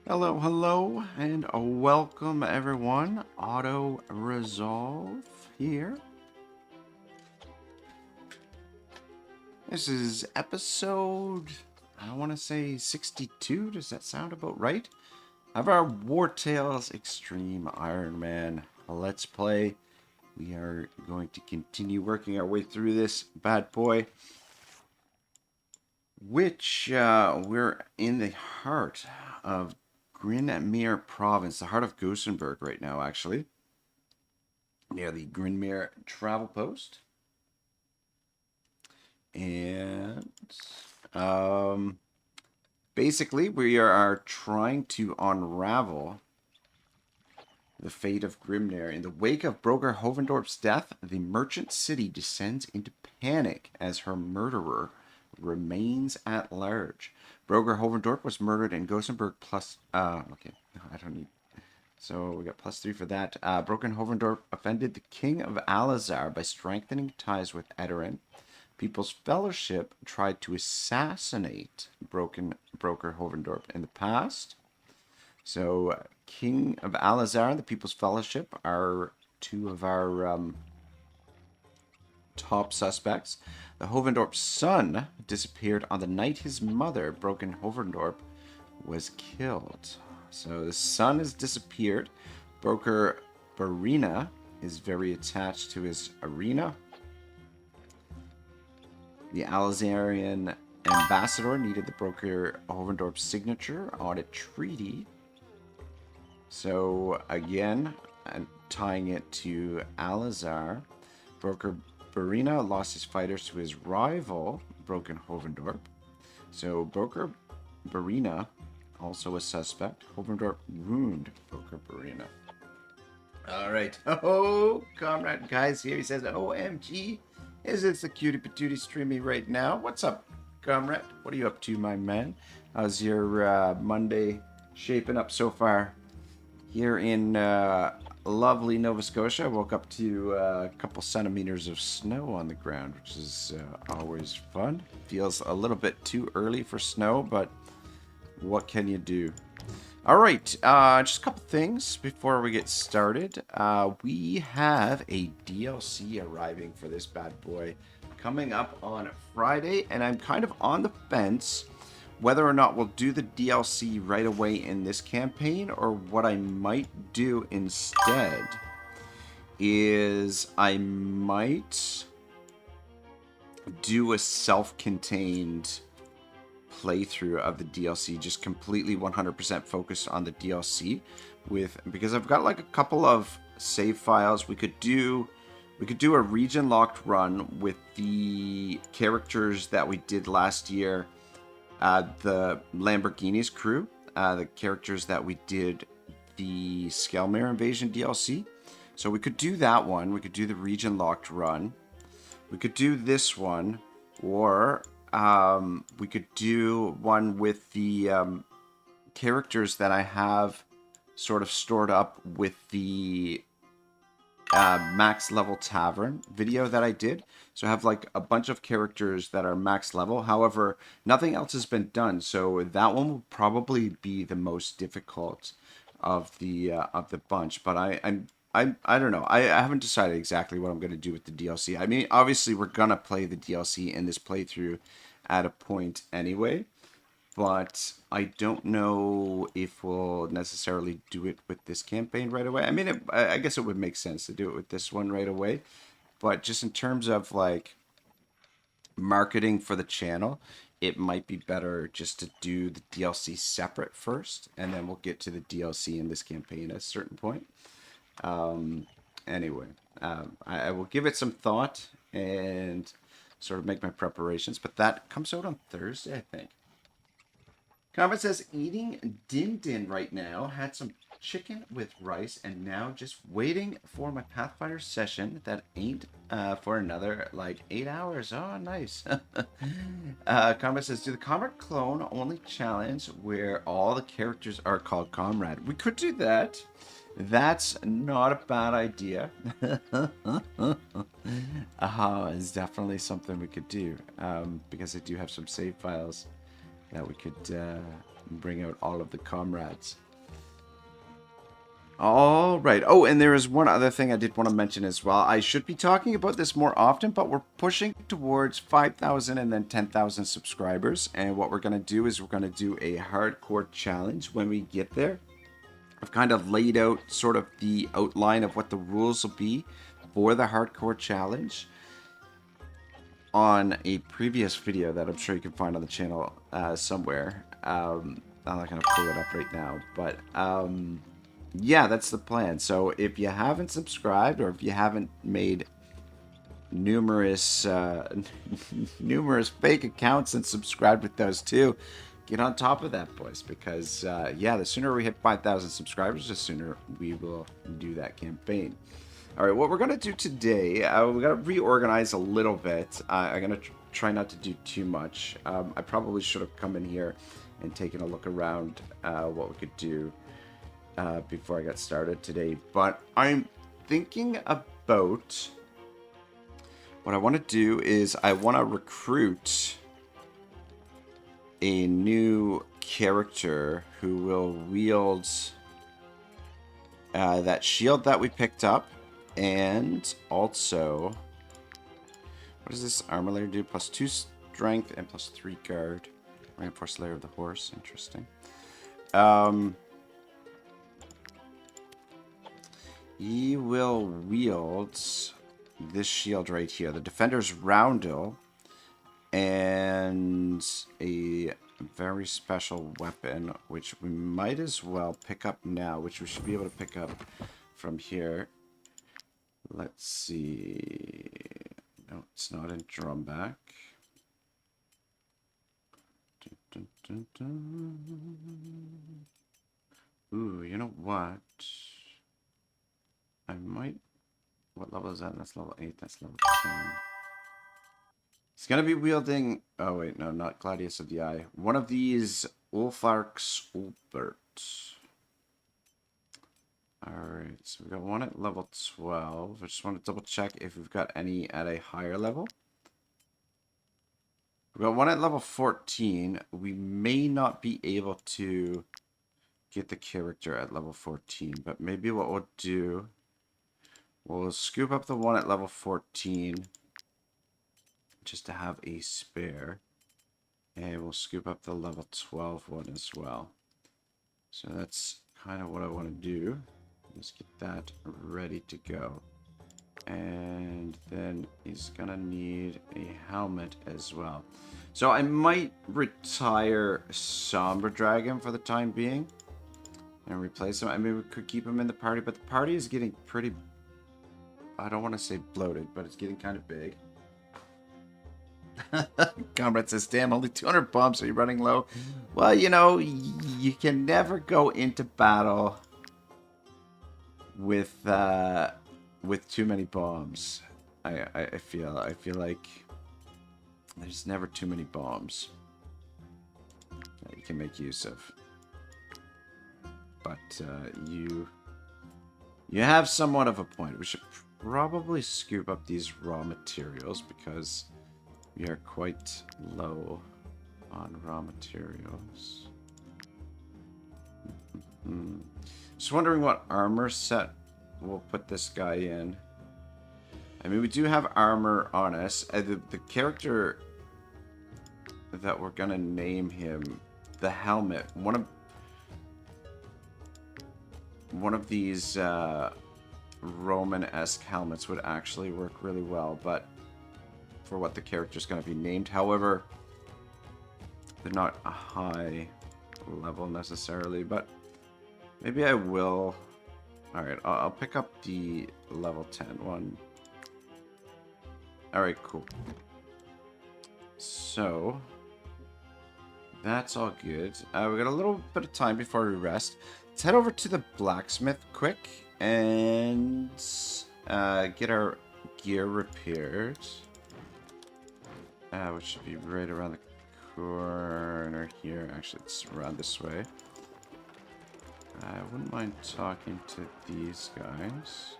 Hello, hello, and welcome everyone. Auto Resolve here. This is episode, I want to say 62. Does that sound about right? Of our Wartales Extreme Ironman Let's Play. We are going to continue working our way through this bad boy, which we're in the heart of Grinmere Province, the heart of Gosenberg right now, actually. Near the Grinmere travel post. And basically, we are trying to unravel the fate of Grimnir. In the wake of Broker Hovendorp's death, the merchant city descends into panic as her murderer remains at large. Broker Hovendorp was murdered in Gosenberg plus... okay, I don't need... So we got +3 for that. Broken Hovendorp offended the king of Alazar by strengthening ties with Edoran. People's Fellowship tried to assassinate Broker Hovendorp in the past. So King of Alazar and the People's Fellowship are two of our top suspects. The Hovendorp's son disappeared on the night his mother, Broken Hovendorp, was killed. So the son has disappeared. Broker Barina is very attached to his arena. The Alazarian ambassador needed the Broker Hovendorp's signature on a treaty. So again, tying it to Alazar, Broker Barina lost his fighters to his rival, Broken Hovendorp. So Broker Barina, also a suspect. Hovendorp ruined Broker Barina. Alright. Oh, comrade guys here. He says, OMG. Is this the cutie patootie streaming right now? What's up, comrade? What are you up to, my man? How's your Monday shaping up so far? Here in lovely Nova Scotia, I woke up to a couple centimeters of snow on the ground, which is always fun. Feels a little bit too early for snow, but what can you do? All right, just a couple things before we get started. We have a DLC arriving for this bad boy coming up on Friday, and I'm kind of on the fence whether or not we'll do the DLC right away in this campaign, or what I might do instead is I might do a self-contained playthrough of the DLC, just completely 100% focused on the DLC, because I've got like a couple of save files. We could do a region locked run with the characters that we did last year. The Lamborghini's crew, the characters that we did the Skelmere Invasion DLC. So we could do that one. We could do the region locked run. We could do this one, or we could do one with the characters that I have sort of stored up with the max level tavern video that I did. So I have like a bunch of characters that are max level. However, nothing else has been done. So that one will probably be the most difficult of the bunch. But I don't know. I haven't decided exactly what I'm going to do with the DLC. I mean, obviously we're going to play the DLC in this playthrough at a point anyway. But I don't know if we'll necessarily do it with this campaign right away. I mean, I guess it would make sense to do it with this one right away. But just in terms of like marketing for the channel, it might be better just to do the DLC separate first, and then we'll get to the DLC in this campaign at a certain point. Anyway, I will give it some thought and sort of make my preparations, but that comes out on Thursday, I think. Comment says, eating din din right now. Had some chicken with rice, and now just waiting for my Pathfinder session that ain't for another like 8 hours. Oh, nice. Comrade says, do the Comrade clone only challenge where all the characters are called Comrade? We could do that. That's not a bad idea. It's definitely something we could do, because I do have some save files that we could bring out all of the comrades. All right. Oh, and there is one other thing I did want to mention as well. I should be talking about this more often, but we're pushing towards 5,000 and then 10,000 subscribers. And what we're going to do is we're going to do a hardcore challenge when we get there. I've kind of laid out sort of the outline of what the rules will be for the hardcore challenge on a previous video that I'm sure you can find on the channel somewhere. I'm not going to pull it up right now, but yeah, that's the plan. So if you haven't subscribed, or if you haven't made numerous numerous fake accounts and subscribed with those too, get on top of that, boys, because yeah, the sooner we hit 5,000 subscribers, the sooner we will do that campaign. All right, what we're gonna do today, we're gonna reorganize a little bit. I'm gonna try not to do too much. I probably should have come in here and taken a look around what we could do before I got started today, but I'm thinking about what I want to do is I want to recruit a new character who will wield that shield that we picked up, and also, what does this armor layer do? +2 strength and +3 guard. Reinforced layer of the horse. Interesting. He will wield this shield right here, the Defender's Roundel, and a very special weapon, which we might as well pick up now, which we should be able to pick up from here. Let's see. No, it's not in Drumback. Dun, dun, dun, dun. Ooh, you know what? I might... What level is that? That's level 8. That's level 10. He's going to be wielding... Oh, wait. No, not Gladius of the Eye. One of these Ulfark's Ulbert. Alright. So we've got one at level 12. I just want to double check if we've got any at a higher level. We've got one at level 14. We may not be able to get the character at level 14. But maybe what we'll do... We'll scoop up the one at level 14 just to have a spare. And we'll scoop up the level 12 one as well. So that's kind of what I want to do. Let's get that ready to go. And then he's going to need a helmet as well. So I might retire Somber Dragon for the time being and replace him. I mean, we could keep him in the party, but the party is getting pretty... I don't want to say bloated, but it's getting kind of big. Comrade says, damn, only 200 bombs. Are you running low? Well, you know, you can never go into battle with too many bombs. I feel like there's never too many bombs that you can make use of. But you have somewhat of a point. We should probably scoop up these raw materials because we are quite low on raw materials. Just wondering what armor set we'll put this guy in. I mean, we do have armor on us. The character that we're gonna name him, the helmet, one of these Roman-esque helmets would actually work really well, but for what the character's going to be named. However, they're not a high level necessarily, but maybe I will. Alright, I'll pick up the level 10 one. Alright, cool. So, that's all good. We got a little bit of time before we rest. Let's head over to the blacksmith quick and get our gear repaired. Which should be right around the corner here. Actually, it's around this way. I wouldn't mind talking to these guys.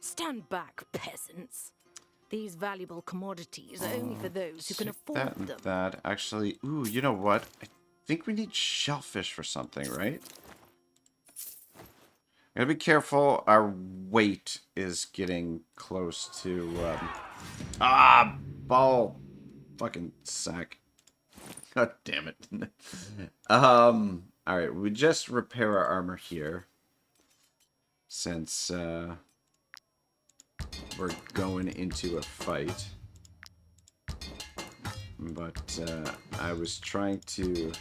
Stand back, peasants. These valuable commodities are only for those who can afford that and them. that. Actually, ooh, you know what? I think we need shellfish for something, right? Gotta be careful. Our weight is getting close to, ball. Fucking sack. God damn it. Alright, we just repair our armor here. Since, we're going into a fight. But, I was trying to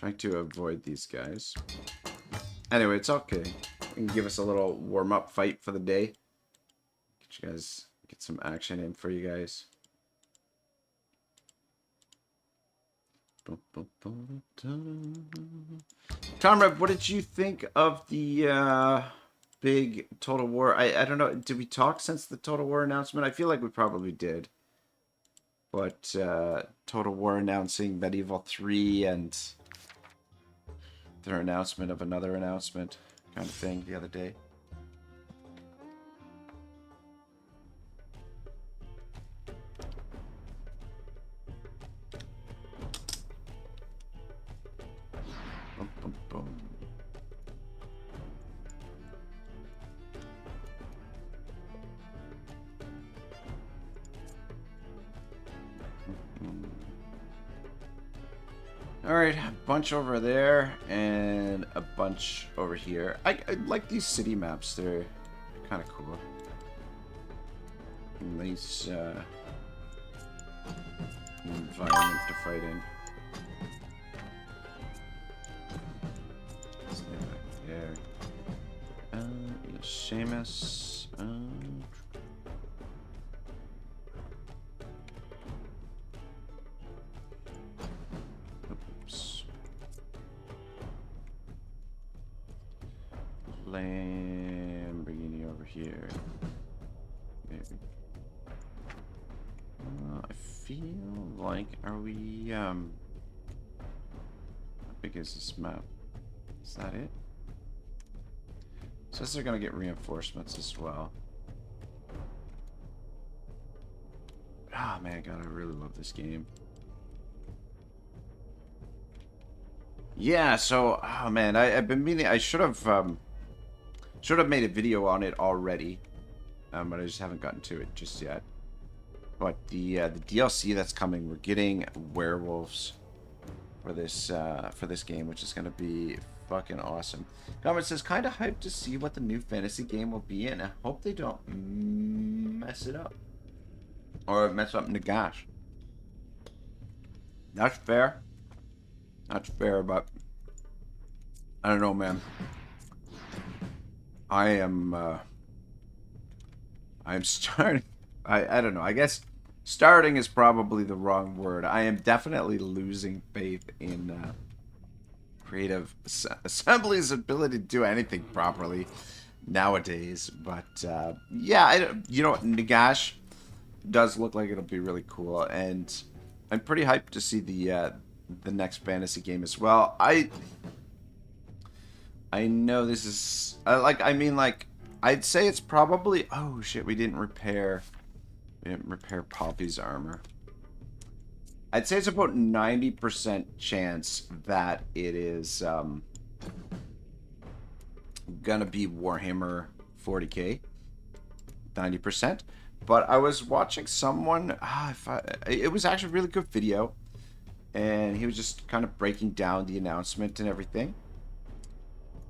avoid these guys. Anyway, it's okay. You can give us a little warm-up fight for the day. Get some action in for you guys. Comrade, what did you think of the big Total War? I don't know. Did we talk since the Total War announcement? I feel like we probably did. But Total War announcing Medieval 3 and their announcement of another announcement kind of thing the other day. Boom, boom, boom. Alright, a bunch over there and a bunch over here. I like these city maps, they're kind of cool. Nice environment to fight in. Stay back there. Seamus. Oops. Lamborghini over here. Maybe. I feel like, are we, how big is this map? Is that it? Says they're gonna get reinforcements as well. Ah, man, God, I really love this game. Yeah, so, oh man, I've been meaning, I should have made a video on it already, but I just haven't gotten to it just yet. But the DLC that's coming, we're getting werewolves for this game, which is gonna be fucking awesome. Comment says, kind of hyped to see what the new fantasy game will be, and I hope they don't mess it up or mess up Nagash. That's fair. That's fair, but I don't know, man. I am starting. I don't know. I guess starting is probably the wrong word. I am definitely losing faith in Creative Assembly's ability to do anything properly nowadays. But yeah, you know what? Nagash does look like it'll be really cool, and I'm pretty hyped to see the next fantasy game as well. I know this is I'd say it's probably, oh shit, we didn't repair Poppy's armor. I'd say it's about 90% chance that it is gonna be Warhammer 40k. 90%. But I was watching someone, it was actually a really good video, and he was just kind of breaking down the announcement and everything.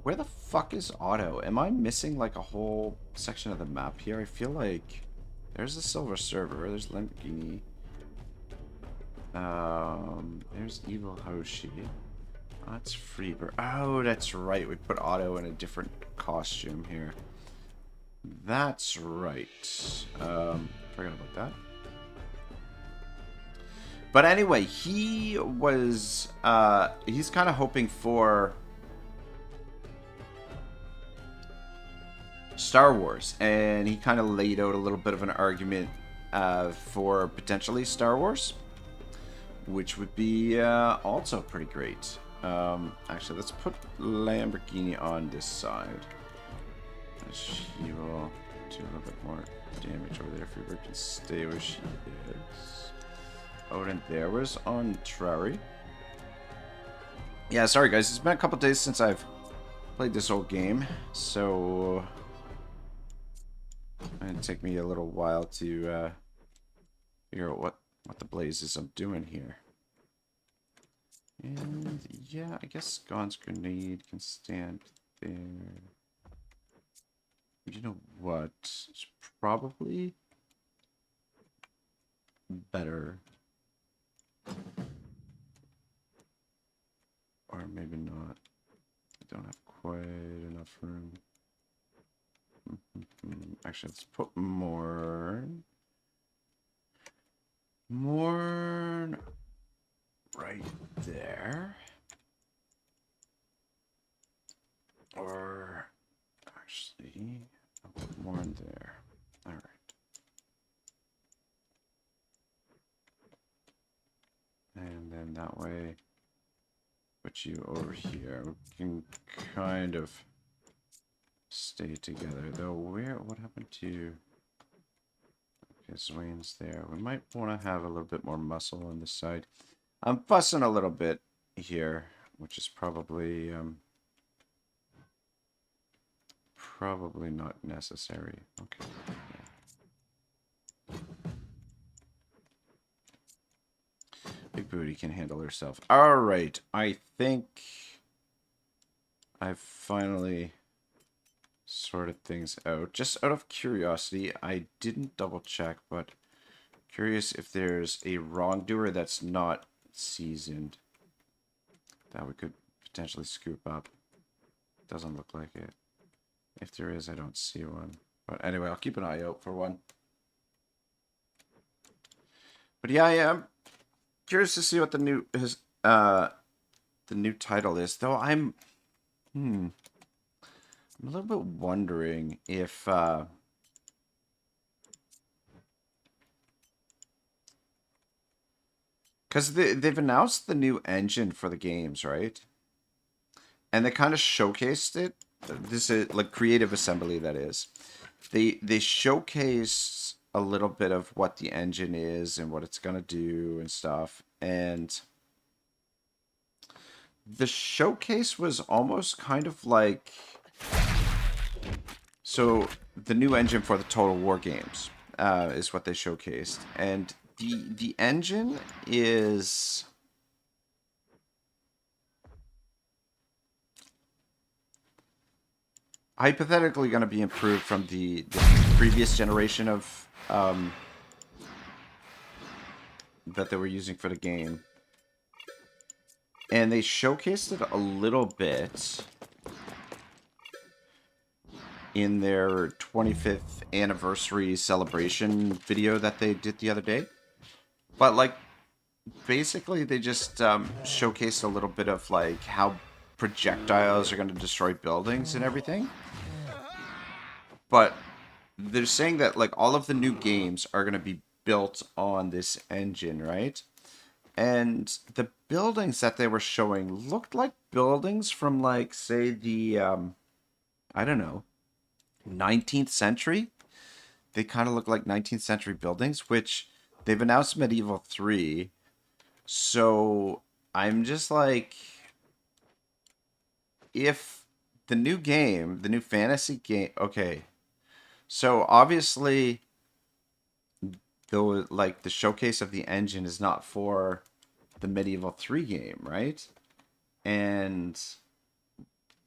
Where the fuck is Otto? Am I missing like a whole section of the map here? I feel like there's the Silver Server, there's Lamborghini. There's Evil Hoshi. Oh, that's Freebird. Oh, that's right. We put Otto in a different costume here. That's right. Forgot about that. But anyway, he was, he's kind of hoping for Star Wars, and he kind of laid out a little bit of an argument for potentially Star Wars, which would be also pretty great. Actually, let's put Lamborghini on this side. He will do a little bit more damage over there. Fever can stay where she is. Odin there was on Trari. Yeah, sorry guys, it's been a couple days since I've played this old game, so it'll take me a little while to figure out what the blazes I'm doing here. And yeah, I guess Gon's grenade can stand there. You know what? It's probably better. Or maybe not. I don't have quite enough room. Actually, let's put more right there. Or actually, I'll put more in there. All right. And then that way, put you over here. We can kind of stay together. Though, what happened to... Okay, Swain's there. We might want to have a little bit more muscle on this side. I'm fussing a little bit here, which is probably not necessary. Okay. Yeah. Big Booty can handle herself. All right, I think I've finally sorted things out. Just out of curiosity, I didn't double check, but curious if there's a wrongdoer that's not seasoned that we could potentially scoop up. Doesn't look like it. If there is, I don't see one. But anyway, I'll keep an eye out for one. But yeah, I'm curious to see what the new title is. Though I'm a little bit wondering if because they've announced the new engine for the games, right? And they kind of showcased it. This is like Creative Assembly, that is. They showcase a little bit of what the engine is and what it's gonna do and stuff. And the showcase was almost kind of like, so the new engine for the Total War games is what they showcased, and the engine is hypothetically going to be improved from the previous generation of that they were using for the game. And they showcased it a little bit in their 25th anniversary celebration video that they did the other day. But, like, basically they just showcased a little bit of, like, how projectiles are going to destroy buildings and everything. But they're saying that, like, all of the new games are going to be built on this engine, right? And the buildings that they were showing looked like buildings from, like, say, the, I don't know, 19th century. They kind of look like 19th century buildings, which they've announced Medieval 3. So I'm just like, if the new game, the new fantasy game, okay. So obviously, though, like, the showcase of the engine is not for the Medieval 3 game, right? And,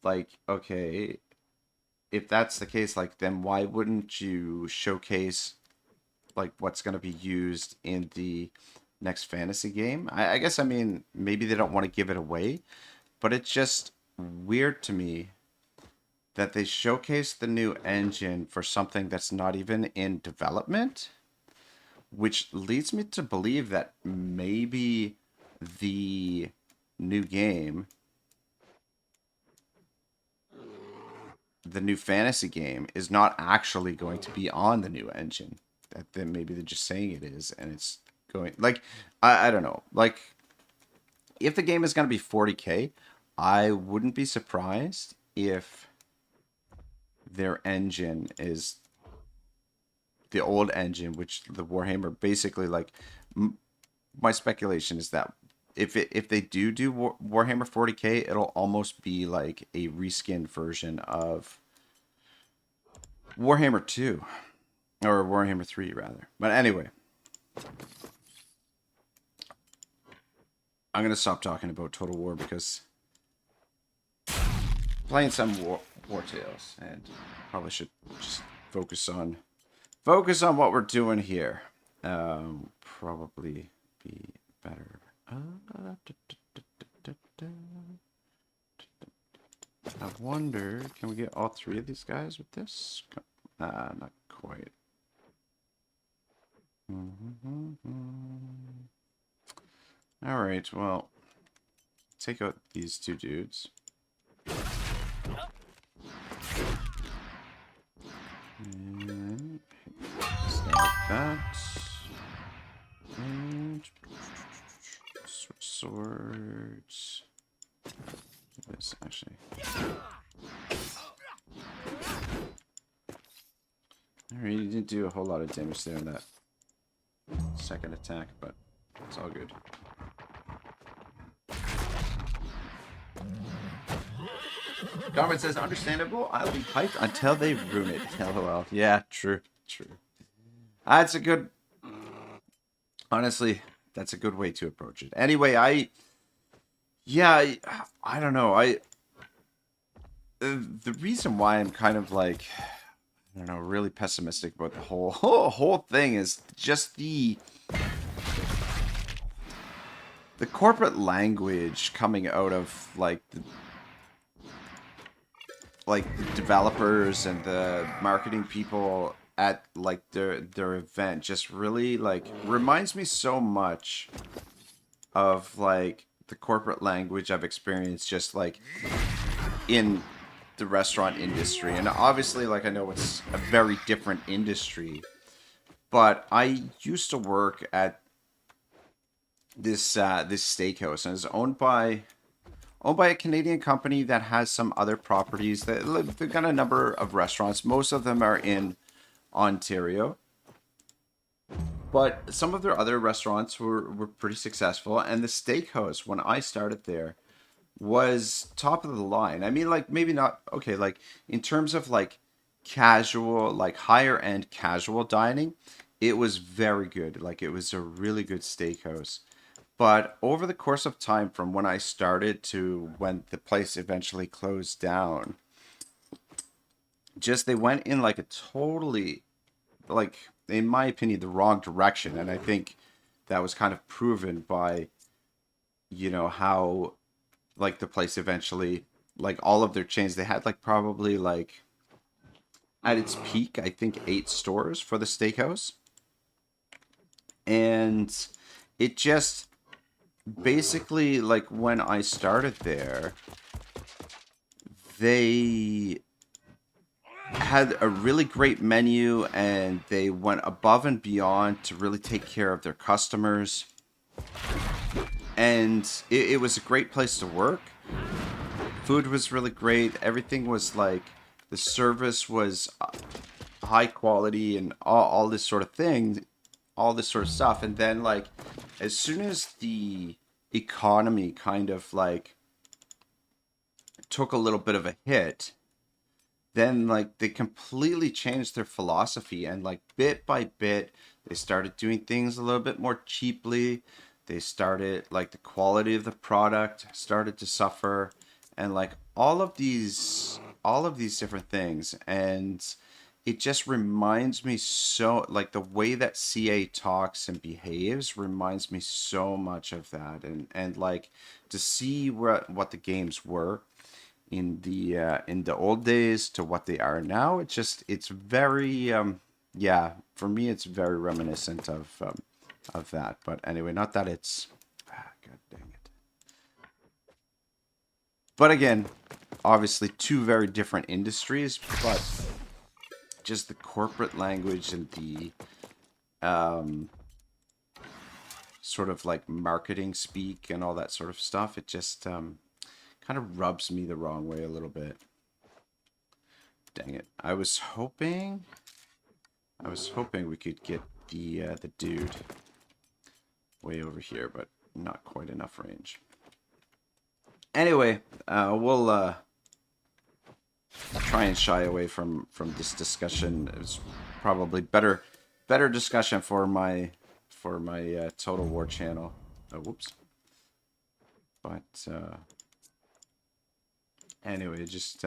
like, okay, if that's the case, like, then why wouldn't you showcase, like, what's going to be used in the next fantasy game? I guess, I mean, maybe they don't want to give it away, but it's just weird to me that they showcase the new engine for something that's not even in development, which leads me to believe that maybe the new game, the new fantasy game, is not actually going to be on the new engine. That then maybe they're just saying it is, and it's going, like, I don't know. Like, if the game is going to be 40K, I wouldn't be surprised if their engine is the old engine, which the Warhammer basically like. My speculation is that if they do Warhammer 40K, it'll almost be like a reskinned version of Warhammer 2 or Warhammer 3 rather. But anyway, I'm gonna stop talking about Total War because playing some Wartales, and probably should just focus on what we're doing here. Probably be better. I wonder, can we get all three of these guys with this? Not quite. All right, well, take out these two dudes. And like that. And switch swords. This actually. Alright, you didn't do a whole lot of damage there in that second attack, but it's all good. Garmin says, understandable. I'll be hyped until they ruin it. LOL. Yeah, true. That's a good... Honestly, that's a good way to approach it. Anyway, I don't know. The reason why I'm kind of like, I don't know, really pessimistic about the whole thing is just the corporate language coming out of like the developers and the marketing people at like their event just really like reminds me so much of like the corporate language I've experienced just like in the restaurant industry. And obviously, like, I know it's a very different industry, but I used to work at this steakhouse, and it's owned by a Canadian company that has some other properties. They've got a number of restaurants. Most of them are in Ontario, but some of their other restaurants were pretty successful. And the steakhouse, when I started there, was top of the line. I mean, like, maybe not, okay, like, in terms of, like, casual, like, higher-end casual dining, it was very good. Like, it was a really good steakhouse. But over the course of time, from when I started to when the place eventually closed down, just they went in, like, a totally, like, in my opinion, the wrong direction. And I think that was kind of proven by, you know, how... like the place eventually, like all of their chains, they had like probably like at its peak, I think 8 stores for the steakhouse. And it just basically, like when I started there, they had a really great menu and they went above and beyond to really take care of their customers. And it was a great place to work. Food was really great. Everything was like, the service was high quality and all this sort of thing, all this sort of stuff. And then like, as soon as the economy kind of like took a little bit of a hit, then like they completely changed their philosophy. And like bit by bit, they started doing things a little bit more cheaply. They started, like, the quality of the product started to suffer, and like all of these different things. And it just reminds me so, like, the way that CA talks and behaves reminds me so much of that. And like to see what the games were in the old days to what they are now, it's very yeah, for me it's very reminiscent of that. But anyway, not that it's... God dang it. But again, obviously two very different industries, but just the corporate language and the sort of like marketing speak and all that sort of stuff, it just kind of rubs me the wrong way a little bit. Dang it. I was hoping I was hoping we could get the dude way over here, but not quite enough range. Anyway, we'll try and shy away from this discussion. It's probably better discussion for my Total War channel. Oh, whoops. But anyway, just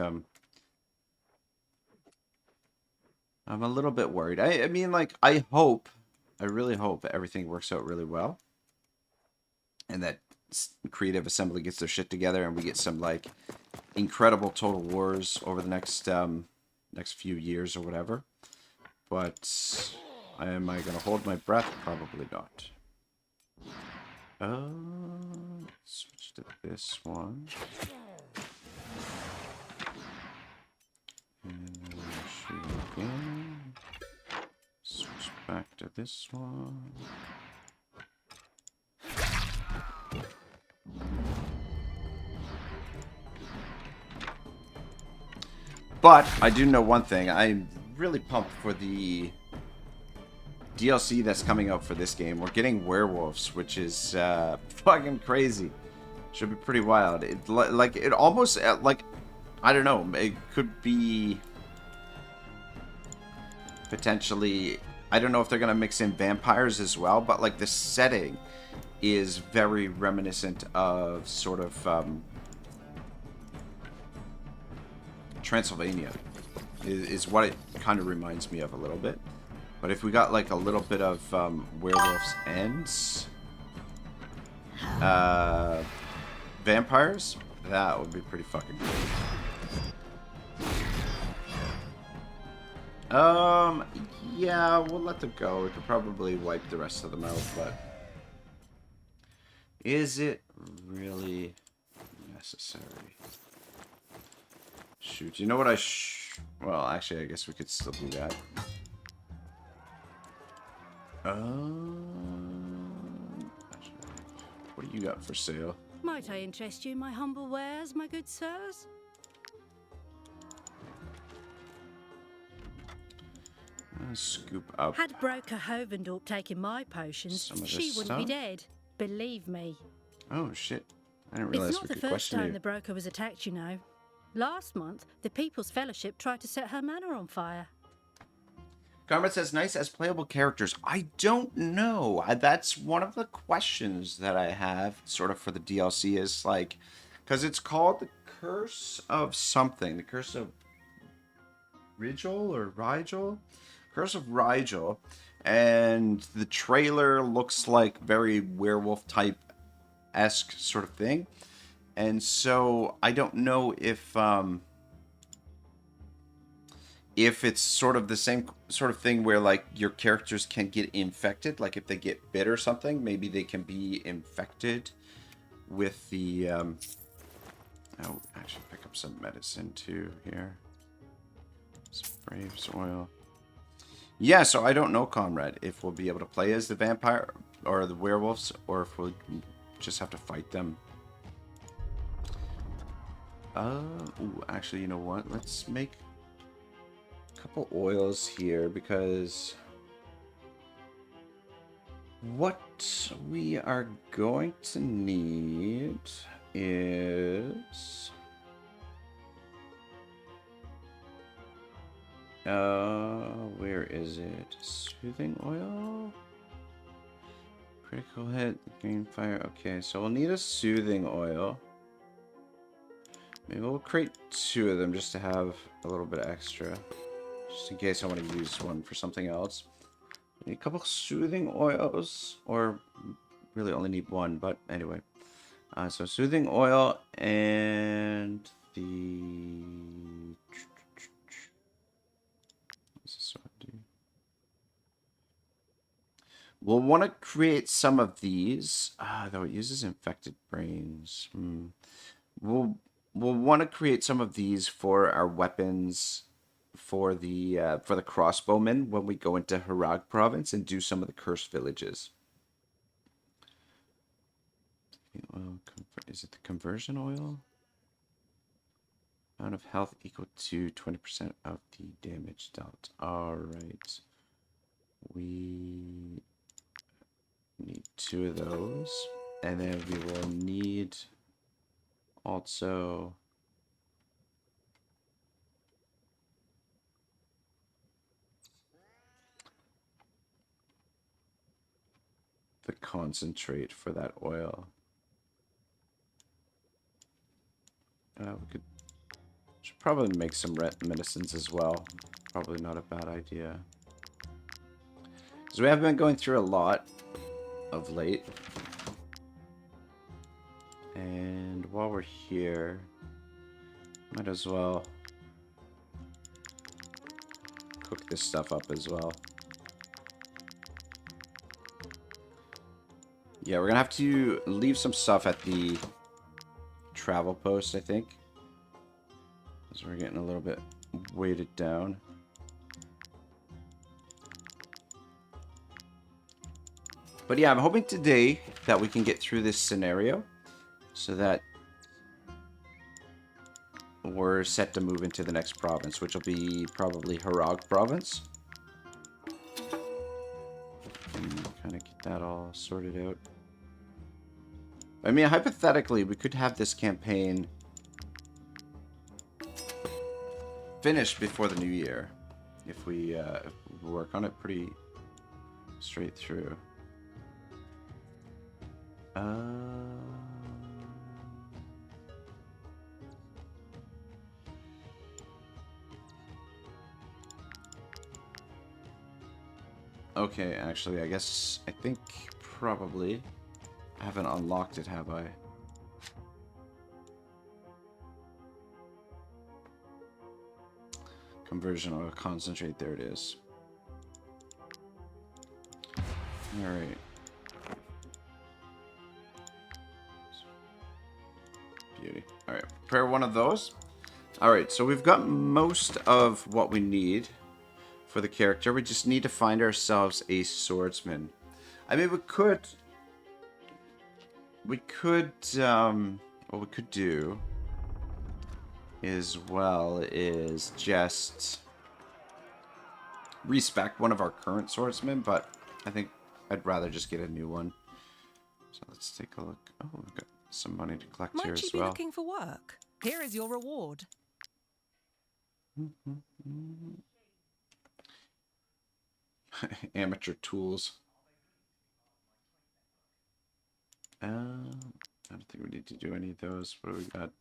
I'm a little bit worried. I mean, like, I really hope that everything works out really well, and that Creative Assembly gets their shit together, and we get some like incredible Total Wars over the next few years or whatever. But am I gonna hold my breath? Probably not. Switch to this one. And shoot again. Switch back to this one. But I do know one thing. I'm really pumped for the DLC that's coming out for this game. We're getting werewolves, which is fucking crazy. Should be pretty wild. It like it almost like, I don't know. It could be potentially. I don't know if they're gonna mix in vampires as well, but like the setting is very reminiscent of sort of Transylvania. Is what it kind of reminds me of a little bit. But if we got like a little bit of werewolves and vampires, that would be pretty fucking cool. Yeah, we'll let them go. We could probably wipe the rest of them out, but is it really necessary? Shoot, you know what well, actually, I guess we could still do that. What do you got for sale? Might I interest you in my humble wares, my good sirs? Scoop up. Had broker Hovendorp taken my potions, she wouldn't be dead. Believe me. Oh shit! I didn't realize it's we not could the first question time you. the broker was attacked, you know. Last month, the People's Fellowship tried to set her manor on fire. Comrade says, nice as playable characters. I don't know. That's one of the questions that I have sort of for the DLC is like, because it's called the Curse of something. The Curse of Rigel or Rigel? Curse of Rigel. And the trailer looks like very werewolf type-esque sort of thing. And so I don't know if it's sort of the same sort of thing where like your characters can get infected, like if they get bit or something, maybe they can be infected with the oh, actually pick up some medicine too here. Some Braves oil. Yeah, so I don't know, Comrade, if we'll be able to play as the vampire or the werewolves, or if we'll just have to fight them. Ooh, actually, you know what? Let's make a couple oils here, because what we are going to need is where is it? Soothing oil? Critical hit, green fire. Okay, so we'll need a soothing oil. Maybe we'll create 2 of them just to have a little bit extra. Just in case I want to use one for something else. I need a couple soothing oils, or really only need 1, but anyway. So soothing oil and the... What's this one do? We'll want to create some of these. Though it uses infected brains. We'll want to create some of these for our weapons for the crossbowmen when we go into Harag province and do some of the cursed villages. Is it the conversion oil? Amount of health equal to 20% of the damage dealt. All right. We need 2 of those. And then we will need also the concentrate for that oil. Should probably make some medicines as well. Probably not a bad idea. Because we have been going through a lot of late. And while we're here, might as well cook this stuff up as well. Yeah, we're gonna have to leave some stuff at the travel post, I think. Because we're getting a little bit weighted down. But yeah, I'm hoping today that we can get through this scenario so that we're set to move into the next province, which will be probably Harag province. And kind of get that all sorted out. I mean, hypothetically, we could have this campaign finished before the new year if we work on it pretty straight through. Okay, actually, I think probably I haven't unlocked it, have I? Conversion oil concentrate, there it is. Alright. Beauty. Alright, prepare one of those. Alright, so we've got most of what we need for the character. We just need to find ourselves a swordsman. I mean, what we could do as well is just respec one of our current swordsmen, but I think I'd rather just get a new one. So let's take a look. Oh, we've got some money to collect here as well. Might you be looking for work? Here is your reward. Amateur tools. I don't think we need to do any of those. What do we got?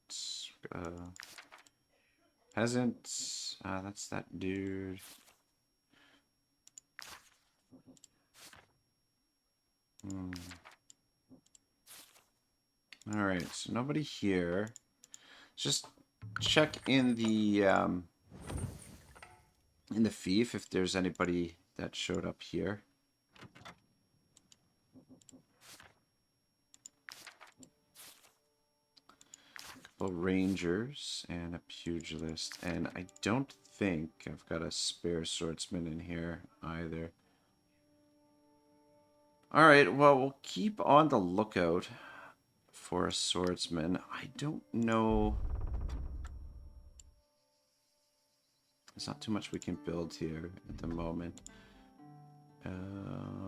Peasant. That's that dude. Alright, so nobody here. Just check in the fief if there's anybody that showed up here. A couple rangers and a pugilist, and I don't think I've got a spare swordsman in here either. Alright, well, we'll keep on the lookout for a swordsman. I don't know. There's not too much we can build here at the moment.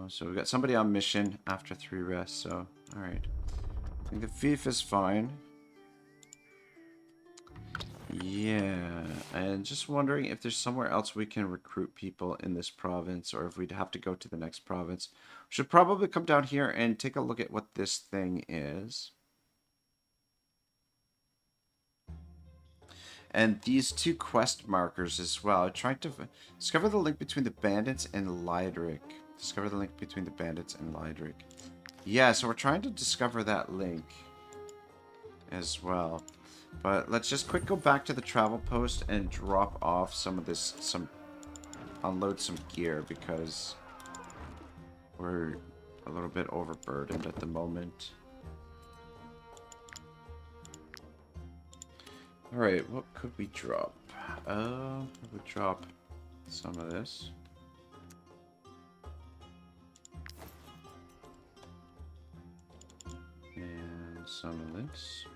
So we've got somebody on mission after 3 rests, so alright. I think the fief is fine. Yeah, and just wondering if there's somewhere else we can recruit people in this province, or if we'd have to go to the next province. We should probably come down here and take a look at what this thing is. And these 2 quest markers as well. Trying to discover the link between the bandits and Lydric. Discover the link between the bandits and Lydric. Yeah, so we're trying to discover that link as well. But let's just quick go back to the travel post and drop off some of this, unload some gear, because we're a little bit overburdened at the moment. Alright, what could we drop? We drop some of this. And some of this.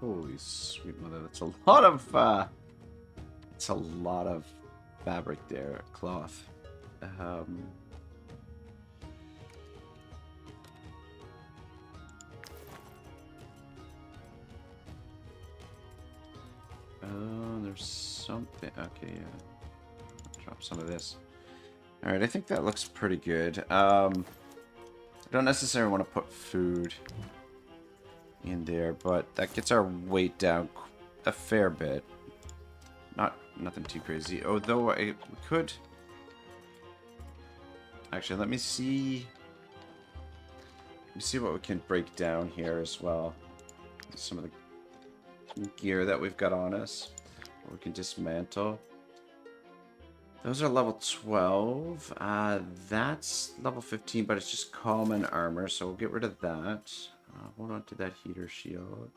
Holy sweet mother, that's a lot of it's a lot of fabric there, cloth. There's something. Okay, yeah. Drop some of this. All right, I think that looks pretty good. I don't necessarily want to put food in there, but that gets our weight down a fair bit. Nothing too crazy. Although we could. Actually, let me see. Let me see what we can break down here as well. Some of the gear that we've got on us. We can dismantle. Those are level 12. That's level 15, but it's just common armor, so we'll get rid of that. Hold on to that heater shield.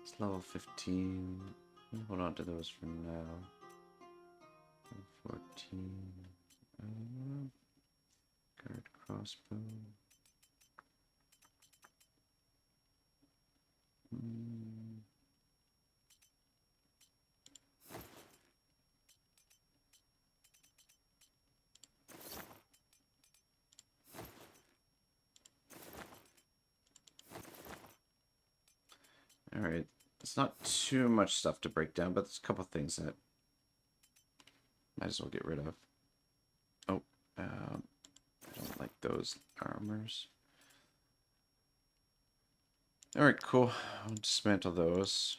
It's level 15. Hold on to those for now. 14. Guard crossbow. Alright, it's not too much stuff to break down, but there's a couple things that might as well get rid of. Oh, I don't like those armors. Alright, cool. I'll dismantle those.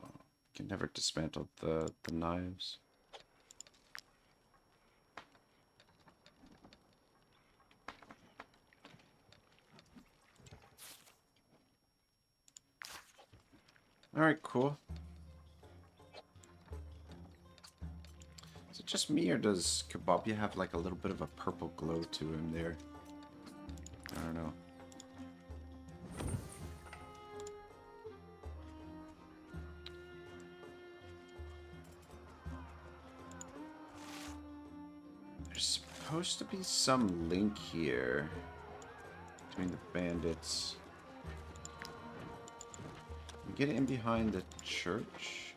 Oh, can never dismantle the knives. Alright, cool. Is it just me, or does Kebabia have like a little bit of a purple glow to him there? I don't know. There's supposed to be some link here between the bandits. Get in behind the church.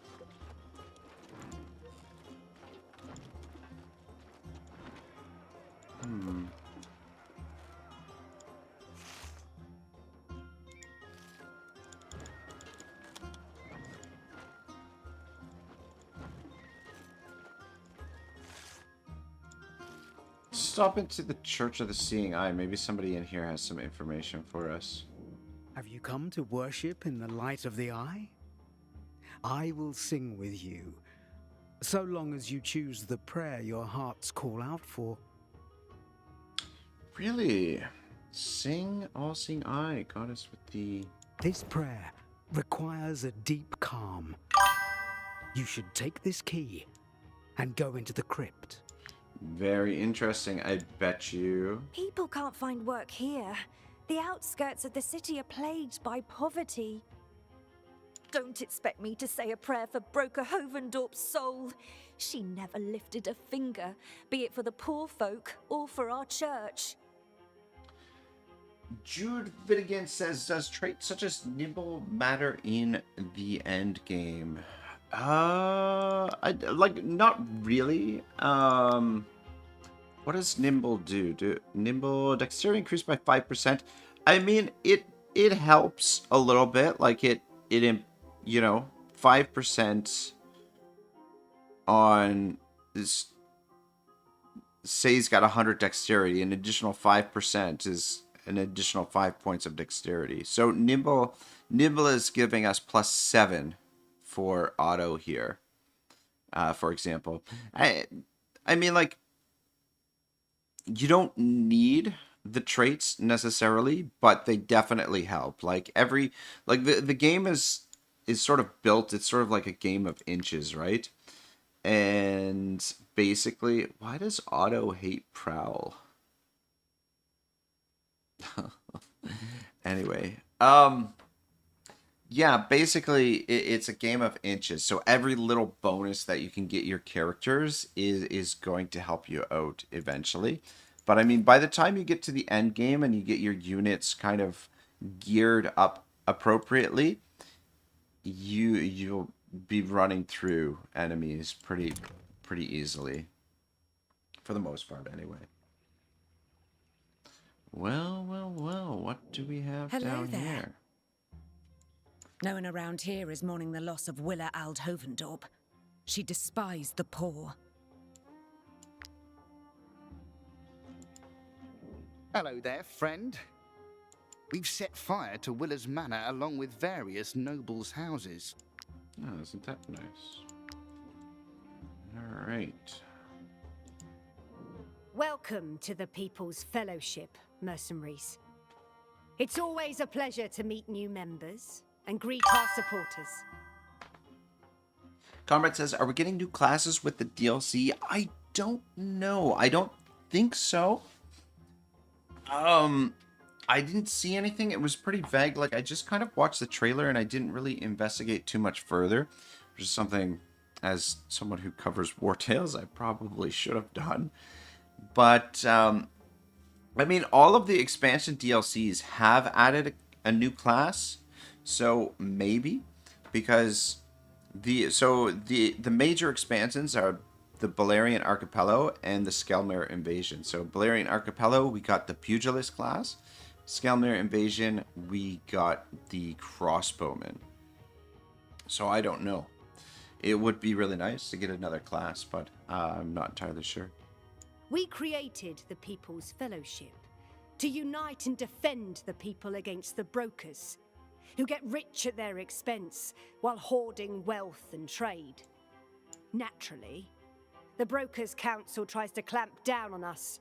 Stop into the Church of the Seeing Eye. Maybe somebody in here has some information for us. Have you come to worship in the light of the eye? I will sing with you, so long as you choose the prayer your hearts call out for. Really? Sing, all-seeing eye, goddess with the... This prayer requires a deep calm. You should take this key and go into the crypt. Very interesting, I bet you. People can't find work here. The outskirts of the city are plagued by poverty. Don't expect me to say a prayer for Broker Hovendorp's soul. She never lifted a finger, be it for the poor folk or for our church. Jude Vidigan says, does traits such as nimble matter in the end game? Not really. What does nimble do? Nimble dexterity increased by 5%. I mean, it helps a little bit. Like it 5% on this. Say he's got 100 dexterity. An additional 5% is an additional 5 points of dexterity. So nimble is giving us +7 for Otto here, for example. I mean, like, you don't need the traits necessarily, but they definitely help. Like the game is sort of built. It's sort of like a game of inches, right? And basically, why does Otto hate Prowl? Anyway, yeah, basically it's a game of inches. So every little bonus that you can get your characters is going to help you out eventually. But I mean, by the time you get to the end game and you get your units kind of geared up appropriately, you'll be running through enemies pretty easily, for the most part, anyway. Well, what do we have Hello down there. here? No one around here is mourning the loss of Willa Aldhovendorp. She despised the poor. Hello there, friend. We've set fire to Willa's manor along with various nobles' houses. Oh, isn't that nice? All right. Welcome to the People's Fellowship, mercenaries. It's always a pleasure to meet new members and greet our supporters. Comrade says, are we getting new classes with the DLC? I don't know. I don't think so. I didn't see anything. It was pretty vague. Like, I just kind of watched the trailer and I didn't really investigate too much further, which is something, as someone who covers Wartales, I probably should have done. But, I mean, all of the expansion DLCs have added a new class, so maybe, because the major expansions are the Balerian Archipelago and the Skelmere Invasion. So Balerian Archipelago, we got the Pugilist class. Skelmere Invasion, we got the Crossbowman. So I don't know. It would be really nice to get another class, but I'm not entirely sure. We created the People's Fellowship to unite and defend the people against the brokers, who get rich at their expense while hoarding wealth and trade. Naturally, the Brokers' Council tries to clamp down on us,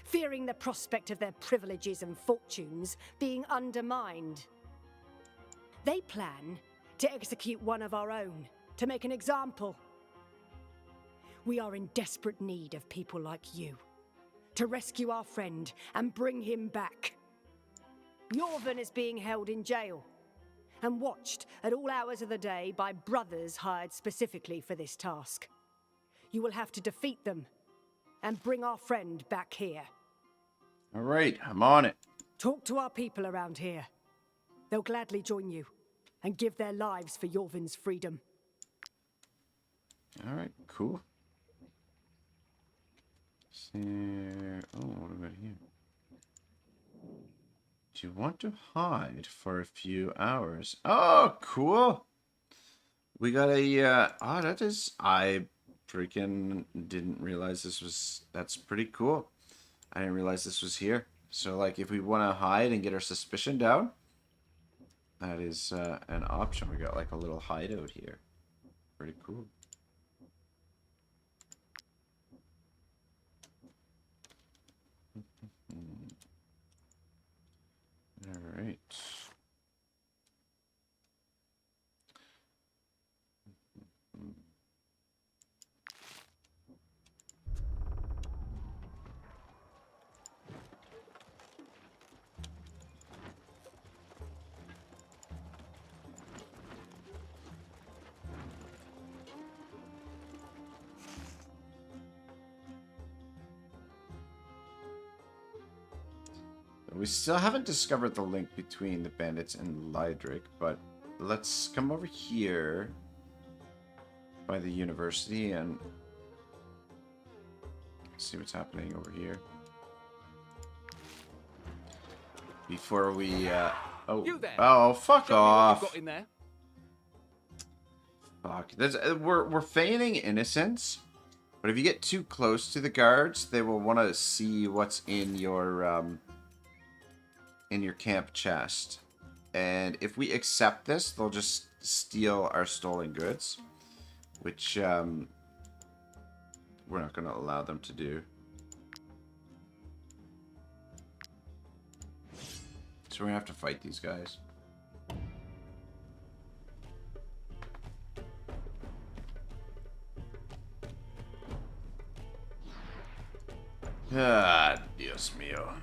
fearing the prospect of their privileges and fortunes being undermined. They plan to execute one of our own, to make an example. We are in desperate need of people like you, to rescue our friend and bring him back. Jorven is being held in jail, and watched at all hours of the day by brothers hired specifically for this task. You will have to defeat them and bring our friend back here. All right, I'm on it. Talk to our people around here. They'll gladly join you and give their lives for Jorven's freedom. All right, cool. So, oh, what about here? Do you want to hide for a few hours? Oh, cool. We got a, oh, that is, I freaking didn't realize this was, that's pretty cool. I didn't realize this was here. So, like, if we want to hide and get our suspicion down, that is an option. We got, like, a little hideout here. Pretty cool. All right. We still haven't discovered the link between the bandits and Lydric, but let's come over here by the university and see what's happening over here. Before we, oh, You there. oh, fuck Show me what off. you've got in there. Fuck. We're feigning innocence, but if you get too close to the guards, they will want to see what's in your camp chest. And if we accept this, they'll just steal our stolen goods, which we're not going to allow them to do. So we're going to have to fight these guys. Ah, Dios mío.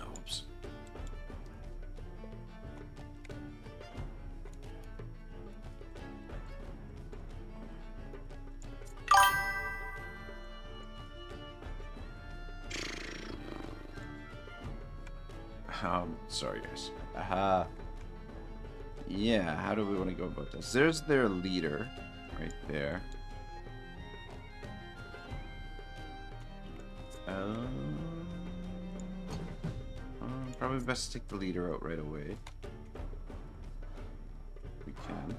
Oops. Sorry guys. Yeah, how do we want to go about this? There's their leader right there. Probably best to take the leader out right away. We can.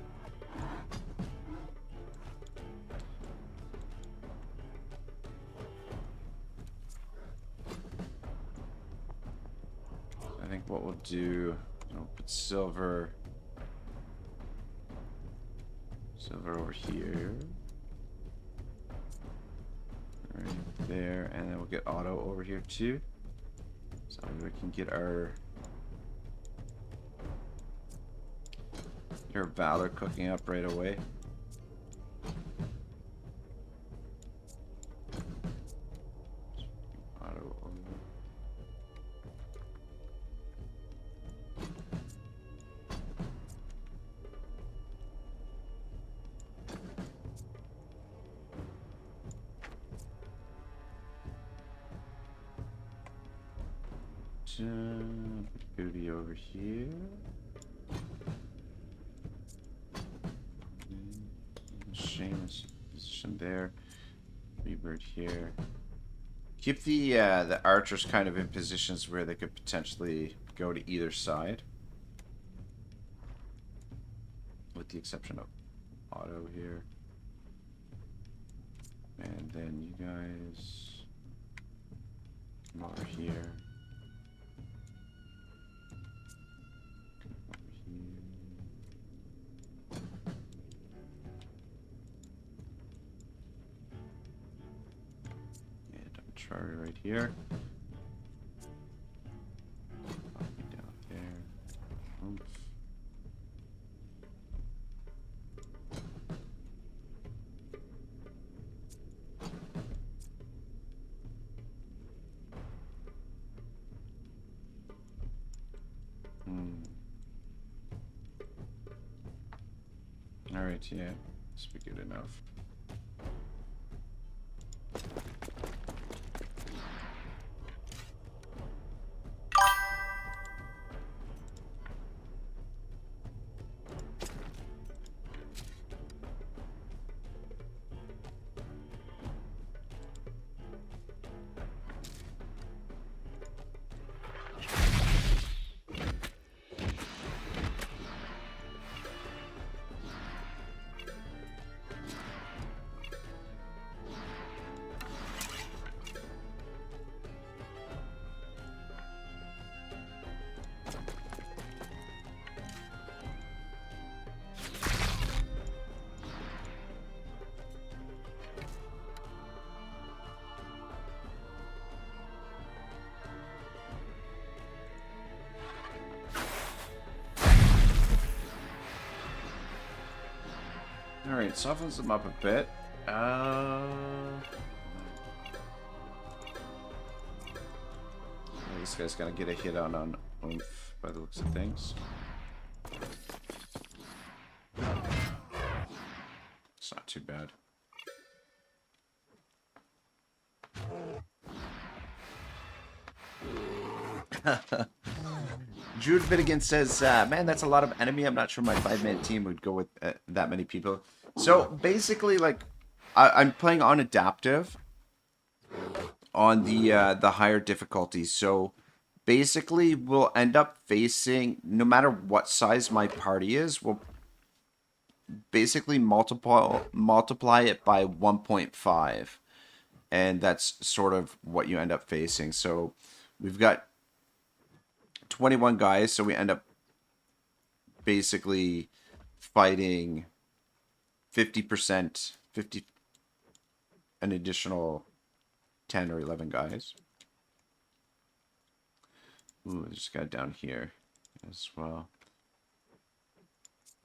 I think what we'll do, we'll put silver over here. Right there, and then we'll get Otto over here too. So we can get our Valor cooking up right away. Otto over. Booty over here. Seamus position there. Rebird here. Keep the archers kind of in positions where they could potentially go to either side, with the exception of Otto here. And then you guys come over here. Charter right here. Down there. Oomph. All right, yeah, this will be good enough. Alright, softens them up a bit. This guy's gonna get a hit on oomph by the looks of things. It's not too bad. Jude Vidigan says, man, that's a lot of enemy. I'm not sure my 5-man team would go with that many people. So basically, like, I'm playing on adaptive on the higher difficulties. So basically, we'll end up facing, no matter what size my party is, we'll basically multiply it by 1.5. And that's sort of what you end up facing. So we've got 21 guys, so we end up basically fighting 50%, an additional 10 or 11 guys. Ooh, there's a guy down here as well.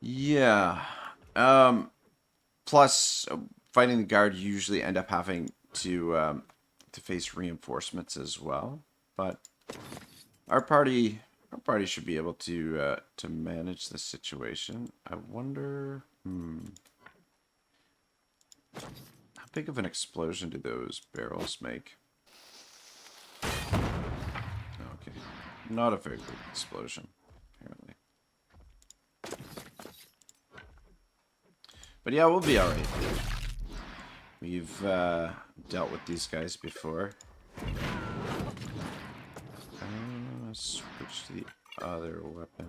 Yeah. Plus, fighting the guard, you usually end up having to face reinforcements as well. But our party should be able to manage the situation. I wonder, how big of an explosion do those barrels make? Okay, Not a very big explosion, apparently. But yeah, we'll be alright. We've dealt with these guys before. Switch to the other weapon.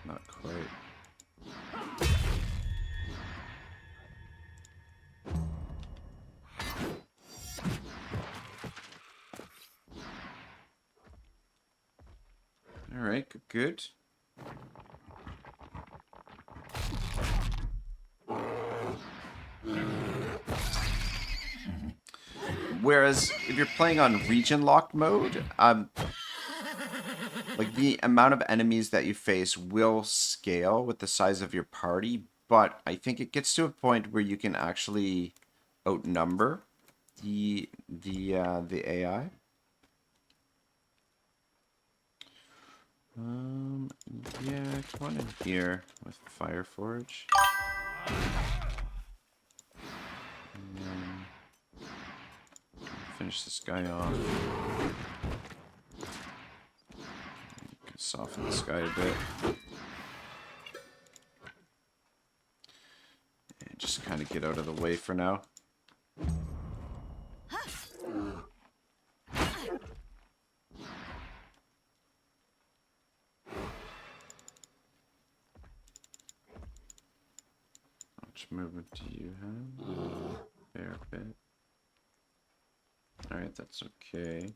Not quite. Alright, good. Whereas if you're playing on region locked mode, like the amount of enemies that you face will scale with the size of your party, but I think it gets to a point where you can actually outnumber the AI. Yeah, come on in here with Fireforge. And then finish this guy off. Soften this guy a bit. And just kind of get out of the way for now. How much movement do you have? Fair bit. Alright, that's okay.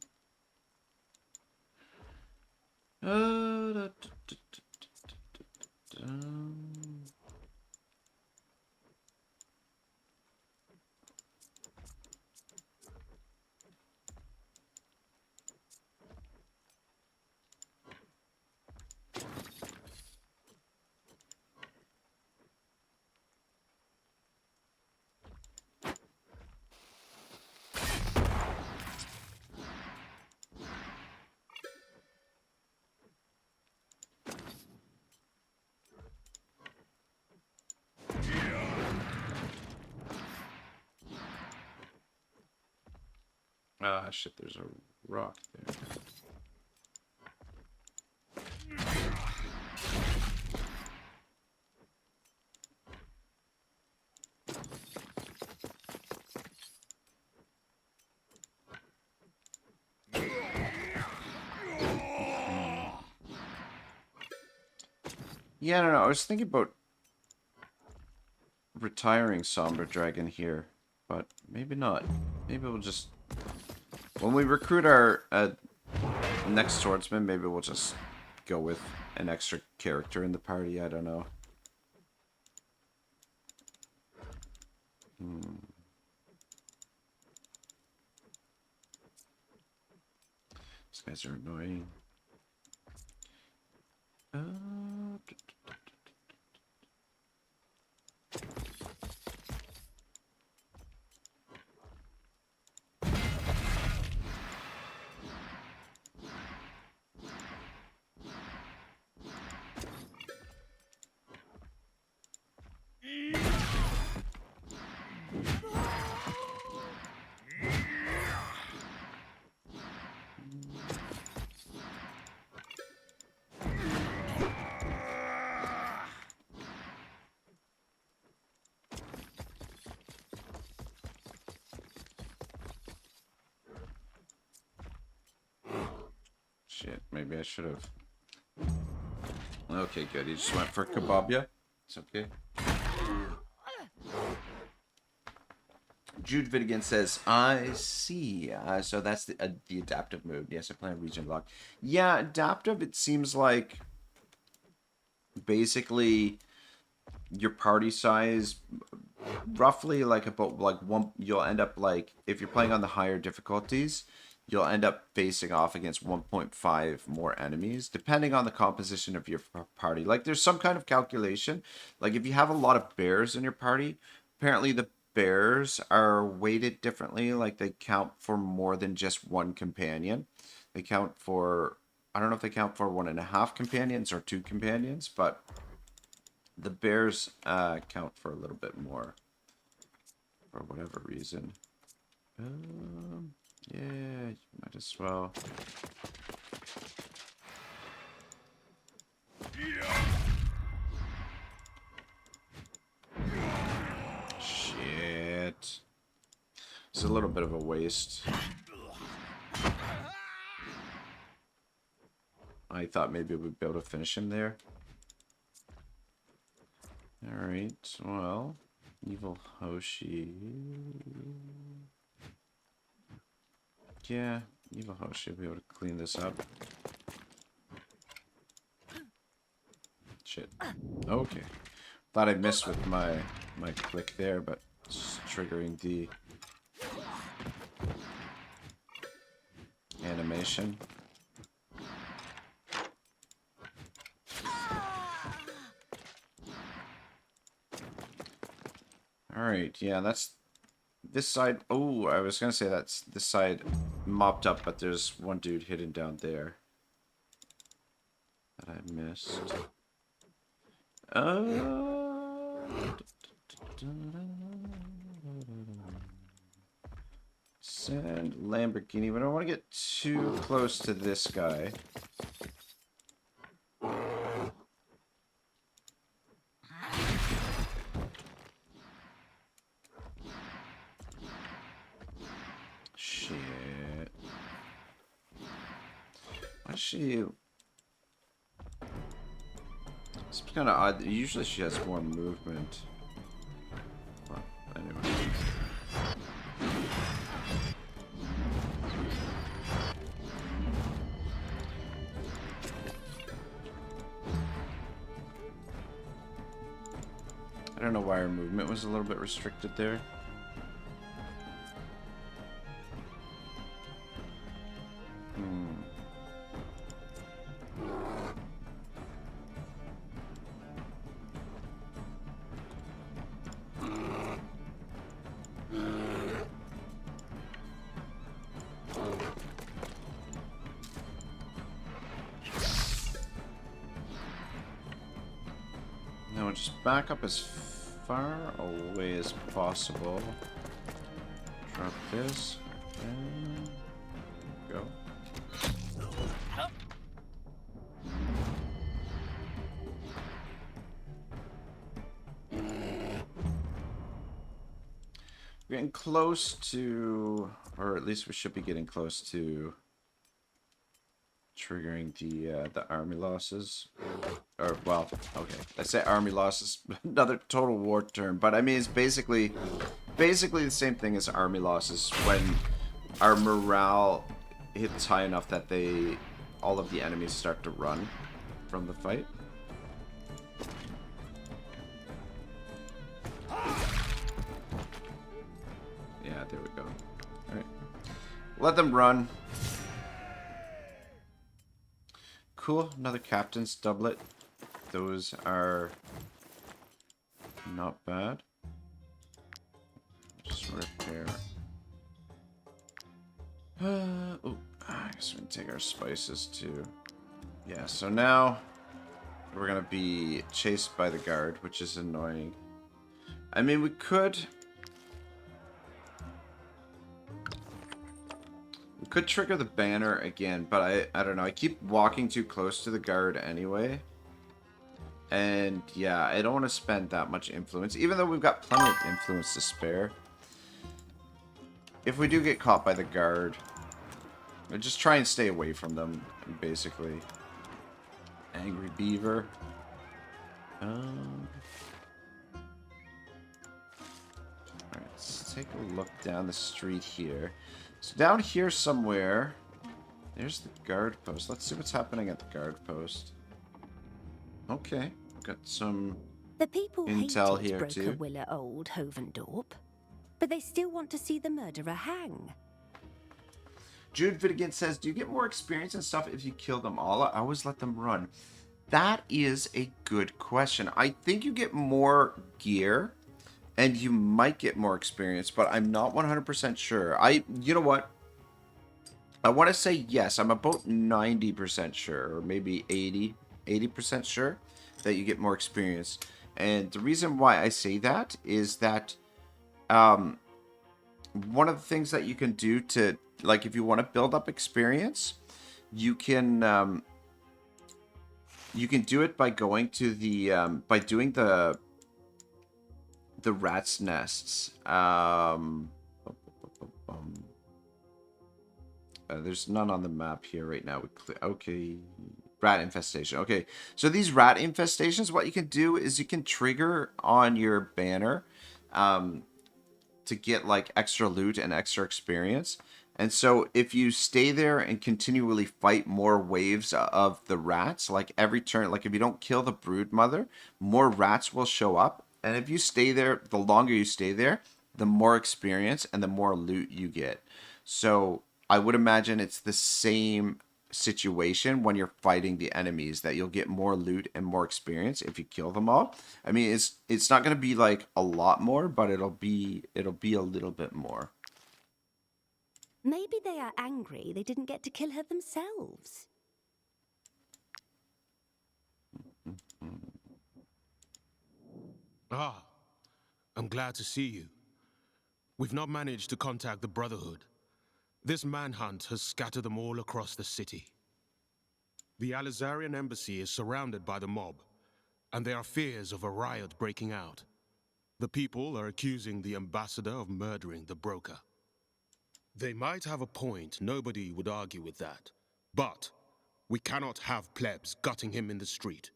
Ah, shit, there's a rock there. Yeah, I don't know. I was thinking about retiring Somber Dragon here, but maybe not. Maybe we'll just... When we recruit our next swordsman, maybe we'll just go with an extra character in the party. I don't know. These guys are annoying. Shit, maybe I should have. Okay, good. He just went for Kebabia. It's okay. Jude Vidigan says, I see. So that's the adaptive mode. Yes, I play on region block. Yeah, adaptive, it seems like basically your party size roughly like about like one, you'll end up like, if you're playing on the higher difficulties, you'll end up facing off against 1.5 more enemies, depending on the composition of your party. Like, there's some kind of calculation. Like, if you have a lot of bears in your party, apparently the bears are weighted differently. Like, they count for more than just one companion. They count for, I don't know if they count for 1.5 companions or 2 companions, but the bears count for a little bit more for whatever reason. Yeah, you might as well. Shit. It's a little bit of a waste. I thought maybe we'd be able to finish him there. Alright, well, Evil Hoshi. Yeah, Evil Hoshi will be able to clean this up. Shit. Okay. Thought I missed with my click there, but it's triggering the animation. Alright, yeah, that's this side. Oh, I was gonna say that's this side mopped up, but there's one dude hidden down there that I missed. Send Lamborghini, but I don't want to get too close to this guy. Shit. Why is she... It's kind of odd. Usually she has more movement. Well, anyway. I don't know why her movement was a little bit restricted there. Now just back up as far away as possible. Drop this and go. We're getting close to, or at least we should be getting close to triggering the army losses. Or, well, okay, I say army losses, another total war term, but I mean, it's basically the same thing as army losses when our morale hits high enough that all of the enemies start to run from the fight. Yeah, there we go. Alright. Let them run. Cool, another captain's doublet. Those are not bad. Just repair. Oh, I guess we can take our spices too. Yeah, so now we're gonna be chased by the guard, which is annoying. I mean, we could trigger the banner again, but I don't know. I keep walking too close to the guard anyway. And yeah, I don't want to spend that much influence, even though we've got plenty of influence to spare. If we do get caught by the guard, I'll just try and stay away from them, basically. Angry beaver. Alright, let's take a look down the street here. So down here somewhere, there's the guard post. Let's see what's happening at the guard post. Okay, got some The people intel hated here Broker too. Willa Old Hovendorp, but they still want to see the murderer hang. Jude Vidigan says, do you get more experience and stuff if you kill them all? I always let them run. That is a good question. I think you get more gear and you might get more experience, but I'm not 100% sure. You know what? I want to say yes. I'm about 90% sure, or maybe 80% sure that you get more experience. And the reason why I say that is that one of the things that you can do to, like, if you want to build up experience, you can do it by going to the by doing the rat's nests. There's none on the map here right now. Okay, rat infestation. Okay, so these rat infestations, what you can do is you can trigger on your banner to get like extra loot and extra experience. And so if you stay there and continually fight more waves of the rats, like every turn, like if you don't kill the brood mother, more rats will show up. And if you stay there, the longer you stay there, the more experience and the more loot you get. So I would imagine it's the same situation when you're fighting the enemies, that you'll get more loot and more experience if you kill them all. I mean, it's not going to be like a lot more, but it'll be a little bit more. Maybe they are angry they didn't get to kill her themselves. Ah, I'm glad to see you. We've not managed to contact the Brotherhood. This manhunt has scattered them all across the city. The Alizarian embassy is surrounded by the mob, and there are fears of a riot breaking out. The people are accusing the ambassador of murdering the broker. They might have a point, nobody would argue with that. But we cannot have plebs gutting him in the street.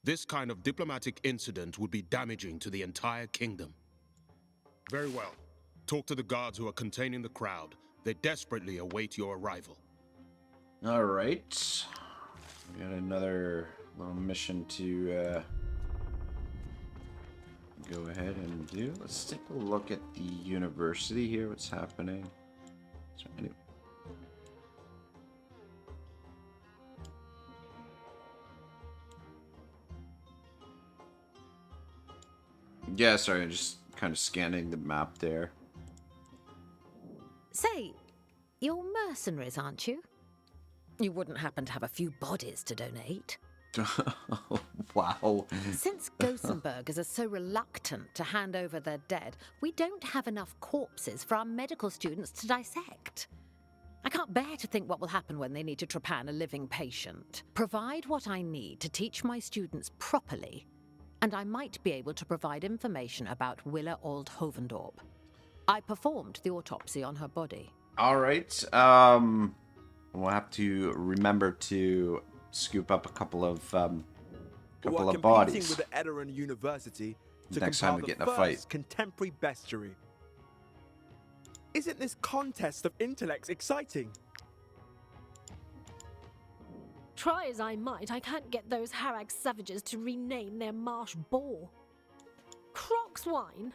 This kind of diplomatic incident would be damaging to the entire kingdom. Very well. Talk to the guards who are containing the crowd. They desperately await your arrival. All right. We got another little mission to go ahead and do. Let's take a look at the university here. What's happening? Yeah, sorry, I'm just kind of scanning the map there. Say, you're mercenaries, aren't you? You wouldn't happen to have a few bodies to donate? Wow. Since Gothenburgers are so reluctant to hand over their dead, we don't have enough corpses for our medical students to dissect. I can't bear to think what will happen when they need to trepan a living patient. Provide what I need to teach my students properly, and I might be able to provide information about Willa Old Hovendorp. I performed the autopsy on her body. All right. We'll have to remember to scoop up a couple of bodies with the Edoran University to next time we get in a fight. Contemporary bestiary. Isn't this contest of intellects exciting? Try as I might, I can't get those Harag savages to rename their marsh boar. Croc's wine?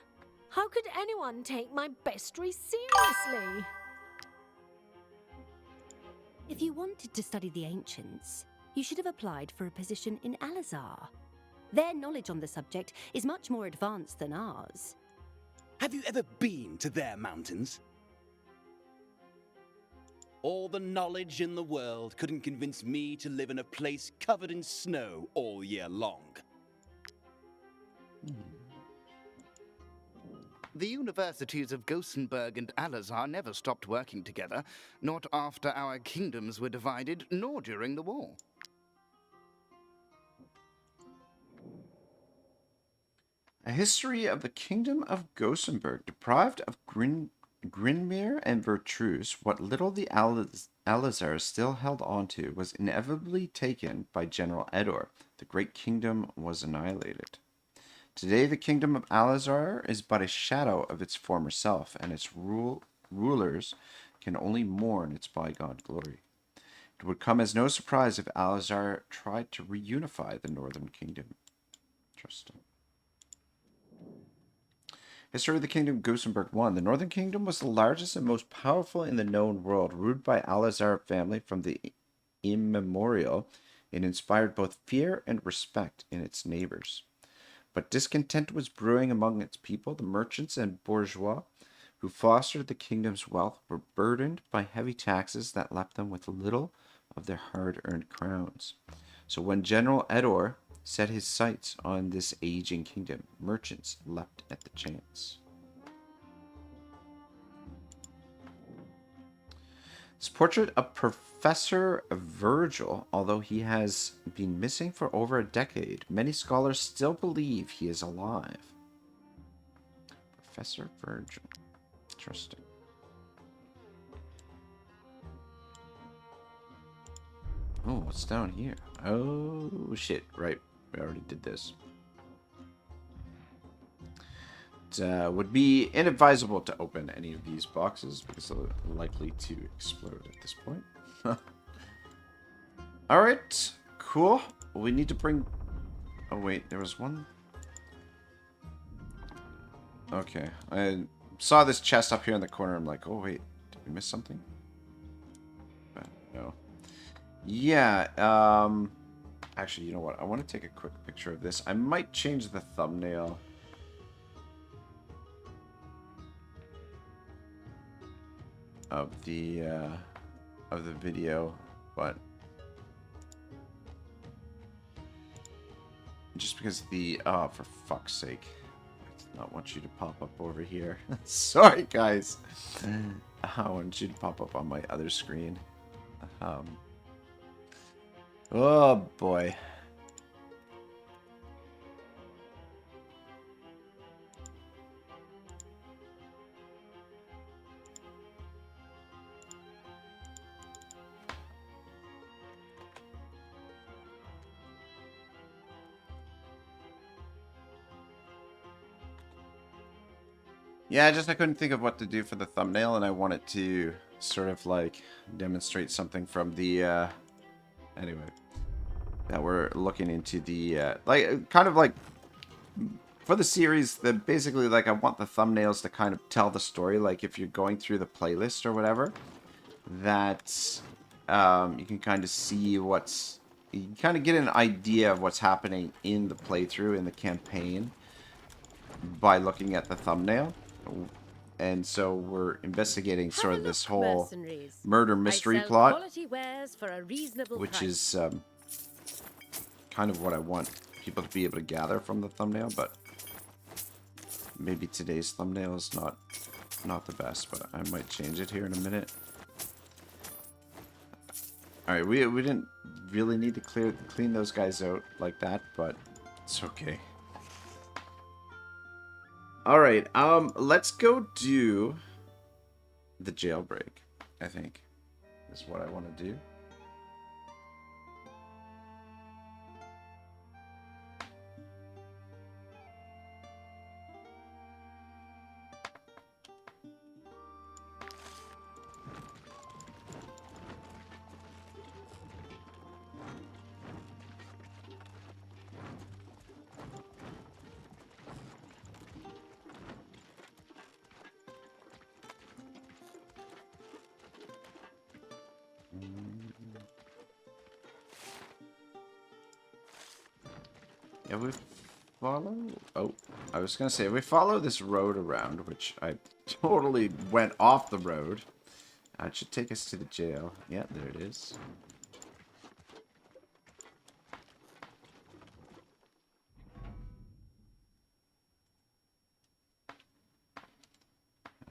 How could anyone take my bestiary seriously? If you wanted to study the ancients, you should have applied for a position in Alizar. Their knowledge on the subject is much more advanced than ours. Have you ever been to their mountains? All the knowledge in the world couldn't convince me to live in a place covered in snow all year long. The universities of Gothenburg and Alizar never stopped working together, not after our kingdoms were divided, nor during the war. A history of the kingdom of Gothenburg. Deprived of Grinmere and Vertruse, what little the Alizar still held onto was inevitably taken by General Edor. The great kingdom was annihilated. Today the kingdom of Alizar is but a shadow of its former self, and its rulers can only mourn its bygone glory. It would come as no surprise if Alizar tried to reunify the northern kingdom. Interesting. History of the Kingdom of Gothenburg 1. The Northern Kingdom was the largest and most powerful in the known world. Ruled by Alizar family from the immemorial, it inspired both fear and respect in its neighbors. But discontent was brewing among its people. The merchants and bourgeois who fostered the kingdom's wealth were burdened by heavy taxes that left them with little of their hard-earned crowns. So when General Edor set his sights on this aging kingdom, merchants leapt at the chance. It's portrait of Professor Virgil, although he has been missing for over a decade. Many scholars still believe he is alive. Professor Virgil. Interesting. Oh, what's down here? Oh, shit. Right. We already did this. It would be inadvisable to open any of these boxes because they're likely to explode at this point. Alright. Cool. We need to bring... Oh, wait. There was one... Okay. I saw this chest up here in the corner. I'm like, oh, wait. Did we miss something? No. Yeah, actually, you know what? I want to take a quick picture of this. I might change the thumbnail. Of the video, but just because oh, for fuck's sake. I did not want you to pop up over here. Sorry, guys. I want you to pop up on my other screen. Oh boy. Yeah, I couldn't think of what to do for the thumbnail, and I wanted to sort of like demonstrate something from the anyway, that we're looking into the like kind of like for the series that basically like I want the thumbnails to kind of tell the story, like if you're going through the playlist or whatever, that you can kind of see you can kind of get an idea of what's happening in the playthrough, in the campaign, by looking at the thumbnail. And so we're investigating sort of this whole murder mystery plot, which is kind of what I want people to be able to gather from the thumbnail. But maybe today's thumbnail is not the best, but I might change it here in a minute. All right, we didn't really need to clean those guys out like that, but it's okay. Alright, let's go do the jailbreak, I think, is what I want to do. Yeah, we follow... Oh, I was going to say, we follow this road around, which I totally went off the road. It should take us to the jail. Yeah, there it is.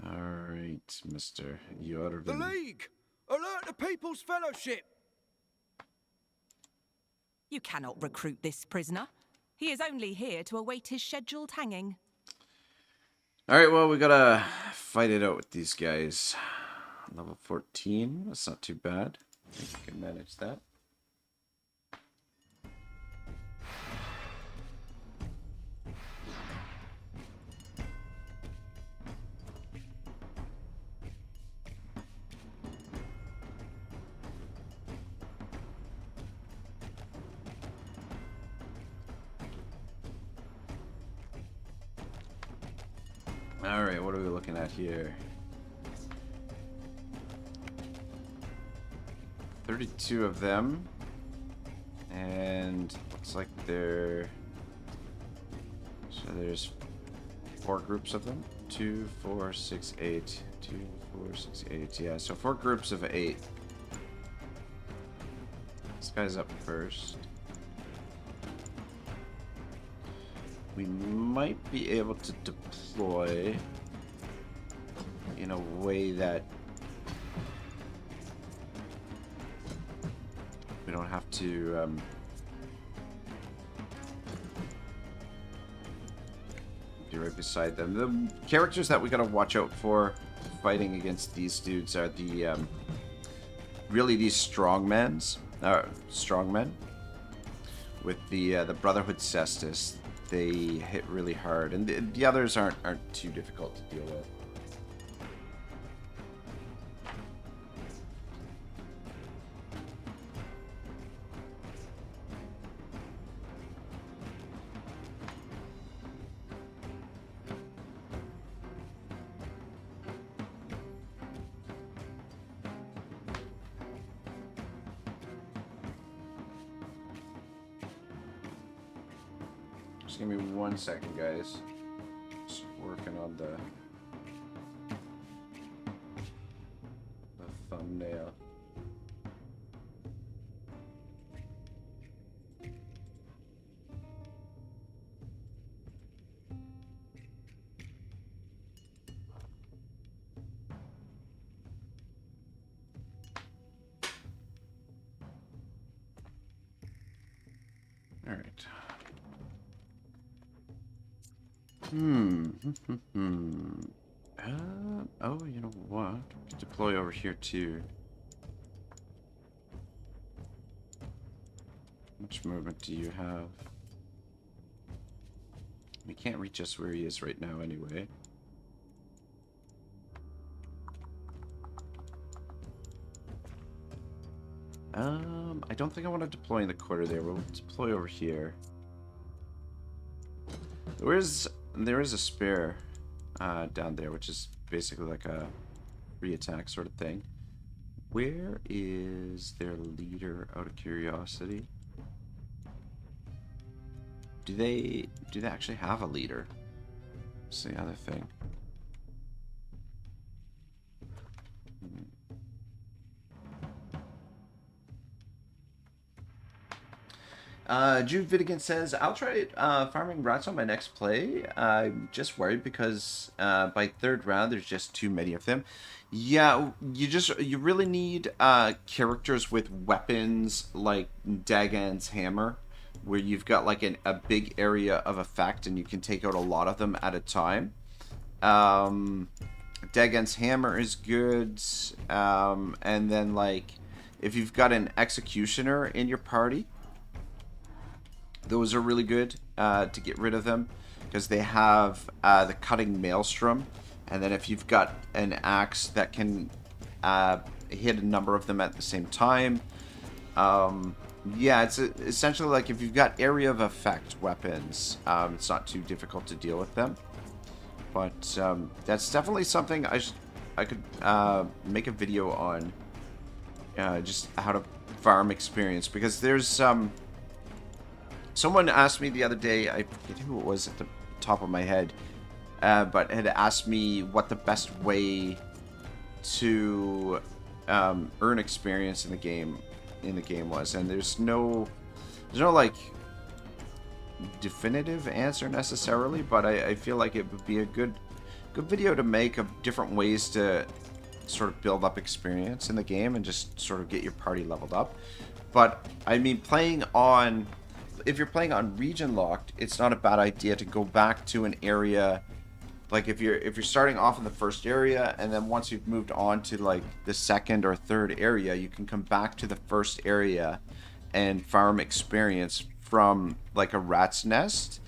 Alright, mister. You ought to... The League! Alert the People's Fellowship! You cannot recruit this prisoner. He is only here to await his scheduled hanging. Alright, well, we gotta fight it out with these guys. Level 14, that's not too bad. I think we can manage that. Alright, what are we looking at here? 32 of them. And looks like they're... So there's 4 groups of them. 2, 4, 6, 8. 2, 4, 6, 8. Yeah, so 4 groups of 8. This guy's up first. We might be able to deploy in a way that we don't have to be right beside them. The characters that we gotta watch out for fighting against these dudes are the really these strongmen with the Brotherhood Cestus. They hit really hard, and the others aren't too difficult to deal with. Just give me 1 second, guys. Just working on the thumbnail. All right. Oh, you know what? Deploy over here too. How much movement do you have? We can't reach us where he is right now anyway. I don't think I want to deploy in the quarter there. We'll deploy over here. There is a spare down there, which is basically like a free attack sort of thing. Where is their leader, out of curiosity? Do they actually have a leader? That's the other thing. Jude Vidigan says, I'll try farming rats on my next play. I'm just worried because by third round there's just too many of them. Yeah, you really need characters with weapons like Dagon's hammer, where you've got like a big area of effect and you can take out a lot of them at a time. Dagon's hammer is good, and then like if you've got an executioner in your party, those are really good to get rid of them because they have the cutting maelstrom, and then if you've got an axe that can hit a number of them at the same time. Yeah, it's essentially like if you've got area of effect weapons, it's not too difficult to deal with them. But that's definitely something I could make a video on, just how to farm experience, because there's someone asked me the other day, I forget who it was at the top of my head, but had asked me what the best way to earn experience in the game was, and there's no like definitive answer necessarily, but I feel like it would be a good video to make of different ways to sort of build up experience in the game and just sort of get your party leveled up. But I mean, if you're playing on region locked, it's not a bad idea to go back to an area. Like if you're starting off in the first area, and then once you've moved on to like the second or third area, you can come back to the first area and farm experience from like a rat's nest,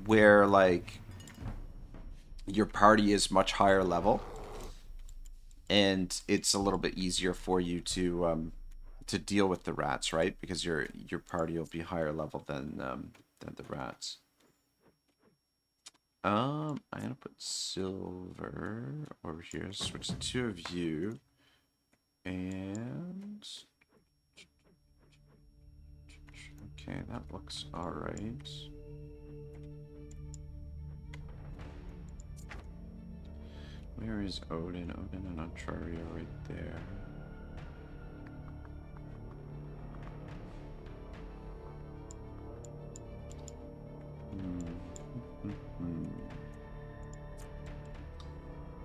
where like your party is much higher level, and it's a little bit easier for you to deal with the rats, right? Because your party will be higher level than the rats. I'm gonna put silver over here. Switch the two of you, and okay, that looks all right. Where is Odin? Odin and Ontario right there.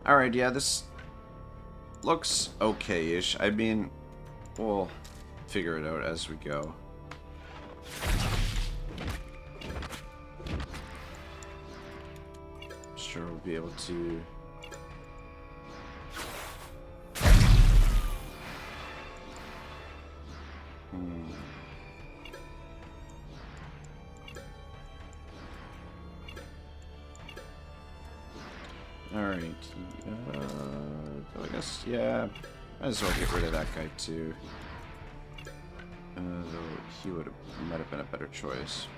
Alright, yeah, this looks okay-ish. I mean, well, figure it out as we go. I'm sure we'll be able to. Alright, so I guess, yeah, might as well get rid of that guy too. Though he might have been a better choice.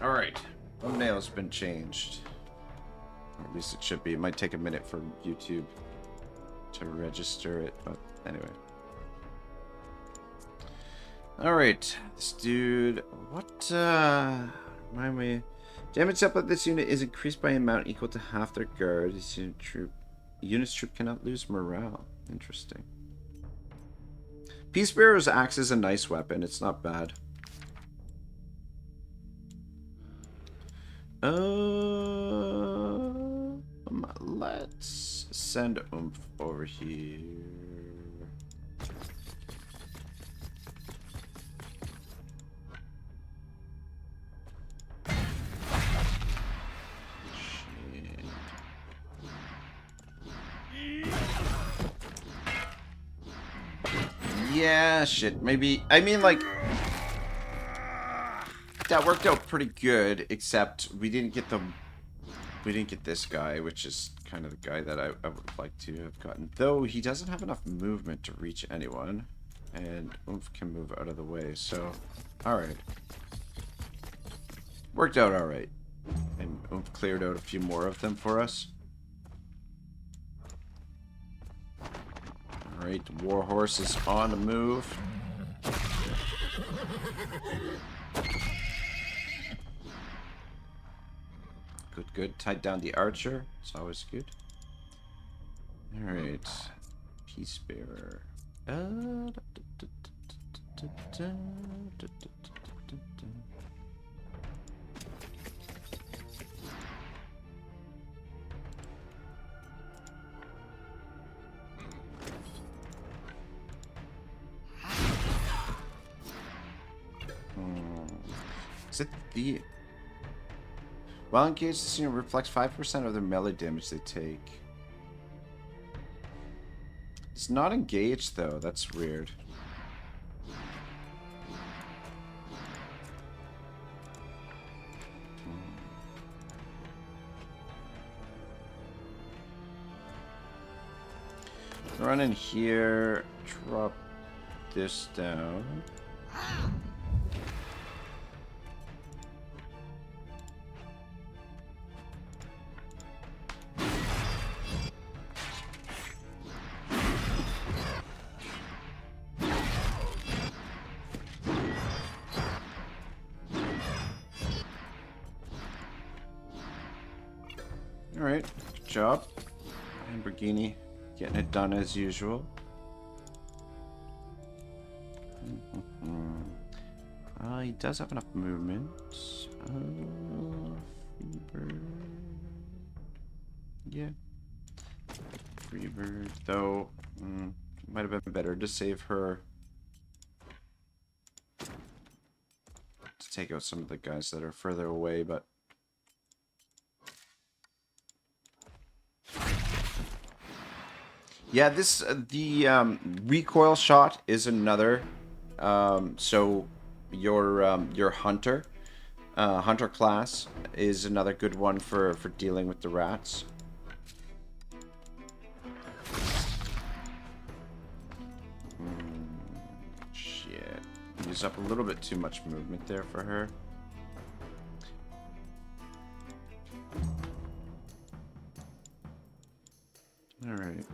Alright, thumbnail's been changed. Or at least it should be. It might take a minute for YouTube to register it, but anyway. Alright, this dude, what, remind me. Damage up of this unit is increased by an amount equal to half their guard. This unit's troop cannot lose morale. Interesting. Peace Bearer's axe is a nice weapon. It's not bad. Let's send Oomph over here. Shit. Yeah, shit. Maybe. I mean, like. That worked out pretty good, except we didn't get this guy, which is kind of the guy that I would have liked to have gotten. Though he doesn't have enough movement to reach anyone, and Oomph can move out of the way. So, all right, worked out all right, and Oomph cleared out a few more of them for us. All right, the Warhorse is on the move. Good, good. Tied down the archer. It's always good. Alright. Peace Bearer. Is it the... While engaged, this unit reflects 5% of their melee damage they take. It's not engaged, though. That's weird. Run in here, drop this down. Alright, good job. Lamborghini getting it done as usual. He does have enough movement. Freebird. Yeah. Freebird, though, might have been better to save her. To take out some of the guys that are further away, but yeah, this the recoil shot is another. So your hunter class is another good one for dealing with the rats. Shit, use up a little bit too much movement there for her. All right.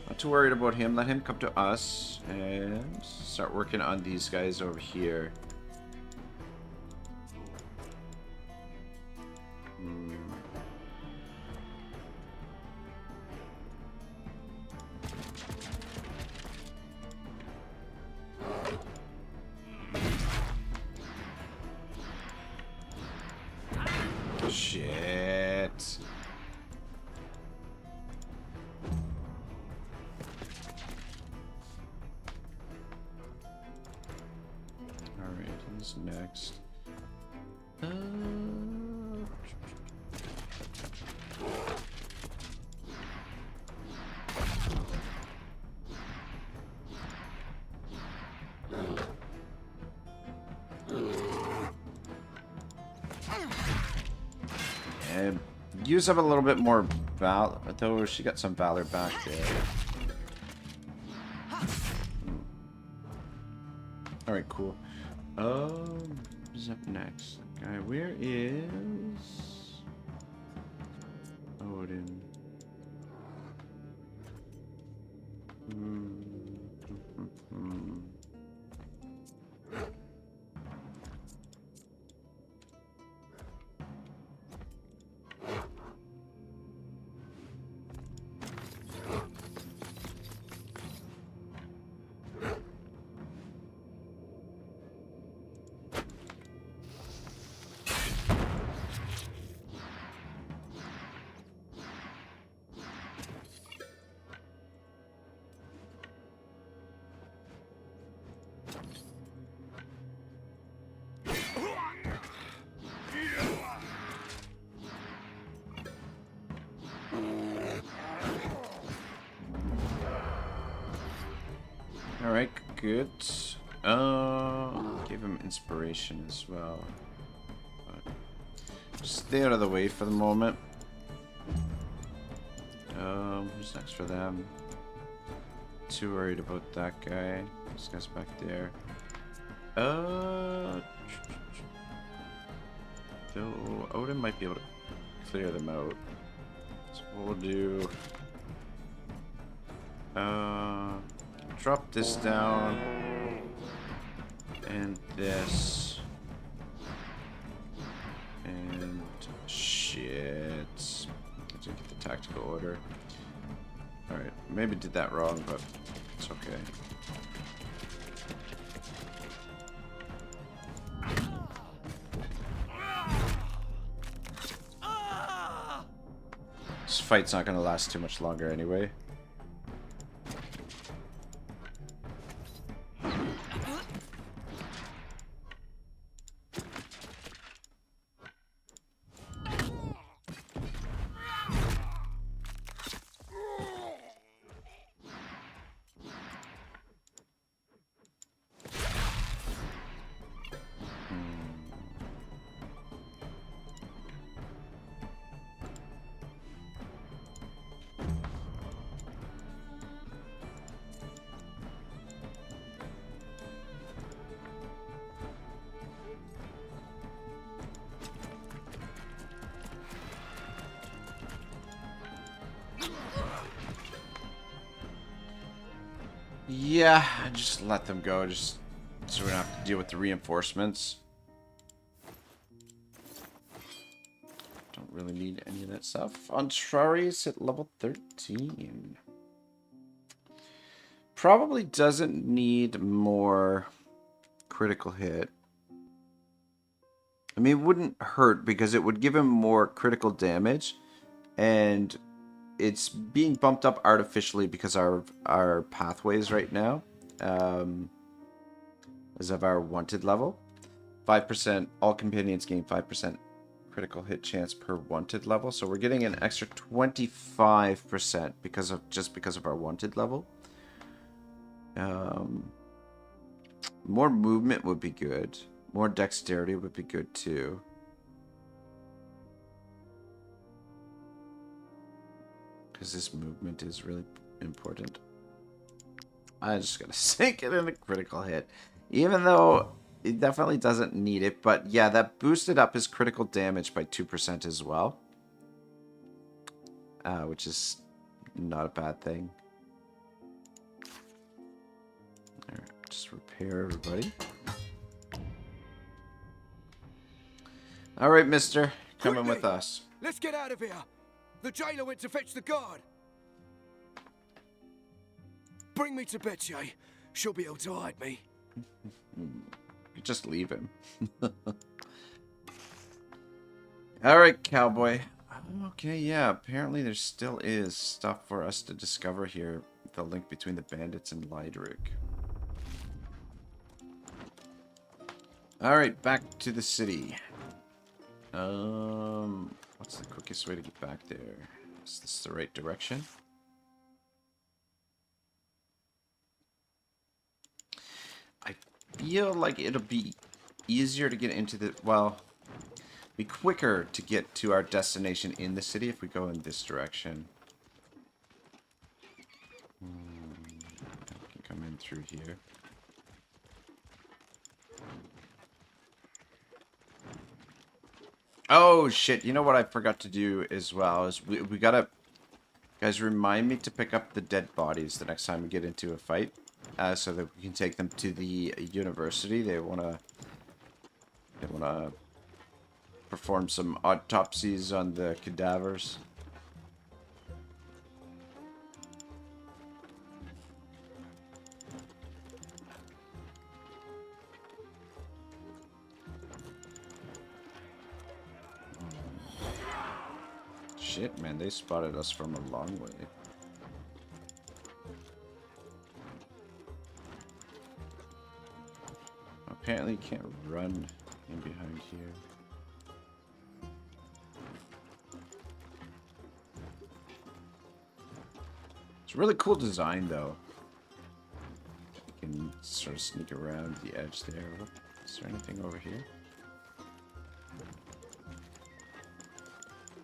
Not too worried about him. Let him come to us and start working on these guys over here. Shit. Alright, who's next? And use up a little bit more valor, though she got some valor back there. Alright, cool. Who's up next? Guy, where is Odin? Alright, good. Give him inspiration as well. But just stay out of the way for the moment. Who's next for them? Too worried about that guy. This guy's back there. Though Odin might be able to clear them out. So we'll do. Drop this down. And this. And shit. I didn't get the tactical order. Alright, maybe did that wrong, but it's okay. This fight's not gonna last too much longer anyway. Yeah, I just let them go, just so we don't have to deal with the reinforcements. Don't really need any of that stuff. Antraris at level 13. Probably doesn't need more critical hit. I mean, it wouldn't hurt because it would give him more critical damage, and it's being bumped up artificially because our pathways right now, as of our wanted level. 5%, all companions gain 5% critical hit chance per wanted level. So we're getting an extra 25% because of our wanted level. More movement would be good. More dexterity would be good too. Because this movement is really important. I just gotta sink it in a critical hit. Even though it definitely doesn't need it. But yeah, that boosted up his critical damage by 2% as well. Which is not a bad thing. Just repair everybody. All right, mister. Coming with Quickly! us. Let's get out of here. The jailer went to fetch the guard. Bring me to Betsy. She'll be able to hide me. You just leave him. All right, cowboy. Okay, yeah. Apparently there still is stuff for us to discover here. The link between the bandits and Lydric. All right, back to the city. What's the quickest way to get back there? Is this the right direction? I feel like it'll be easier to get into the, well, be quicker to get to our destination in the city if we go in this direction. I can come in through here. Oh shit, you know what I forgot to do as well is we gotta, guys, remind me to pick up the dead bodies the next time we get into a fight, so that we can take them to the university. They wanna perform some autopsies on the cadavers. Shit, man, they spotted us from a long way. Apparently you can't run in behind here. It's a really cool design, though. You can sort of sneak around the edge there. Is there anything over here?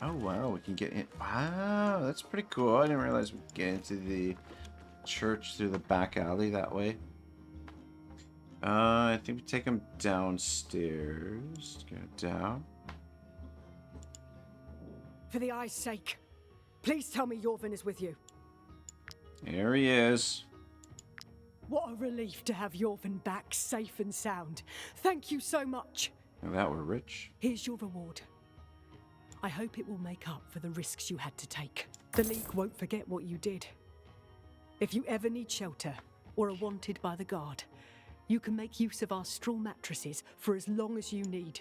Oh, wow, we can get in. Wow, that's pretty cool. I didn't realize we could get into the church through the back alley that way. I think we take them downstairs. Get down. For the eye's sake, please tell me Yorvin is with you. There he is. What a relief to have Yorvin back safe and sound. Thank you so much. Now that we're rich. Here's your reward. I hope it will make up for the risks you had to take. The League won't forget what you did. If you ever need shelter or are wanted by the guard, you can make use of our straw mattresses for as long as you need.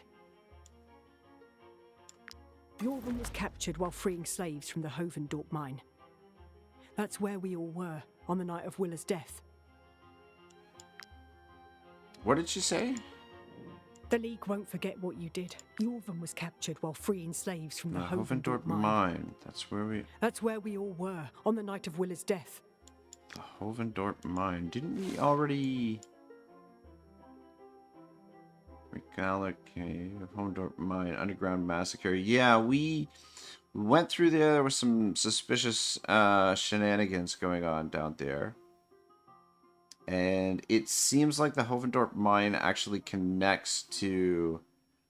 Yorvin was captured while freeing slaves from the Hovendorp mine. That's where we all were on the night of Willa's death. What did she say? The League won't forget what you did. Yorvin was captured while freeing slaves from the Hovendorp mine. mine. That's where we all were on the night of Willa's death. The Hovendorp mine. Didn't we already... Regala Cave, Hovendorp mine, underground massacre. Yeah, we went through there. There was some suspicious shenanigans going on down there. And it seems like the Hovendorp mine actually connects to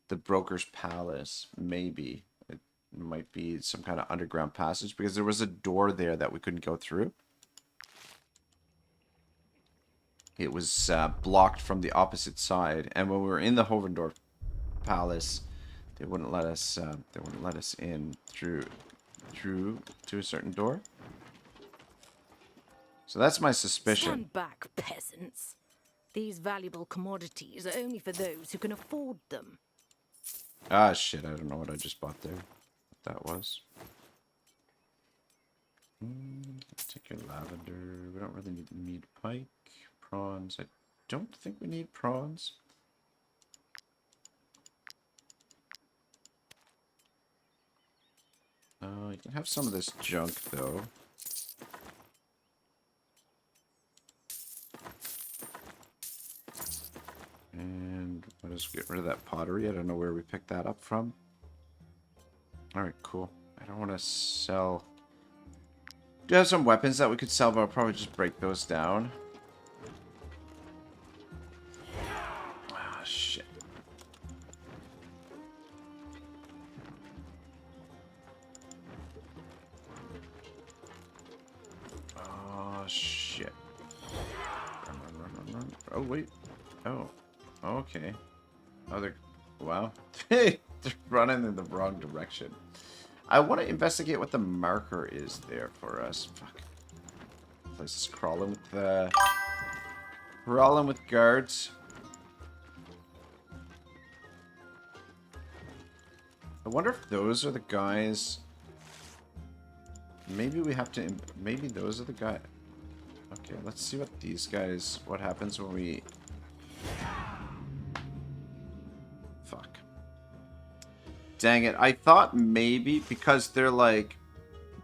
the Broker's Palace. Maybe. It might be some kind of underground passage because there was a door there that we couldn't go through. It was blocked from the opposite side. And when we were in the Hovendorp Palace, they wouldn't let us in through to a certain door. So that's my suspicion. Stand back, peasants. These valuable commodities are only for those who can afford them. Ah, shit. I don't know what I just bought there. What that was. Take your lavender. We don't really need pike. Prawns. I don't think we need prawns. You can have some of this junk, though. And let us get rid of that pottery. I don't know where we picked that up from. Alright, cool. I don't want to sell... Do have some weapons that we could sell, but I'll probably just break those down. Ah, shit. Oh, shit. Run, run, run, run, run. Oh, wait. Oh. Okay. Oh, they're... Wow. They're running in the wrong direction. I want to investigate what the marker is there for us. Fuck. Place is crawling with guards. I wonder if those are the guys. Maybe we have to. Maybe those are the guys. Okay, let's see what these guys. What happens when we. Fuck. Dang it. I thought maybe because they're like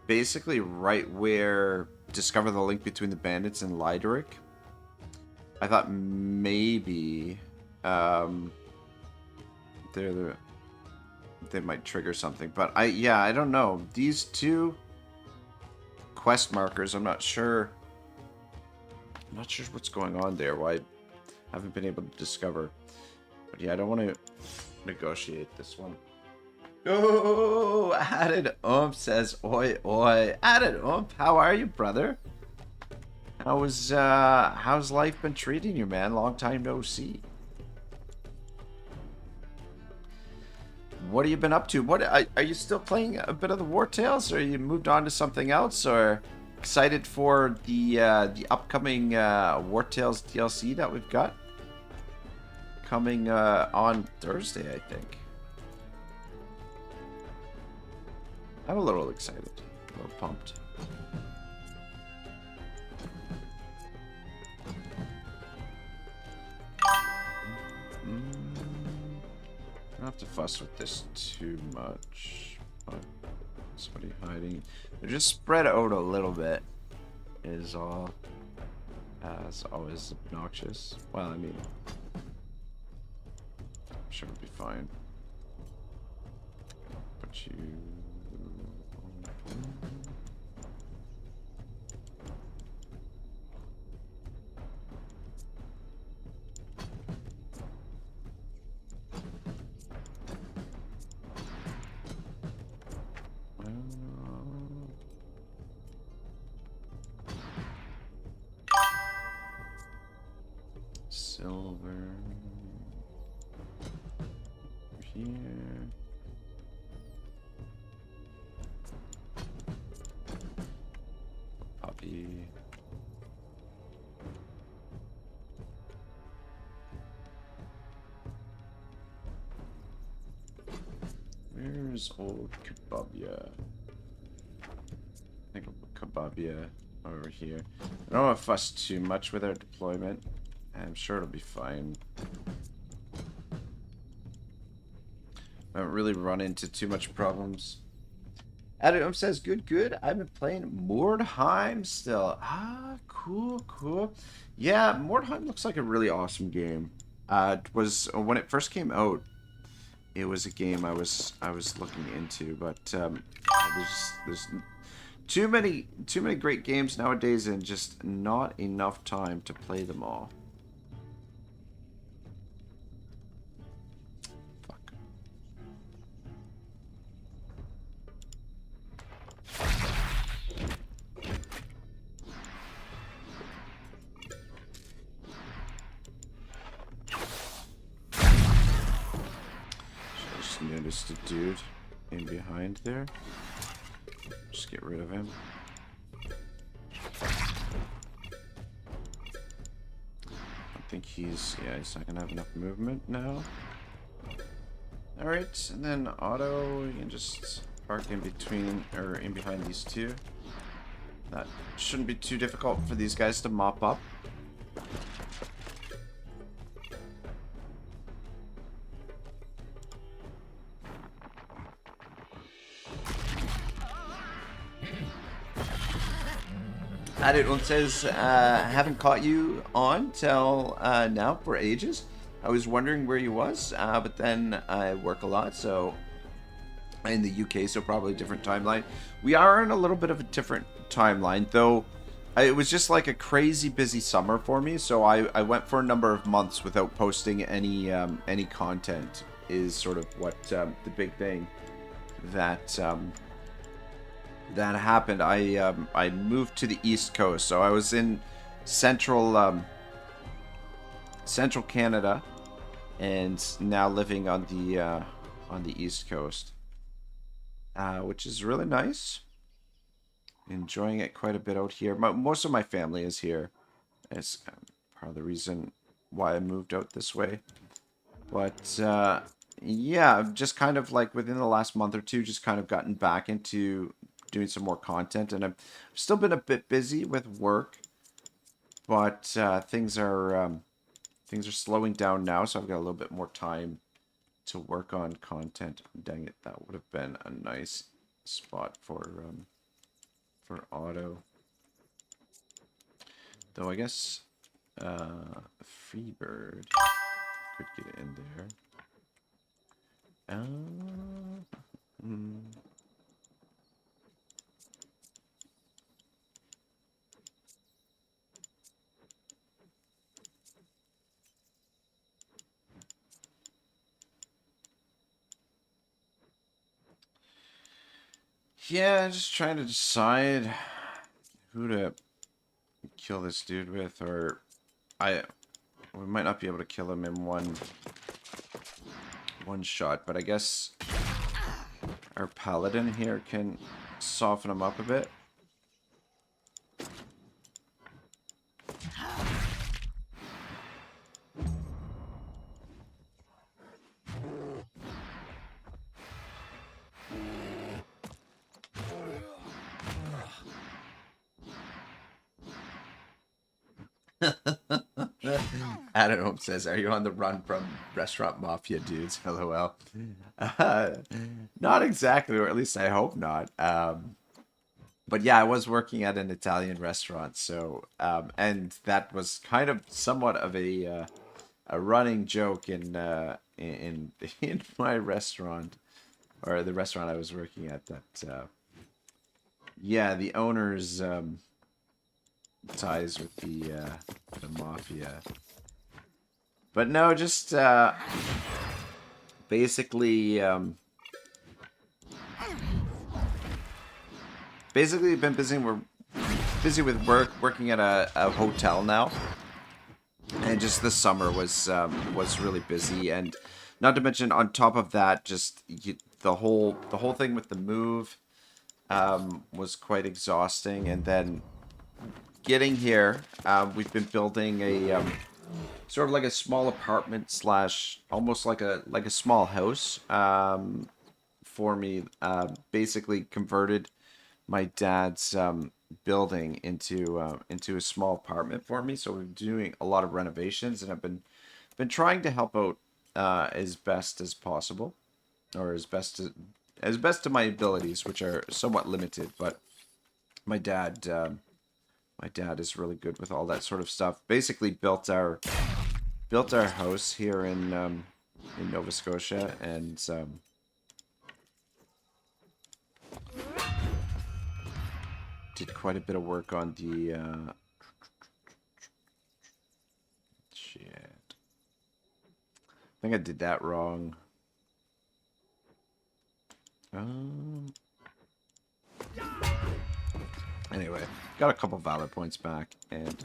basically right where discover the link between the bandits and Lyderick. I thought maybe they might trigger something, but I don't know. These two quest markers, I'm not sure what's going on there. Why I haven't been able to discover. But yeah, I don't want to negotiate this one. Oh, Added says, oi, oi. Added how are you, brother? How's life been treating you, man? Long time no see. What have you been up to? What are you still playing a bit of the Wartales, or you moved on to something else, or excited for the upcoming Wartales DLC that we've got coming on Thursday, I think. I'm a little excited, a little pumped. I don't have to fuss with this too much, but somebody hiding. They're just spread out a little bit is all. As always obnoxious. Well, I mean, I'm sure it'll be fine. But you. Silver here. Puppy. Where's old Kababia? I think I'll put Kababia over here. I don't want to fuss too much with our deployment. I'm sure it'll be fine. I haven't really run into too much problems. Adam says, good. I've been playing Mordheim still. Ah, cool. Yeah, Mordheim looks like a really awesome game. It was when it first came out. It was a game I was looking into, but there's too many great games nowadays, and just not enough time to play them all. Noticed a dude in behind there. Just get rid of him. I think he's not gonna have enough movement now. Alright, and then Otto, you can just park in between, or in behind these two. That shouldn't be too difficult for these guys to mop up. Added says, haven't caught you on till now for ages. I was wondering where you was, but then I work a lot, so in the UK, so probably a different timeline. We are in a little bit of a different timeline, though. It was just like a crazy busy summer for me, so I went for a number of months without posting any content. Is sort of what the big thing that happened. I moved to the East Coast, so I was in central central Canada, and now living on the East Coast, which is really nice. Enjoying it quite a bit out here. Most of my family is here. It's part of the reason why I moved out this way. But yeah, I've just kind of like within the last month or two, just kind of gotten back into doing some more content, and I've still been a bit busy with work, but things are slowing down now, so I've got a little bit more time to work on content. Dang it, that would have been a nice spot for Otto. Though I guess Freebird could get in there. Yeah, just trying to decide who to kill this dude with, or we might not be able to kill him in one shot, but I guess our paladin here can soften him up a bit. Adam says, "Are you on the run from restaurant mafia dudes?" LOL. Not exactly, or at least I hope not. But yeah, I was working at an Italian restaurant, so and that was kind of somewhat of a running joke in my restaurant, or the restaurant I was working at. That yeah, the owner's ties with the mafia. But no, just basically been busy. We're busy with working at a hotel now, and just the summer was really busy, and not to mention on top of that, just the whole thing with the move was quite exhausting, and then getting here, we've been building a sort of like a small apartment slash almost like a small house for me. Basically converted my dad's building into a small apartment for me. So we're doing a lot of renovations, and I've been trying to help out as best as possible, or as best to my abilities, which are somewhat limited. But my dad is really good with all that sort of stuff. Basically built our house here in Nova Scotia, and did quite a bit of work on the shit. I think I did that wrong. Anyway, got a couple valor points back, and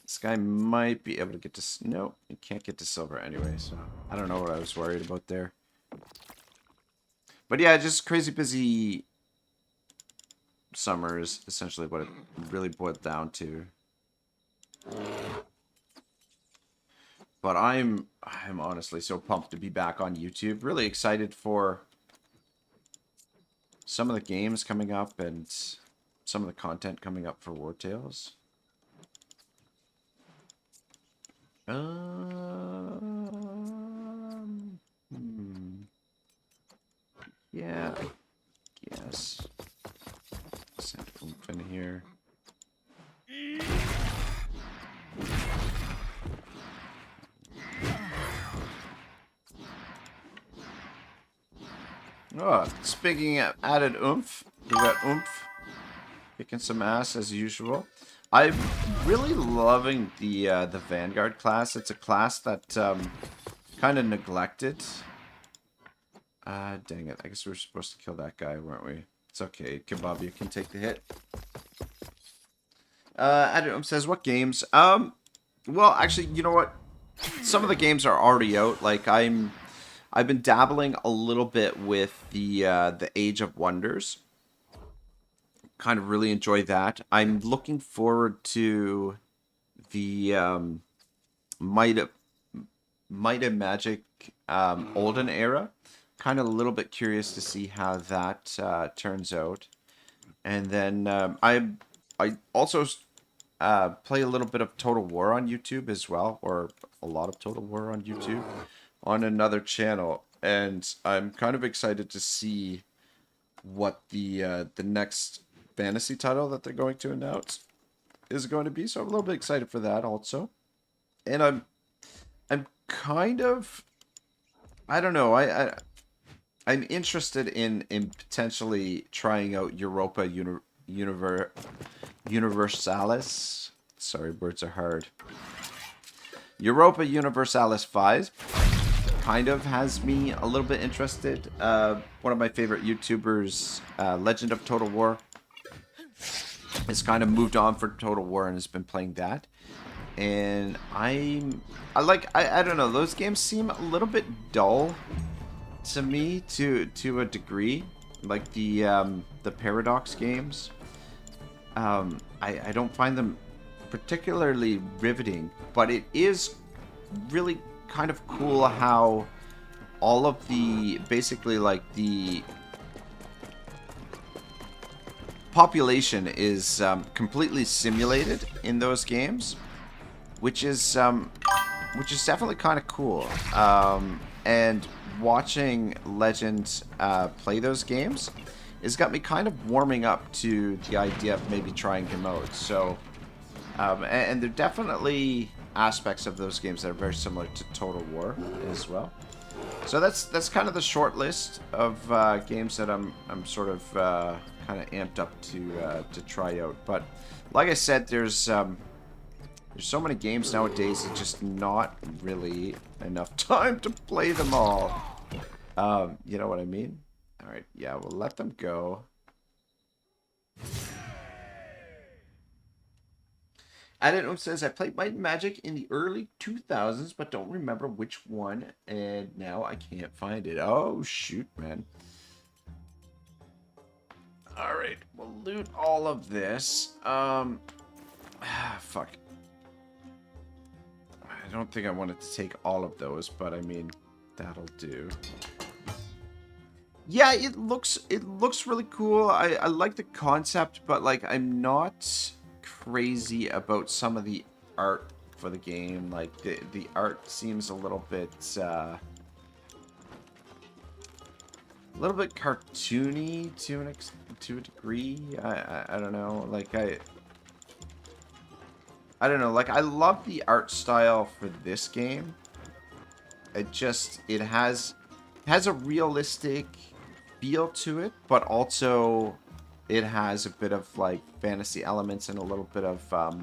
this guy might be able to get to... No, he can't get to silver anyway, so I don't know what I was worried about there. But yeah, just crazy busy summer is essentially what it really boiled down to. But I'm honestly so pumped to be back on YouTube. Really excited for some of the games coming up, and some of the content coming up for Wartales. Yeah, I guess. Send oomph in here. Oh, speaking of added oomph, we got oomph kicking some ass as usual. I'm really loving the Vanguard class. It's a class that kind of neglected. Dang it! I guess we were supposed to kill that guy, weren't we? It's okay, Kebab. You can take the hit. Adam says, "What games?" Well, actually, you know what? some of the games are already out. Like I've been dabbling a little bit with the Age of Wonders. Kind of really enjoy that. I'm looking forward to the Might of Magic Olden era. Kind of a little bit curious to see how that turns out. And then I also play a little bit of Total War on YouTube as well, or a lot of Total War on YouTube on another channel. And I'm kind of excited to see what the next fantasy title that they're going to announce is going to be. So I'm a little bit excited for that also. And I'm kind of, I don't know, I'm interested in potentially trying out Europa Universalis. Sorry, words are hard. Europa Universalis 5 kind of has me a little bit interested. One of my favorite YouTubers, Legend of Total War, has kind of moved on for Total War and has been playing that. And I don't know, those games seem a little bit dull to me to a degree, like the Paradox games. I don't find them particularly riveting, but it is really kind of cool how all of the basically like the population is completely simulated in those games, which is definitely kind of cool. And watching Legend play those games has got me kind of warming up to the idea of maybe trying him out. So, and there are definitely aspects of those games that are very similar to Total War as well. So that's kind of the short list of games that I'm sort of kind of amped up to try out. But like I said, there's so many games nowadays, it's just not really enough time to play them all. You know what I mean? All right, yeah, we'll let them go. Adam says, I played Might and Magic in the early 2000s, but don't remember which one, and now I can't find it. Oh, shoot, man. All right, we'll loot all of this. Fuck. I don't think I wanted to take all of those, but I mean, that'll do. Yeah, it looks really cool. I like the concept, but like I'm not crazy about some of the art for the game. Like the art seems a little bit cartoony to a degree. I don't know. Like I don't know. Like I love the art style for this game. It has a realistic feel to it, but also it has a bit of like fantasy elements and a little bit of fuck.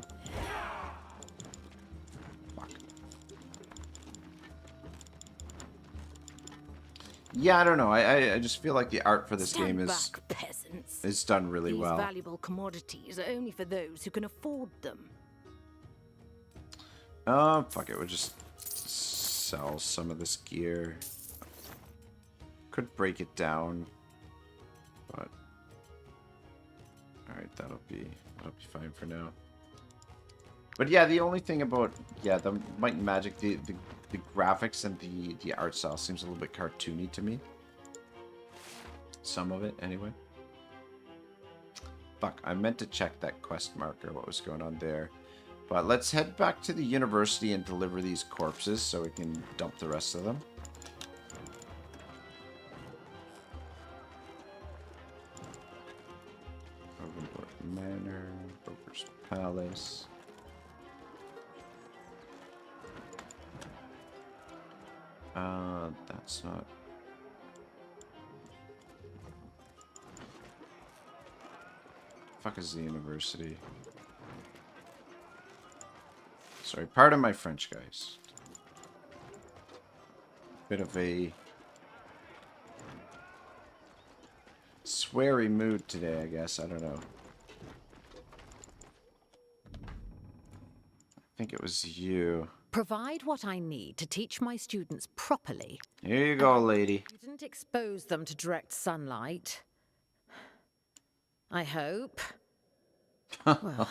Yeah, I don't know. I just feel like the art for this game is done really well. These valuable commodities are only for those who can afford them. Fuck it. We'll just sell some of this gear. Could break it down, but all right, that'll be fine for now. But yeah, the only thing about the Might and Magic, the graphics and the art style seems a little bit cartoony to me. Some of it, anyway. Fuck, I meant to check that quest marker, what was going on there. But let's head back to the university and deliver these corpses so we can dump the rest of them. Manor, Broker's Palace. That's not. Fuck is the university? Sorry, pardon my French, guys. Bit of a sweary mood today, I guess. I don't know. I think it was you. Provide what I need to teach my students properly. Here you go, lady. You didn't expose them to direct sunlight. I hope. Well,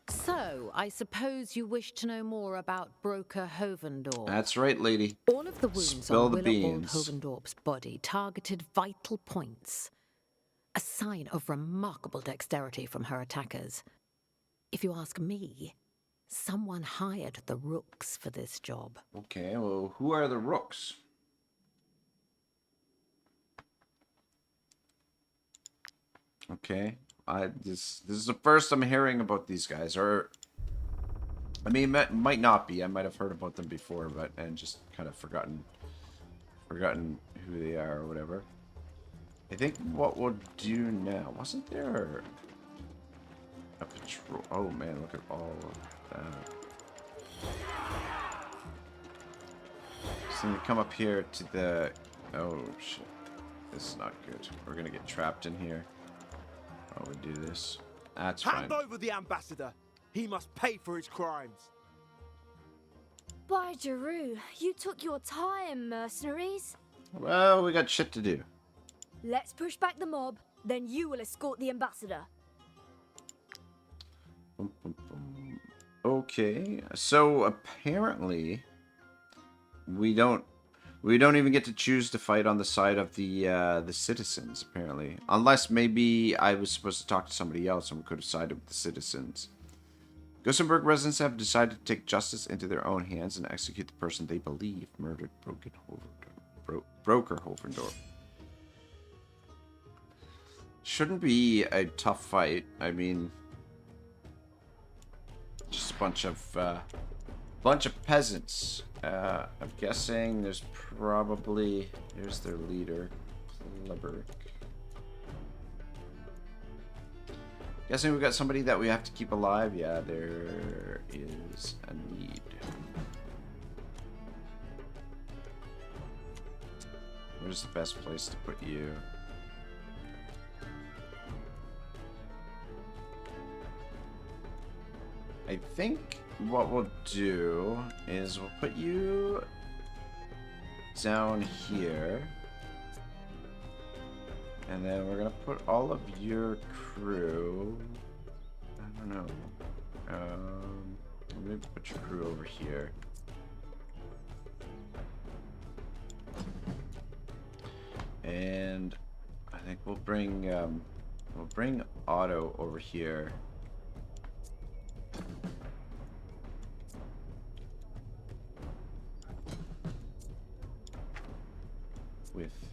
so, I suppose you wish to know more about Broker Hovendorp. That's right, lady. All of the wounds Spill on the Willowald beans. Hovendorp's body targeted vital points. A sign of remarkable dexterity from her attackers. If you ask me, someone hired the rooks for this job. Okay, well, who are the rooks? Okay, this is the first I'm hearing about these guys. Or, I mean, it might not be. I might have heard about them before, but and just kind of forgotten who they are or whatever. I think what we'll do now, wasn't there a patrol? Oh man, look at all of that. Just need to come up here to the... Oh shit, this is not good. We're gonna get trapped in here. Oh, we do this. That's fine. Hand over the ambassador. He must pay for his crimes. By Jeru, you took your time, mercenaries. Well, we got shit to do. Let's push back the mob, then you will escort the ambassador. Boom, boom, boom. Okay, so apparently we don't even get to choose to fight on the side of the citizens, apparently. Unless maybe I was supposed to talk to somebody else and we could have sided with the citizens. Gothenburg residents have decided to take justice into their own hands and execute the person they believe murdered Broker Hovendorp. Shouldn't be a tough fight. I mean, just a bunch of peasants. I'm guessing there's probably... Here's their leader, Kleberg. Guessing we got somebody that we have to keep alive. Yeah, there is a need. Where's the best place to put you? I think what we'll do is we'll put you down here. And then we're gonna put all of your crew... I don't know. Maybe put your crew over here. And I think we'll bring Otto over here. With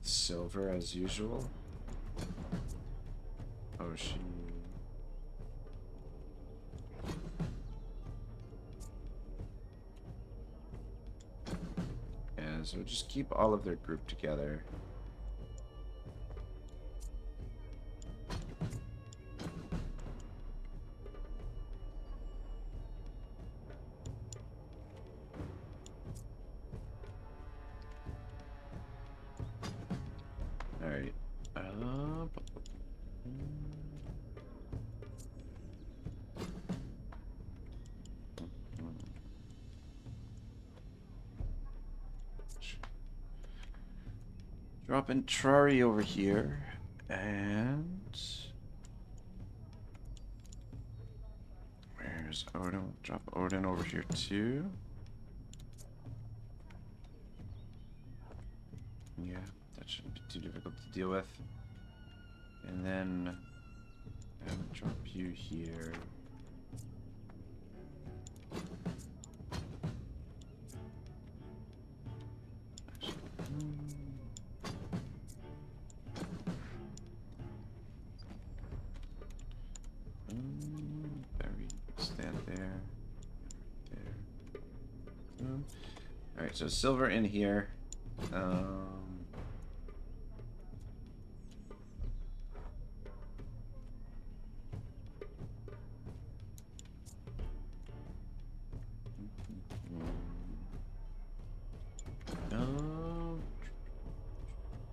Silver as usual. Oh, she... And so just keep all of their group together. Alright. Dropping Trari over here, and where's Odin? Drop Odin over here too. Yeah, that shouldn't be too difficult to deal with. And then I'm gonna drop you here. Barry, stand there. There. Alright, so Silver in here.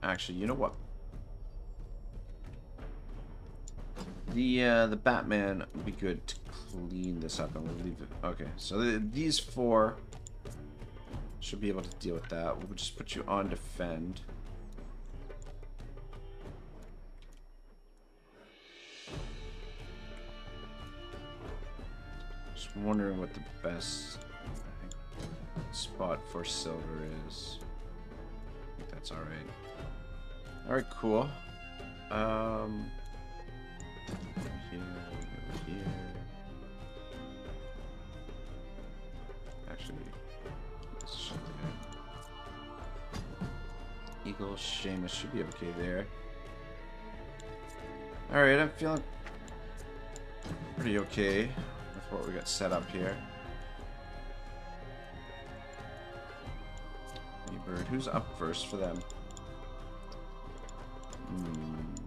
Actually, you know what? The Batman would be good to clean this up and we'll leave it. Okay, so these 4 should be able to deal with that. We'll just put you on defend. Just wondering what the best spot for silver is. I think that's alright. Alright, cool. Here. Actually, let's shut there. Eagle, Seamus should be okay there. Alright, I'm feeling pretty okay with what we got set up here. Bird, who's up first for them?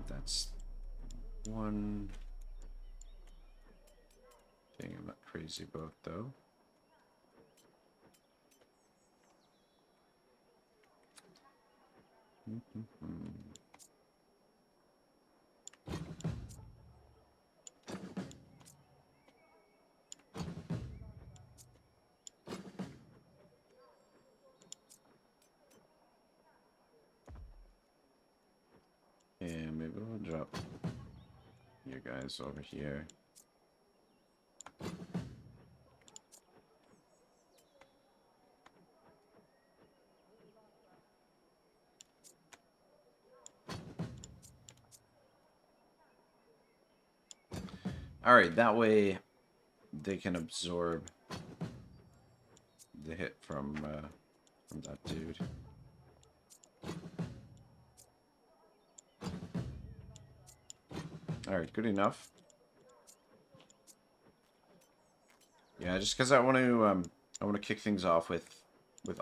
That's one thing I'm not crazy about, though. And maybe we'll drop you guys over here. Alright, that way they can absorb the hit from that dude. Alright, good enough. Yeah, just because I want to kick things off with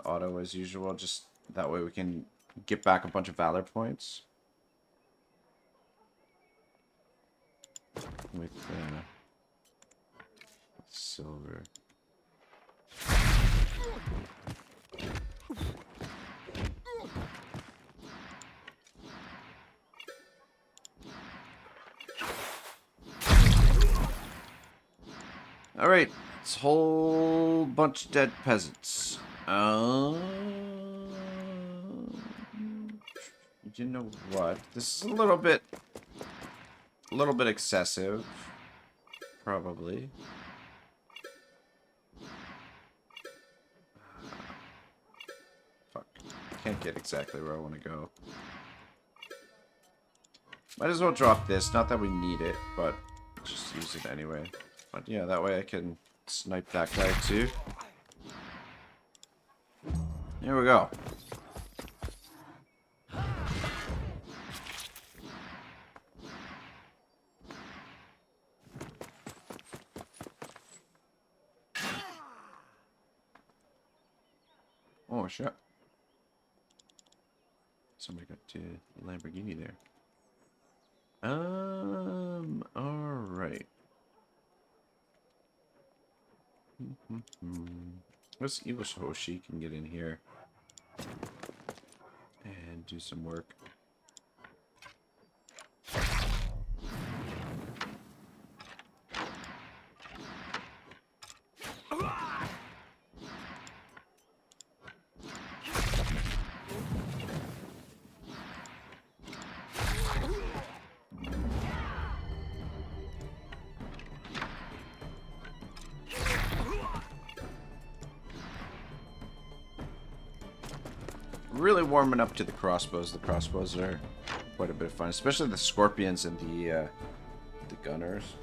Otto as usual, just that way we can get back a bunch of valor points. With silver. Alright, it's a whole bunch of dead peasants. You know what? This is a little bit excessive, probably. Fuck, can't get exactly where I want to go. Might as well drop this. Not that we need it, but just use it anyway. But yeah, that way I can snipe that guy too. Here we go. Oh shit. Somebody got to Lamborghini there. Alright. Let's see if Hoshi can get in here and do some work. Really warming up to the crossbows. The crossbows are quite a bit of fun, especially the scorpions and the gunners.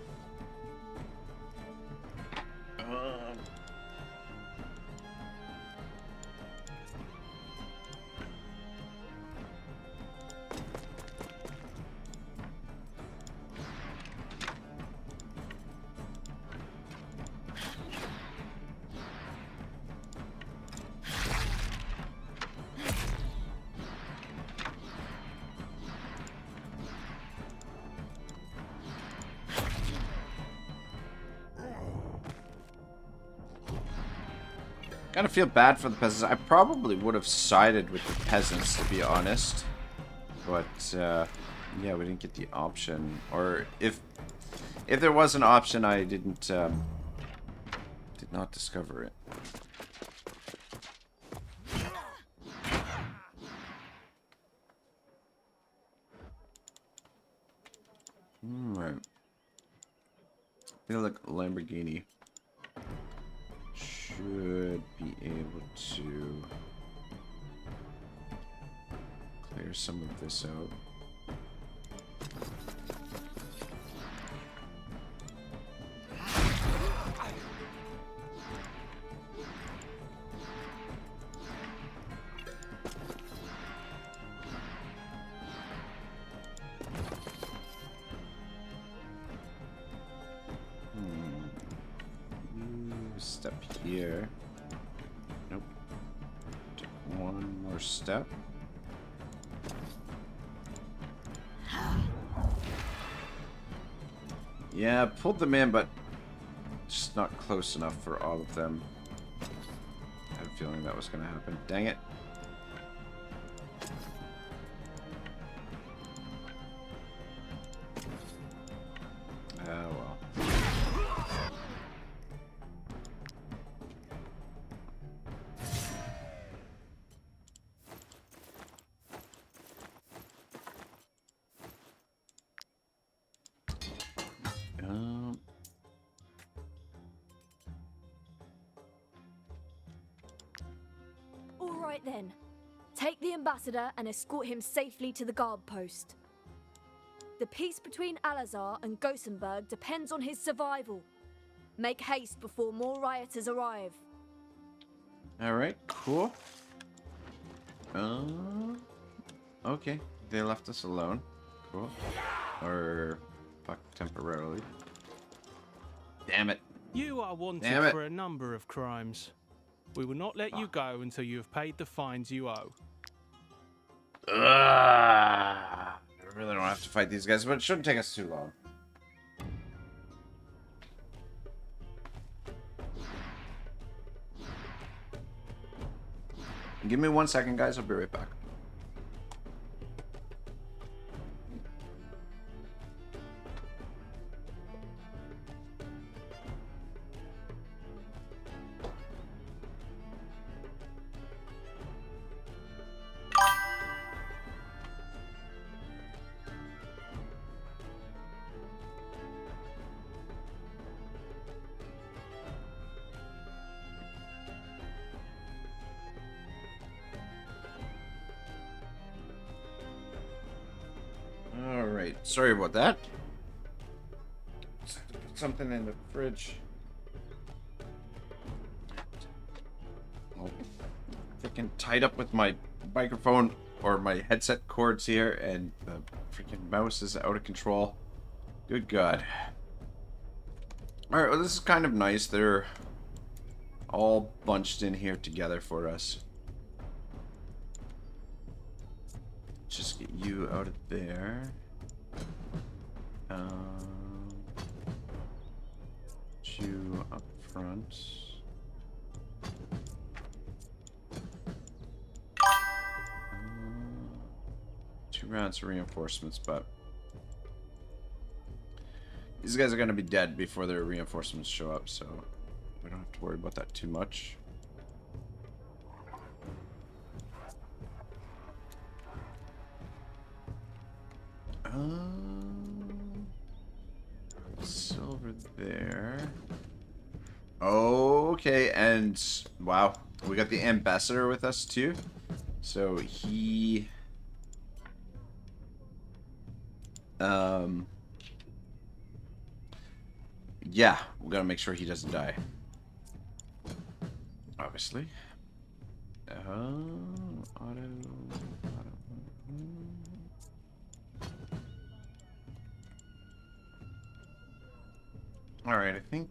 Kind of feel bad for the peasants. I probably would have sided with the peasants, to be honest. But, yeah, we didn't get the option. Or if If there was an option, I did not discover it. Alright. I feel like Lamborghini should be able to clear some of this out. Step here. Nope. Take one more step. Yeah, pulled them in, but just not close enough for all of them. I had a feeling that was going to happen. Dang it. Well. All right then. Take the ambassador and escort him safely to the guard post. The peace between Alazar and Gothenburg depends on his survival. Make haste before more rioters arrive. Alright, cool. Okay, they left us alone. Cool. Or, fuck, temporarily. Damn it. You are wanted Damn it. for a number of crimes. We will not let you go until you have paid the fines you owe. I really don't have to fight these guys, but it shouldn't take us too long. Give me 1 second, guys. I'll be right back. Alright, sorry about that. Just have to put something in the fridge. Oh, freaking tied up with my microphone or my headset cords here, and the freaking mouse is out of control. Good God. Alright, well, this is kind of nice. They're all bunched in here together for us. Just get you out of there. You up front. 2 rounds of reinforcements, but these guys are going to be dead before their reinforcements show up, so we don't have to worry about that too much. Silver there. Okay, and wow, we got the ambassador with us too. So he yeah, we gotta make sure he doesn't die. Obviously. Otto. Alright, I think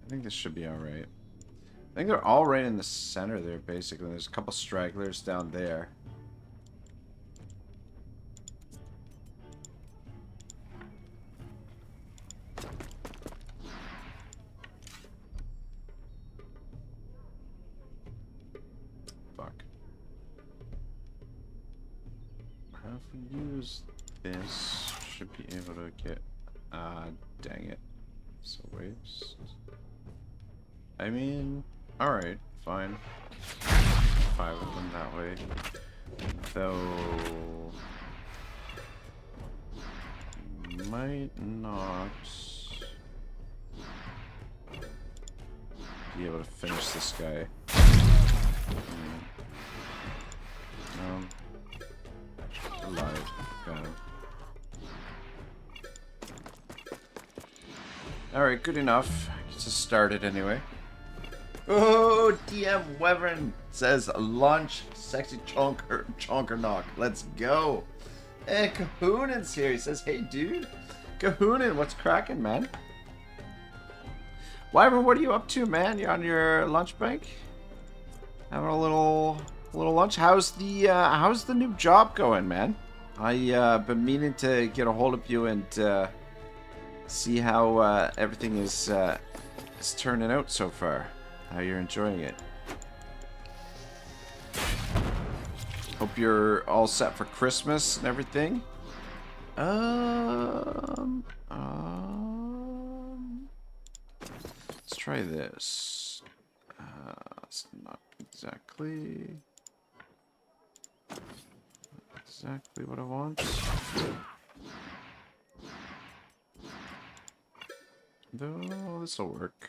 this should be alright. I think they're all right in the center there, basically. There's a couple stragglers down there. Fuck. If we use this, should be able to get Dang it. So waste. I mean, alright, fine. 5 of them that way. Though... might not be able to finish this guy. Alive. Got him. Alright, good enough. Gets us started anyway. Oh, DM Wyvern says launch sexy chonker knock. Let's go. And Kahunen's here. He says, hey dude. Kahunen, what's cracking, man? Wyvern, what are you up to, man? You on your lunch break? Having a little lunch? How's the new job going, man? I been meaning to get a hold of you and see how everything is turning out so far. How you're enjoying it. Hope you're all set for Christmas and everything. Let's try this. It's not exactly what I want. Though this will work.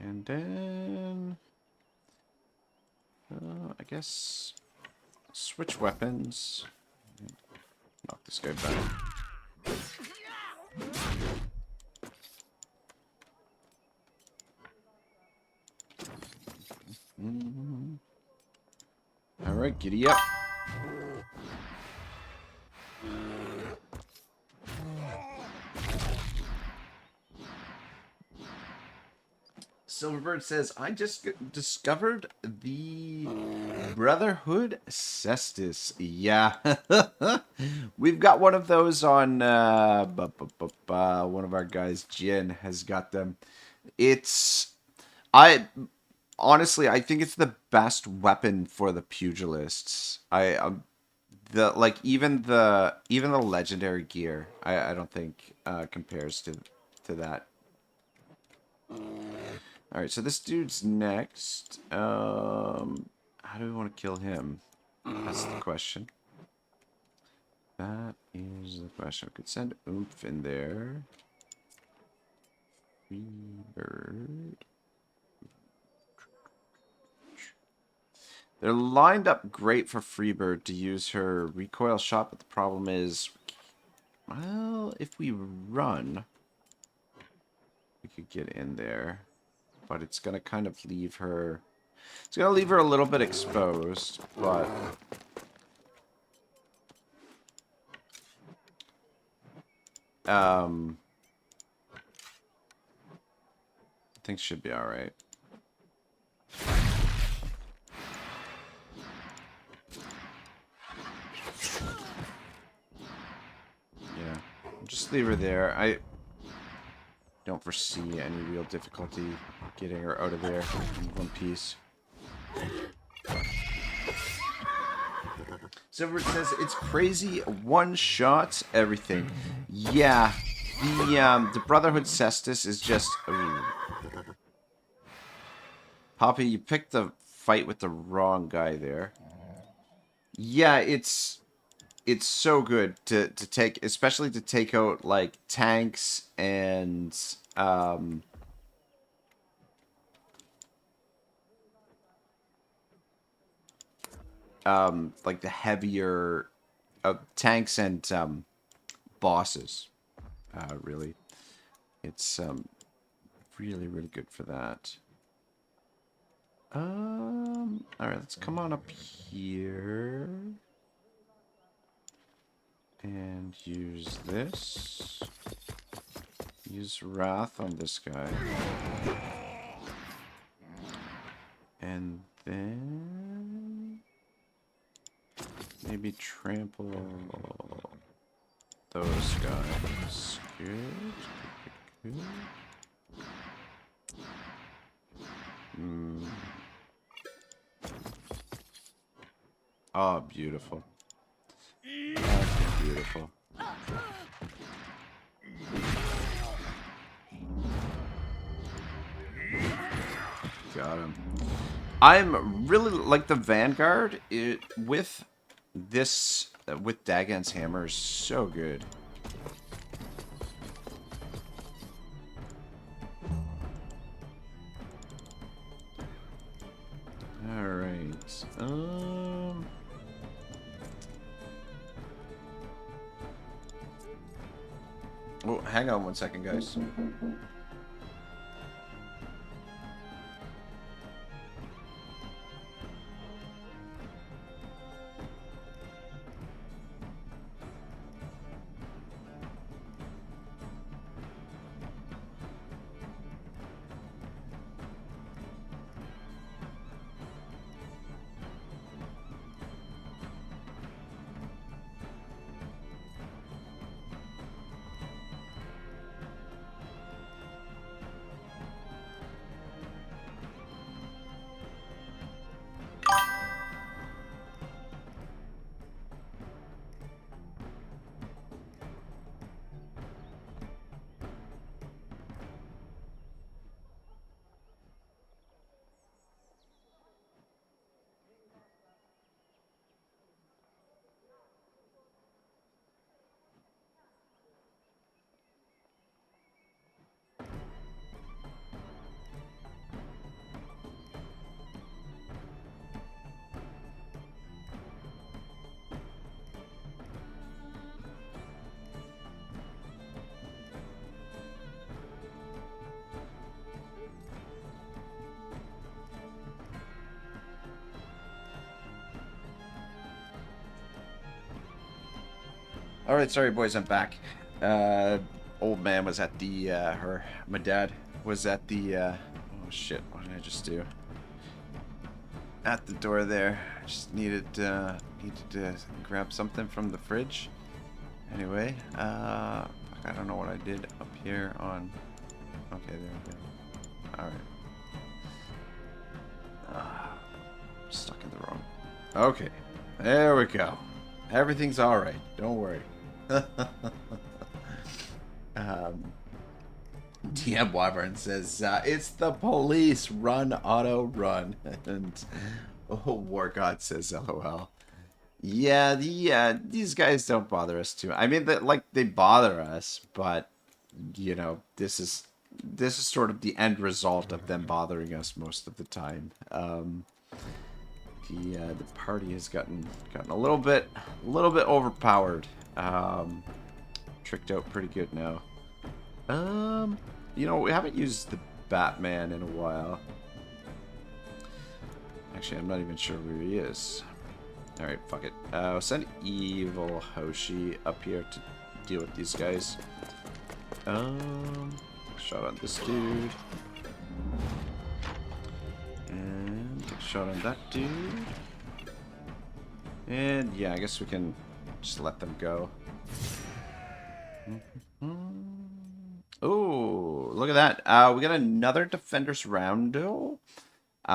And then I guess switch weapons. Knock this guy back. All right, giddy up. Silverbird says, I just discovered the Brotherhood Cestus. Yeah. We've got one of those on, one of our guys, Jin, has got them. Honestly, I think it's the best weapon for the pugilists. Even the legendary gear, I don't think compares to that. Alright, so this dude's next. How do we want to kill him? That's the question. That is the question. We could send Oomph in there. Freebird. They're lined up great for Freebird to use her recoil shot, but the problem is, well, if we run, we could get in there. But it's going to kind of leave her... It's going to leave her a little bit exposed, but... I think should be alright. Yeah. Just leave her there. I don't foresee any real difficulty getting her out of there in one piece. Silver says it's crazy, one shot everything. Yeah, the Brotherhood Cestus is just. Ooh. Poppy, you picked the fight with the wrong guy there. Yeah, it's so good to take, especially to take out like tanks and like the heavier tanks and bosses. Really, it's really good for that. All right, let's come on up here and use this. Use Wrath on this guy. And then maybe trample. those guys. Good. Good. Oh, beautiful. That's beautiful. Got him. I'm really like the Vanguard. With this, with Dagon's hammer is so good. All right. Oh, hang on 1 second, guys. All right, sorry boys, I'm back. Old man was at the my dad was at the oh shit, what did I just do? At the door there. I just needed to grab something from the fridge. Anyway, I don't know what I did up here on. Okay, there we go. All right. Stuck in the wrong. Okay, there we go. Everything's all right. Don't worry. DM Wyvern says, it's the police. Run, Otto, run. And War God says, LOL. Yeah, these guys don't bother us too. I mean, they bother us, but you know, this is sort of the end result of them bothering us most of the time. The party has gotten a little bit overpowered. Tricked out pretty good now. You know, we haven't used the Batman in a while. Actually, I'm not even sure where he is. All right, fuck it. I'll send Evil Hoshi up here to deal with these guys. Shot on this dude. And shot on that dude. And yeah, I guess we can just let them go. Oh, look at that. We got another Defender's Roundel,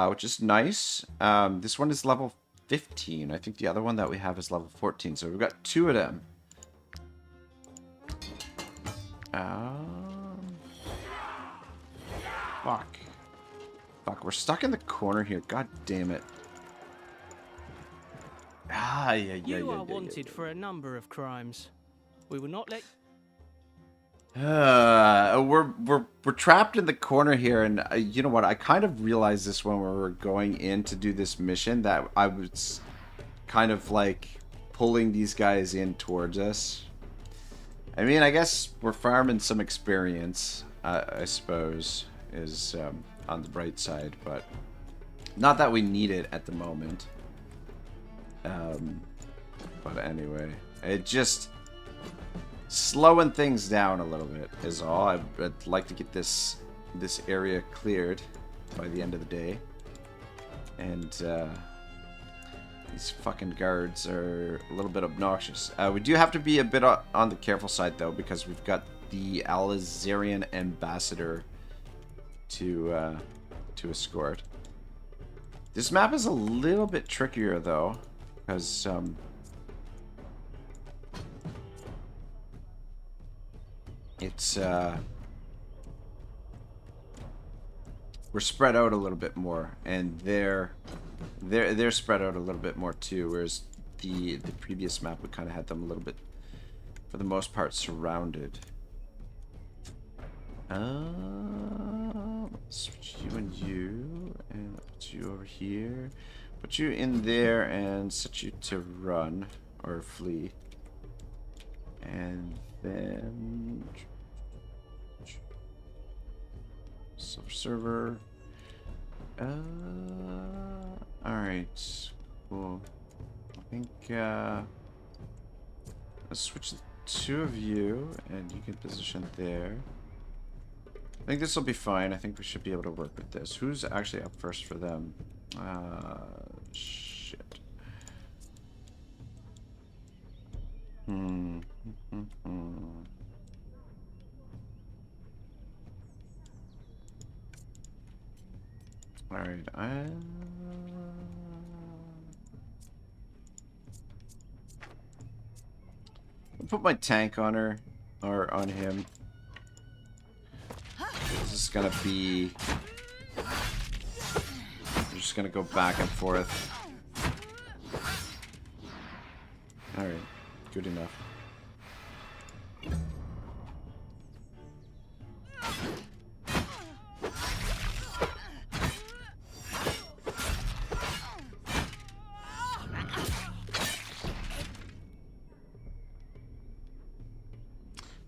which is nice. This one is level 15. I think the other one that we have is level 14. So we've got two of them. Fuck. Fuck, we're stuck in the corner here. God damn it. You are wanted for a number of crimes. We will not let. We're trapped in the corner here, and you know what? I kind of realized this when we were going in to do this mission, that I was kind of like pulling these guys in towards us. I mean, I guess we're farming some experience, I suppose, is on the bright side, but not that we need it at the moment. But anyway, it just slowing things down a little bit is all. I'd like to get this area cleared by the end of the day, and These fucking guards are a little bit obnoxious. We do have to be a bit on the careful side, though, because we've got the Alizarian ambassador to escort. This map is a little bit trickier, though, because it's we're spread out a little bit more, and they're spread out a little bit more too. Whereas the previous map, we kind of had them a little bit, for the most part, surrounded. Switch you and you, and put you over here. Put you in there and set you to run or flee. And then silver server. Alright. Cool. I think let's switch the two of you and you can position there. I think this will be fine. I think we should be able to work with this. Who's actually up first for them? Shit. Alright, I'll put my tank on her, or on him. This is gonna be... We're just gonna go back and forth. Alright, good enough.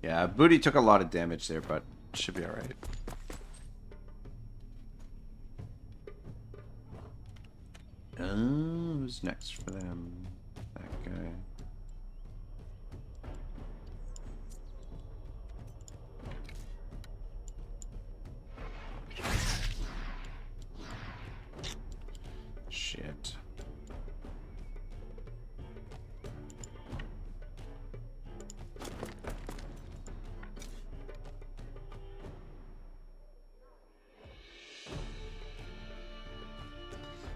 Yeah, Booty took a lot of damage there, but should be alright. Who's next for them? That guy. Shit.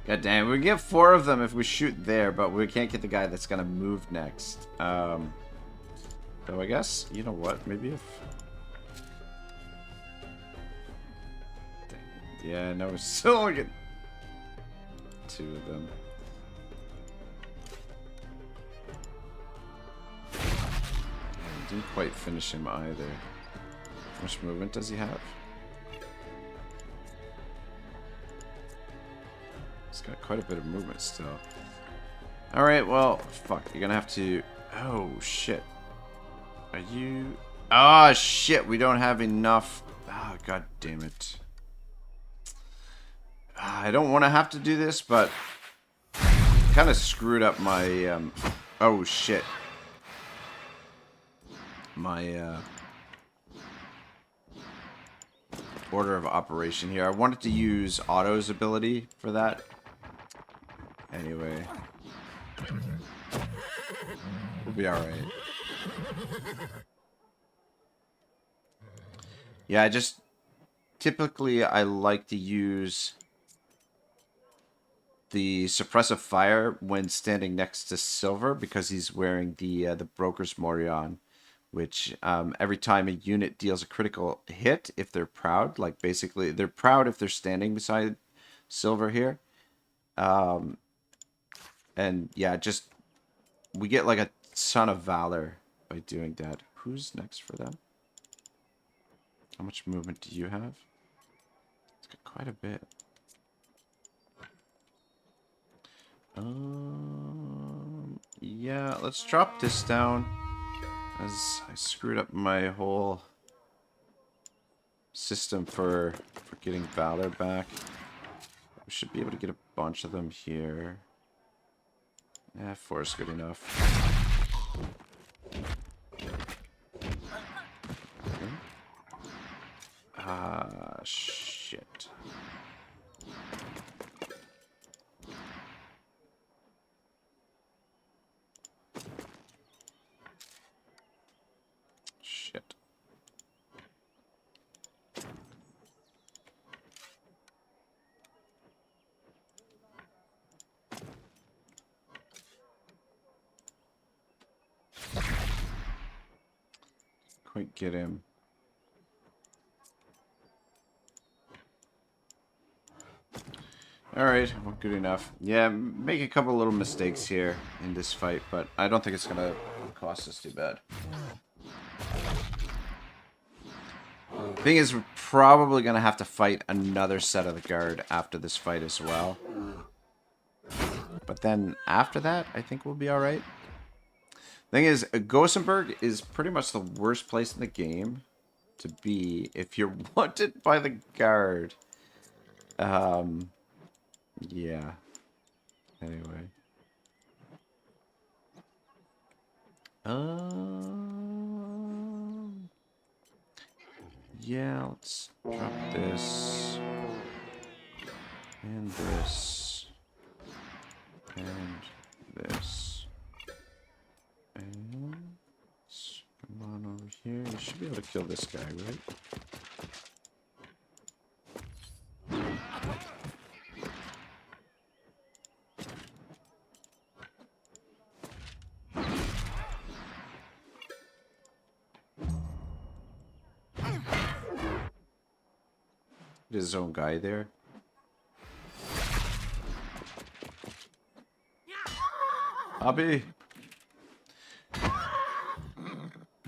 God damn, we get 4 of them if we shoot there, but we can't get the guy that's gonna move next. So I guess, you know what, maybe if... Dang. Yeah, no, we still only get 2 of them. Yeah, didn't quite finish him either. How much movement does he have? He's got quite a bit of movement still. Alright, well, fuck. You're gonna have to... Oh, shit. Are you... Ah, shit. We don't have enough... Ah, god damn it. I don't want to have to do this, but... Kind of screwed up my... Oh, shit. My, order of operation here. I wanted to use Otto's ability for that. Anyway. We'll be alright. Yeah, typically I like to use the suppressive fire when standing next to Silver because he's wearing the Broker's Morion, which every time a unit deals a critical hit, if they're proud, like basically they're proud if they're standing beside Silver here. And yeah, we get like a ton of valor by doing that. Who's next for them? How much movement do you have? It's got quite a bit. Yeah, let's drop this down. As I screwed up my whole system for getting valor back. We should be able to get a bunch of them here. Yeah, 4 is good enough. Ah, shit. quite get him. Alright, well, good enough. Yeah, make a couple little mistakes here in this fight, but I don't think it's gonna cost us too bad. Thing is, we're probably gonna have to fight another set of the guard after this fight as well. But then after that, I think we'll be alright. Thing is, Gothenburg is pretty much the worst place in the game to be if you're wanted by the guard. Yeah. Anyway. Yeah, let's drop this. And this. And this. And come on over here. You should be able to kill this guy, right? His own guy there. Abby.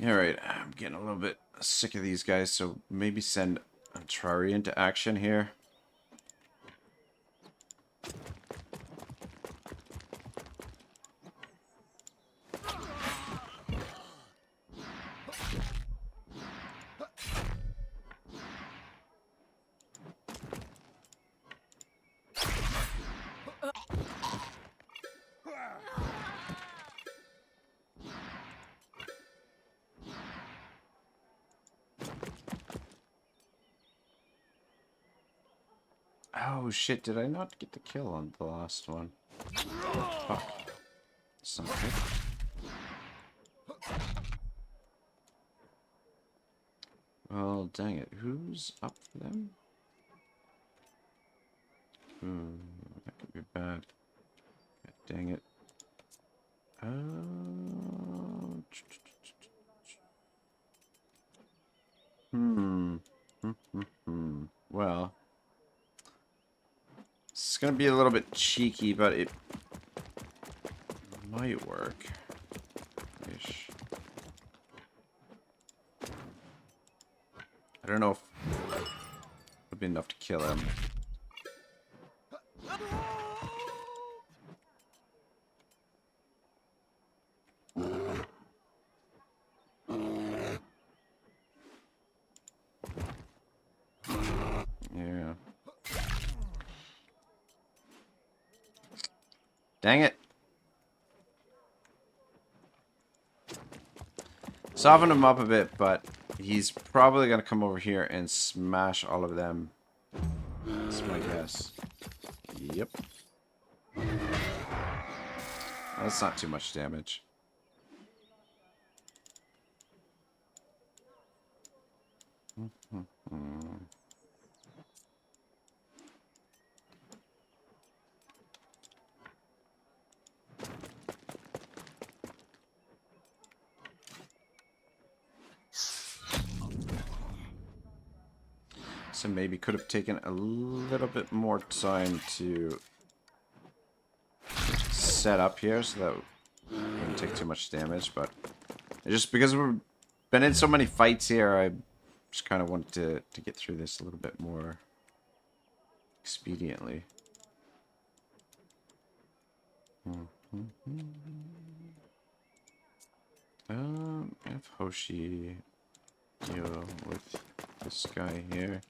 Alright, I'm getting a little bit sick of these guys, so maybe send Antrari into action here. Oh shit, did I not get the kill on the last one? Fuck. That's not good. Well, dang it. Who's up for them? That could be bad. God dang it. Well. It's gonna be a little bit cheeky, but it might work. Ish. I don't know if it would be enough to kill him. Yeah. Dang it. Soften him up a bit, but he's probably going to come over here and smash all of them. That's my guess. Yep. That's not too much damage. So maybe could have taken a little bit more time to set up here so that we wouldn't take too much damage, but just because we've been in so many fights here, I just kind of wanted to get through this a little bit more expediently. If Hoshi deal with this guy here.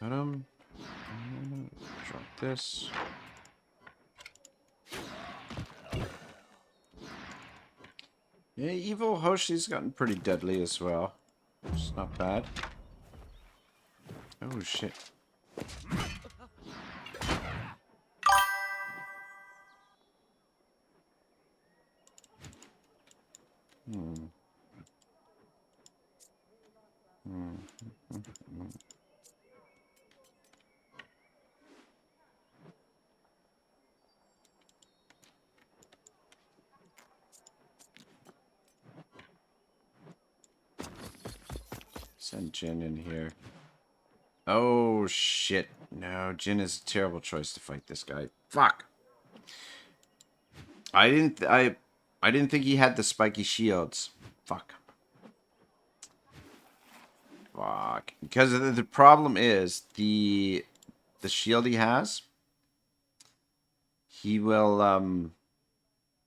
Got him. Drop this. Yeah, Evil Hoshi's gotten pretty deadly as well. It's not bad. Oh shit. Send Jin in here. Oh shit. No, Jin is a terrible choice to fight this guy. Fuck. I didn't think he had the spiky shields. Fuck. Fuck. Because the problem is the shield he has. He will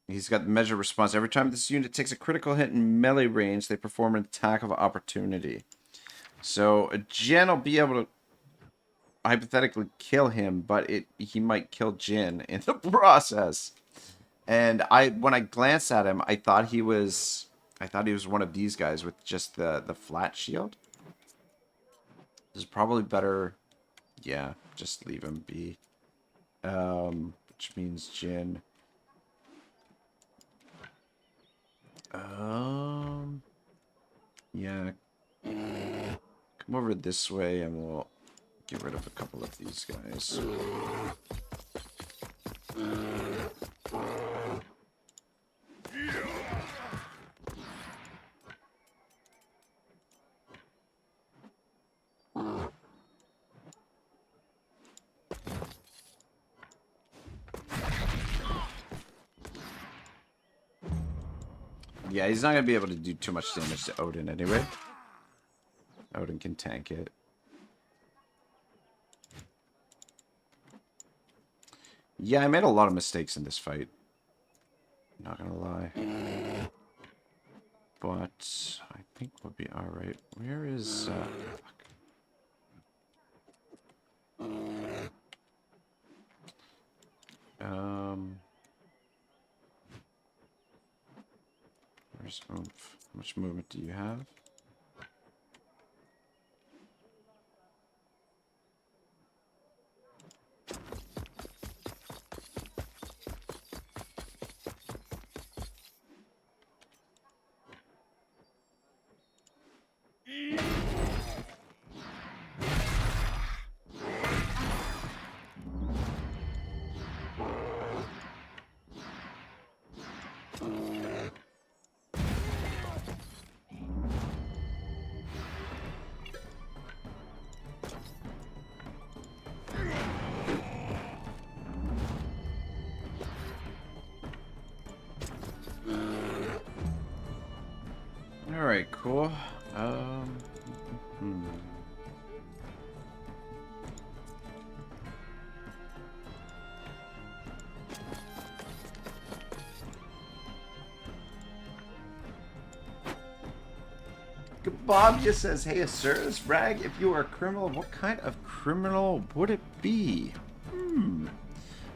he's got measure response. Every time this unit takes a critical hit in melee range, they perform an attack of opportunity. So Jin will be able to hypothetically kill him, but he might kill Jin in the process. And when I glanced at him, I thought he was one of these guys with just the flat shield. This is probably better. Yeah, just leave him be. Which means Jin. Yeah. Come over this way and we'll get rid of a couple of these guys. Yeah, he's not going to be able to do too much damage to Odin anyway. Odin can tank it. Yeah, I made a lot of mistakes in this fight. Not gonna lie. But I think we'll be alright. Where is... Where's Oomph? How much movement do you have? Alright, cool. Bob just says, hey, sirs, Rag, if you were a criminal, what kind of criminal would it be?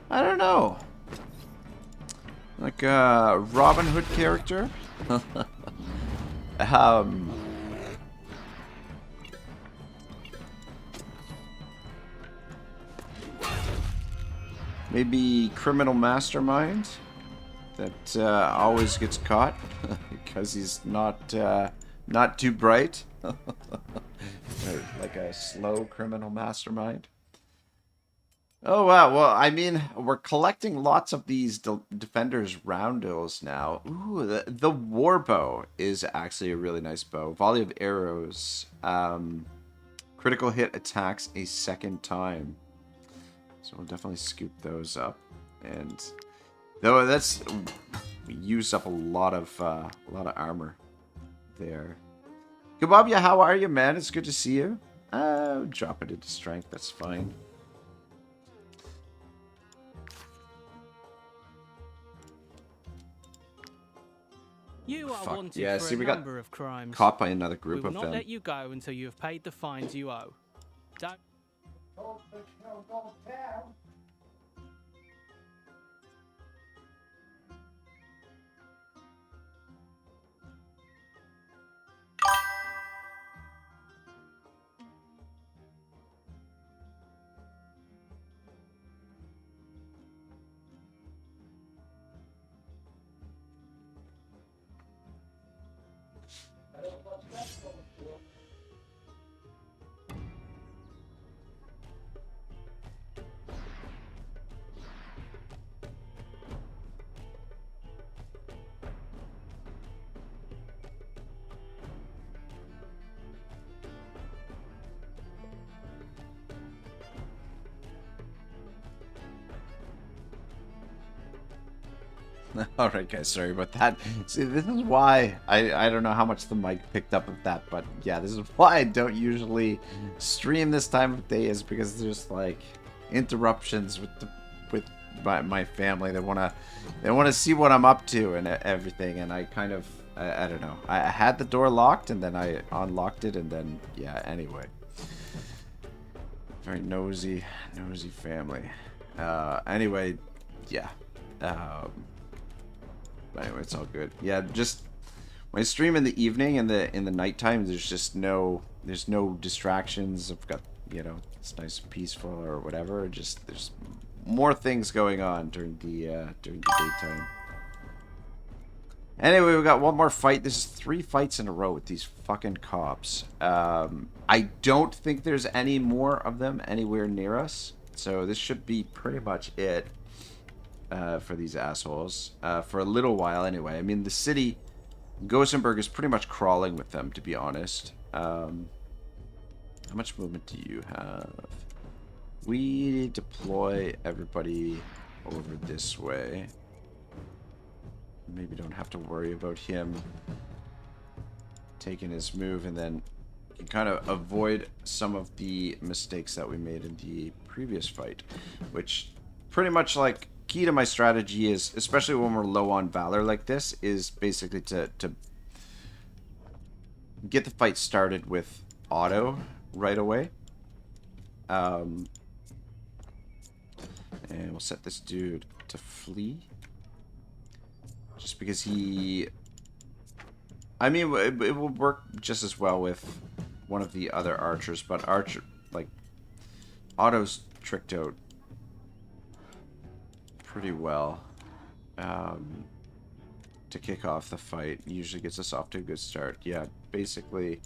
I don't know. Like a Robin Hood character? Maybe criminal mastermind that always gets caught because he's not too bright. Like a slow criminal mastermind. Oh wow, well I mean we're collecting lots of these defenders roundels now. Ooh, the war bow is actually a really nice bow. Volley of arrows, critical hit attacks a second time. So we'll definitely scoop those up. And though we used up a lot of armor there. Kebabia, how are you, man? It's good to see you. Drop it into strength, that's fine. You are Fuck. wanted Yeah, for see, a we got number of crimes. caught by another group We of will them. not let you go until you have paid the fines you owe. Don't... Alright guys, sorry about that. See, this is why I don't know how much the mic picked up of that, but yeah, this is why I don't usually stream this time of day, is because there's like interruptions with my family. They wanna see what I'm up to and everything, and I kind of I don't know. I had the door locked and then I unlocked it, and then yeah, anyway. Very nosy family. Anyway, yeah. But anyway, it's all good. Yeah, just when I stream in the evening and in the nighttime, there's no distractions. I've got, you know, it's nice and peaceful or whatever. Just there's more things going on during the daytime. Anyway, we got one more fight. This is 3 fights in a row with these fucking cops. I don't think there's any more of them anywhere near us, so this should be pretty much it. For these assholes. For a little while, anyway. I mean, the city, Gothenburg, is pretty much crawling with them, to be honest. How much movement do you have? We deploy everybody over this way. Maybe don't have to worry about him taking his move, and then you can kind of avoid some of the mistakes that we made in the previous fight, which pretty much like key to my strategy is, especially when we're low on valor like this, is basically to get the fight started with Otto right away. And we'll set this dude to flee. Just because he... I mean, it will work just as well with one of the other archers, but Otto's tricked out pretty well to kick off the fight. Usually gets us off to a good start. Yeah, basically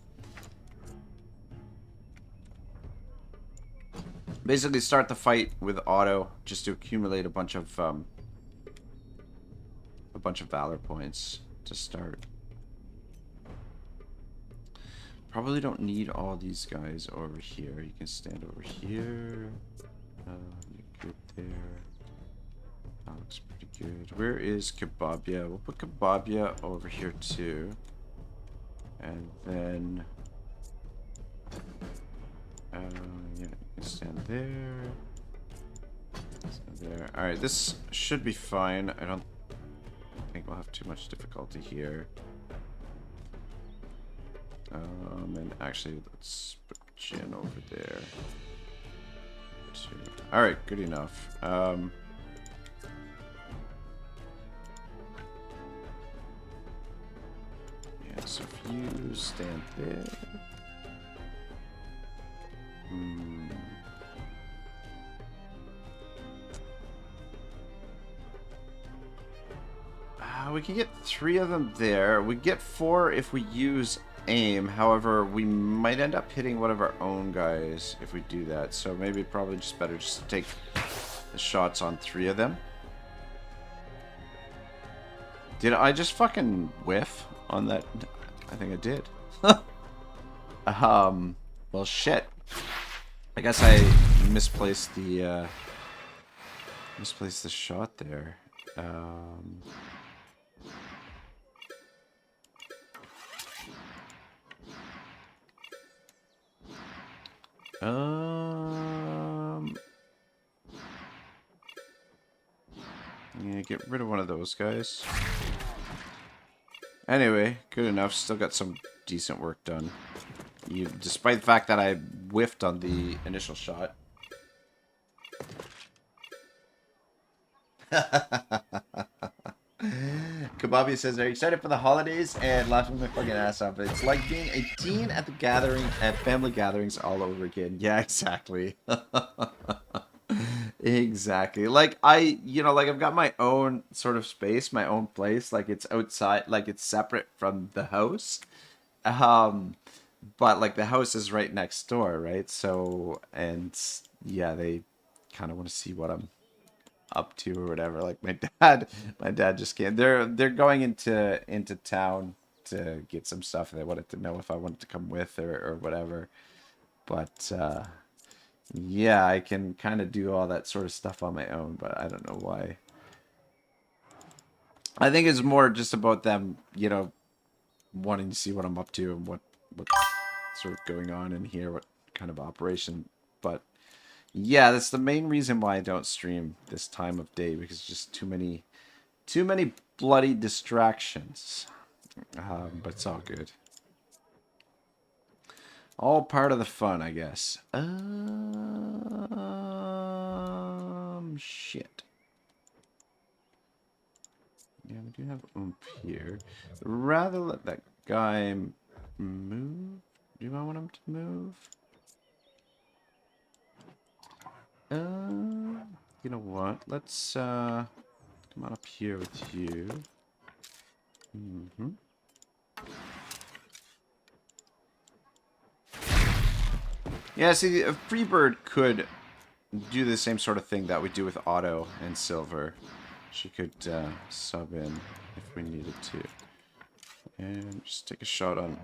start the fight with Otto just to accumulate a bunch of valor points to start. Probably don't need all these guys over here. You can stand over here. You're good there. That looks pretty good. Where is Kebabia? We'll put Kebabia over here too. And then... yeah, you can stand there. Stand there. Alright, this should be fine. I don't think we'll have too much difficulty here. And actually, let's put Jin over there. Alright, good enough. Yeah, so if you stand there... we can get 3 of them there. We get 4 if we use aim. However, we might end up hitting one of our own guys if we do that. So maybe probably just better just to take the shots on 3 of them. Did I just fucking whiff on that? I think I did. Well, shit. I guess I misplaced the shot there. Yeah, get rid of one of those guys. Anyway, good enough. Still got some decent work done. Despite the fact that I whiffed on the initial shot. Kababi says, "Are you excited for the holidays?" And laughing my fucking ass off. It's like being a teen at family gatherings all over again. Yeah, exactly. Exactly. Like I've got my own sort of space, my own place. Like it's outside, like it's separate from the house. But like the house is right next door, right? So, and yeah, they kind of want to see what I'm up to or whatever. Like my dad just can't. They're going into town to get some stuff, and they wanted to know if I wanted to come with or whatever. But yeah, I can kind of do all that sort of stuff on my own, but I don't know why I think it's more just about them, you know, wanting to see what I'm up to and what's sort of going on in here, what kind of operation. But yeah, that's the main reason why I don't stream this time of day, because just too many bloody distractions. But it's all good. All part of the fun, I guess. Shit. Yeah, we do have oomph here. Rather let that guy move. Do I want him to move? You know what? Let's come on up here with you. Yeah, see, a Freebird could do the same sort of thing that we do with Otto and Silver. She could sub in if we needed to. And just take a shot on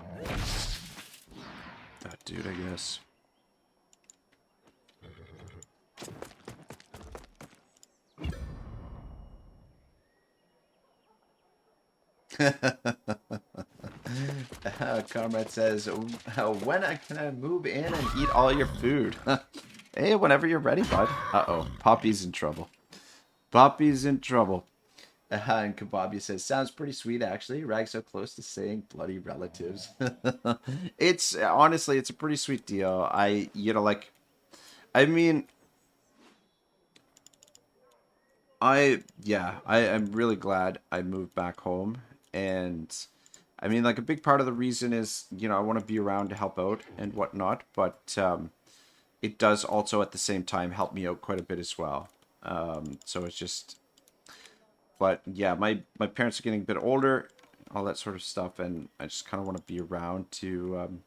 that dude, I guess. Comrade says, when can I move in and eat all your food? Hey, whenever you're ready, bud. Uh-oh, Poppy's in trouble. Poppy's in trouble. And Kababi says, sounds pretty sweet, actually. Rag's so close to saying bloody relatives. It's, honestly, it's a pretty sweet deal. I'm really glad I moved back home. And I mean, like, a big part of the reason is, you know, I want to be around to help out and whatnot, but it does also at the same time help me out quite a bit as well. So it's just, but yeah, my parents are getting a bit older, all that sort of stuff, and I just kind of want to be around to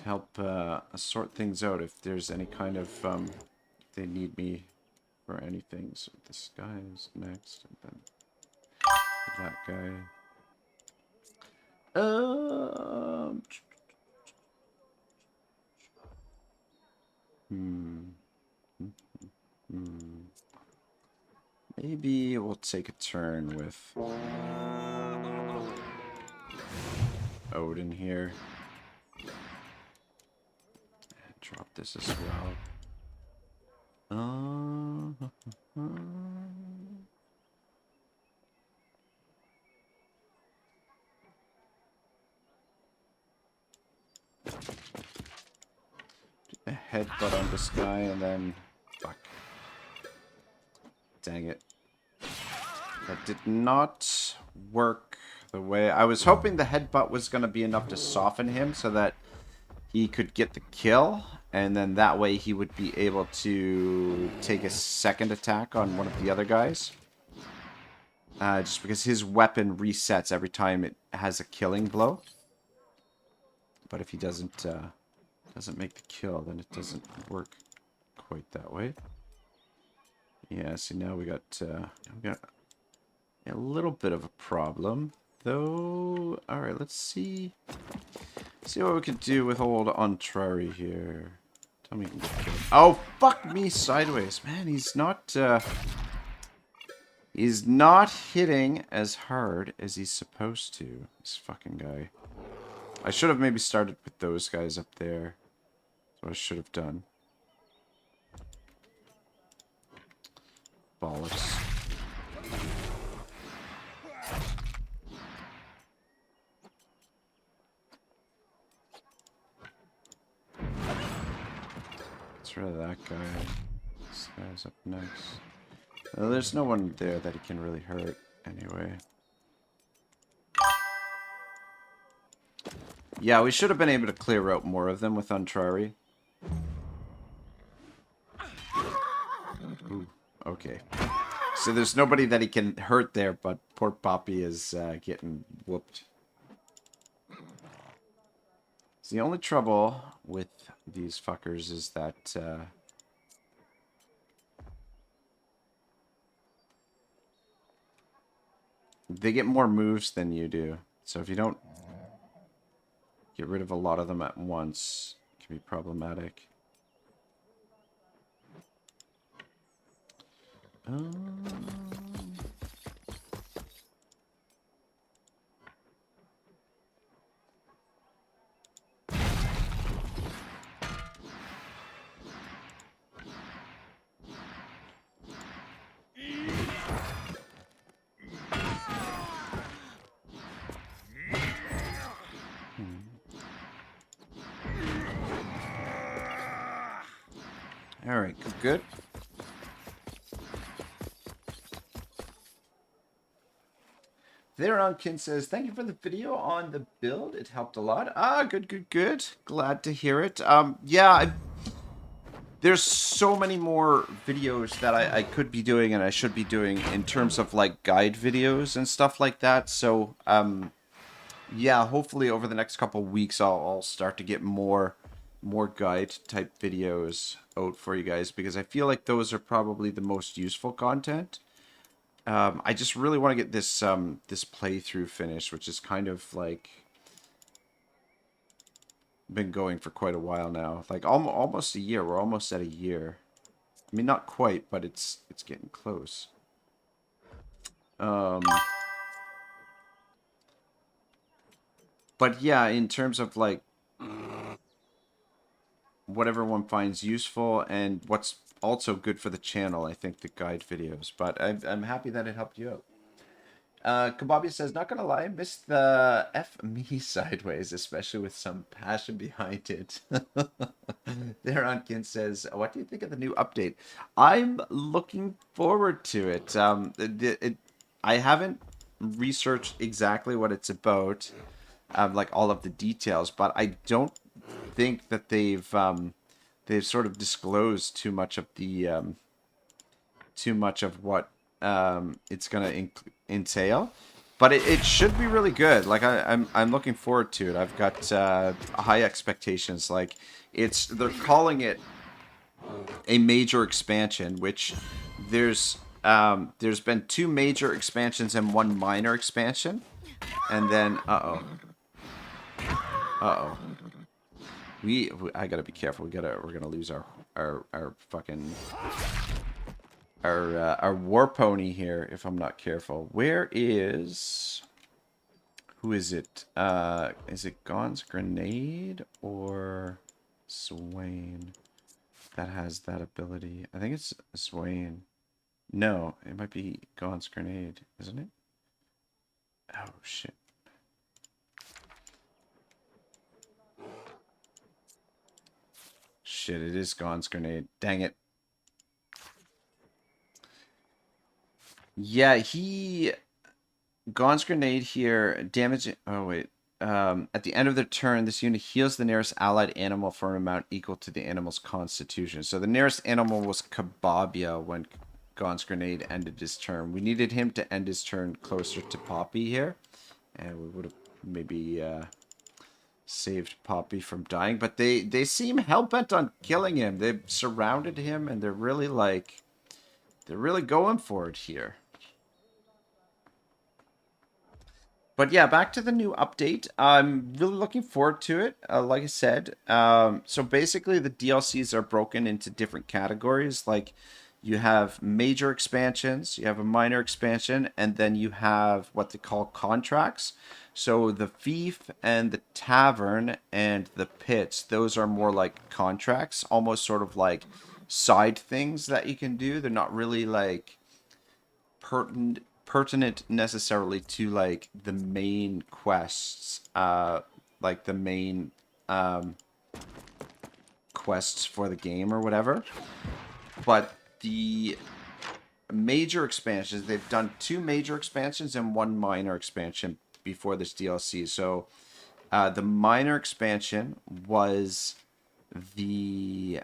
help sort things out if there's any kind of, if they need me for anything. So this guy is next, and then that guy. Maybe we'll take a turn with Odin here. And drop this as well. A headbutt on this guy and then fuck. Dang it. That did not work the way I was hoping. The headbutt was going to be enough to soften him so that he could get the kill, and then that way he would be able to take a second attack on one of the other guys. Just because his weapon resets every time it has a killing blow. But if he doesn't make the kill, then it doesn't work quite that way. Yeah, see, now we got a little bit of a problem, though. All right, let's see what we can do with old Ontrari here. Tell me you can get killed. Oh, fuck me sideways, man. He's not hitting as hard as he's supposed to. This fucking guy. I should have maybe started with those guys up there. That's what I should have done. Bollocks. Let's try that guy. This guy's up next. Well, there's no one there that he can really hurt anyway. Yeah, we should have been able to clear out more of them with Untrari. Ooh, okay. So there's nobody that he can hurt there, but poor Poppy is getting whooped. So the only trouble with these fuckers is that they get more moves than you do. So if you don't get rid of a lot of them at once, it can be problematic. All right, good. Theronkin says, thank you for the video on the build. It helped a lot. Ah, good. Glad to hear it. Yeah, there's so many more videos that I could be doing and I should be doing in terms of like guide videos and stuff like that. So, yeah, hopefully over the next couple weeks I'll start to get more guide type videos out for you guys, because I feel like those are probably the most useful content. I just really want to get this this playthrough finished, which is kind of like been going for quite a while now, like almost a year. We're almost at a year. I mean, not quite, but it's getting close. But yeah, in terms of like what everyone finds useful and what's also good for the channel, I think the guide videos. But I'm happy that it helped you out. Kababi says, not gonna lie, missed the F me sideways, especially with some passion behind it. Theronkin says, what do you think of the new update? I'm looking forward to it. I haven't researched exactly what it's about, like all of the details, but I don't think that they've sort of disclosed too much of the what it's gonna entail, but it should be really good. Like I'm looking forward to it. I've got high expectations. Like they're calling it a major expansion, which there's been 2 major expansions and 1 minor expansion, and then I gotta be careful. We're gonna lose our fucking our war pony here if I'm not careful. Who is it? Is it Gon's Grenade or Swain that has that ability? I think it's Swain. No, it might be Gon's Grenade, isn't it? Oh shit. Shit, it is Gon's Grenade. Dang it. Yeah, Gon's Grenade here, damage... Oh, wait. At the end of the turn, this unit heals the nearest allied animal for an amount equal to the animal's constitution. So the nearest animal was Kababia when Gon's Grenade ended his turn. We needed him to end his turn closer to Poppy here. And we would have maybe saved Poppy from dying. But they seem hell-bent on killing him. They've surrounded him, and they're really, like... They're really going for it here. But yeah, back to the new update. I'm really looking forward to it. Like I said, so basically the DLCs are broken into different categories. Like you have major expansions, you have a minor expansion, and then you have what they call contracts. So the Fief and the Tavern and the Pits, those are more like contracts, almost sort of like side things that you can do. They're not really like pertinent necessarily to like the main quests, like the main quests for the game or whatever. But the major expansions, they've done 2 major expansions and 1 minor expansion before this DLC. So the minor expansion was the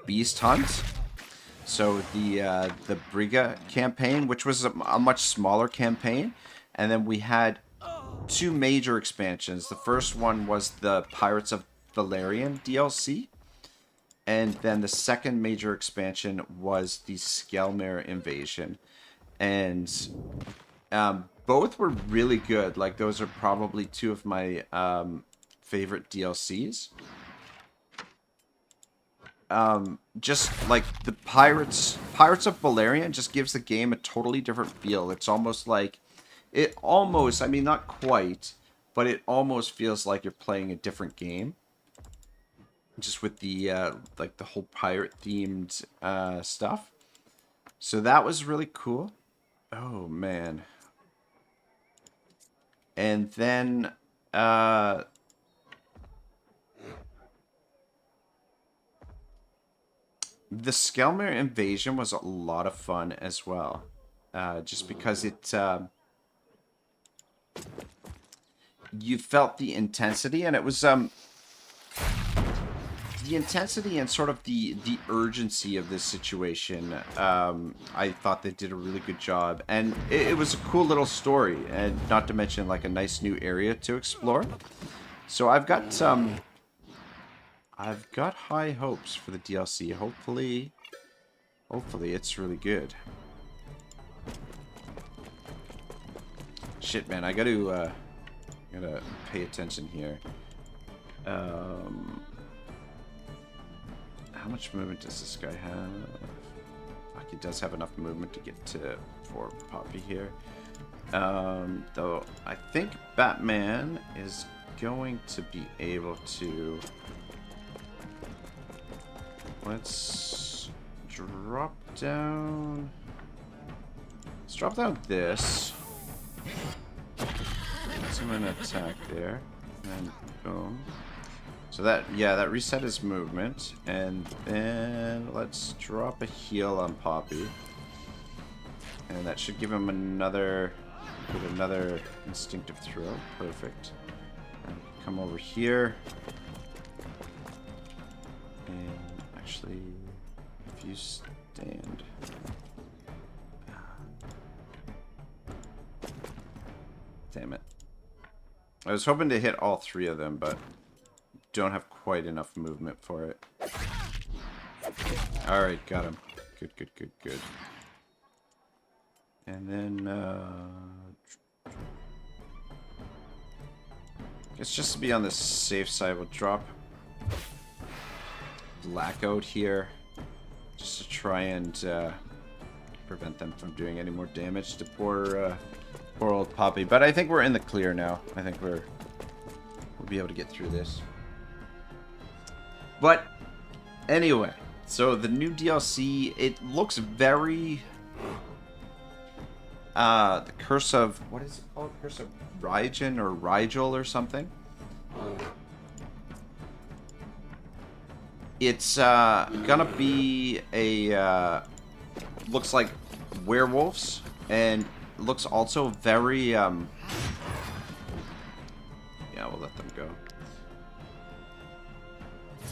Beast Hunt. So the Briga campaign, which was a much smaller campaign, and then we had 2 major expansions. The first one was the Pirates of Valerian DLC, and then the second major expansion was the Skelmere invasion, and both were really good. Like those are probably 2 of my favorite DLCs. Just like the Pirates of Valerian just gives the game a totally different feel. It's almost like, I mean, not quite, but it almost feels like you're playing a different game. Just with the, like the whole pirate themed, stuff. So that was really cool. Oh, man. And then, the Skelmere invasion was a lot of fun as well. Just because it... you felt the intensity, and it was... the intensity and sort of the urgency of this situation, I thought they did a really good job. And it was a cool little story, and not to mention like a nice new area to explore. So I've got high hopes for the DLC. Hopefully it's really good. Shit, man, I gotta pay attention here. How much movement does this guy have? Like, he does have enough movement to get to for Poppy here. Though I think Batman is going to be able to... Let's drop down... Let's drop down this. Let's him an attack there. And boom. So that, yeah, that reset his movement. And then let's drop a heal on Poppy. And that should give him another instinctive throw. Perfect. And come over here. And actually, if you stand... Damn it. I was hoping to hit all three of them, but don't have quite enough movement for it. Alright, got him. Good, good, good, good. And then, guess just to be on the safe side, we'll drop Blackout here. Just to try and prevent them from doing any more damage to poor old Poppy. But I think we're in the clear now. I think we'll be able to get through this. But anyway, so the new DLC, it looks very the Curse of, what is it called? Curse of Raijin or Rigel or something. It's gonna be a looks like werewolves, and looks also very yeah, we'll let them go.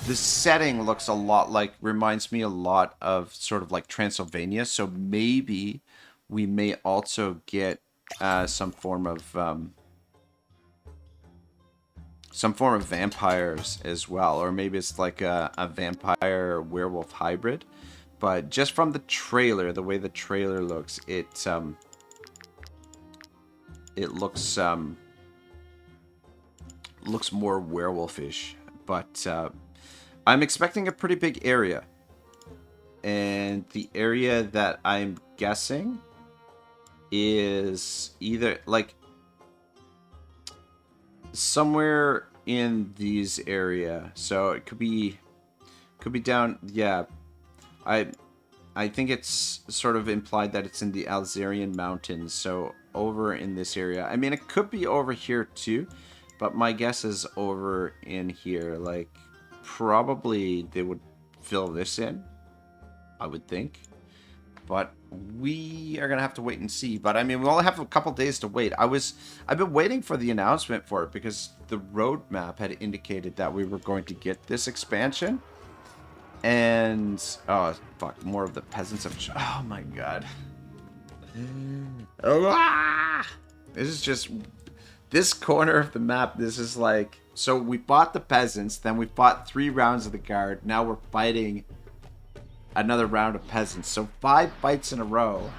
The setting looks a lot like, reminds me a lot of sort of like Transylvania, so maybe we may also get some form of vampires as well, or maybe it's like a vampire werewolf hybrid. But just from the trailer, the way the trailer looks, it looks more werewolfish. But I'm expecting a pretty big area, and the area that I'm guessing is either like somewhere in these area. So it could be down, yeah. I think it's sort of implied that it's in the Alzarian Mountains, so over in this area. I mean, it could be over here too, but my guess is over in here. Like, probably they would fill this in, I would think. But we are gonna have to wait and see. But I mean, we only have a couple days to wait. I've been waiting for the announcement for it because the roadmap had indicated that we were going to get this expansion. And oh fuck, more of the peasants of, oh my god. This is just this corner of the map. This is like, so we fought the peasants, then we fought 3 rounds of the guard. Now we're fighting another round of peasants. So 5 fights in a row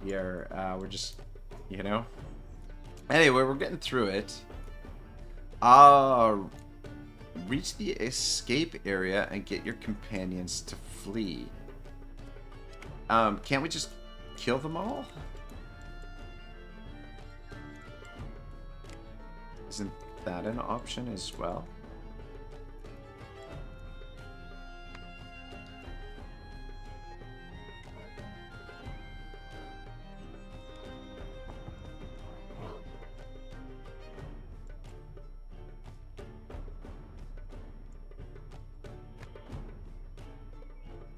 here. We're just, you know. Anyway, we're getting through it. Reach the escape area and get your companions to flee. Can't we just kill them all? Isn't that an option as well?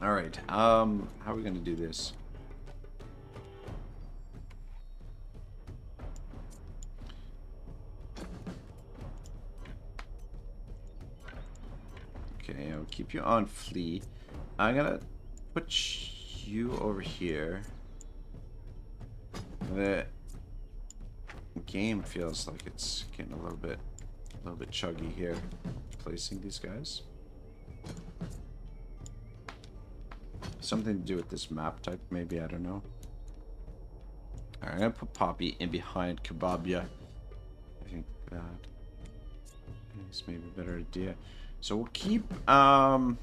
Alright, how are we gonna do this? Okay, I'll keep you on flee. I'm gonna put you over here. The game feels like it's getting a little bit chuggy here. Placing these guys. Something to do with this map type, maybe, I don't know. Alright, I'm gonna put Poppy in behind Kebabia. I think that is maybe a better idea. So we'll keep Odin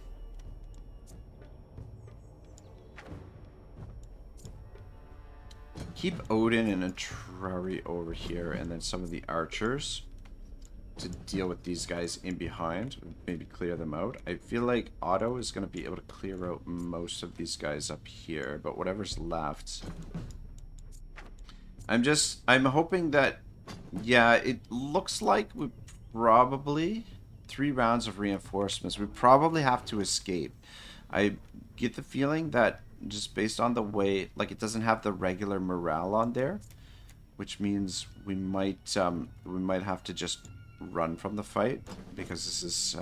and Atrari over here, and then some of the archers to deal with these guys in behind. Maybe clear them out. I feel like Otto is going to be able to clear out most of these guys up here, but whatever's left, I'm hoping that, yeah, it looks like we probably 3 rounds of reinforcements. We probably have to escape. I get the feeling that just based on the way, like, it doesn't have the regular morale on there, which means we might have to just run from the fight, because this is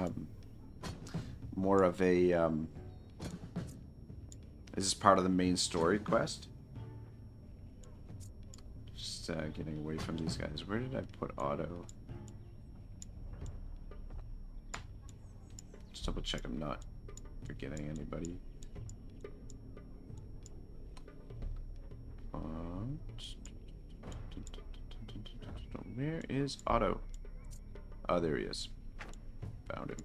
more of a this is part of the main story quest. Just getting away from these guys. Where did I put Otto? Just double check I'm not forgetting anybody. Where is Otto? Oh, there he is. Found him.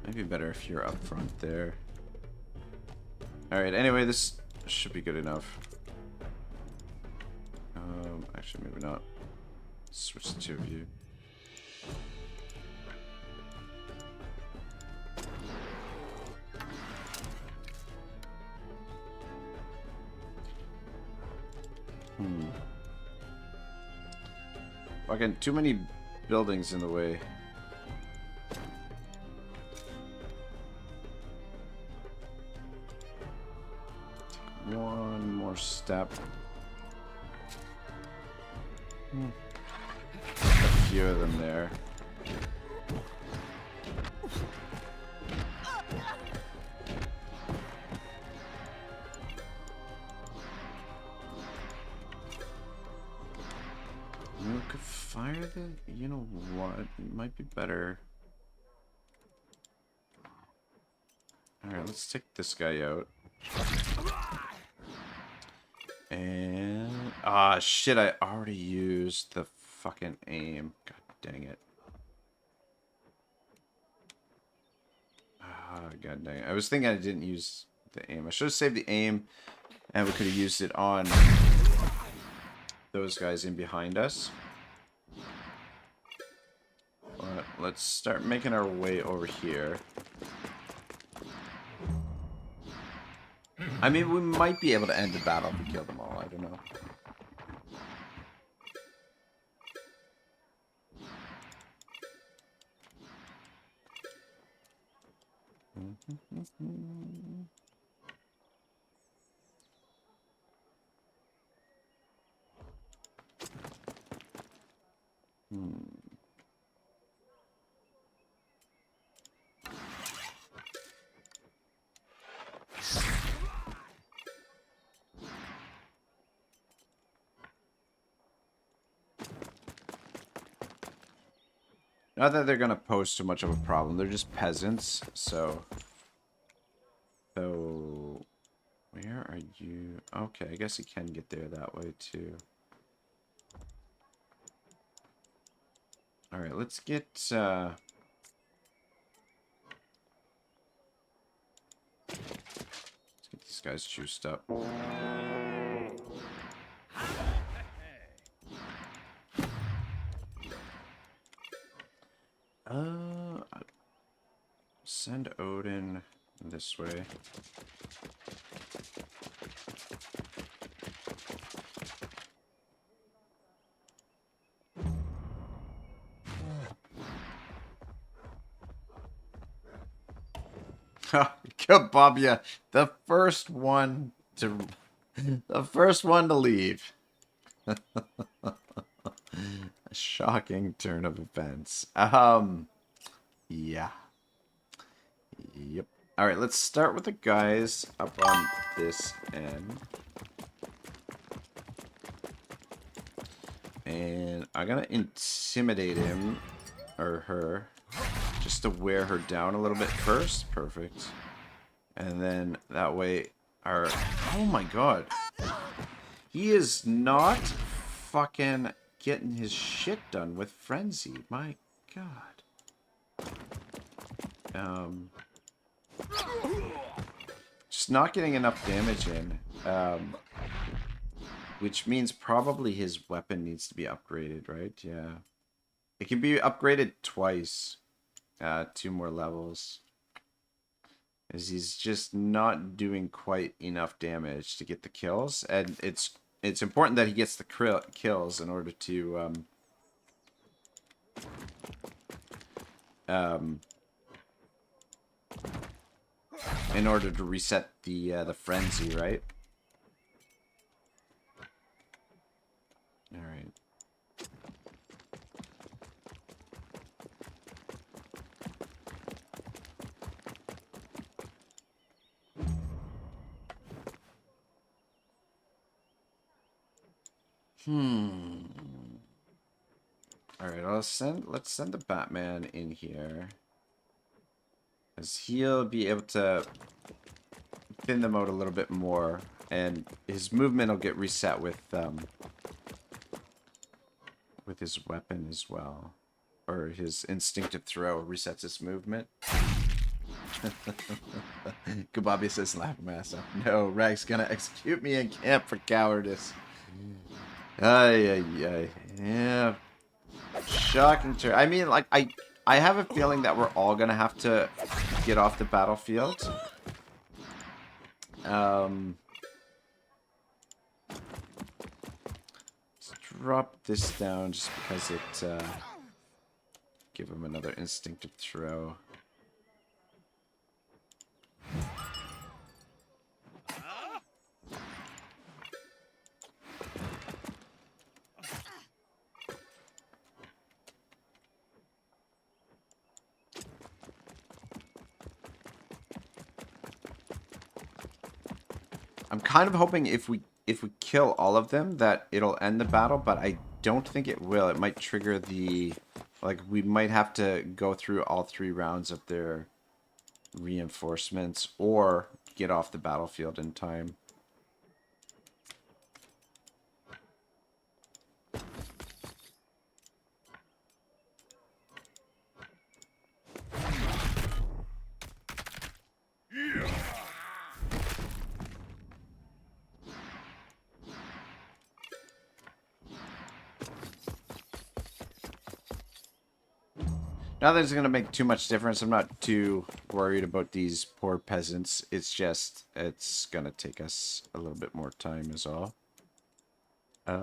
Might be better if you're up front there. Alright, anyway, this should be good enough. Actually, maybe not. Switch the 2 of you. Fucking too many buildings in the way. Take one more step. A few of them there. We could fire the, you know what, it might be better. Alright, let's take this guy out. And shit, I already used the fucking aim. God dang it. God dang it. I was thinking I didn't use the aim. I should have saved the aim, and we could have used it on those guys in behind us. But let's start making our way over here. I mean, we might be able to end the battle if we kill them all. I don't know. Not that they're gonna pose too much of a problem. They're just peasants, so where are you? Okay, I guess you can get there that way too. All right, let's get these guys juiced up. Send Odin This way. Kababia, the first one to leave. A shocking turn of events. Yeah. Yep. All right, let's start with the guys up on this end. And I'm gonna intimidate him or her just to wear her down a little bit first. Perfect. And then that way our... Oh my god. He is not fucking getting his shit done with Frenzy. My god. Just not getting enough damage in. Which means probably his weapon needs to be upgraded, right? Yeah. It can be upgraded twice. 2 more levels. As he's just not doing quite enough damage to get the kills. And it's important that he gets the kills in order to reset the frenzy, right? All right. All right, let's send the Batman in here. As he'll be able to thin them out a little bit more, and his movement will get reset with his weapon as well. Or his instinctive throw resets his movement. Kababi says, laugh my ass off. No, Rag's gonna execute me in camp for cowardice. Yeah. Shocking turn. I mean, like, I have a feeling that we're all gonna have to get off the battlefield. Let's drop this down just because it give him another instinctive throw. I'm kind of hoping if we kill all of them that it'll end the battle, but I don't think it will. It might trigger the... Like, we might have to go through all 3 rounds of their reinforcements or get off the battlefield in time. Not that it's going to make too much difference. I'm not too worried about these poor peasants. It's just, it's going to take us a little bit more time is all. Yeah,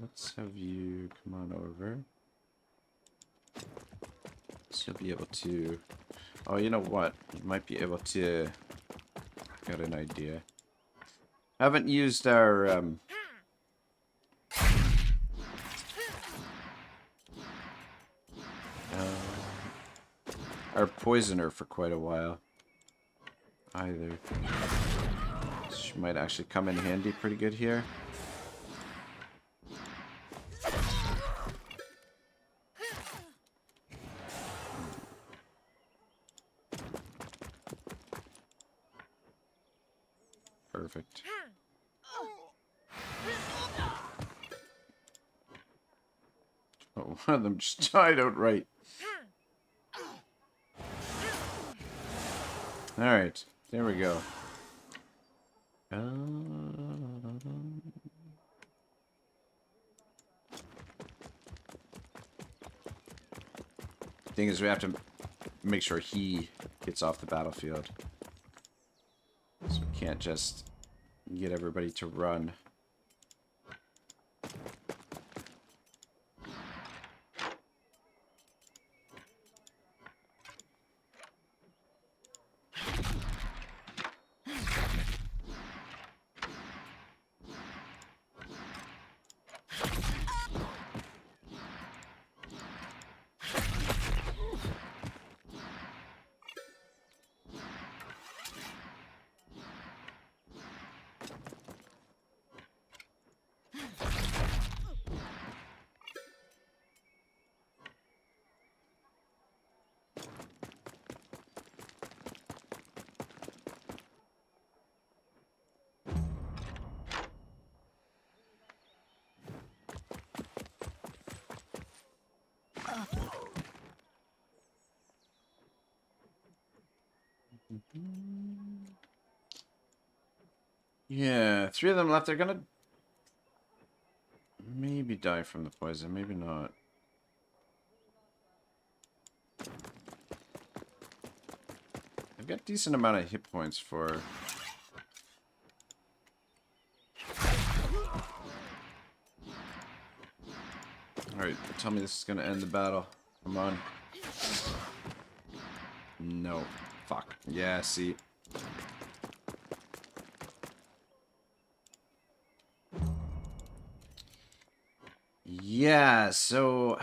let's have you come on over. So you'll be able to... Oh, you know what? You might be able to... Got an idea. Haven't used our poisoner for quite a while either. She might actually come in handy pretty good here. Perfect. Oh, one of them just died outright. Alright, there we go. Thing is, we have to make sure he gets off the battlefield. So we can't just get everybody to run. Yeah, 3 of them left. They're gonna maybe die from the poison, maybe not. I've got a decent amount of hit points for... Alright, tell me this is gonna end the battle. Come on. No. Fuck. Yeah, see. Yeah, so...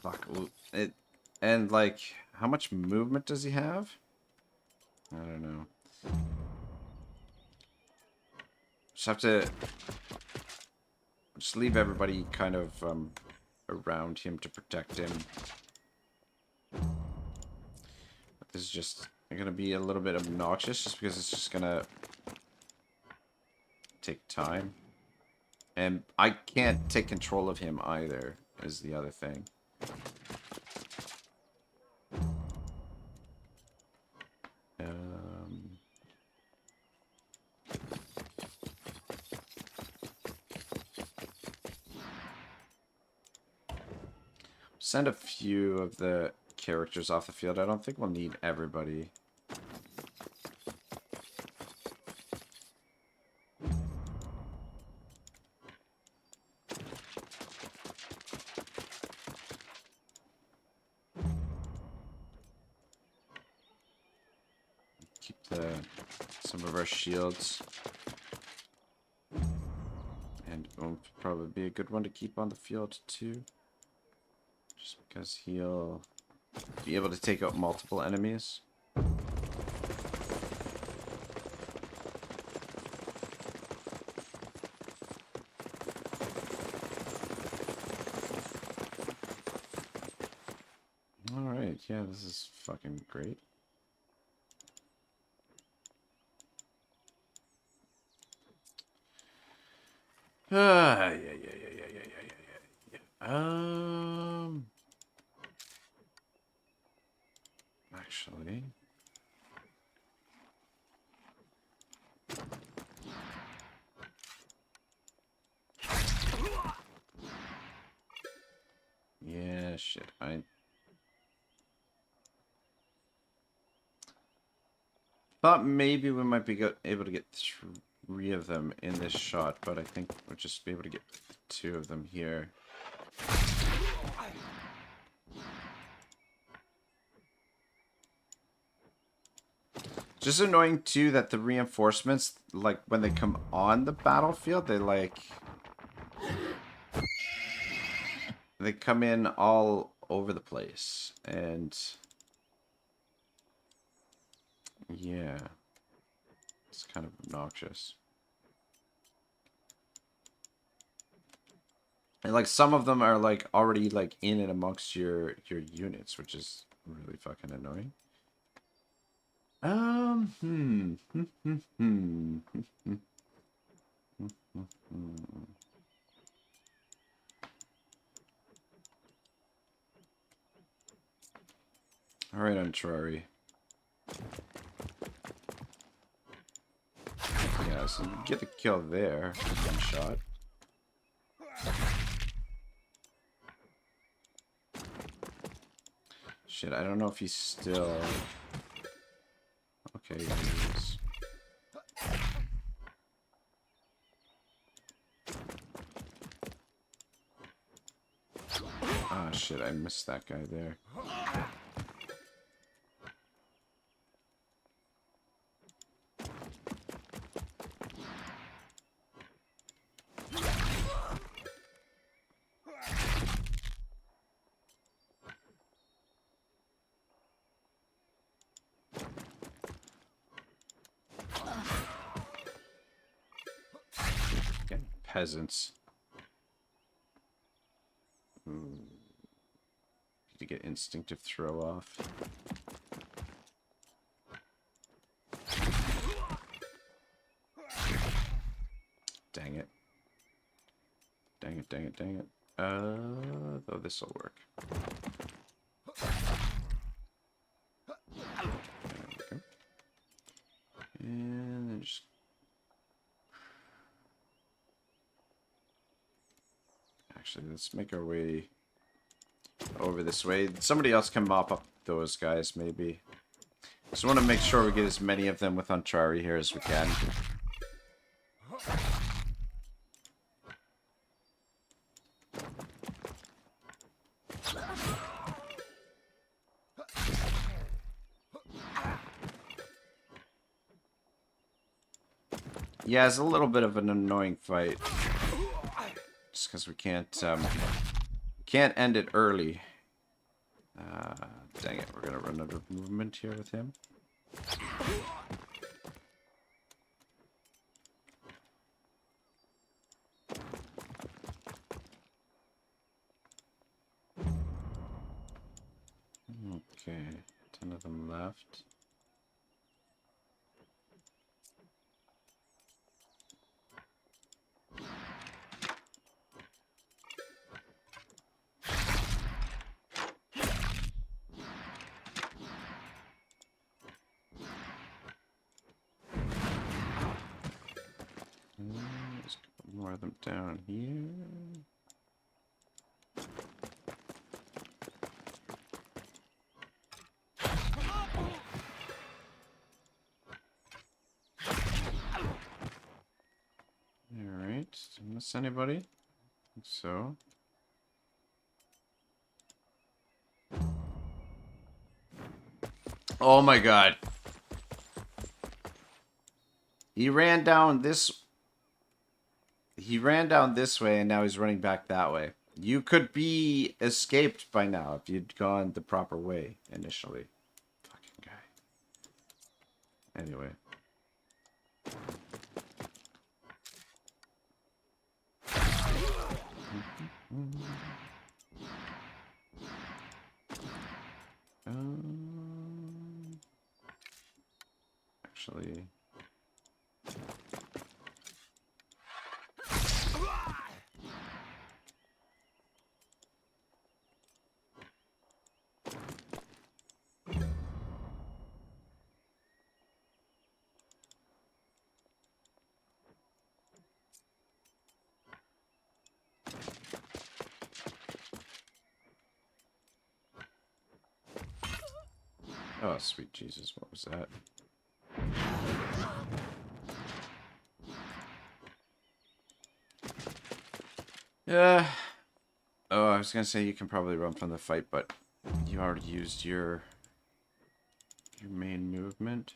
Fuck. It... And, like, how much movement does he have? I don't know. Just have to... Just leave everybody kind of, around him to protect him. This is just gonna be a little bit obnoxious, just because it's just gonna take time. And I can't take control of him either, is the other thing. Send a few of the characters off the field. I don't think we'll need everybody. Keep some of our shields. And Oomph probably be a good one to keep on the field too. Just because he'll be able to take out multiple enemies. Alright, yeah, this is fucking great. Yeah. Actually, yeah, shit. I thought maybe we might be able to get 3 of them in this shot, but I think we'll just be able to get 2 of them here. Just annoying too that the reinforcements, like when they come on the battlefield, they come in all over the place, and yeah, it's kind of obnoxious. And like some of them are like already like in and amongst your units, which is really fucking annoying. All right, Antrari. Yeah, so you get the kill there, one shot. Shit, I don't know if he's still... Okay, yeah, he is. Ah, shit, I missed that guy there. Again, peasants. Need to get instinctive throw off. Dang it. Dang it, dang it, dang it. Though this'll work. There we go. And then just... Actually, let's make our way over this way. Somebody else can mop up those guys, maybe. Just want to make sure we get as many of them with Anchari here as we can. Yeah, it's a little bit of an annoying fight. Just because we can't end it early. Dang it, we're gonna run out of movement here with him. Okay, 10 of them left. There's a couple more of them down here. Alright, did I miss anybody? I think so. Oh my god. He ran down this way and now he's running back that way. You could be escaped by now if you'd gone the proper way initially. Fucking guy. Anyway. Actually... Oh, sweet Jesus, what was that? Oh, I was gonna say you can probably run from the fight, but you already used your main movement.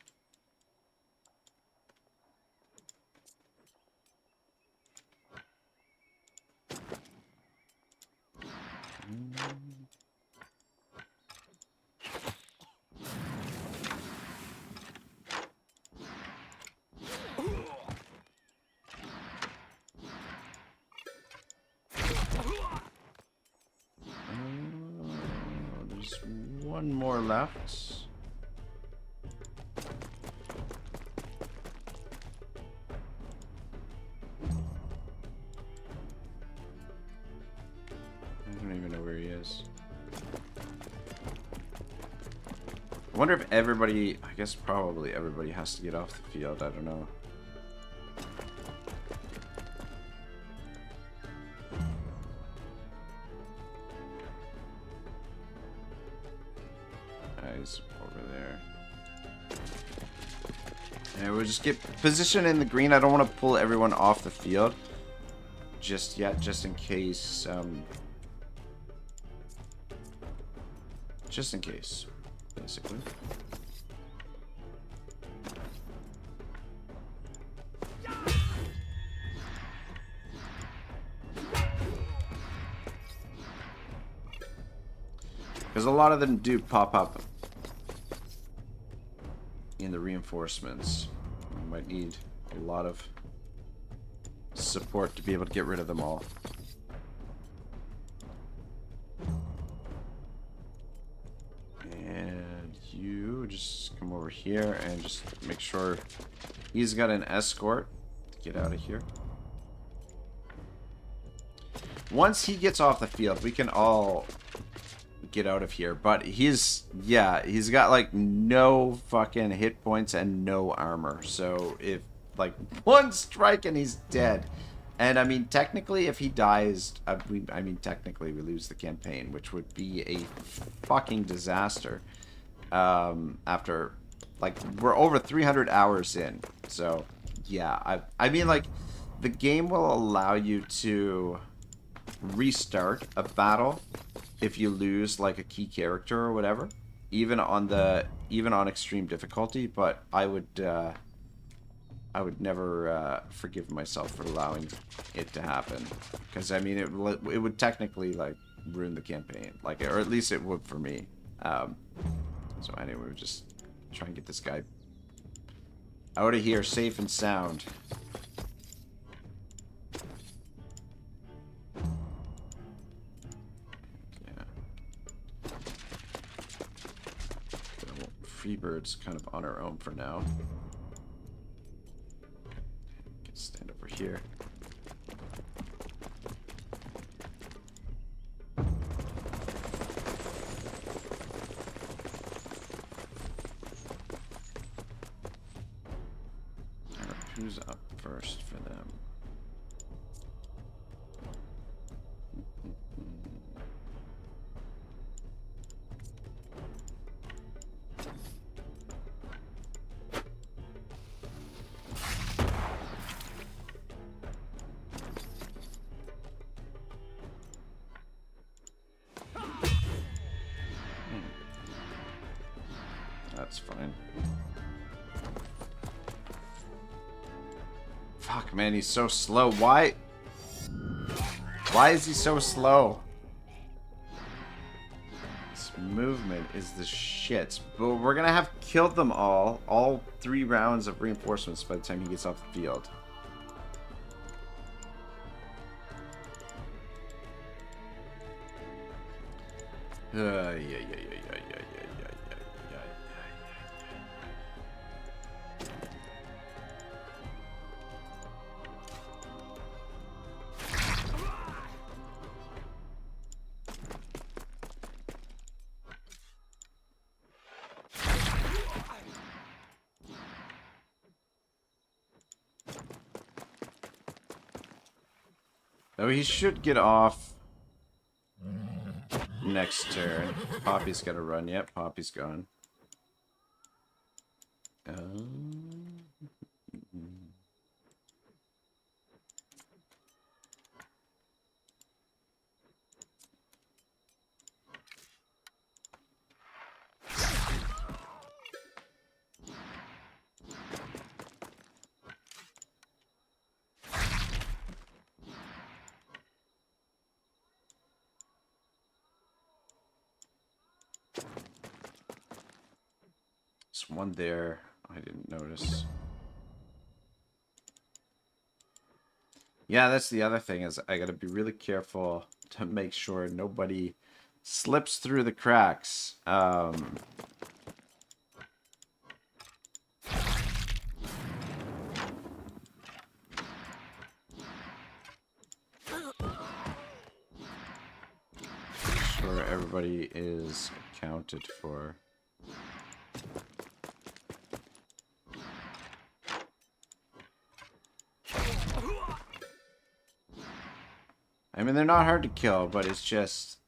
There's one more left. I don't even know where he is. I wonder if everybody, I guess probably everybody has to get off the field, I don't know. guys over there. And we'll just get positioned in the green. I don't want to pull everyone off the field just yet, just in case. Just in case, basically. Because a lot of them do pop up in the reinforcements. We might need a lot of support to be able to get rid of them all. And you just come over here and just make sure he's got an escort to get out of here. Once he gets off the field, we can all get out of here, but he's got like no fucking hit points and no armor, so if like one strike and he's dead. And I mean, technically if he dies, I mean technically we lose the campaign, which would be a fucking disaster. After like we're over 300 hours in, so yeah, I mean like the game will allow you to restart a battle if you lose like a key character or whatever, even on extreme difficulty, but I would never forgive myself for allowing it to happen, because I mean it would technically like ruin the campaign, like, or at least it would for me. So anyway, we'll just try and get this guy out of here safe and sound. Freebird's kind of on our own for now. Can stand over here. Alright, who's up first for them? That's fine. Fuck, man, he's so slow. Why is he so slow? This movement is the shit. But we're gonna have killed them all 3 rounds of reinforcements by the time he gets off the field. Yeah. Oh, he should get off next turn. Poppy's got to run. Yep, Poppy's gone. There's one there. I didn't notice. Yeah, that's the other thing, is I gotta be really careful to make sure nobody slips through the cracks. Sure everybody is accounted for. I mean, they're not hard to kill, but it's just,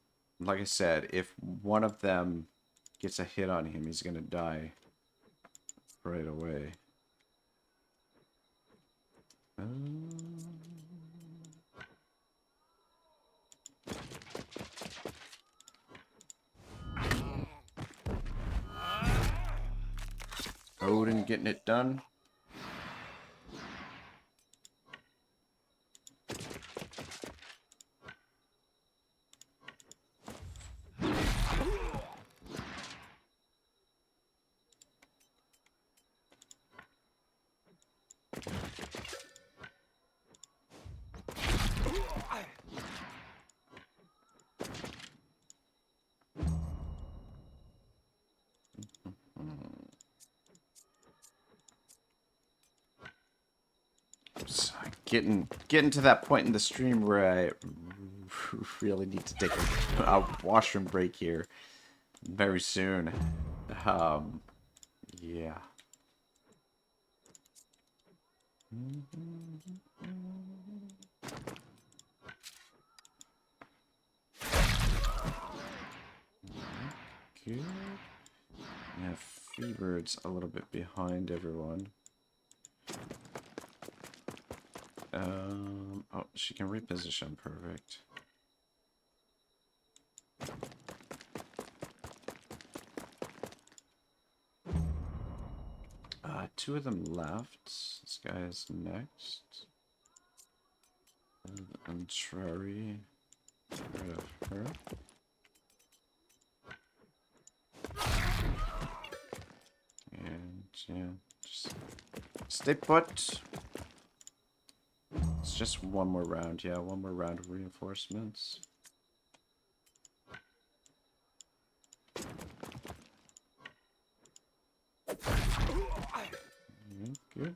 like I said, if one of them gets a hit on him, he's gonna die right away. Odin getting it done. Getting to that point in the stream where I really need to take a washroom break here very soon. Yeah. Good. Yeah, Freebird's a little bit behind everyone. Oh, she can reposition, perfect. Two of them left. This guy is next. And Trari. Get rid of her. And yeah, just stay put. It's just one more round, yeah, one more round of reinforcements. Good.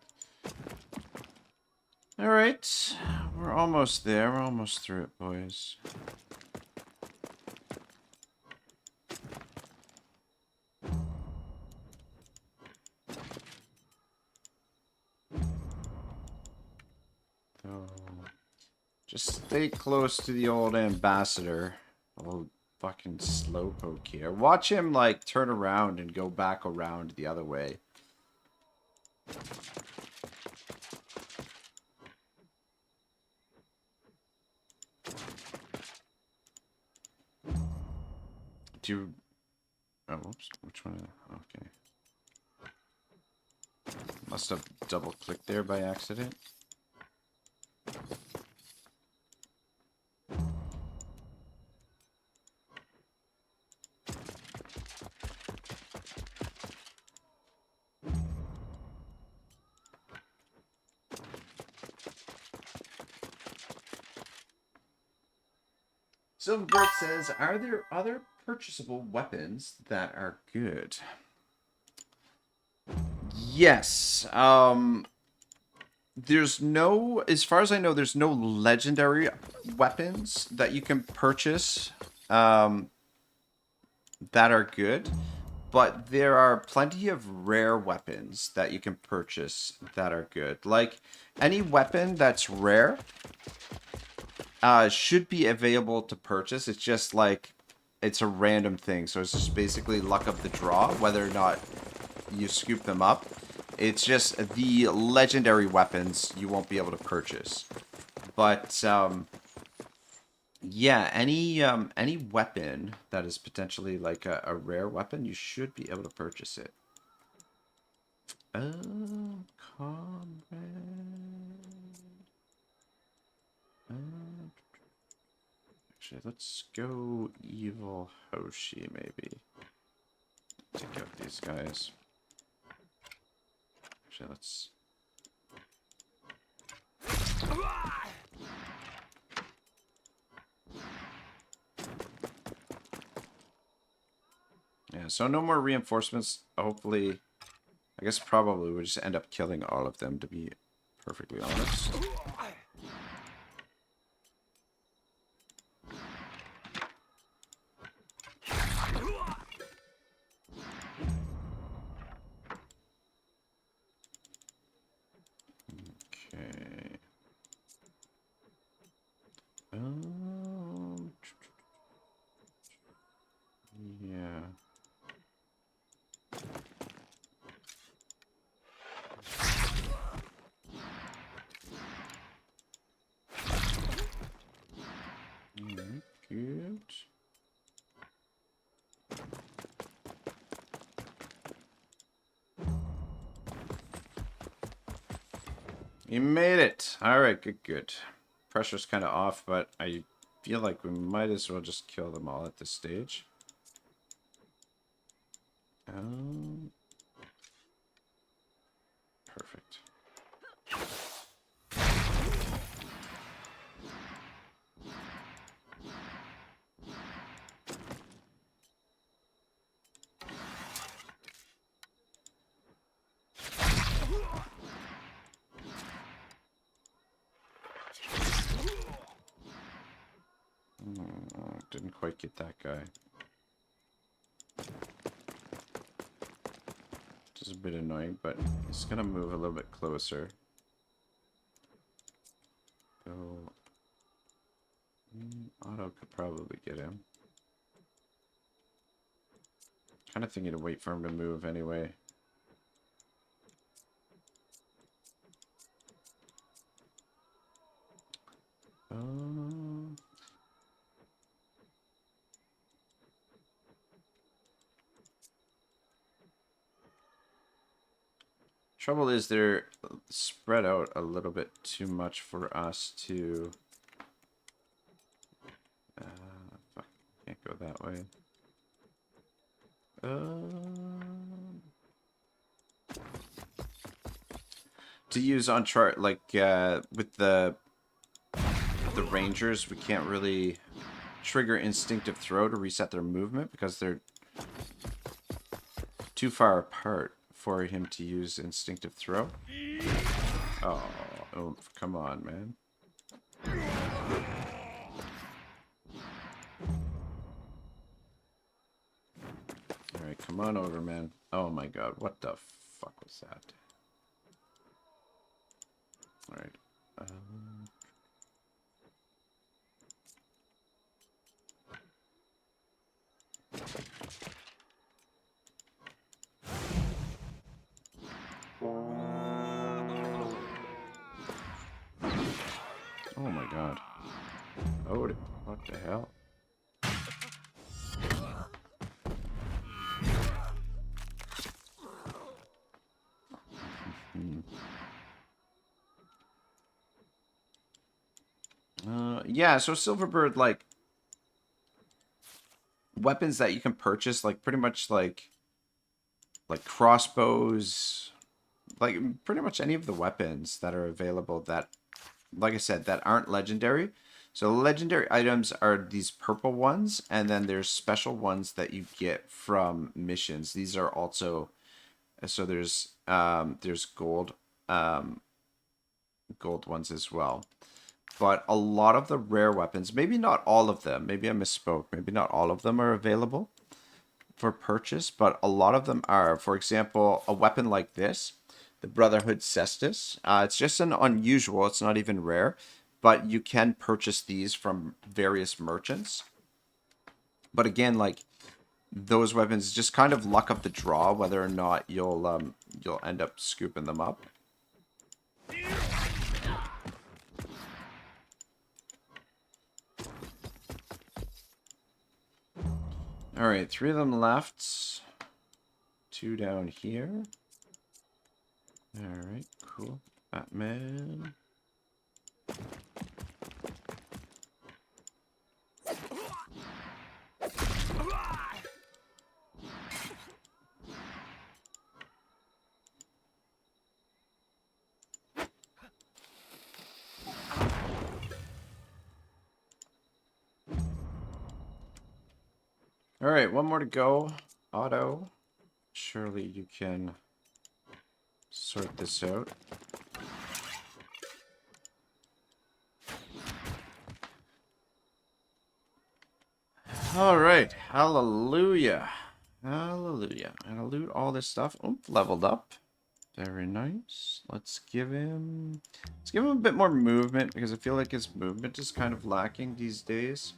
Alright, we're almost there, we're almost through it, boys. So, just stay close to the old ambassador. Oh, fucking slowpoke here. Watch him, like, turn around and go back around the other way. Do you... Oh, whoops. Which one? Okay. Must have double-clicked there by accident. Silverberg says, are there other purchasable weapons that are good? Yes. There's no, as far as I know, there's no legendary weapons that you can purchase that are good. But there are plenty of rare weapons that you can purchase that are good. Like, any weapon that's rare should be available to purchase. It's just like, it's a random thing. So it's just basically luck of the draw, whether or not you scoop them up. It's just the legendary weapons you won't be able to purchase. But, yeah, any weapon that is potentially like a rare weapon, you should be able to purchase it. Oh, comrade. Actually, let's go evil Hoshi, maybe. Take out these guys. Actually, let's... Yeah, so no more reinforcements. Hopefully, I guess probably we'll just end up killing all of them, to be perfectly honest. Okay. Yeah. We made it. All right, good, good. Pressure's kind of off, but I feel like we might as well just kill them all at this stage. Perfect. Didn't quite get that guy. Which is a bit annoying, but he's gonna move a little bit closer. So Otto could probably get him. Kind of thinking to wait for him to move anyway. Trouble is they're spread out a little bit too much for us to... fuck, can't go that way. To use on chart, like with the rangers, we can't really trigger instinctive throw to reset their movement because they're too far apart for him to use instinctive throw. Oh, oomph, come on, man. Alright, come on over, man. Oh my god, what the fuck was that? Alright. Oh my god. Oh, what the hell? Yeah, so Silverbird, like, weapons that you can purchase, like, pretty much, like crossbows, like, pretty much any of the weapons that are available that, like I said, that aren't legendary. So legendary items are these purple ones, and then there's special ones that you get from missions. These are also, so there's gold, gold ones as well. But a lot of the rare weapons, maybe not all of them, maybe I misspoke, maybe not all of them are available for purchase, but a lot of them are. For example, a weapon like this, the Brotherhood Cestus, it's just an unusual, it's not even rare, but you can purchase these from various merchants. But again, like, those weapons just kind of luck of the draw whether or not you'll end up scooping them up. Alright, 3 of them left. 2 down here. Alright, cool. Batman. Alright, one more to go. Otto. Surely you can sort this out. Alright, hallelujah. Hallelujah. I'm gonna loot all this stuff. Oh, leveled up. Very nice. Let's give him a bit more movement because I feel like his movement is kind of lacking these days.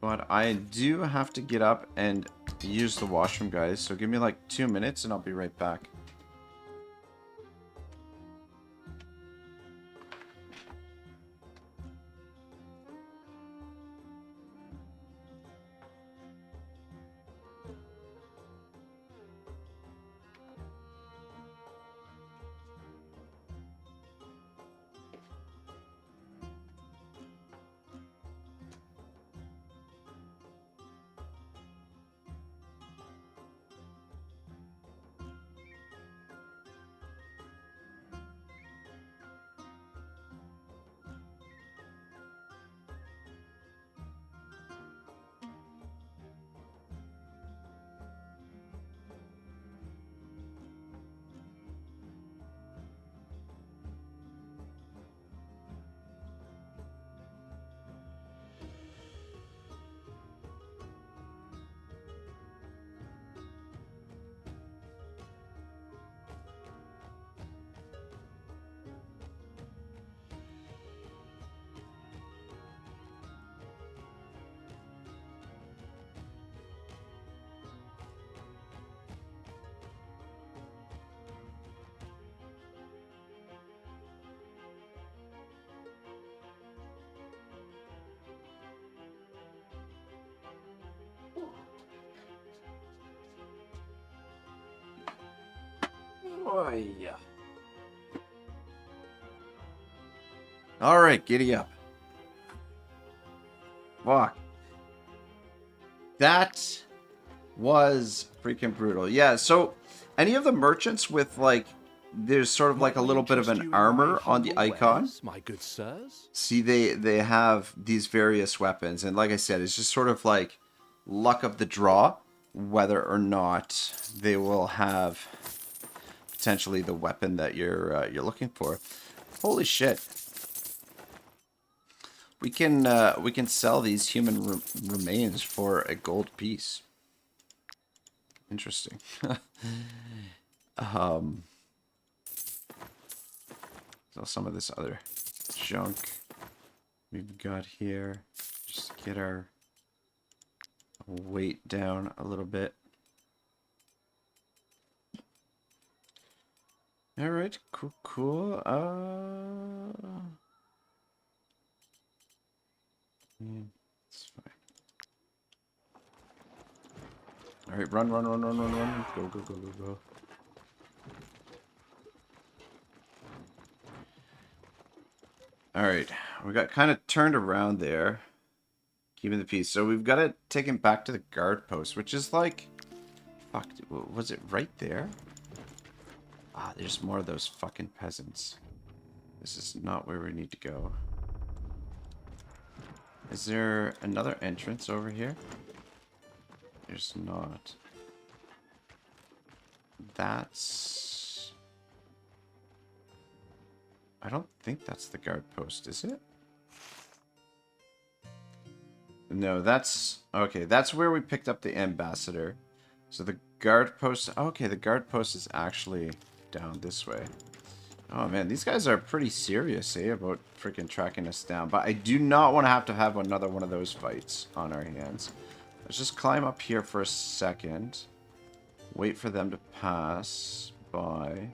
But I do have to get up and use the washroom, guys. So give me like 2 minutes and I'll be right back. Oh, yeah. All right, giddy up. Fuck. That was freaking brutal. Yeah, so any of the merchants with like, there's sort of like a little bit of an armor on the icon. My good sirs. See, they have these various weapons, and like I said, it's just sort of like luck of the draw whether or not they will have potentially the weapon that you're looking for. Holy shit! We can sell these human remains for a gold piece. Interesting. So some of this other junk we've got here. Just get our weight down a little bit. All right, cool. It's fine. All right, run. Go. All right, we got kind of turned around there, keeping the peace. So we've got to take him back to the guard post, which is like, fuck, was it right there? Ah, there's more of those fucking peasants. This is not where we need to go. Is there another entrance over here? There's not. That's... I don't think that's the guard post, is it? No, that's... Okay, that's where we picked up the ambassador. So the guard post... Okay, the guard post is actually down this way. Oh man, these guys are pretty serious, eh, about freaking tracking us down. But I do not want to have another one of those fights on our hands. Let's just climb up here for a second. Wait for them to pass by.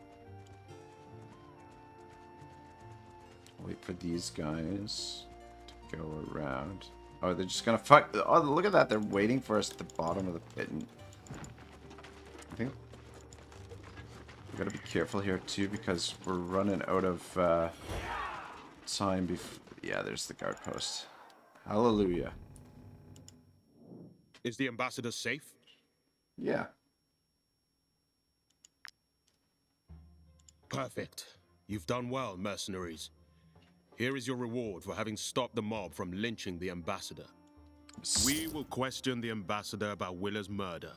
Wait for these guys to go around. Oh, they're just gonna fuck. Oh, look at that. They're waiting for us at the bottom of the pit. And I think we gotta be careful here too, because we're running out of time before. Yeah, there's the guard post. Hallelujah. Is the ambassador safe? Yeah. Perfect. You've done well, mercenaries. Here is your reward for having stopped the mob from lynching the ambassador. We will question the ambassador about Willa's murder.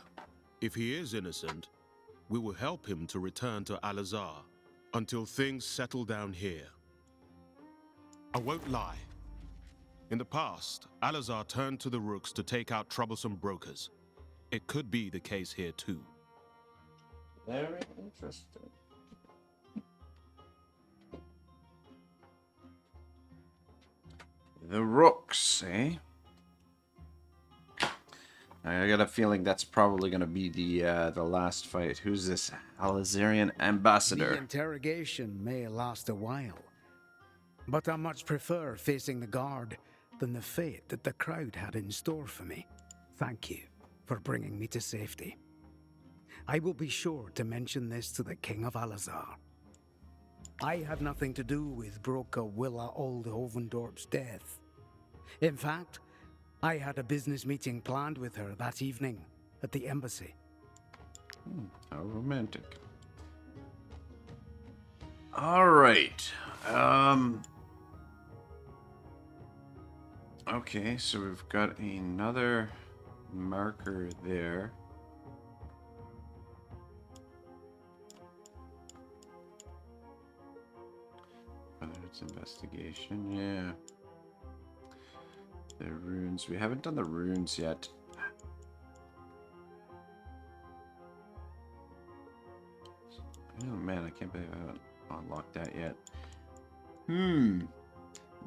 If he is innocent, we will help him to return to Al-Azhar until things settle down here. I won't lie. In the past, Al-Azhar turned to the rooks to take out troublesome brokers. It could be the case here too. Very interesting. The rooks, eh? I got a feeling that's probably going to be the last fight. Who's this Al-Azharian ambassador? The interrogation may last a while, but I much prefer facing the guard than the fate that the crowd had in store for me. Thank you for bringing me to safety. I will be sure to mention this to the King of Al-Azhar. I had nothing to do with broker Willa Oldhovendorp's death. In fact, I had a business meeting planned with her that evening at the embassy. How romantic. All right. Okay, so we've got another marker there. Whether it's investigation, yeah. The runes. We haven't done the runes yet. Oh man, I can't believe I haven't unlocked that yet.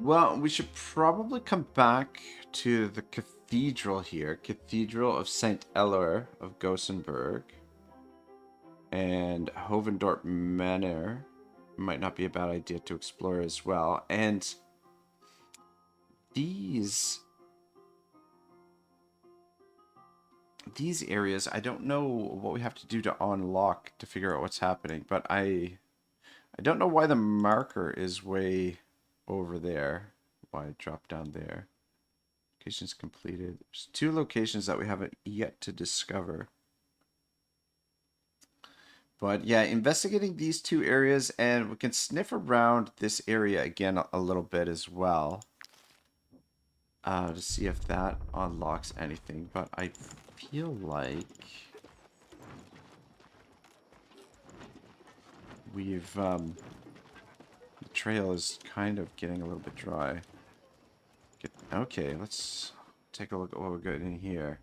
Well, we should probably come back to the cathedral here. Cathedral of St. Elor of Gothenburg. And Hovendorp Manor might not be a bad idea to explore as well. And these areas, I don't know what we have to do to unlock to figure out what's happening, but I don't know why the marker is way over there. Why it dropped down there. Locations completed. There's 2 locations that we haven't yet to discover. But yeah, investigating these 2 areas, and we can sniff around this area again a little bit as well. To see if that unlocks anything, but I feel like we've the trail is kind of getting a little bit dry. Okay, let's take a look at what we've got in here.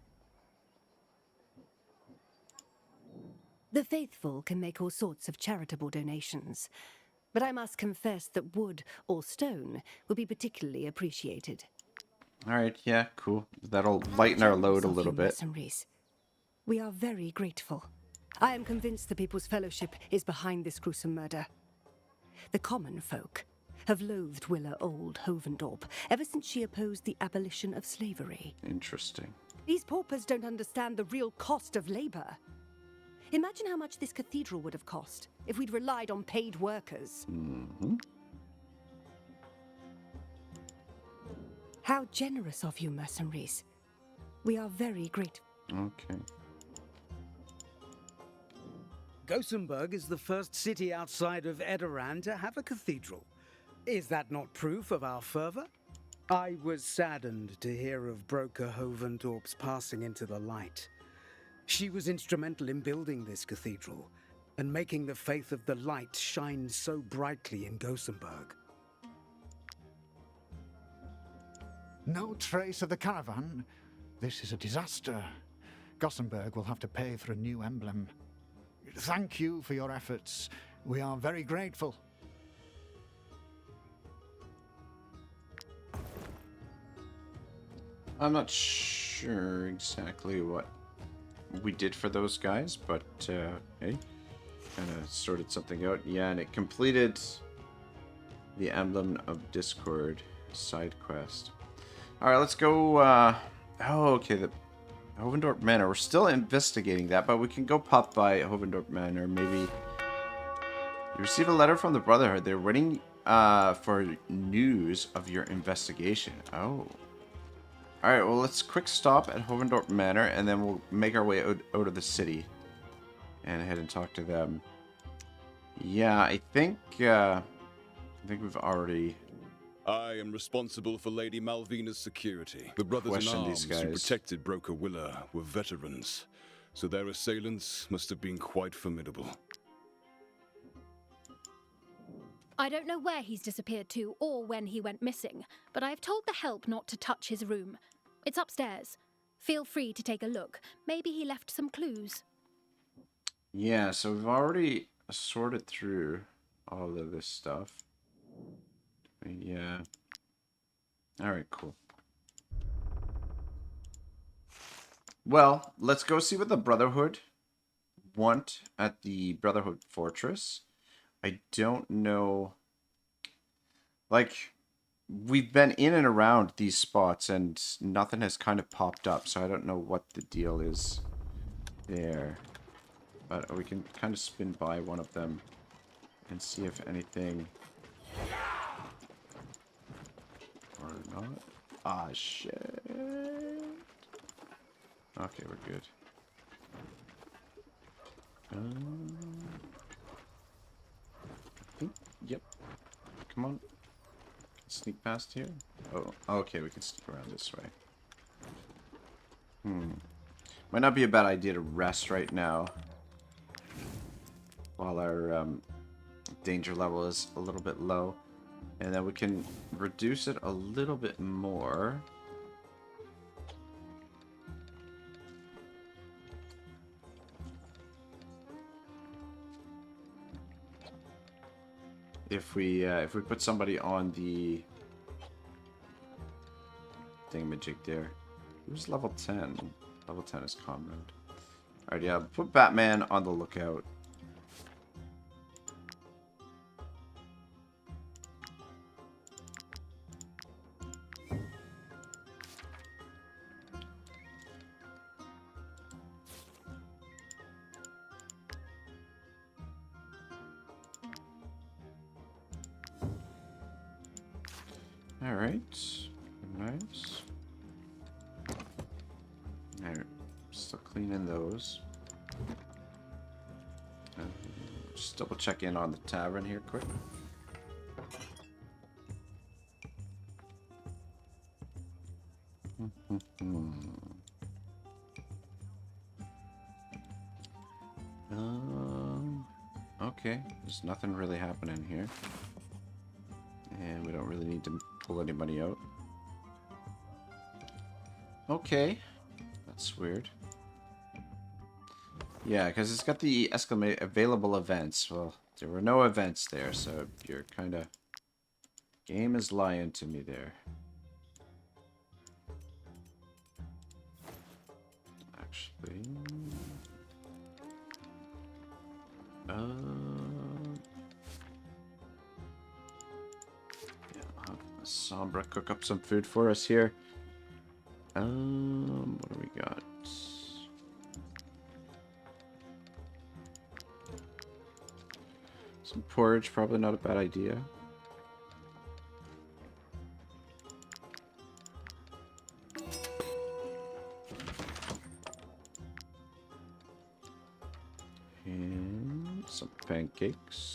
The faithful can make all sorts of charitable donations, but I must confess that wood or stone would be particularly appreciated. Alright, yeah, cool. That'll lighten our load a little bit. Mercenaries. We are very grateful. I am convinced the People's Fellowship is behind this gruesome murder. The common folk have loathed Willa Old Hovendorp ever since she opposed the abolition of slavery. Interesting. These paupers don't understand the real cost of labor. Imagine how much this cathedral would have cost if we'd relied on paid workers. Mm-hmm. How generous of you, mercenaries. We are very grateful. Okay. Gothenburg is the first city outside of Edoran to have a cathedral. Is that not proof of our fervor? I was saddened to hear of Broker Hovendorp's passing into the light. She was instrumental in building this cathedral and making the faith of the light shine so brightly in Gothenburg. No trace of the caravan. This is a disaster. Gothenburg will have to pay for a new emblem. Thank you for your efforts. We are very grateful. I'm not sure exactly what we did for those guys, but hey, kind of sorted something out. Yeah, and it completed the Emblem of Discord side quest. All right, let's go. Oh, okay, the Hovendorp Manor. We're still investigating that, but we can go pop by Hovendorp Manor. Maybe you receive a letter from the Brotherhood. They're waiting for news of your investigation. Oh. All right, well, let's quick stop at Hovendorp Manor, and then we'll make our way out of the city and head and talk to them. Yeah, I think we've already. I am responsible for Lady Malvina's security. The brothers in Question these arms who guys. protected Broker Willa were veterans, so their assailants must have been quite formidable. I don't know where he's disappeared to or when he went missing, but I have told the help not to touch his room. It's upstairs. Feel free to take a look. Maybe he left some clues. Yeah, so we've already sorted through all of this stuff. Yeah. All right, cool. Well, let's go see what the Brotherhood want at the Brotherhood Fortress. I don't know. Like, we've been in and around these spots and nothing has kind of popped up, so I don't know what the deal is there. But we can kind of spin by one of them and see if anything... Or not. Ah, shit. Okay, we're good. I think, yep. Come on. Sneak past here. Oh, okay, we can sneak around this way. Might not be a bad idea to rest right now while our danger level is a little bit low. And then we can reduce it a little bit more. If we put somebody on the thingamajig there. Who's level 10? Level 10 is Comrade. Alright, yeah, put Batman on the lookout. Alright. Nice. Alright. Still cleaning those. Just double check in on the tavern here quick. Okay, there's nothing really happening here. And we don't really need to pull any money out. Okay, that's weird. Yeah, because it's got the exclamation available events. Well, there were no events there, so you're kind of... Game is lying to me there. Actually... Yeah, I'll have Sombra cook up some food for us here. What do we got? Some porridge, probably not a bad idea. And some pancakes.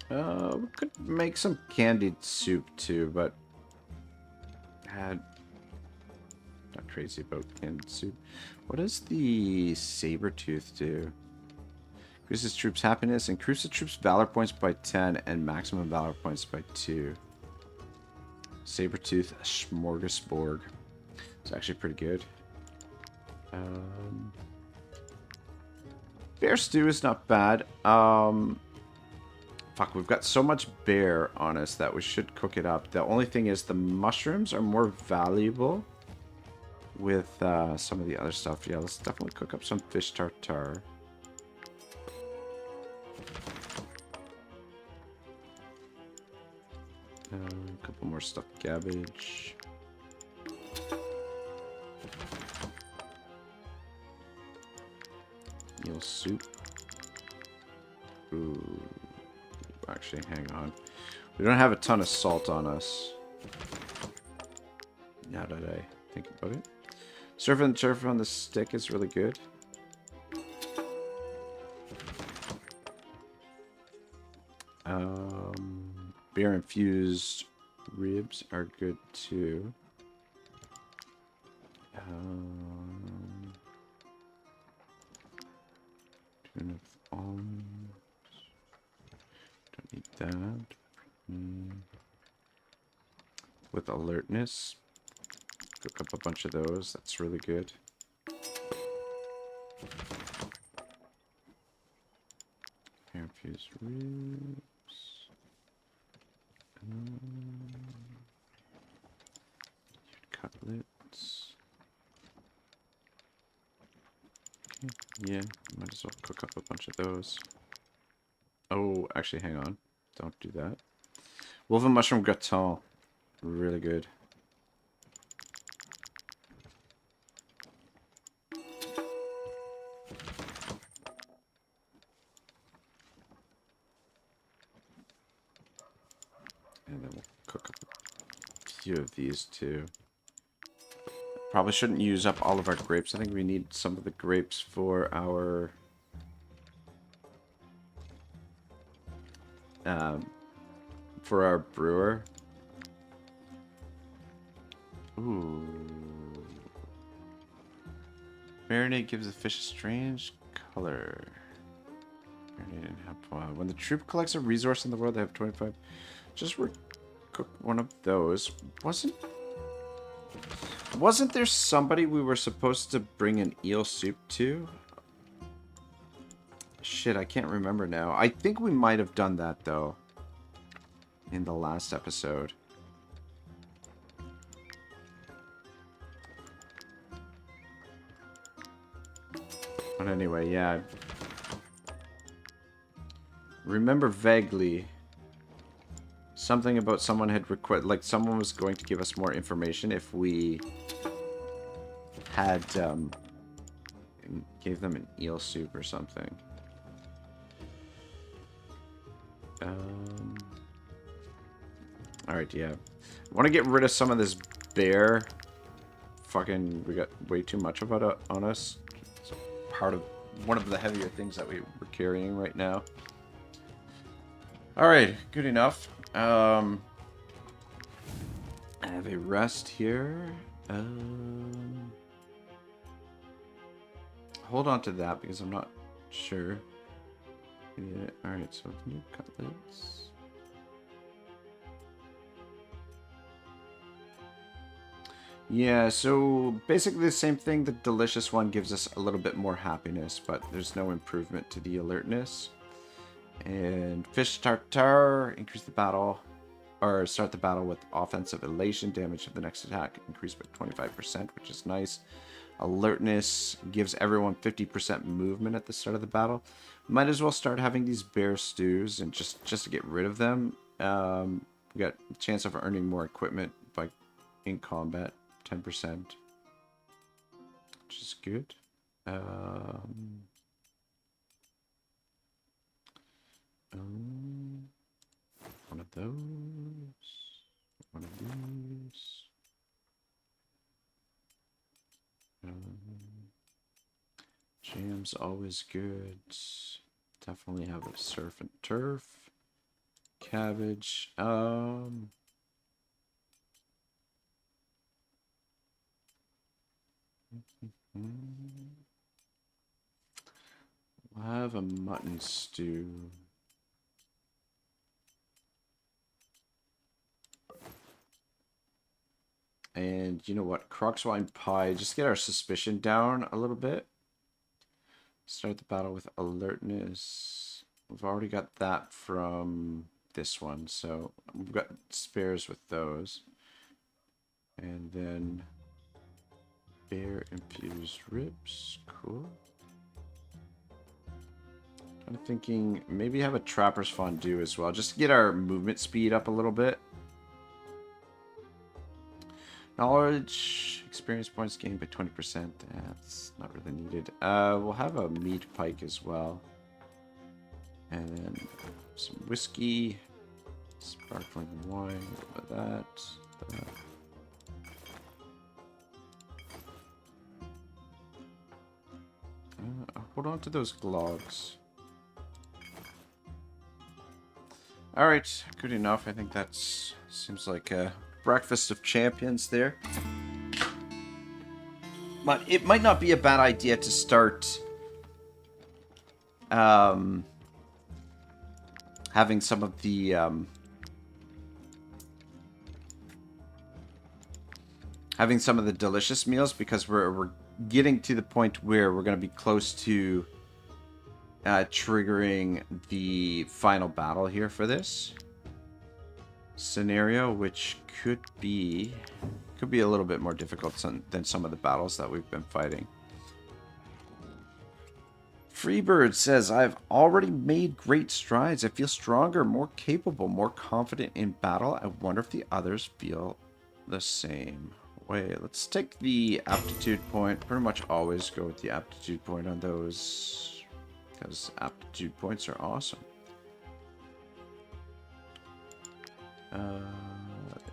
We could make some candied soup too, but not crazy about canned soup. What does the saber tooth do? Increases troops' happiness, increases troops' valor points by 10, and maximum valor points by 2. Saber-tooth smorgasbord. It's actually pretty good. Bear stew is not bad. Fuck, we've got so much bear on us that we should cook it up. The only thing is the mushrooms are more valuable with some of the other stuff. Yeah, let's definitely cook up some fish tartare. A couple more stuffed cabbage. Eel soup. Ooh. Actually, hang on. We don't have a ton of salt on us. Now that I think about it. Surf and turf on the stick is really good. Beer infused ribs are good too. Tune of almonds. Don't need that. With alertness. Cook up a bunch of those. That's really good. Beer infused ribs. Cutlets. Okay. Yeah, might as well cook up a bunch of those. Oh, actually, hang on. Don't do that. Wolf and mushroom gratin. Really good. And then we'll cook up a few of these too. Probably shouldn't use up all of our grapes. I think we need some of the grapes for our brewer. Ooh. Marinade gives the fish a strange color. Marinade and hap. When the troop collects a resource in the world, they have 25. Just cook one of those. Wasn't there somebody we were supposed to bring an eel soup to? Shit, I can't remember now. I think we might have done that, though. In the last episode. But anyway, yeah. Remember vaguely... Something about someone had like someone was going to give us more information if we had Gave them an eel soup or something. Alright, yeah. I want to get rid of some of this bear. Fucking, we got way too much of it on us. It's part of one of the heavier things that we're carrying right now. Alright, good enough. I have a rest here. Hold on to that because I'm not sure. Alright, so new cutlets. Yeah, so basically the same thing. The delicious one gives us a little bit more happiness, but there's no improvement to the alertness. And fish tartare, increase the battle, or start the battle with offensive elation, damage of the next attack increased by 25%, which is nice. Alertness gives everyone 50% movement at the start of the battle. Might as well start having these bear stews and just to get rid of them. We got a chance of earning more equipment by in combat, 10%, which is good. One of those, one of these. Jam's always good. Definitely have a surf and turf. Cabbage. We'll have a mutton stew. And you know what? Crocswine pie. Just get our suspicion down a little bit. Start the battle with alertness. We've already got that from this one, so we've got spares with those. And then bear infused ribs. Cool. I'm thinking maybe have a trapper's fondue as well, just to get our movement speed up a little bit. Knowledge, experience points gained by 20%. That's not really needed. We'll have a meat pike as well. And then some whiskey, sparkling wine, with that. Hold on to those glogs. Alright, good enough. I think that's seems like a breakfast of champions there. But it might not be a bad idea to start having some of the delicious meals, because we're getting to the point where we're going to be close to triggering the final battle here for this scenario, which could be a little bit more difficult than some of the battles that we've been fighting. Freebird says, I've already made great strides. I feel stronger, more capable, more confident in battle. I wonder if the others feel the same way. Let's take the aptitude point. Pretty much always go with the aptitude point on those, because aptitude points are awesome. There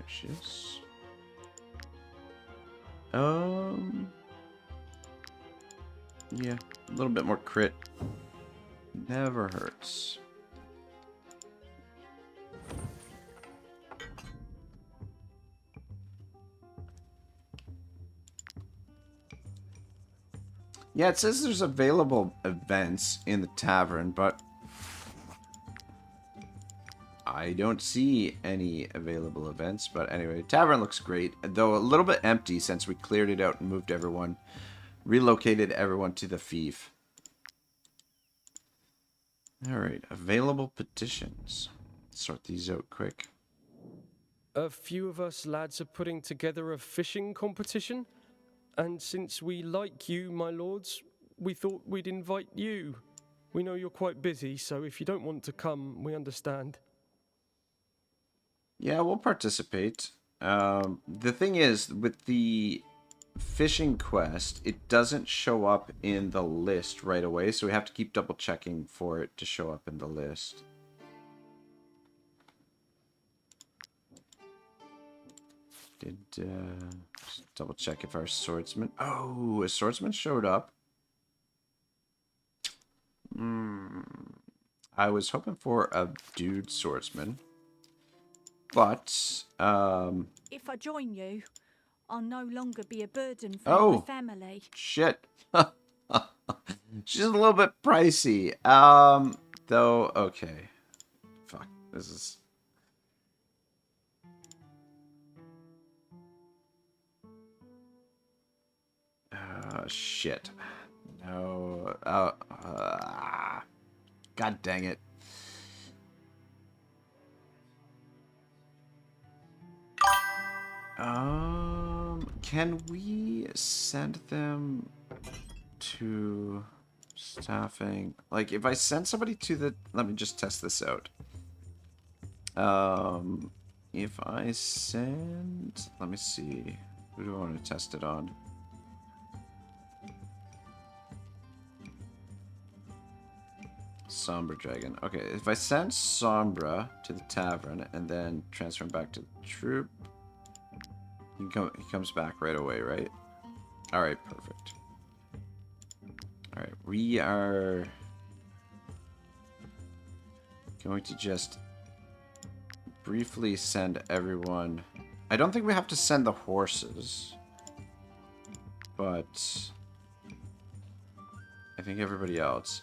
she is. Yeah, a little bit more crit never hurts. Yeah, it says there's available events in the tavern, but I don't see any available events. But anyway, tavern looks great, though a little bit empty since we cleared it out and moved everyone, relocated everyone to the fief. Alright, available petitions. Sort these out quick. A few of us lads are putting together a fishing competition, and since we like you, my lords, we thought we'd invite you. We know you're quite busy, so if you don't want to come, we understand. Yeah, we'll participate. The thing is, with the fishing quest, it doesn't show up in the list right away, so we have to keep double checking for it to show up in the list. Just double check if our swordsman... Oh, a swordsman showed up. I was hoping for a dude swordsman. But, If I join you, I'll no longer be a burden for my family. Shit. She's a little bit pricey. Though, okay. Fuck, this is... shit. No. God dang it. Can we send them to staffing? Like, if I send somebody to the... Let me just test this out. If I send... Let me see. Who do I want to test it on? Sombra Dragon. Okay, if I send Sombra to the tavern and then transfer him back to the troop, he comes back right away, right? Alright, perfect. Alright, we are going to just briefly send everyone... I don't think we have to send the horses, but I think everybody else.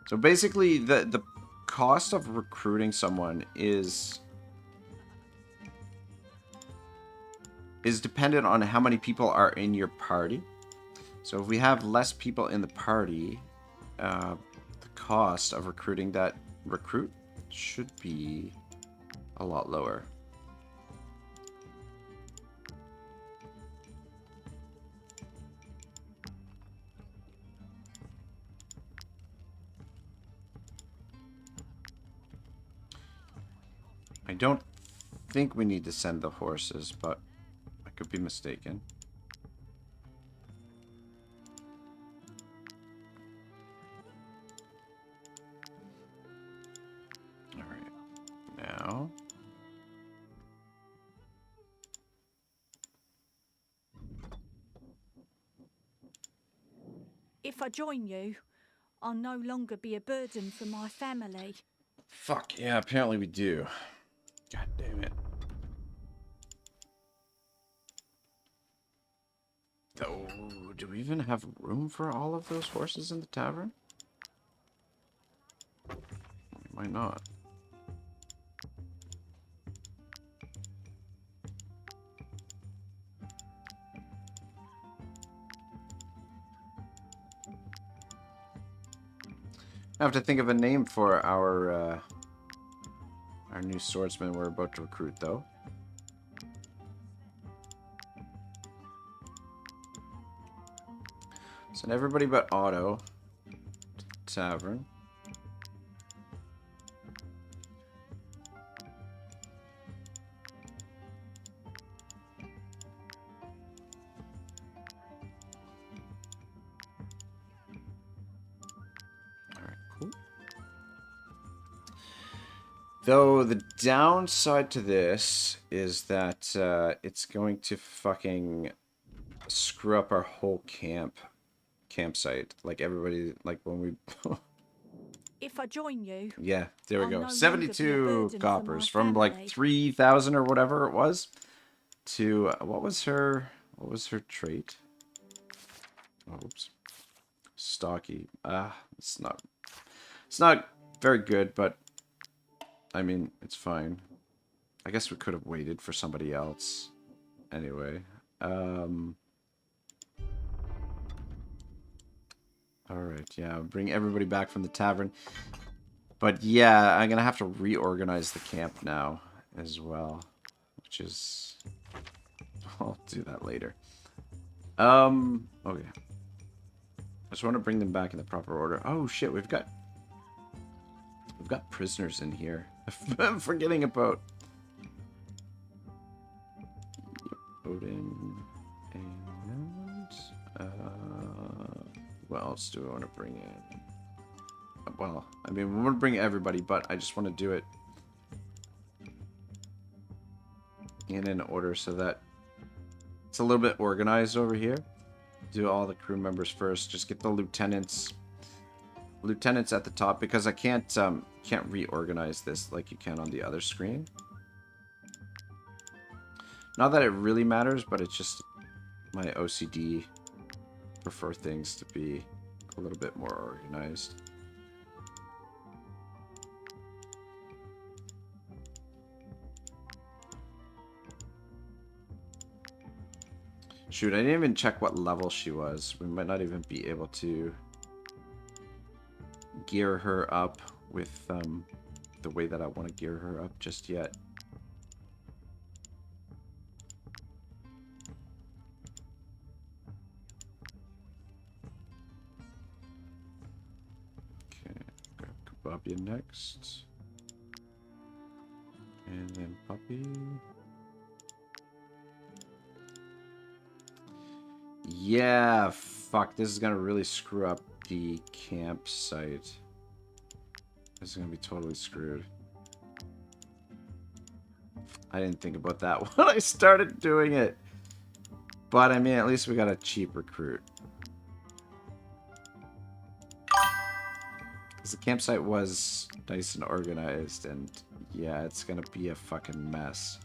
So basically, the cost of recruiting someone is dependent on how many people are in your party. So if we have less people in the party, the cost of recruiting that recruit should be a lot lower. I don't think we need to send the horses, but I could be mistaken. Alright, now... If I join you, I'll no longer be a burden for my family. Fuck, yeah, apparently we do. God damn it. Oh, do we even have room for all of those horses in the tavern? We might not. I have to think of a name for our new swordsman we're about to recruit, though. Send everybody but Otto to the tavern. Though the downside to this is that it's going to fucking screw up our whole campsite. Like everybody, like when we... If I join you... Yeah, there we I'll go. no 72 coppers from like 3,000 or whatever it was to... What was her trait? Oh, oops. Stocky. It's not very good, but I mean, it's fine. I guess we could have waited for somebody else. Anyway. Alright, yeah. Bring everybody back from the tavern. But yeah, I'm gonna have to reorganize the camp now as well. Which is... I'll do that later. Okay. I just want to bring them back in the proper order. Oh shit, we've got prisoners in here. I'm forgetting about Odin and else do I want to bring in? Well, I mean, we want to bring everybody, but I just want to do it in an order so that it's a little bit organized over here. Do all the crew members first. Just get the lieutenants at the top, because I can't reorganize this like you can on the other screen. Not that it really matters, but it's just my OCD prefer things to be a little bit more organized. Shoot, I didn't even check what level she was. We might not even be able to gear her up with the way that I want to gear her up just yet. Okay, grab Kababia next. And then Puppy. Yeah, fuck, this is gonna really screw up the campsite. This is gonna be totally screwed. I didn't think about that when I started doing it. But I mean, at least we got a cheap recruit. Because the campsite was nice and organized, and yeah, it's gonna be a fucking mess.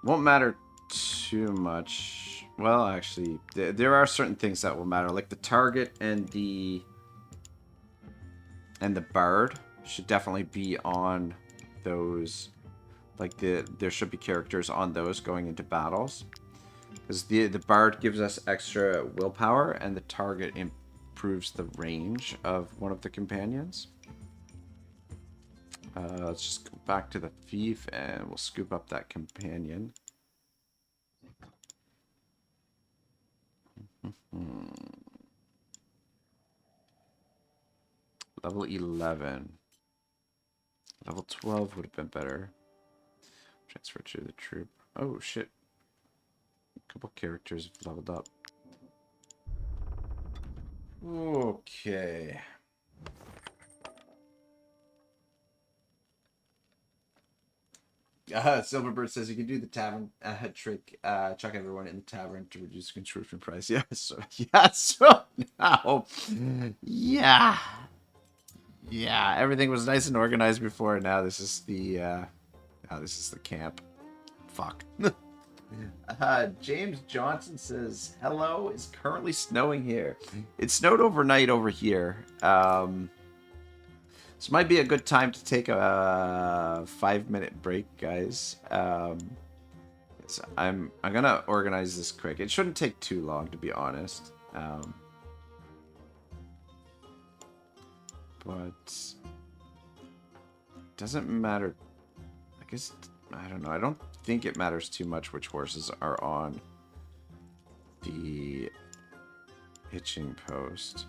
Won't matter too much. Well, actually, there are certain things that will matter, like the target and the bard should definitely be on those. Like there should be characters on those going into battles, because the bard gives us extra willpower, and the target improves the range of one of the companions. Let's just go back to the thief, and we'll scoop up that companion. Level 11. Level 12 would have been better. Transfer to the troop. Oh, shit. A couple characters have leveled up. Okay. Silverbird says you can do the tavern trick, chuck everyone in the tavern to reduce conscription price. Yeah, so now, yeah, everything was nice and organized before. Now this is the camp. Fuck. James Johnson says hello. It's currently snowing here. It snowed overnight over here. This might be a good time to take a 5-minute break, guys. So I'm gonna organize this quick. It shouldn't take too long, to be honest. But it doesn't matter. I guess, I don't know. I don't think it matters too much which horses are on the hitching post.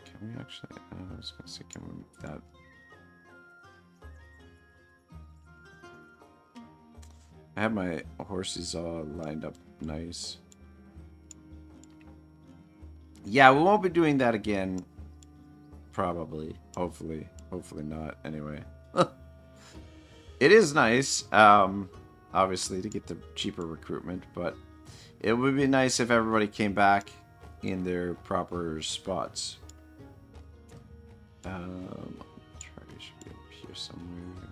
Can we actually? I was gonna say, can we move that? I have my horses all lined up nice. Yeah, we won't be doing that again. Probably. Hopefully. Hopefully not. Anyway. It is nice, obviously, to get the cheaper recruitment, but it would be nice if everybody came back in their proper spots. Charlie should be up here somewhere.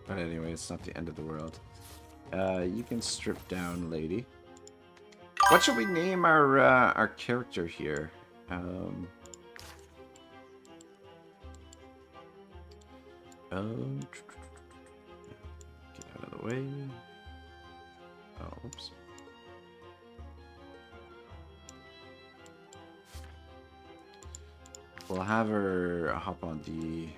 But anyway, it's not the end of the world. You can strip down, lady. What should we name our character here? Get out of the way. Oh, oops. We'll have her hop on the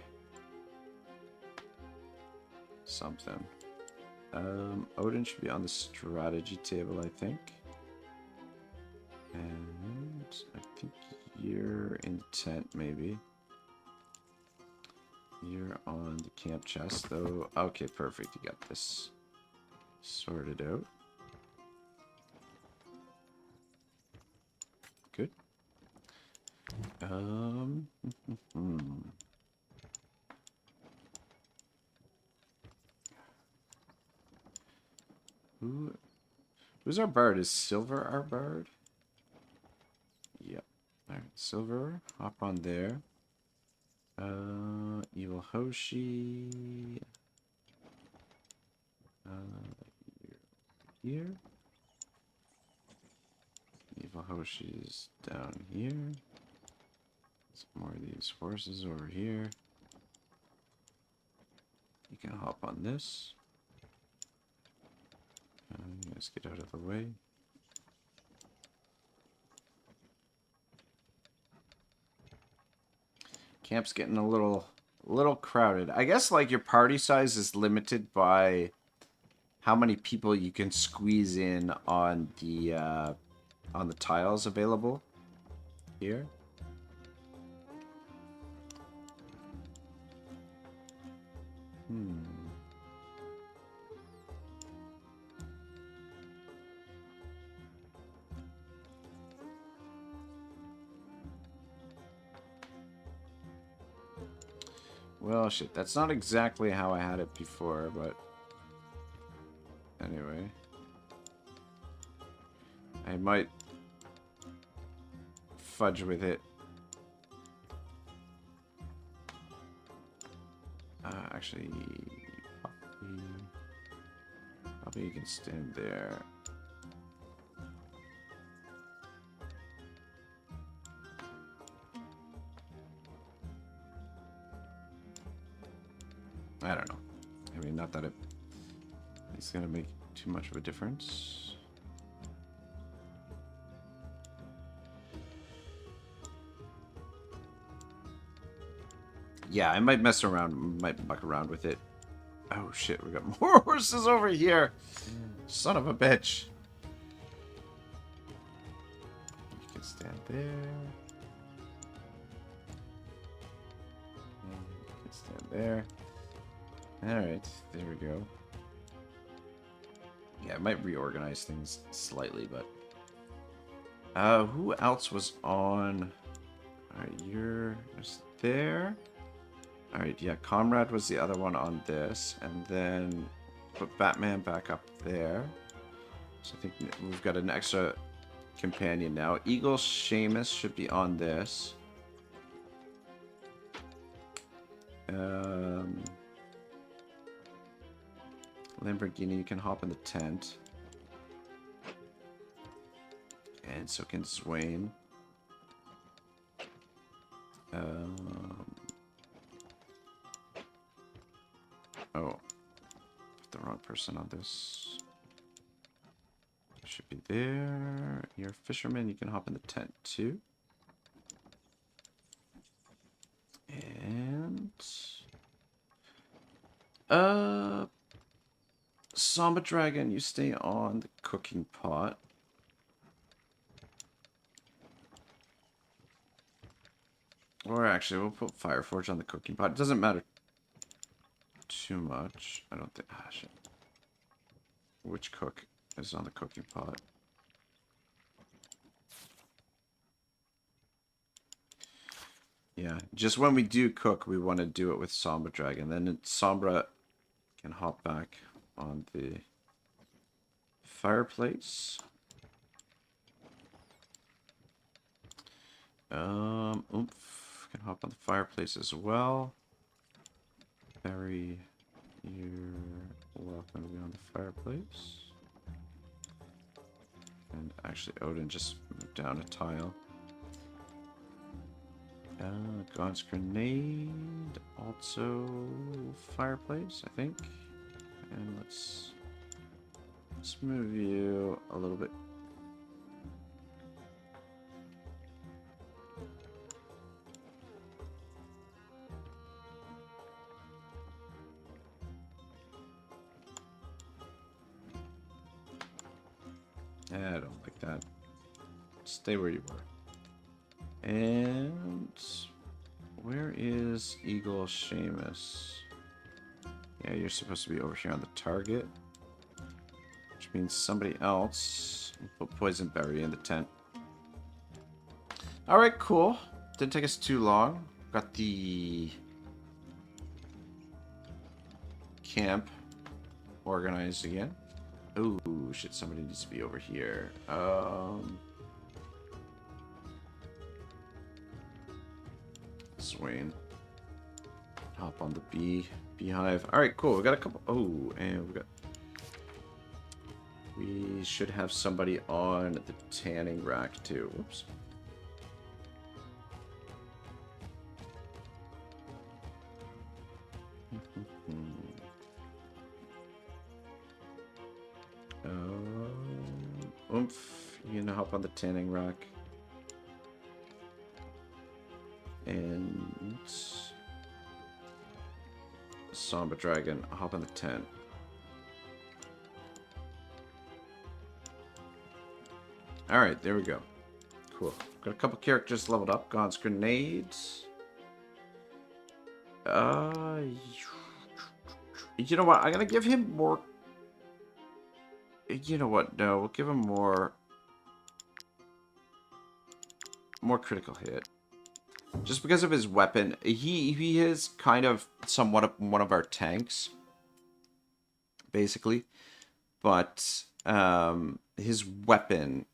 something. Odin should be on the strategy table, I think. And I think you're in the tent, maybe. You're on the camp chest, though. Okay, perfect. You got this sorted out. Good. Who's our bard? Is Silver our bard? Yep. Alright, Silver, hop on there. Evil Hoshi. Here. Evil Hoshi's down here. Some more of these horses over here. You can hop on this. Let's get out of the way. Camp's getting a little crowded. I guess like your party size is limited by how many people you can squeeze in on the tiles available here. Well, shit, that's not exactly how I had it before, but anyway. I might fudge with it. Actually, Poppy, you can stand there. I don't know. I mean, not that it's gonna make too much of a difference. Yeah, I might mess around, might muck around with it. Oh shit, we got more horses over here. Son of a bitch. You can stand there. And you can stand there. Alright, there we go. Yeah, I might reorganize things slightly, but... who else was on... Alright, you're just there. Alright, yeah, Comrade was the other one on this. And then put Batman back up there. So I think we've got an extra companion now. Eagle Seamus should be on this. Lamborghini, you can hop in the tent. And so can Swain. Oh. Put the wrong person on this. Should be there. You're a fisherman, you can hop in the tent too. And... Samba Dragon, you stay on the cooking pot. Or actually, we'll put Fireforge on the cooking pot. It doesn't matter too much. I don't think... Ah, shit. Which cook is on the cooking pot? Yeah, just when we do cook, we want to do it with Sombra Dragon. Then Sombra can hop back on the fireplace. Oomph can hop on the fireplace as well. Barry, you're welcome to be on the fireplace. And actually, Odin just moved down a tile. God's Grenade, also fireplace, I think. And let's move you a little bit. I don't like that. Stay where you were. And where is Eagle Seamus? Yeah, you're supposed to be over here on the target. Which means somebody else put Poison Berry in the tent. Alright, cool. Didn't take us too long. Got the camp organized again. Oh shit, somebody needs to be over here. Swain. Hop on the beehive. Alright, cool. We got a couple. Oh, and we should have somebody on the tanning rack too. Whoops. Oomph. You can hop on the tanning rack. And Samba Dragon, hop on the tent. Alright, there we go. Cool. Got a couple characters leveled up. God's Grenades. You know what? I'm gonna give him more. You know what? No, we'll give him more critical hit. Just because of his weapon. He is kind of somewhat of one of our tanks. Basically. But his weapon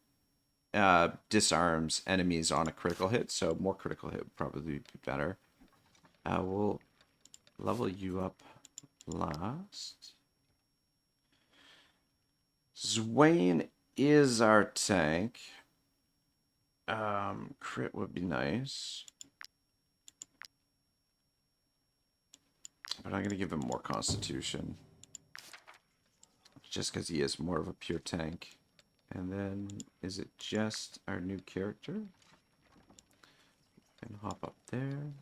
disarms enemies on a critical hit. So more critical hit would probably be better. We'll level you up last. Swain is our tank. Crit would be nice. But I'm going to give him more constitution. Just because he is more of a pure tank. And then, is it just our new character? And hop up there.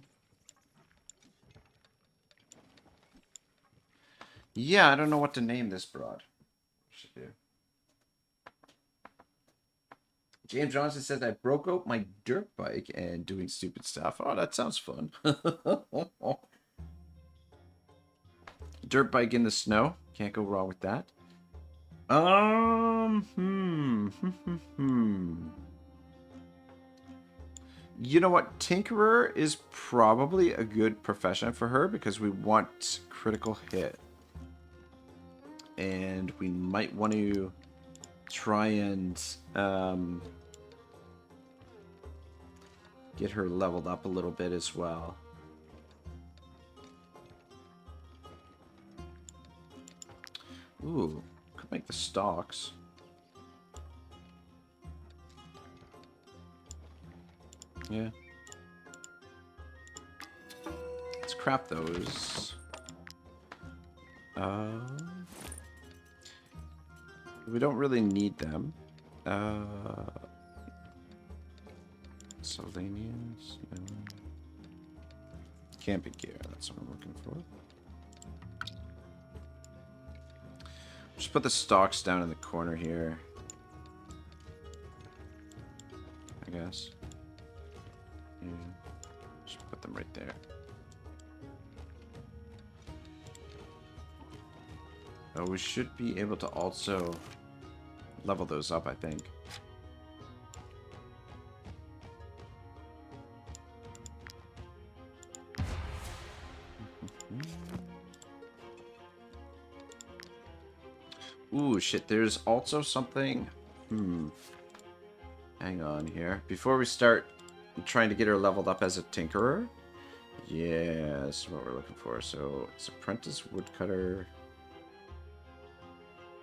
Yeah, I don't know what to name this broad. Should do. James Johnson says, I broke out my dirt bike and doing stupid stuff. Oh, that sounds fun. Dirt bike in the snow. Can't go wrong with that. You know what? Tinkerer is probably a good profession for her because we want critical hit. And we might want to try and get her leveled up a little bit as well. Ooh, could make the stalks. Yeah. Let's craft those. We don't really need them. Sylvanians. No. Camping gear, that's what I'm looking for. Just put the stalks down in the corner here. I guess. Yeah. Just put them right there. Oh, we should be able to also level those up, I think. Ooh, shit, there's also something... Hang on here. Before we start trying to get her leveled up as a tinkerer. Yeah, this is what we're looking for. So, it's apprentice woodcutter.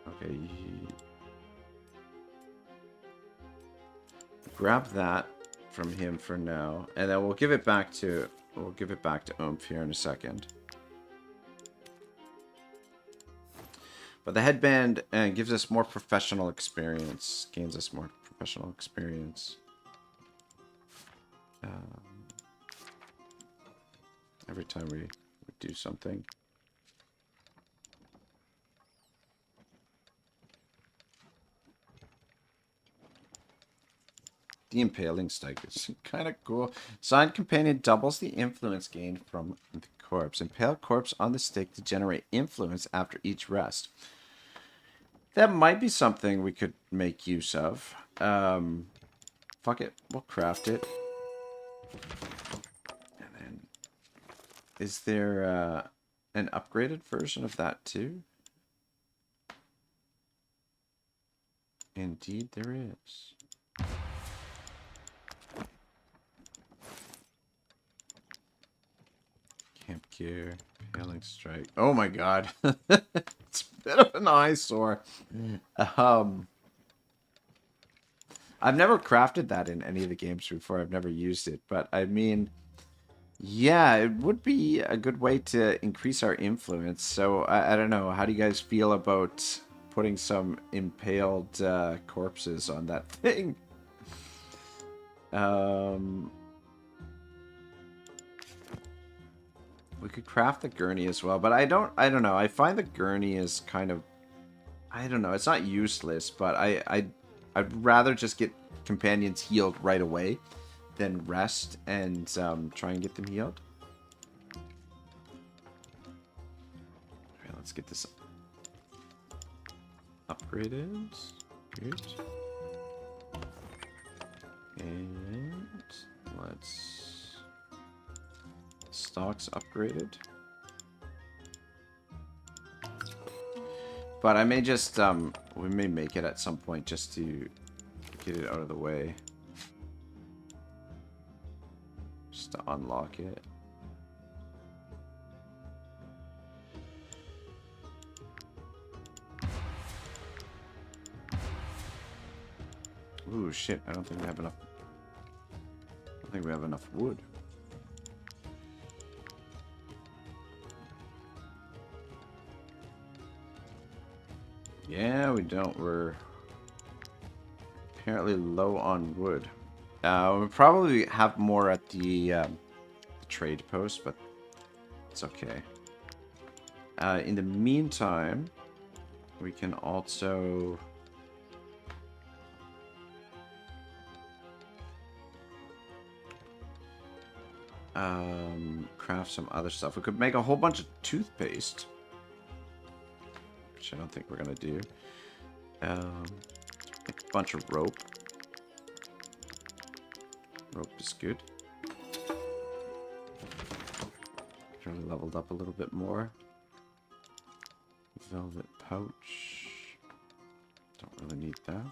Okay. Grab that from him for now. And then we'll give it back to... Oomph here in a second. But the headband gives us more professional experience. Gains us more professional experience. Every time we do something. The impaling strike is kind of cool. Signed companion doubles the influence gained from the corpse. Impale corpse on the stick to generate influence after each rest. That might be something we could make use of. Fuck it. We'll craft it. And then... Is there an upgraded version of that too? Indeed there is. Camp gear, hailing strike. Oh my god. It's a bit of an eyesore. I've never crafted that in any of the games before. I've never used it. But I mean, yeah, it would be a good way to increase our influence. So I don't know. How do you guys feel about putting some impaled corpses on that thing? We could craft the gurney as well, but I don't know. I find the gurney is kind of, I don't know. It's not useless, but I'd rather just get companions healed right away than rest and try and get them healed. Okay, let's get this upgraded. Good. And let's... Stocks upgraded. But I may just, we may make it at some point just to get it out of the way. Just to unlock it. Ooh, shit, I don't think we have enough. I don't think we have enough wood. Yeah, we don't. We're apparently low on wood. We'll probably have more at the trade post, but it's okay. In the meantime, we can also... craft some other stuff. We could make a whole bunch of toothpaste. Which I don't think we're gonna do. Make a bunch of rope. Rope is good. Probably leveled up a little bit more. Velvet pouch. Don't really need that.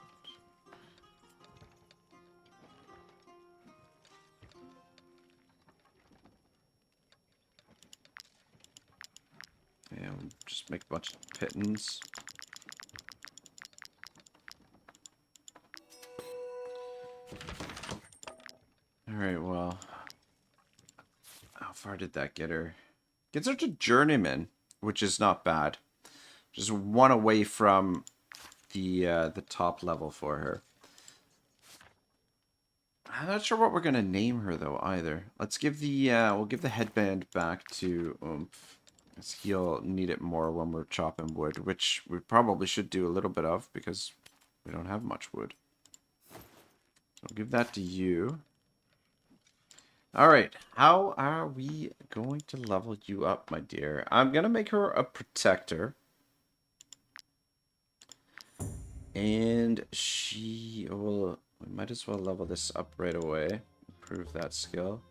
Yeah, we'll just make a bunch of pittons. Alright, well. How far did that get her? Gets her to journeyman, which is not bad. Just one away from the top level for her. I'm not sure what we're gonna name her though either. Let's give the we'll give the headband back to Oomph. He'll need it more when we're chopping wood, which we probably should do a little bit of because we don't have much wood. So I'll give that to you. Alright, how are we going to level you up, my dear? I'm going to make her a protector. And she will... We might as well level this up right away. Improve that skill.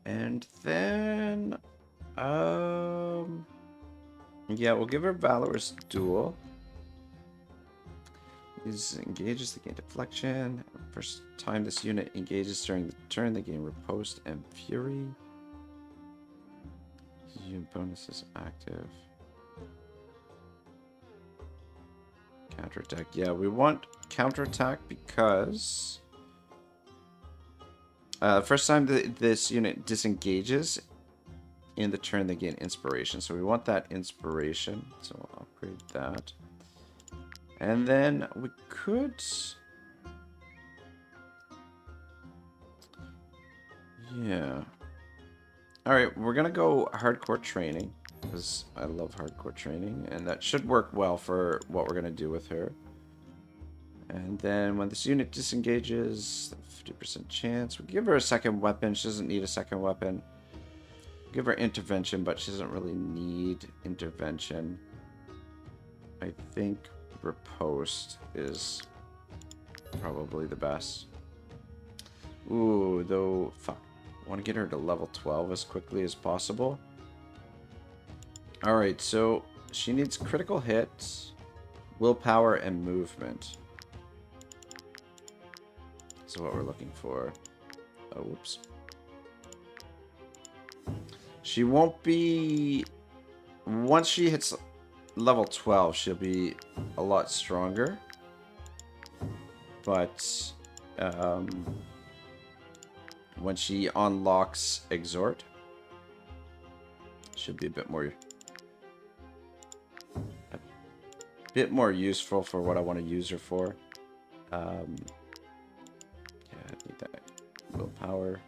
And then... yeah, we'll give her Valorous Duel. Engages the gain deflection. First time this unit engages during the turn, they gain Riposte and Fury. Unit bonus is active. Counterattack. Yeah, we want counterattack because first time this unit disengages in the turn, they gain inspiration. So we want that inspiration. So we'll upgrade that. And then we could... Yeah. Alright, we're going to go hardcore training. Because I love hardcore training. And that should work well for what we're going to do with her. And then when this unit disengages, 50% chance. We give her a second weapon. She doesn't need a second weapon. Give her intervention, but she doesn't really need intervention. I think riposte is probably the best. Ooh, though, fuck. I want to get her to level 12 as quickly as possible. Alright, so she needs critical hits, willpower, and movement. That's what we're looking for. Oh, whoops. She won't be... Once she hits level 12, she'll be a lot stronger. But, when she unlocks Exhort, she'll be a bit more useful for what I want to use her for. Yeah, I need that willpower.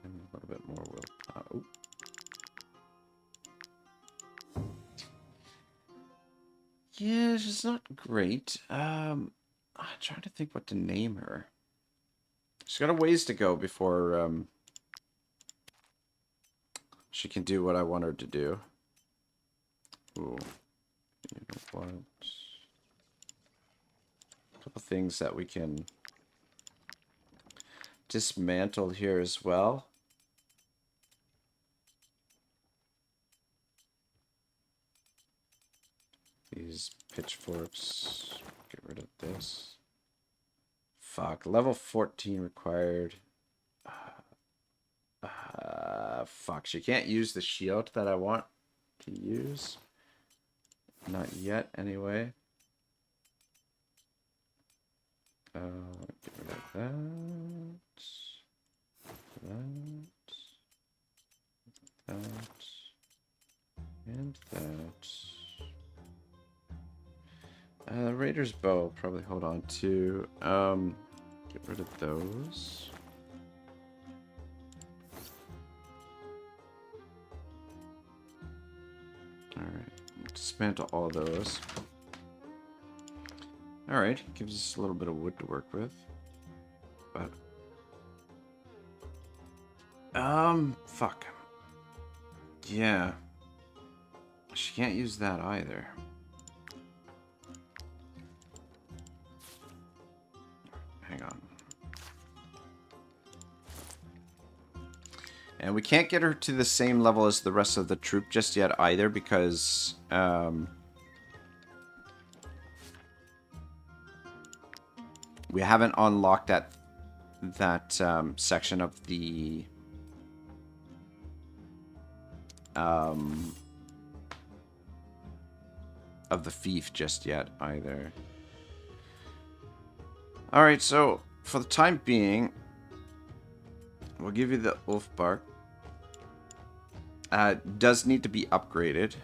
And a little bit more willpower. Ooh. Yeah, she's not great. I'm trying to think what to name her. She's got a ways to go before she can do what I want her to do. Ooh. You know what? A couple things that we can dismantle here as well. These pitchforks. Get rid of this. Fuck. Level 14 required. Fuck. She can't use the shield that I want to use. Not yet, anyway. Get rid of that. That. And that. The Raider's bow, I'll probably hold on to. Get rid of those. Alright, dismantle all those. Alright, gives us a little bit of wood to work with. But... fuck. Yeah. She can't use that either. Hang on. And we can't get her to the same level as the rest of the troop just yet either because we haven't unlocked that section of the fief just yet either. Alright, so for the time being, we'll give you the Ulf Bark. Does need to be upgraded.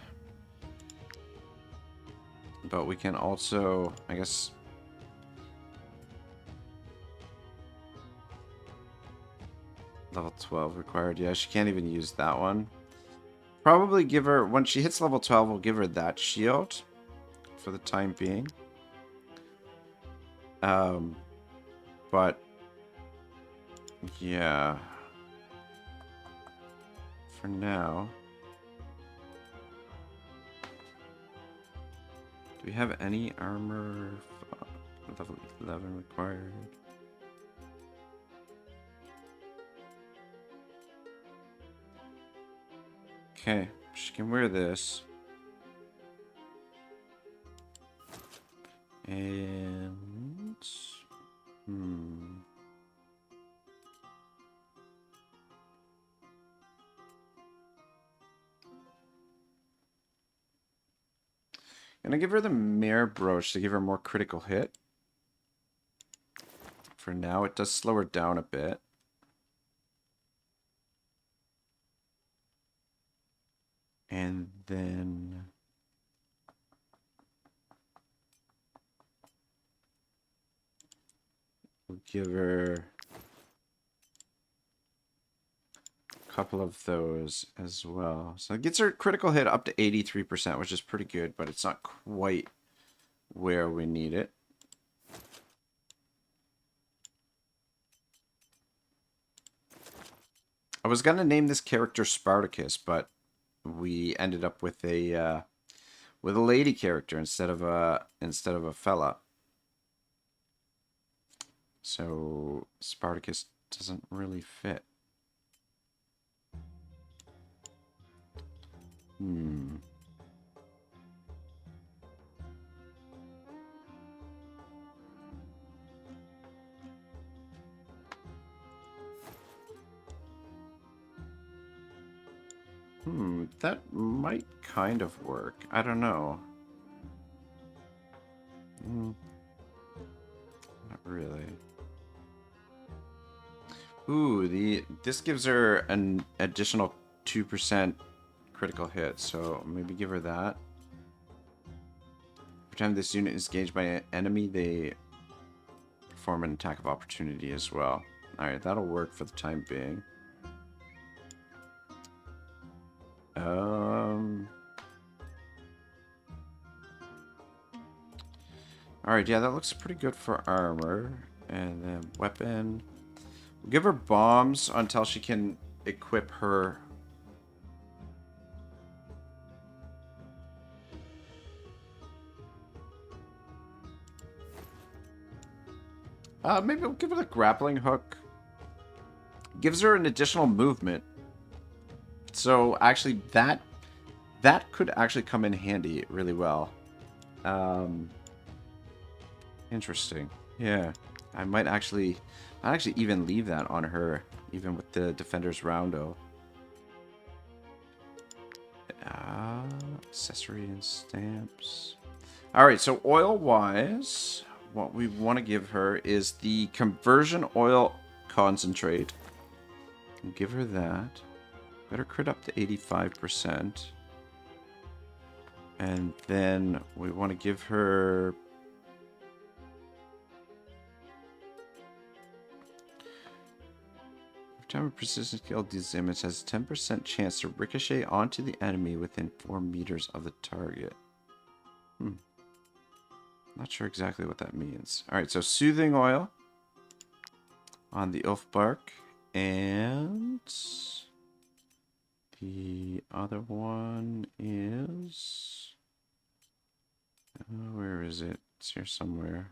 But we can also, I guess... Level 12 required. Yeah, she can't even use that one. Probably give her, when she hits level 12, we'll give her that shield. For the time being. But... Yeah... For now... Do we have any armor? Level 11 required. Okay, she can wear this. And... Gonna give her the Mare Brooch to give her more critical hit. For now, it does slow her down a bit. And then... We'll give her... couple of those as well. So it gets her critical hit up to 83%, which is pretty good, but it's not quite where we need it. I was gonna name this character Spartacus, but we ended up with a lady character instead of a fella. So Spartacus doesn't really fit. That might kind of work. I don't know. Not really. Ooh, this gives her an additional 2% critical hit, so maybe give her that. Every time this unit is engaged by an enemy, they perform an attack of opportunity as well. Alright, that'll work for the time being. Alright, yeah, that looks pretty good for armor. And then weapon. We'll give her bombs until she can equip her. Maybe we'll give her the grappling hook. Gives her an additional movement. So actually that could actually come in handy really well. Interesting. Yeah. I might actually even leave that on her, even with the Defender's Roundo. Accessory and stamps. Alright, so oil-wise, what we want to give her is the Conversion Oil Concentrate. We'll give her that. Better crit up to 85%. And then we want to give her... Every time a precision skill deals damage, has a 10% chance to ricochet onto the enemy within 4 meters of the target. Not sure exactly what that means. Alright, so Soothing Oil on the Oaf Bark. And the other one is... where is it? It's here somewhere.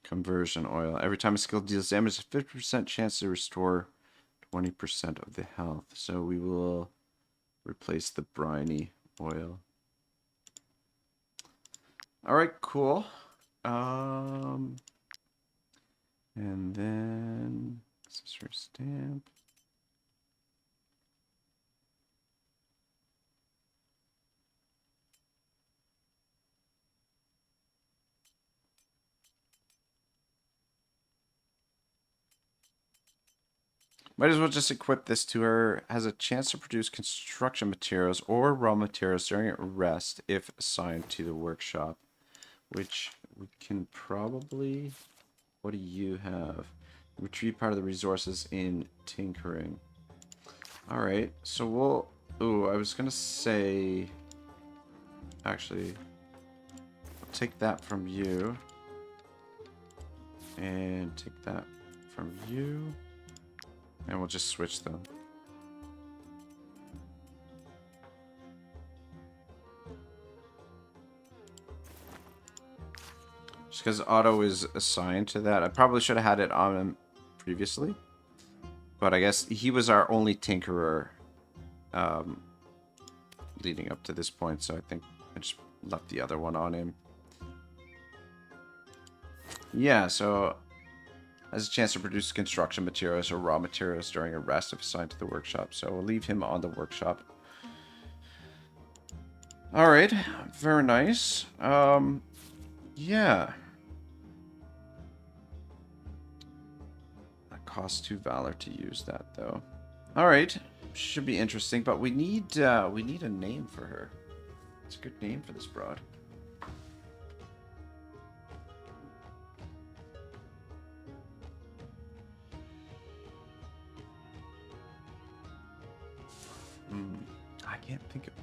Conversion Oil. Every time a skill deals damage, a 50% chance to restore 20% of the health. So we will replace the Briny Oil. Alright, cool. And then accessory stamp. Might as well just equip this to her. Has a chance to produce construction materials or raw materials during a rest if assigned to the workshop. Which we can probably... What do you have? Retrieve part of the resources in tinkering. Alright, so we'll... Ooh, I was gonna say... Actually... I'll take that from you. And take that from you. And we'll just switch them. Just because Otto is assigned to that. I probably should have had it on him previously. But I guess he was our only tinkerer leading up to this point. So I think I just left the other one on him. Yeah, so... has a chance to produce construction materials or raw materials during a rest if assigned to the workshop. So we'll leave him on the workshop. Alright, very nice. Yeah. That costs 2 valor to use that, though. Alright, should be interesting, but we need a name for her. It's a good name for this broad. think of...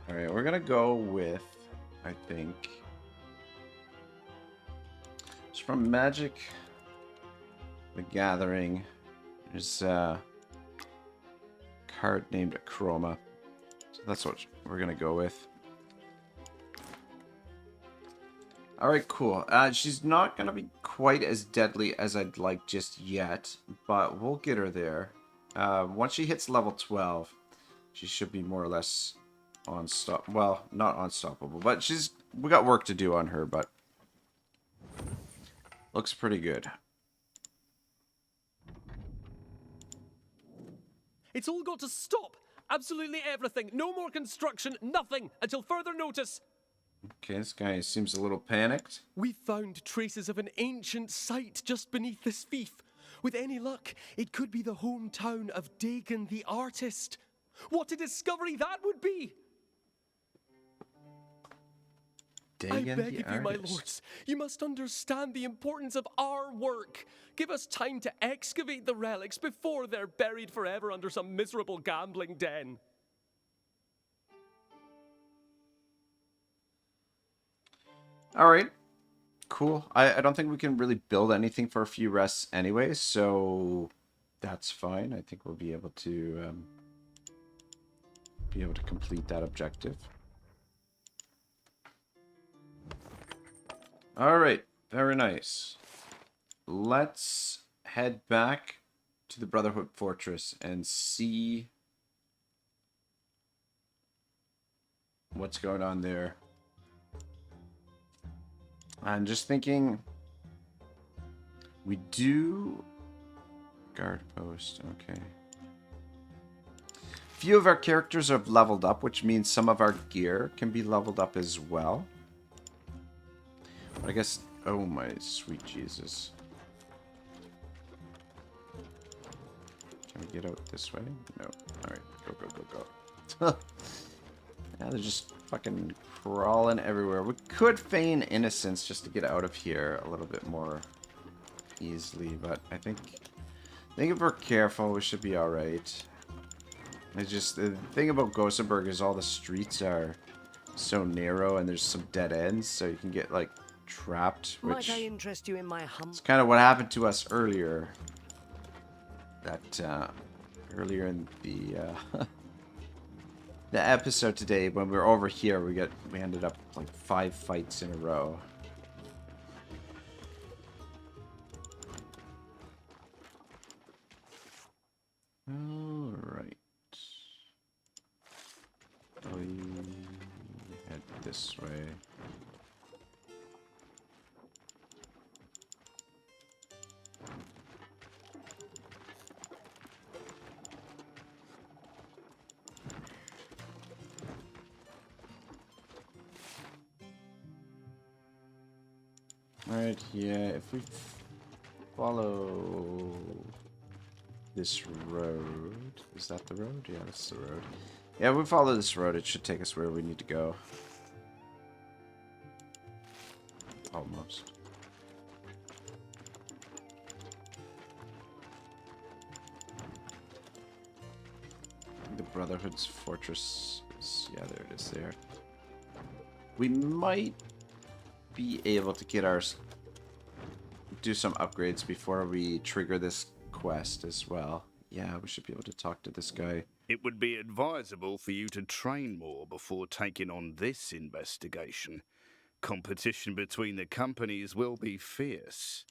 Alright, we're gonna go with, I think... It's from Magic the Gathering. There's a card named Chroma. So that's what we're gonna go with. Alright, cool. She's not gonna be quite as deadly as I'd like just yet, but we'll get her there. Once she hits level 12, she should be more or less unstoppable. Well, not unstoppable, but we got work to do on her, but looks pretty good. It's all got to stop! Absolutely everything! No more construction, nothing, until further notice! Okay, this guy seems a little panicked. We found traces of an ancient site just beneath this fief. With any luck, it could be the hometown of Dagon the artist. What a discovery that would be! Dagon I beg the of you, my artist. lords, you must understand the importance of our work. Give us time to excavate the relics before they're buried forever under some miserable gambling den. Alright. Cool. I don't think we can really build anything for a few rests anyway, so that's fine. I think we'll be able to complete that objective. Alright, very nice. Let's head back to the Brotherhood Fortress and see what's going on there. I'm just thinking we do guard post, okay. Few of our characters have leveled up, which means some of our gear can be leveled up as well. But I guess, oh my sweet Jesus. Can we get out this way? No. Alright, go. Yeah, they're just fucking crawling everywhere. We could feign innocence just to get out of here a little bit more easily, but I think if we're careful, we should be alright. It's just, the thing about Gothenburg is all the streets are so narrow and there's some dead ends, so you can get, like, trapped, which might I interest you in my it's kind of what happened to us earlier. That, earlier in the, the episode today, when we were over here, we ended up, like, 5 fights in a row. Alright. We head this way. Alright, yeah, if we follow this road, is that the road? Yeah, that's the road. Yeah, if we follow this road, it should take us where we need to go. Almost. The Brotherhood's fortress is, yeah, there it is there. We might be able to get do some upgrades before we trigger this quest as well. Yeah, we should be able to talk to this guy. It would be advisable for you to train more before taking on this investigation. Competition between the companies will be fierce.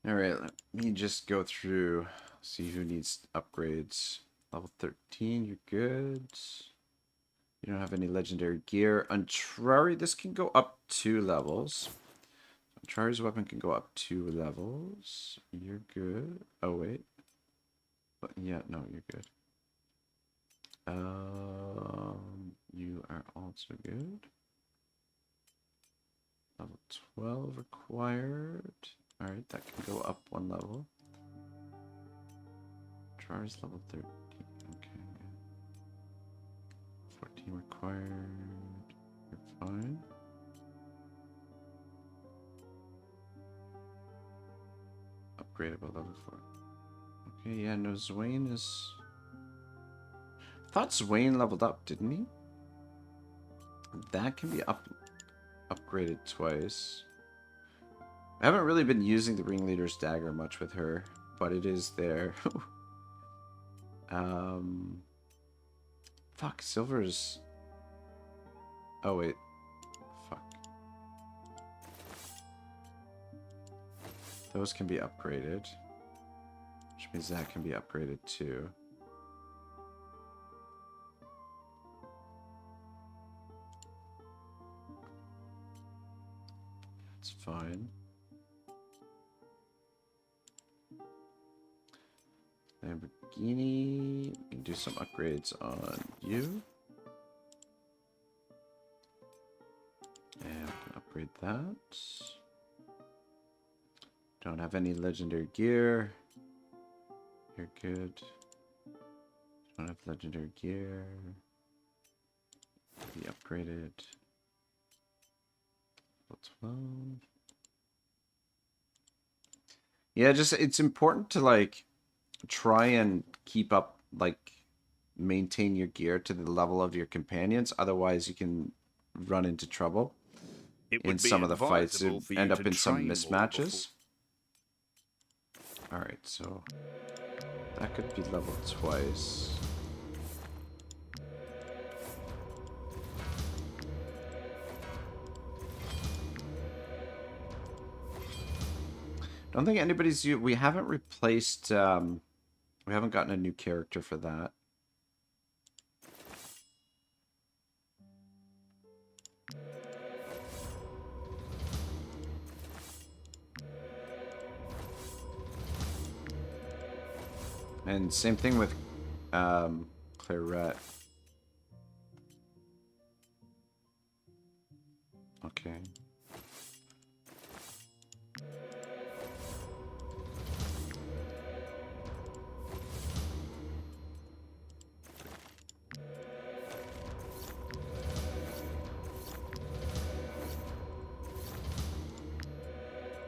Alright, let me just go through, see who needs upgrades. Level 13, you're good. You don't have any legendary gear. Untrari, this can go up 2 levels. Untrari's weapon can go up 2 levels. You're good. Oh, wait. But yeah, no, you're good. You are also good. Level 12 required. Alright, that can go up 1 level. Antraris level 13. Okay. 14 required. You're fine. Upgradable level 4. Okay, yeah, no, Zwain is... I thought Zwain leveled up, didn't he? That can be upgraded twice. I haven't really been using the Ringleader's Dagger much with her, but it is there. Fuck, Silver's... Oh, wait. Fuck. Those can be upgraded. Which means that can be upgraded too. That's fine. Lamborghini. We can do some upgrades on you. And we can upgrade that. Don't have any legendary gear. You're good. Don't have legendary gear. Be upgraded. Level 12. Yeah, just it's important to like try and keep up, like maintain your gear to the level of your companions. Otherwise, you can run into trouble in some of the fights. It end up in some mismatches. All right, so that could be leveled twice. Don't think anybody's... We haven't replaced... we haven't gotten a new character for that. And same thing with Claret. Okay.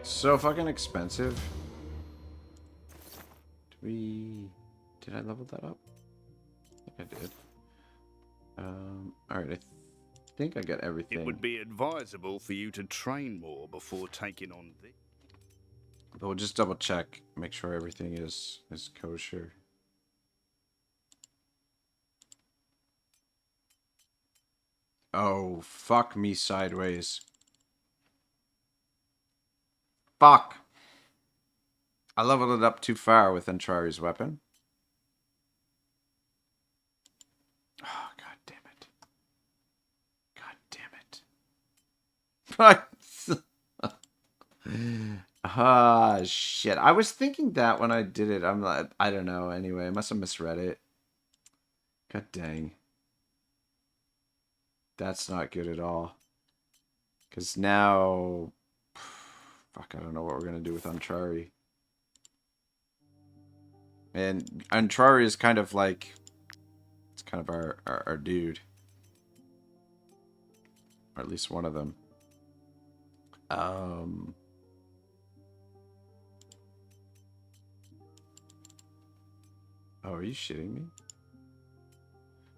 So fucking expensive. Did I level that up? I think I did. Alright, I think I got everything. It would be advisable for you to train more before taking on this. But we'll just double check, make sure everything is kosher. Oh, fuck me sideways. Fuck. I leveled it up too far with Antrari's weapon. Oh, god damn it. God damn it. Ah, shit. I was thinking that when I did it. I'm like, I don't know. Anyway, I must have misread it. God dang. That's not good at all. Because now... Fuck, I don't know what we're going to do with Antrari. And Antrari is kind of like... It's kind of our dude. Or at least one of them. Oh, are you shitting me?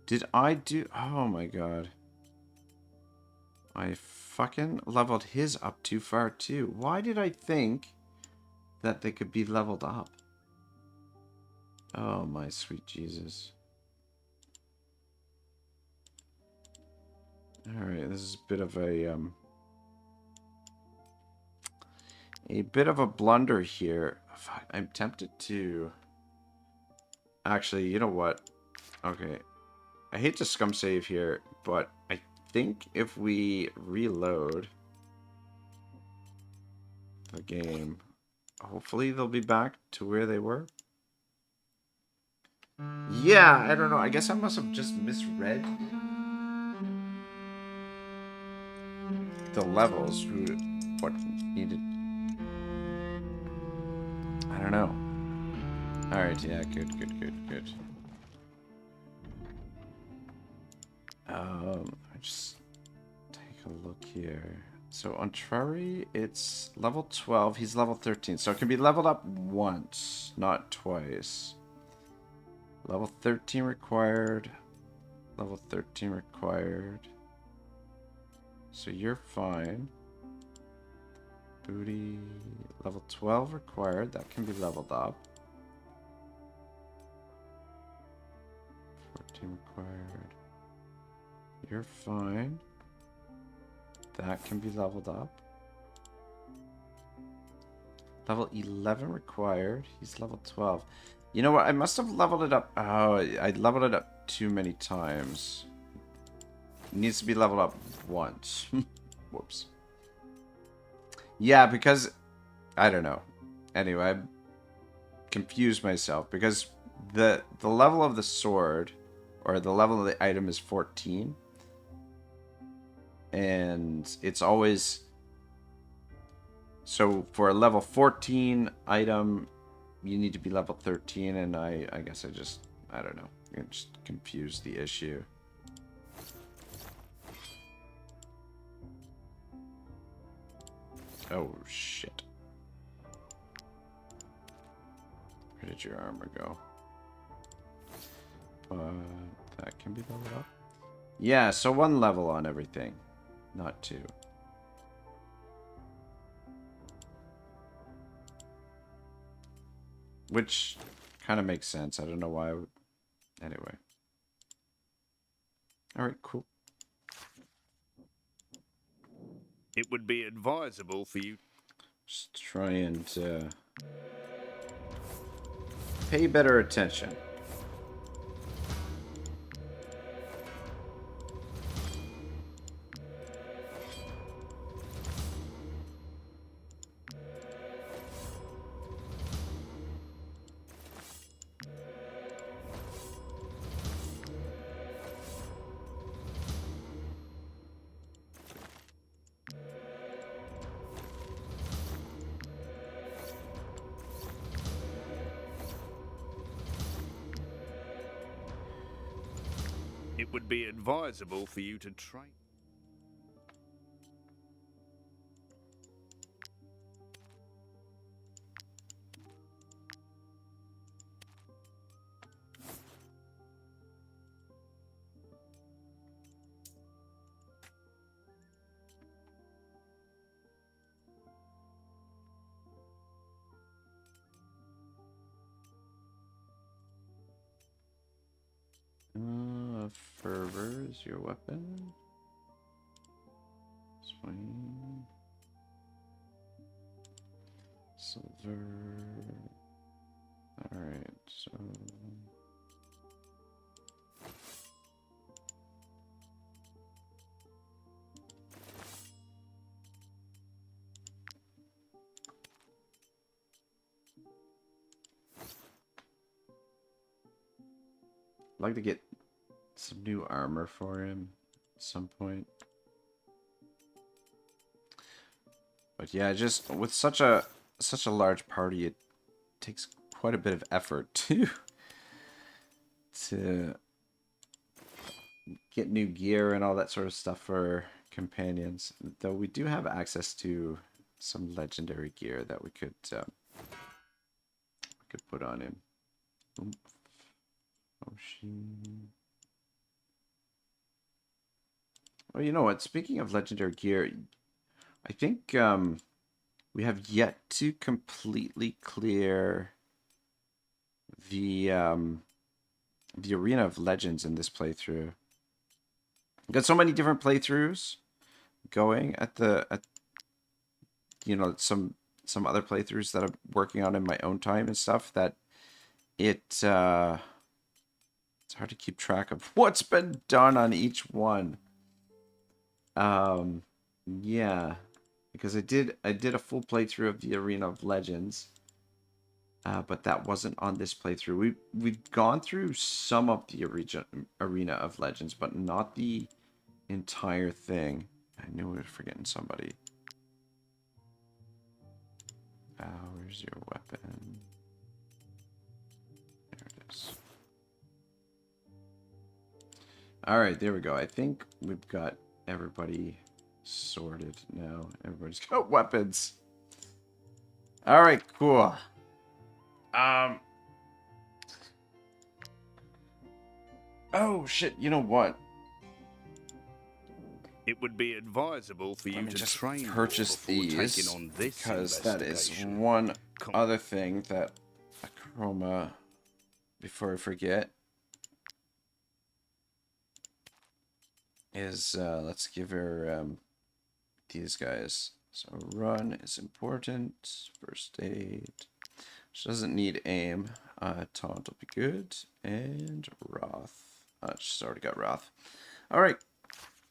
Did I do... Oh my god. I fucking leveled his up too far too. Why did I think that they could be leveled up? Oh my sweet Jesus. Alright, this is a bit of a blunder here. Fuck, I'm tempted to... Actually, you know what? Okay. I hate to scum save here, but I think if we reload the game, hopefully they'll be back to where they were. Yeah, I don't know. I guess I must have just misread the levels. What needed... I don't know. Alright, yeah, good. I just take a look here. So on Trari, it's level 12. He's level 13. So it can be leveled up once, not twice. Level 13 required. Level 13 required. So you're fine. Booty. Level 12 required. That can be leveled up. 14 required. You're fine. That can be leveled up. Level 11 required. He's level 12. You know what? I must have leveled it up. Oh, I leveled it up too many times. It needs to be leveled up once. Whoops. Yeah, because... I don't know. Anyway, I confused myself. Because the level of the sword, or the level of the item is 14. And it's always... So for a level 14 item, you need to be level 13, and I guess I don't know. I just confused the issue. Oh, shit. Where did your armor go? That can be leveled up. Yeah, so 1 level on everything, not 2. Which kind of makes sense. I don't know why I would... Anyway. Alright, cool. It would be advisable for you... Just try and pay better attention. It would be advisable for you to train... Fervor is your weapon. Swing. Silver. Alright, so... I'd like to get some new armor for him at some point. But yeah, just with such a large party, it takes quite a bit of effort to get new gear and all that sort of stuff for companions. Though we do have access to some legendary gear that we could put on him. Oomph. Potion. Oh, you know what? Speaking of legendary gear, I think we have yet to completely clear the Arena of Legends in this playthrough. We've got so many different playthroughs going at you know, some other playthroughs that I'm working on in my own time and stuff that it's hard to keep track of what's been done on each one. Yeah, because I did a full playthrough of the Arena of Legends, but that wasn't on this playthrough. We've gone through some of the Arena of Legends, but not the entire thing. I knew we were forgetting somebody. Where's your weapon? Alright, there we go. I think we've got everybody sorted now. Everybody's got weapons. Alright, cool. Oh, shit. You know what? It would be advisable for you to just train purchase before these taking on this because that is investigation. one other thing that Chroma, before I forget, is let's give her these guys. So run is important. First aid. She doesn't need aim. Taunt will be good. And Wrath. She's already got Wrath. Alright.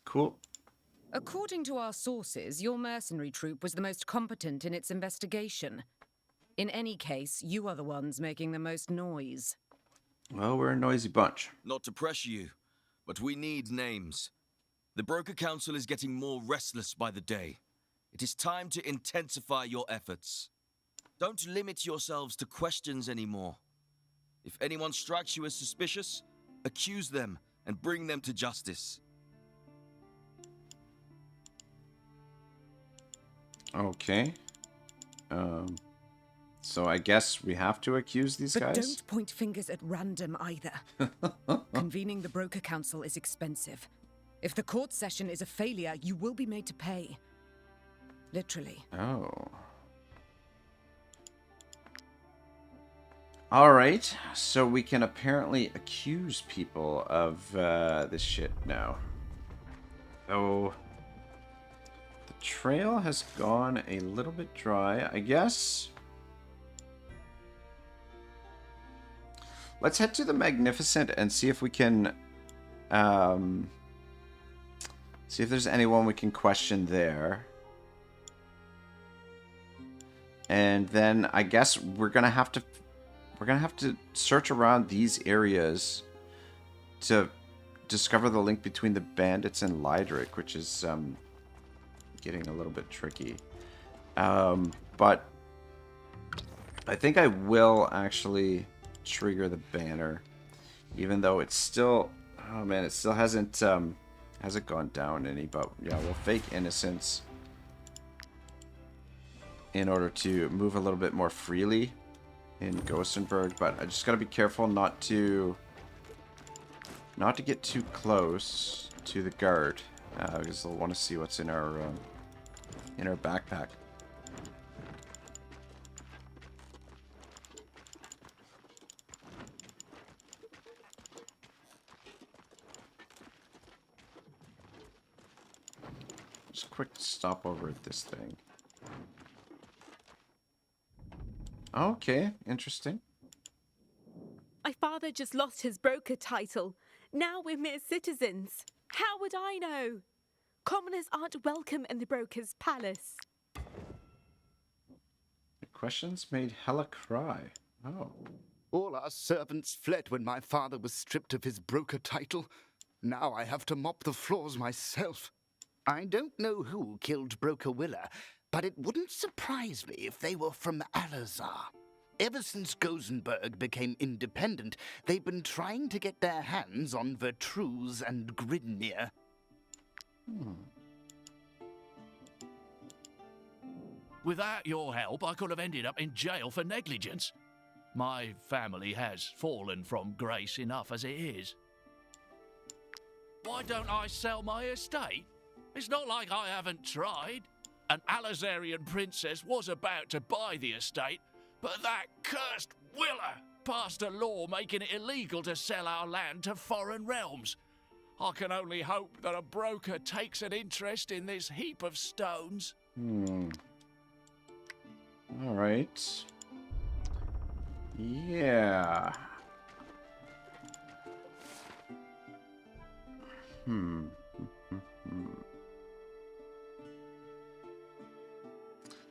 Cool. According to our sources, your mercenary troop was the most competent in its investigation. In any case, you are the ones making the most noise. Well, we're a noisy bunch. Not to pressure you, but we need names. The Broker Council is getting more restless by the day. It is time to intensify your efforts. Don't limit yourselves to questions anymore. If anyone strikes you as suspicious, accuse them and bring them to justice. Okay. So I guess we have to accuse these But guys? don't point fingers at random either. Convening the Broker Council is expensive. If the court session is a failure, you will be made to pay. Literally. Oh. Alright, so we can apparently accuse people of this shit now. Oh. The trail has gone a little bit dry, I guess. Let's head to the Magnificent and see if we can see if there's anyone we can question there. And then I guess we're gonna have to search around these areas to discover the link between the bandits and Lydric, which is getting a little bit tricky. But I think I will actually trigger the banner, even though it's still, oh man, it still hasn't gone down any. But yeah, we'll fake innocence in order to move a little bit more freely in Gothenburg. But I just gotta be careful not to get too close to the guard, because they'll want to see what's in our backpack. Just a quick stop over at this thing. Okay, interesting. My father just lost his broker title. Now we're mere citizens. How would I know? Commoners aren't welcome in the broker's palace. The questions made hella cry. Oh. All our servants fled when my father was stripped of his broker title. Now I have to mop the floors myself. I don't know who killed Broker Willa, but it wouldn't surprise me if they were from Alazar. Ever since Gothenburg became independent, they've been trying to get their hands on Vertruse and Gridnir. Without your help, I could have ended up in jail for negligence. My family has fallen from grace enough as it is. Why don't I sell my estate? It's not like I haven't tried. An Alazarian princess was about to buy the estate, but that cursed Willa passed a law making it illegal to sell our land to foreign realms. I can only hope that a broker takes an interest in this heap of stones. Alright. Yeah.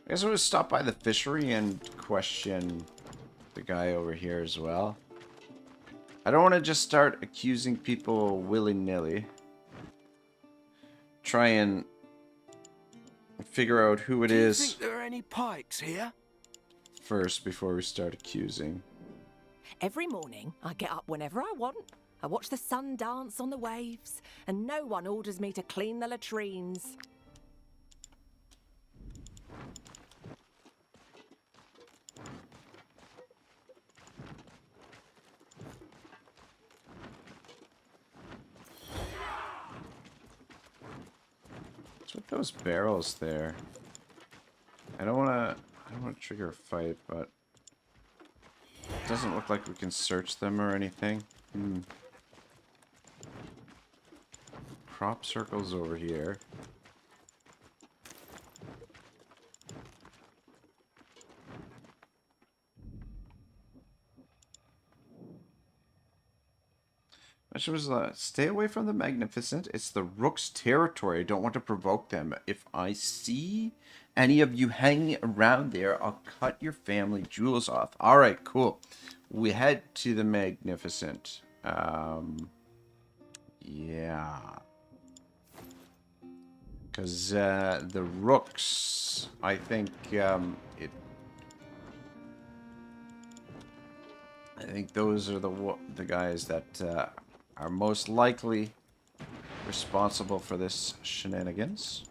I guess we'll just stop by the fishery and question the guy over here as well. I don't want to just start accusing people willy-nilly. Try and figure out who it is Do you think there are any pikes here? first before we start accusing. Every morning, I get up whenever I want. I watch the sun dance on the waves, and no one orders me to clean the latrines. What's with those barrels there? I don't want to trigger a fight, but it doesn't look like we can search them or anything. Crop circles over here. Question was, stay away from the Magnificent. It's the Rook's territory. I don't want to provoke them. If I see any of you hanging around there, I'll cut your family jewels off. All right, cool. We head to the Magnificent. Yeah. Because the Rooks, I think I think those are the guys that are most likely responsible for this shenanigans.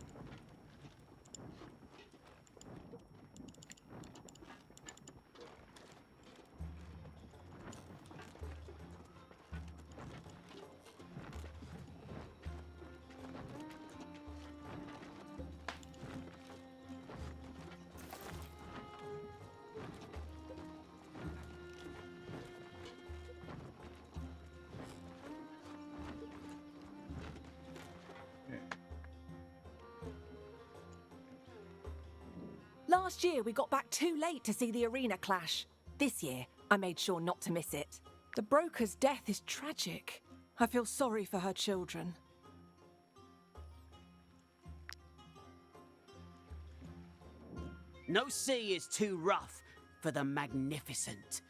Last year, we got back too late to see the arena clash. This year, I made sure not to miss it. The broker's death is tragic. I feel sorry for her children. No sea is too rough for the Magnificent.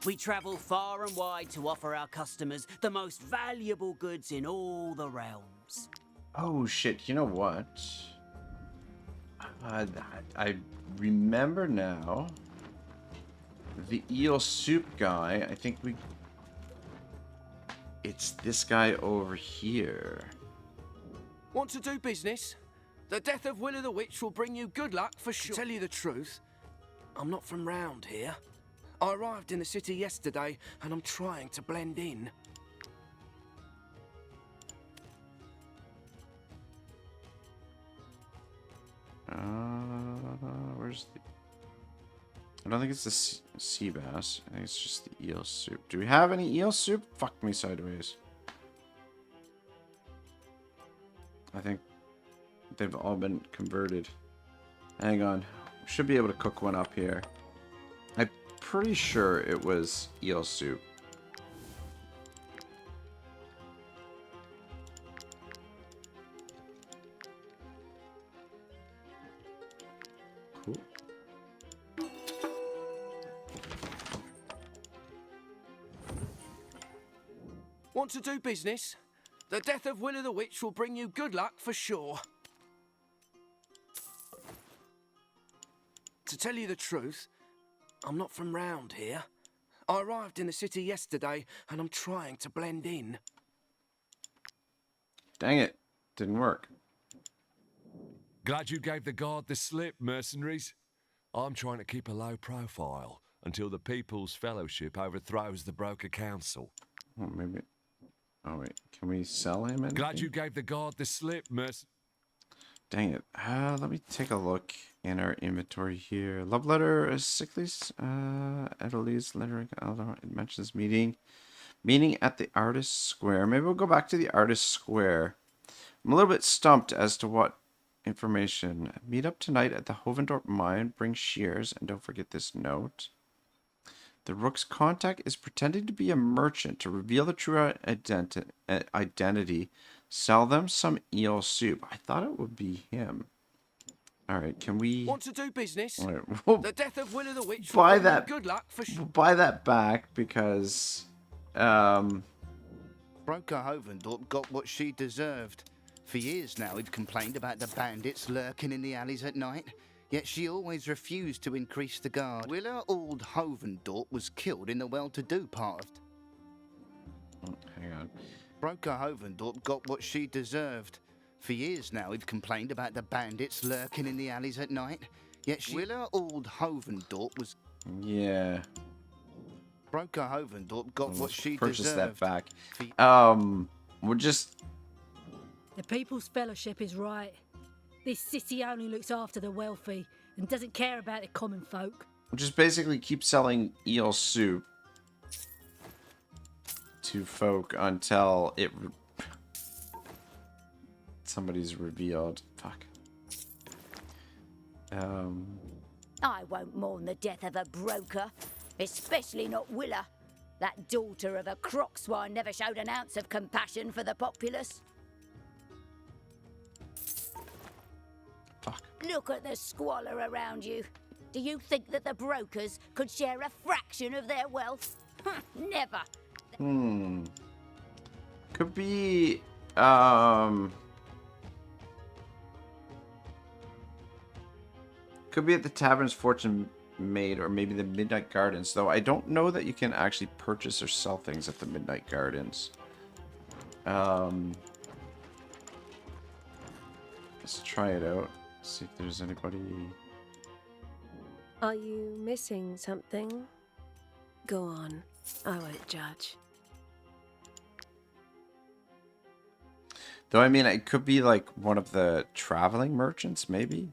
We travel far and wide to offer our customers the most valuable goods in all the realms. Oh shit, you know what? I remember now. The eel soup guy, I think it's this guy over here. Want to do business? The death of Willa the Witch will bring you good luck for sure. To tell you the truth, I'm not from round here. I arrived in the city yesterday and I'm trying to blend in. Where's the... I don't think it's the sea bass. I think it's just the eel soup. Do we have any eel soup? Fuck me sideways. I think they've all been converted. Hang on. We should be able to cook one up here. I'm pretty sure it was eel soup. Cool. Want to do business? The death of Willa the Witch will bring you good luck for sure. To tell you the truth, I'm not from round here. I arrived in the city yesterday and I'm trying to blend in. Dang it. Didn't work. Glad you gave the guard the slip, mercenaries. I'm trying to keep a low profile until the People's Fellowship overthrows the Broker Council. Oh, maybe... Oh, wait. Can we sell him anything? Glad you gave the guard the slip, Dang it. Let me take a look in our inventory here. Love letter, Sickly's, Edelie's letter. It mentions meeting. Meeting at the Artist's Square. Maybe we'll go back to the Artist's Square. I'm a little bit stumped as to what information. Meet up tonight at the Hovendorp mine. Bring shears. And don't forget this note. The Rook's contact is pretending to be a merchant to reveal the true identity. Sell them some eel soup. I thought it would be him. All right, can we... Want to do business? All right, we'll the death of Willa the Witch buy will bring that. you good luck for sure. We'll buy that back because... Broker Hovendorp got what she deserved. For years now, he'd complained about the bandits lurking in the alleys at night. yet she always refused to increase the guard. Willa Old Hovendorp was killed in the well-to-do part of... Hang on. Broker Hovendorp got what she deserved. For years now, we've complained about the bandits lurking in the alleys at night, yet Willa Old Hovendorp was... Yeah. Broker Hovendorp got what she Purchase deserved. that back. We're just... The People's Fellowship is right. This city only looks after the wealthy and doesn't care about the common folk. We'll just basically keep selling eel soup to folk until it... somebody's revealed. Fuck. I won't mourn the death of a broker, especially not Willa. That daughter of a crockswine never showed an ounce of compassion for the populace. Fuck. Look at the squalor around you. Do you think that the brokers could share a fraction of their wealth? Never. Could be, could be at the Tavern's Fortune Made, or maybe the Midnight Gardens, though I don't know that you can actually purchase or sell things at the Midnight Gardens. Let's try it out. See if there's anybody... Are you missing something? Go on. I won't judge. Though, I mean, it could be like one of the traveling merchants, maybe?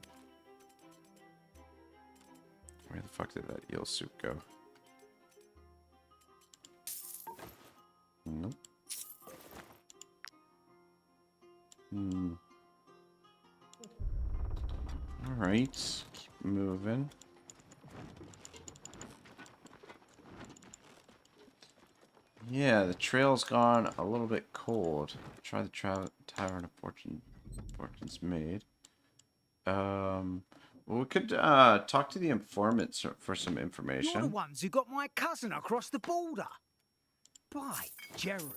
Where the fuck did that eel soup go? Nope. Alright, keep moving. Yeah, the trail's gone a little bit cold. Try the Tavern of Fortune's Made. Well, we could talk to the informants for some information. You're the ones who got my cousin across the border. By Jeru,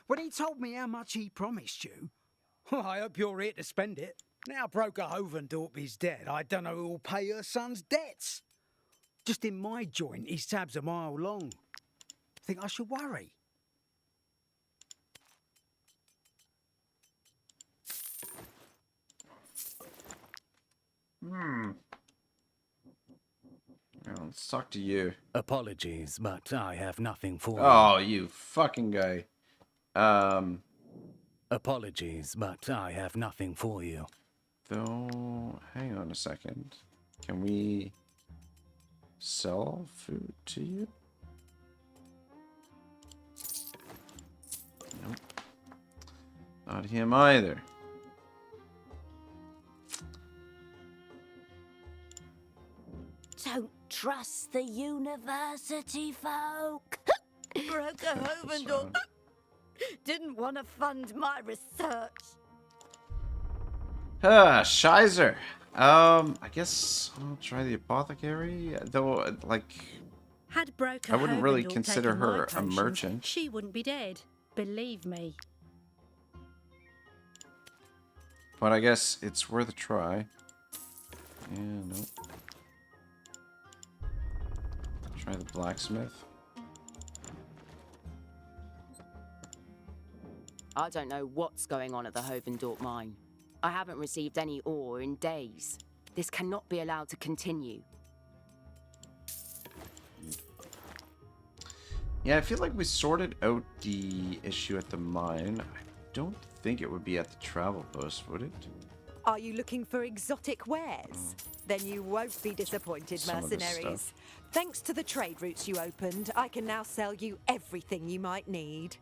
when he told me how much he promised you, I hope you're here to spend it. Now Broker Hovendorp is dead, I don't know who will pay her son's debts. Just in my joint, his tab's a mile long. Think I should worry? Well, let's talk to you. Apologies, but I have nothing for you. Oh, you fucking guy. Apologies, but I have nothing for you. Though, hang on a second. Can we sell food to you? Nope. Not him either. Don't trust the university folk. Broker Hovendorp didn't want to fund my research. Shizer. I guess I'll try the apothecary. Though, like, Had Broker I wouldn't really Hovendorp consider taken my her a potions, merchant. She wouldn't be dead. Believe me. But I guess it's worth a try. Yeah, nope. Try the blacksmith. I don't know what's going on at the Hovendorp mine. I haven't received any ore in days. This cannot be allowed to continue. Yeah, I feel like we sorted out the issue at the mine. I don't think it would be at the travel post, would it? Are you looking for exotic wares? Then you won't be disappointed, Some of this mercenaries. stuff. Thanks to the trade routes you opened, I can now sell you everything you might need.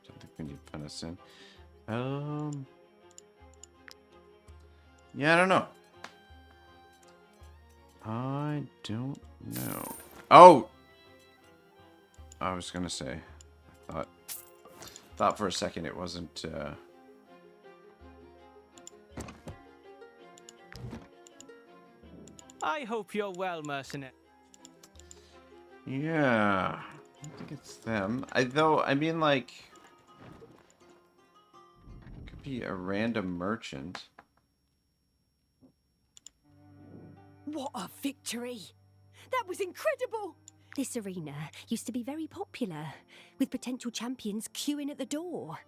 Don't think we need venison. Yeah, I don't know. I don't know. Oh! I was gonna say. I thought for a second it wasn't, I hope you're well, mercenary. Yeah, I don't think it's them. I mean, like, it could be a random merchant. What a victory! That was incredible! This arena used to be very popular, with potential champions queuing at the door.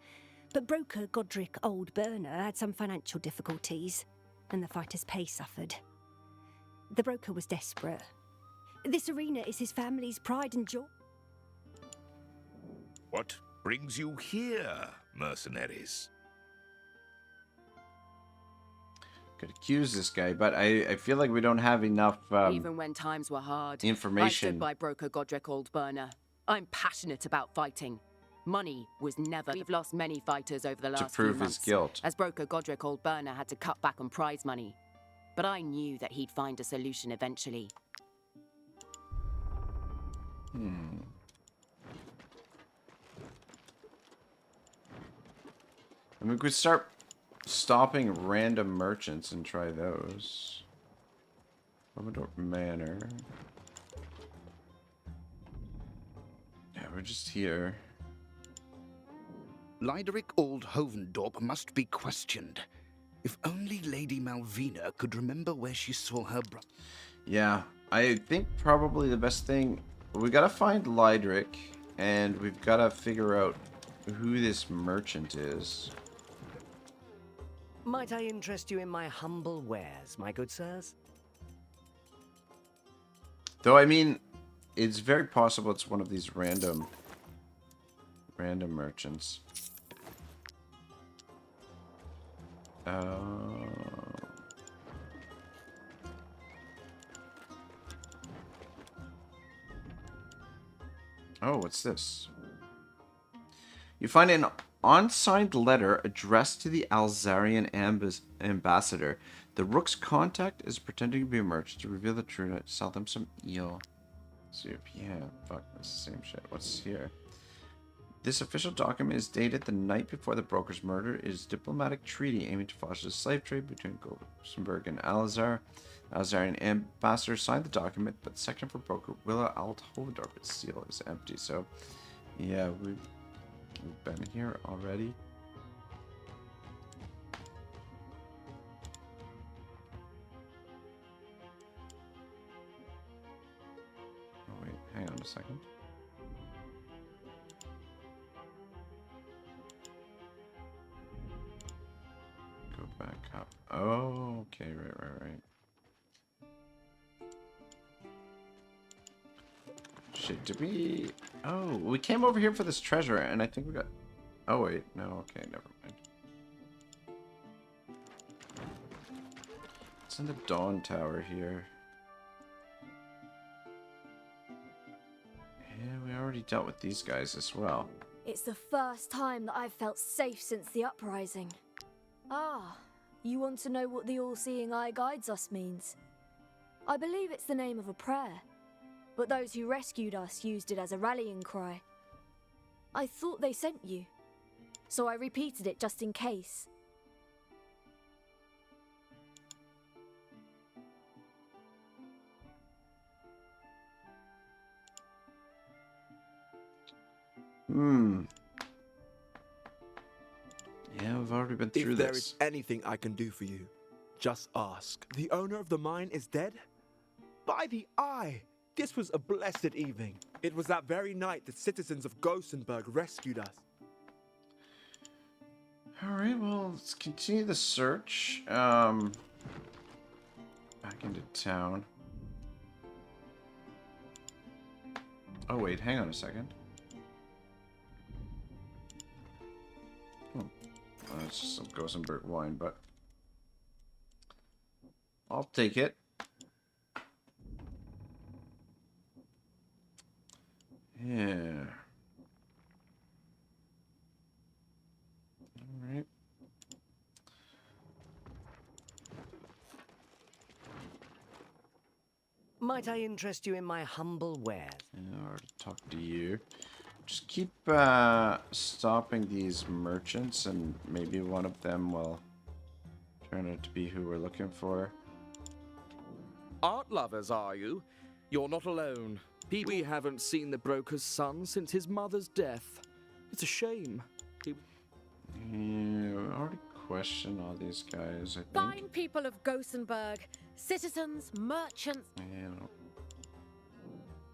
But broker Godric Old Burner had some financial difficulties, and the fighter's pay suffered. The broker was desperate. This arena is his family's pride and joy. What brings you here, mercenaries? Could accuse this guy, but I feel like we don't have enough Even when times were hard, information. I stood by broker Godric Old Burner. I'm passionate about fighting. Money was never. We've lost many fighters over the last to prove few months, his guilt. as broker Godric Old Burner had to cut back on prize money. But I knew that he'd find a solution eventually. I mean, we could start stopping random merchants and try those. Commodore Manor. Yeah, we're just here. Lyderick Old Hovendorp must be questioned. If only Lady Malvina could remember where she saw her brother. Yeah, I think probably the best thing... We gotta find Lyderick, and we've gotta figure out who this merchant is. Might I interest you in my humble wares, my good sirs? Though, I mean, it's very possible it's one of these random merchants. Oh, what's this? You find an unsigned letter addressed to the Alzarian ambassador. The Rook's contact is pretending to be a merchant to reveal the truth and sell them some eel soup. Yeah, fuck, that's the same shit. What's here? This official document is dated the night before the broker's murder. It is a diplomatic treaty aiming to foster the slave trade between Goldenberg and Alazar. The Alazarian ambassador signed the document, but the section for broker Willa Althovendorp, its seal is empty. So, yeah, we've been here already. Oh wait, hang on a second. Go back up. Oh, okay, right. Shit, did we... Oh, we came over here for this treasure, and I think we got... Oh, wait. No, okay, never mind. It's in the Dawn Tower here. Yeah, we already dealt with these guys as well. It's the first time that I've felt safe since the uprising. Ah, you want to know what the All-Seeing Eye guides us means? I believe it's the name of a prayer. But those who rescued us used it as a rallying cry. I thought they sent you, so I repeated it just in case. Yeah, we've already been through If this. there is anything I can do for you, just ask. The owner of the mine is dead? By the eye! This was a blessed evening. It was that very night that citizens of Gothenburg rescued us. Alright, well, let's continue the search. Back into town. Oh, wait, hang on a second. It's just some Gothenburg wine, but I'll take it. Yeah. Alright. Might I interest you in my humble wares? Yeah, I already talked to you. Just keep stopping these merchants, and maybe one of them will turn out to be who we're looking for. Art lovers, are you? You're not alone. We haven't seen the broker's son since his mother's death. It's a shame. Yeah, we already questioned all these guys, I think. Fine people of Gothenburg, citizens, merchants. Yeah.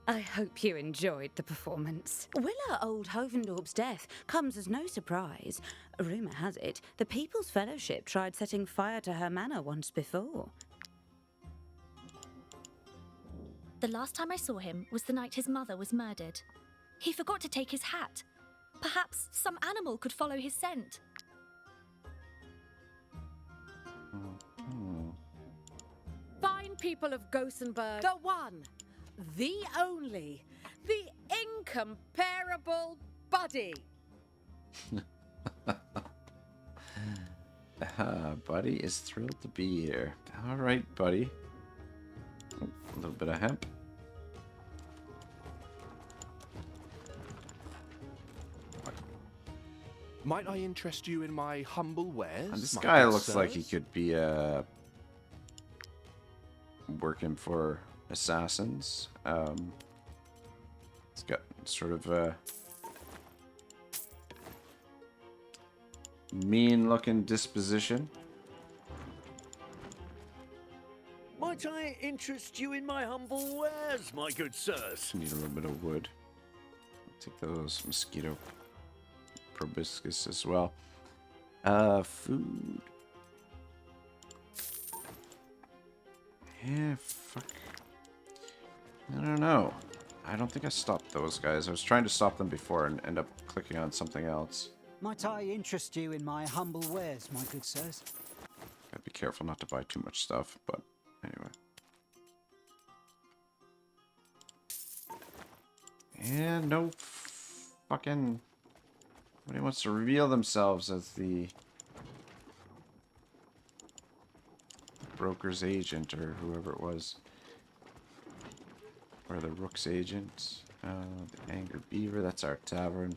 I hope you enjoyed the performance. Willa Old Hovendorp's death comes as no surprise. Rumour has it, the People's Fellowship tried setting fire to her manor once before. The last time I saw him was the night his mother was murdered. He forgot to take his hat. Perhaps some animal could follow his scent. Fine people of Gothenburg. The one, the only, the incomparable Buddy. Buddy is thrilled to be here. All right, Buddy. Oh, a little bit of hemp. Might I interest you in my humble wares? And this my guy good looks like he sirs? could be working for assassins. He's got sort of a mean-looking disposition. Might I interest you in my humble wares, my good sirs? Need a little bit of wood. I'll take those mosquito proboscis as well. Food. Yeah, fuck. I don't know. I don't think I stopped those guys. I was trying to stop them before and end up clicking on something else. Might I interest you in my humble wares, my good sirs? Gotta be careful not to buy too much stuff, but anyway. Yeah, no fucking... Nobody wants to reveal themselves as the broker's agent or whoever it was. Or the Rook's agent. The Angry Beaver, that's our tavern.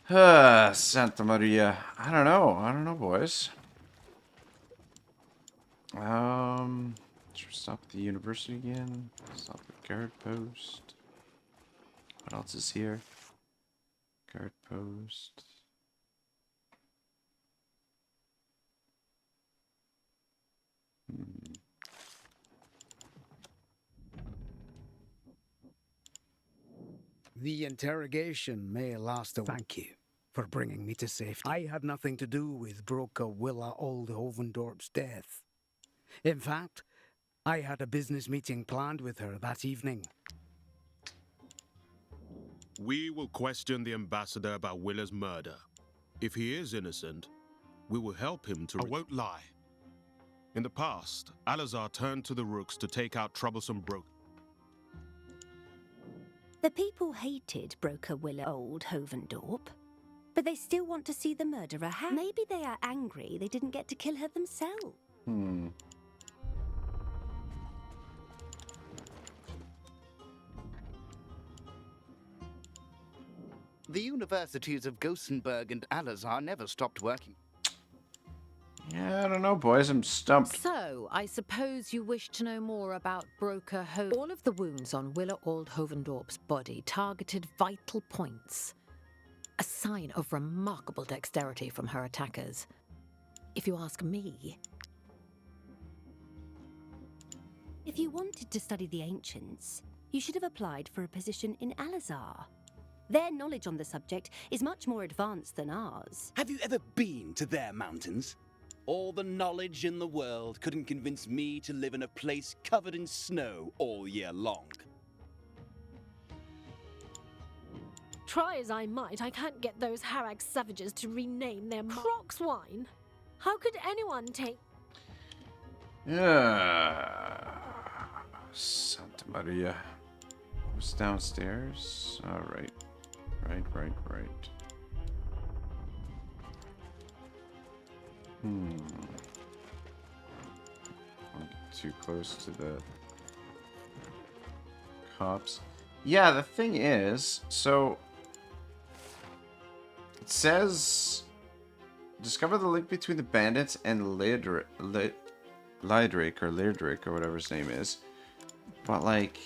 Santa Maria. I don't know, boys. Should we stop at the university again? Stop at guard post. What else is here? Guard post. The interrogation may last a... Thank you for bringing me to safety. I had nothing to do with broker Willa Old Hovendorp's death. In fact, I had a business meeting planned with her that evening. We will question the ambassador about Willa's murder. If he is innocent, we will help him to... I won't lie. In the past, Alazar turned to the Rooks to take out troublesome brokers. The people hated broker Willa Old Hovendorp, but they still want to see the murderer hanged. Maybe they are angry they didn't get to kill her themselves. The universities of Gothenburg and Alazar never stopped working. Yeah, I don't know, boys. I'm stumped. So, I suppose you wish to know more about Broker Ho... All of the wounds on Willa Old Hovendorp's body targeted vital points. A sign of remarkable dexterity from her attackers. If you ask me... If you wanted to study the ancients, you should have applied for a position in Alazar. Their knowledge on the subject is much more advanced than ours. Have you ever been to their mountains? All the knowledge in the world couldn't convince me to live in a place covered in snow all year long. Try as I might, I can't get those Harag savages to rename their Crocs wine. How could anyone take... Yeah. Santa Maria. Who's downstairs? All right. Right. Don't get too close to the cops. Yeah, the thing is, so it says discover the link between the bandits and Lydric or whatever his name is. But like,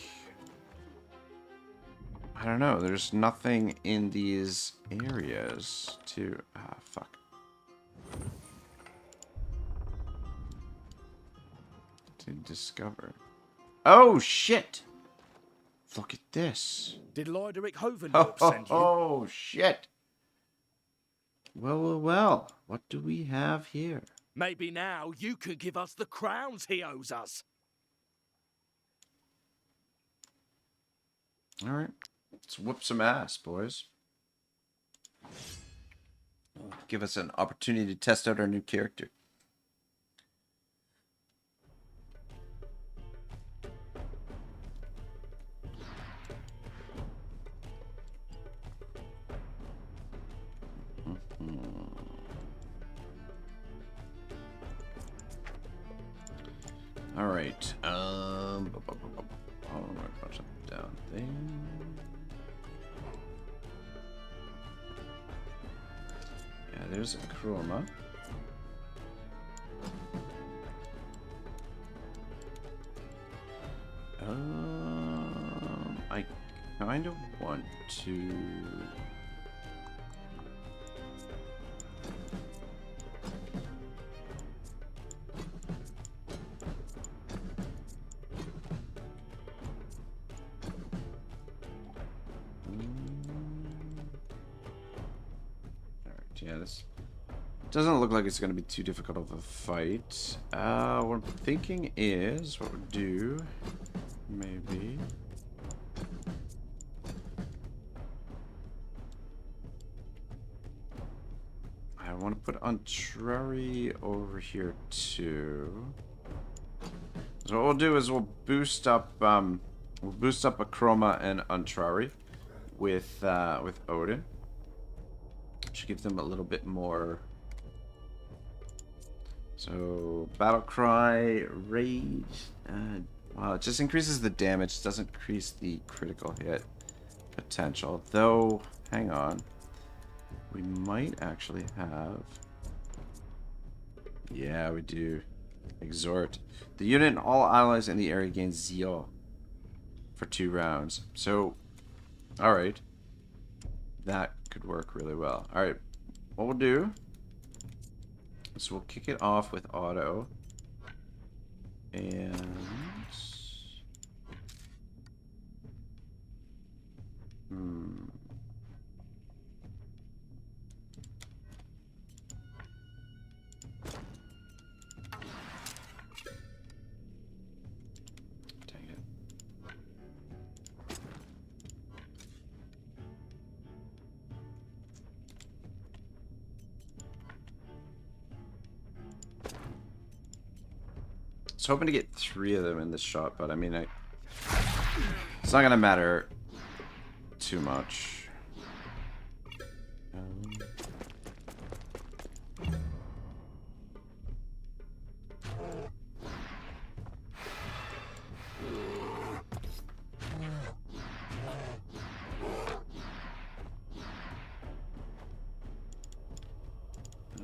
I don't know. There's nothing in these areas to... Ah, fuck. To discover. Oh, shit! Look at this. Did Loideric Hovendorp send you? Oh, shit. Well. What do we have here? Maybe now you could give us the crowns he owes us. All right. Let's whoop some ass, boys. Give us an opportunity to test out our new character. All right. I'll punch it down there. Yeah, there's a chroma. I kind of want to. Yeah, this doesn't look like it's going to be too difficult of a fight. What I'm thinking is, what we'll do, maybe... I want to put Untrari over here too. So what we'll do is we'll boost up a Chroma and Untrari with Odin. Should give them a little bit more. So battle cry, rage. Wow, it just increases the damage. Doesn't increase the critical hit potential. Though, hang on, we might actually have. Yeah, we do. Exhort. The unit and all allies in the area gain zeal for 2 rounds. So, all right. That could work really well. Alright, what we'll do is we'll kick it off with Otto. And... Dang it. I was hoping to get 3 of them in this shot, but I mean, it's not gonna matter too much.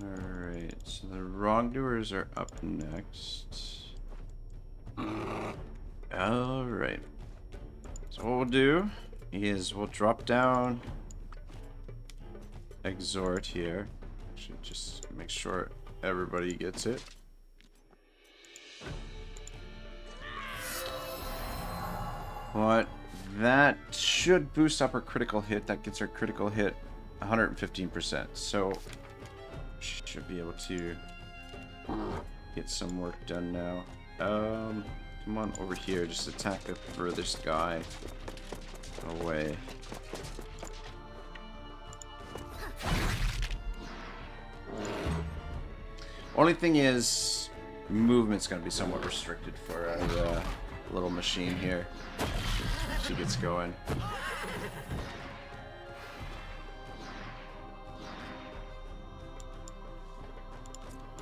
Alright, so the wrongdoers are up next. Alright. So what we'll do is we'll drop down Exhort here. Should just make sure everybody gets it. But that should boost up our critical hit. That gets our critical hit 115%. So should be able to get some work done now. Come on over here. Just attack the furthest guy away. Only thing is, movement's gonna be somewhat restricted for our little machine here. She gets going.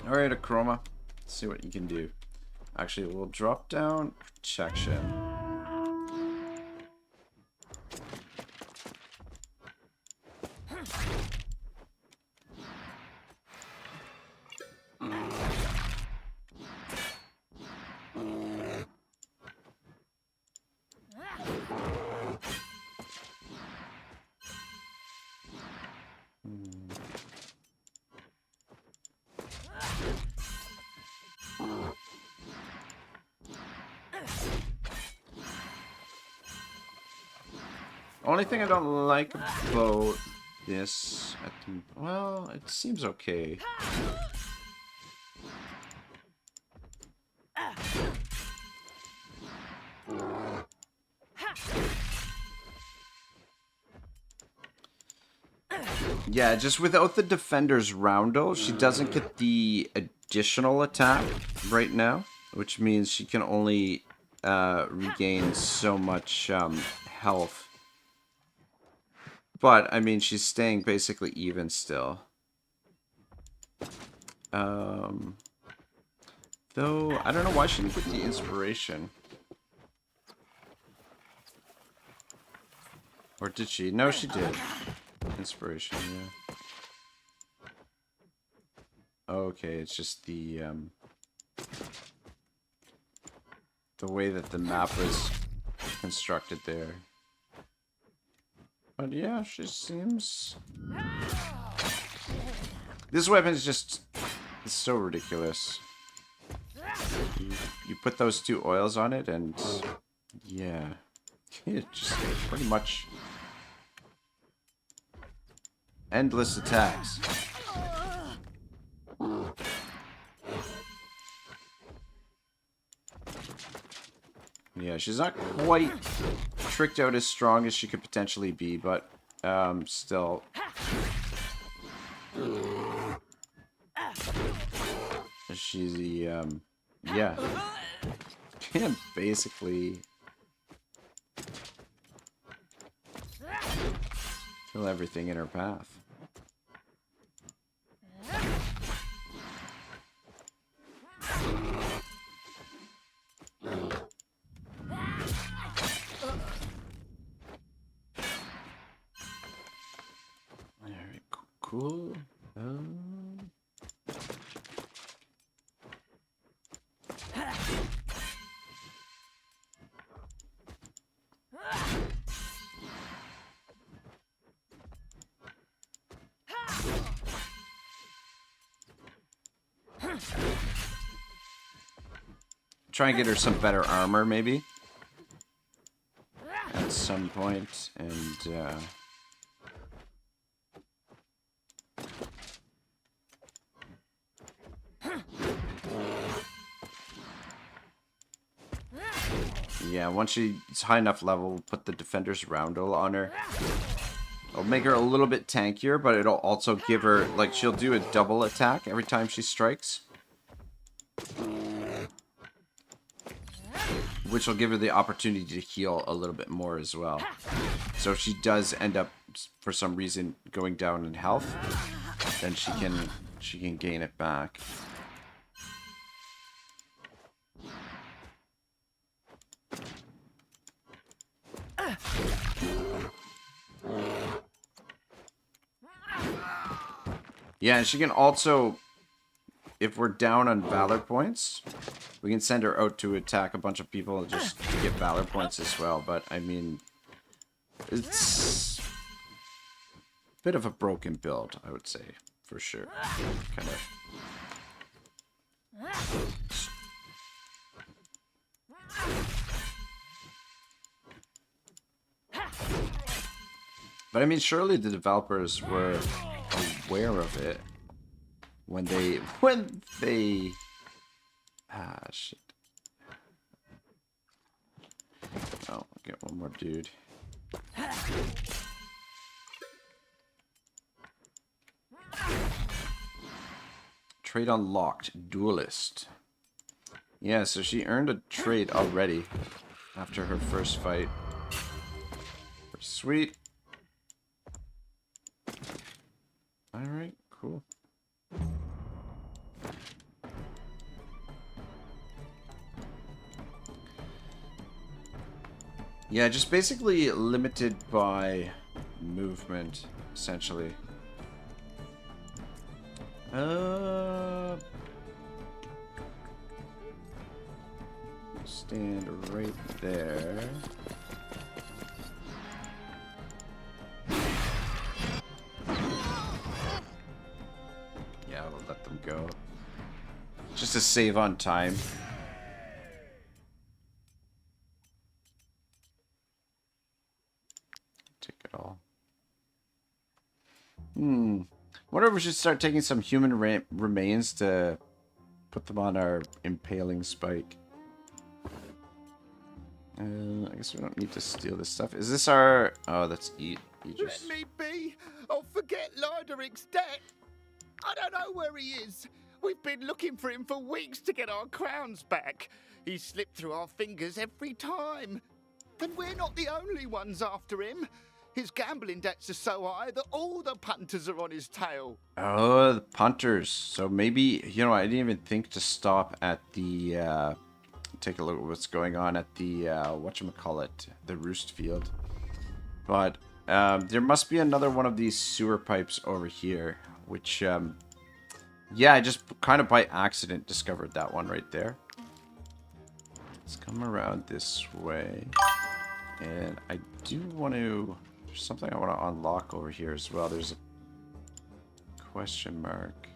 Alright, Akroma. Let's see what you can do. Actually, we'll drop down protection. Only thing I don't like about this, well, it seems okay. Yeah, just without the defender's roundel, she doesn't get the additional attack right now, which means she can only regain so much health. But, I mean, she's staying basically even still. Though, I don't know why she didn't get the inspiration. Or did she? No, she did. Inspiration, yeah. Okay, it's just the way that the map was constructed there. But yeah, she seems... This weapon is just... It's so ridiculous. You put those 2 oils on it and... Yeah. It just pretty much... Endless attacks. Yeah, she's not quite tricked out as strong as she could potentially be, but still. She's the yeah. Can basically kill everything in her path. Alright, cool. Try and get her some better armor, maybe. At some point, and yeah, once she's high enough level, we'll put the defender's roundel on her. It'll make her a little bit tankier, but it'll also give her, like, she'll do a double attack every time she strikes. Which will give her the opportunity to heal a little bit more as well. So if she does end up, for some reason, going down in health, then she can gain it back. Yeah, and she can also, if we're down on Valor points, we can send her out to attack a bunch of people and just get Valor points as well. But, I mean, it's a bit of a broken build, I would say, for sure. Kind of. But, I mean, surely the developers were aware of it when they shit. Oh, I'll get one more dude. Trade unlocked. Duelist. Yeah, so she earned a trade already after her first fight. Sweet. Alright, cool. Yeah, just basically limited by movement, essentially. Stand right there. Yeah, I'll let them go. Just to save on time. all. Wonder if we should start taking some human remains to put them on our impaling spike. I guess we don't need to steal this stuff. Is this our... Oh, that's Aegis. Let me be! Oh, forget Lyderic's debt! I don't know where he is. We've been looking for him for weeks to get our crowns back. He slipped through our fingers every time. And we're not the only ones after him. His gambling debts are so high that all the punters are on his tail. Oh, the punters. So maybe, you know, I didn't even think to stop at the... take a look at what's going on at the, whatchamacallit, the roost field. But there must be another one of these sewer pipes over here, which, yeah, I just kind of by accident discovered that one right there. Let's come around this way. And I do want to... There's something I want to unlock over here as well. There's a question mark.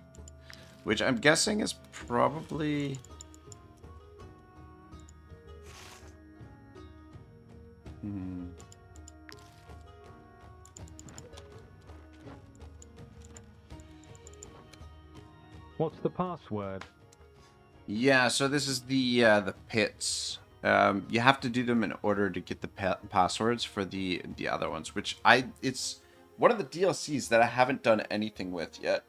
Which I'm guessing is probably... What's the password? Yeah, so this is the pits. You have to do them in order to get the passwords for the other ones, which it's one of the DLCs that I haven't done anything with yet.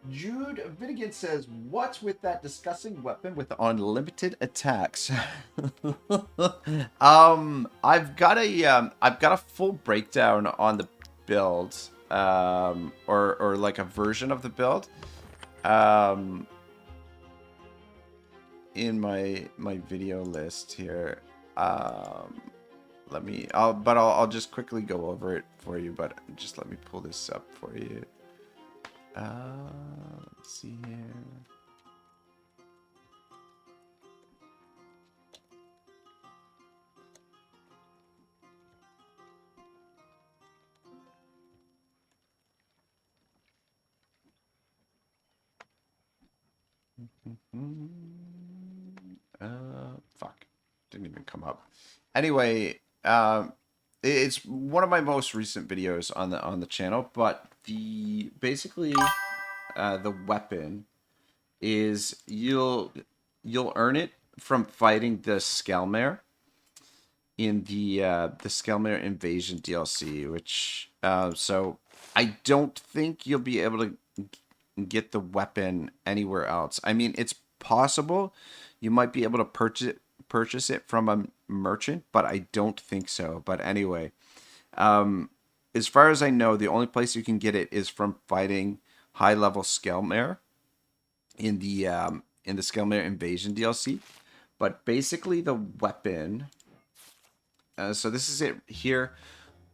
Jude Vidigan says, "What's with that disgusting weapon with unlimited attacks?" I've got a full breakdown on the build, or like a version of the build, in my video list here. I'll just quickly go over it for you, but just let me pull this up for you. Let's see here. Fuck. Didn't even come up. Anyway, it's one of my most recent videos on the channel, but basically the weapon is you'll earn it from fighting the Skelmare in the Skelmare Invasion DLC, which so I don't think you'll be able to get the weapon anywhere else. I mean, it's possible you might be able to purchase it from a merchant, but I don't think so. But anyway, as far as I know, the only place you can get it is from fighting high-level Skelmare in the Skelmare Invasion DLC. But basically, the weapon. So this is it here.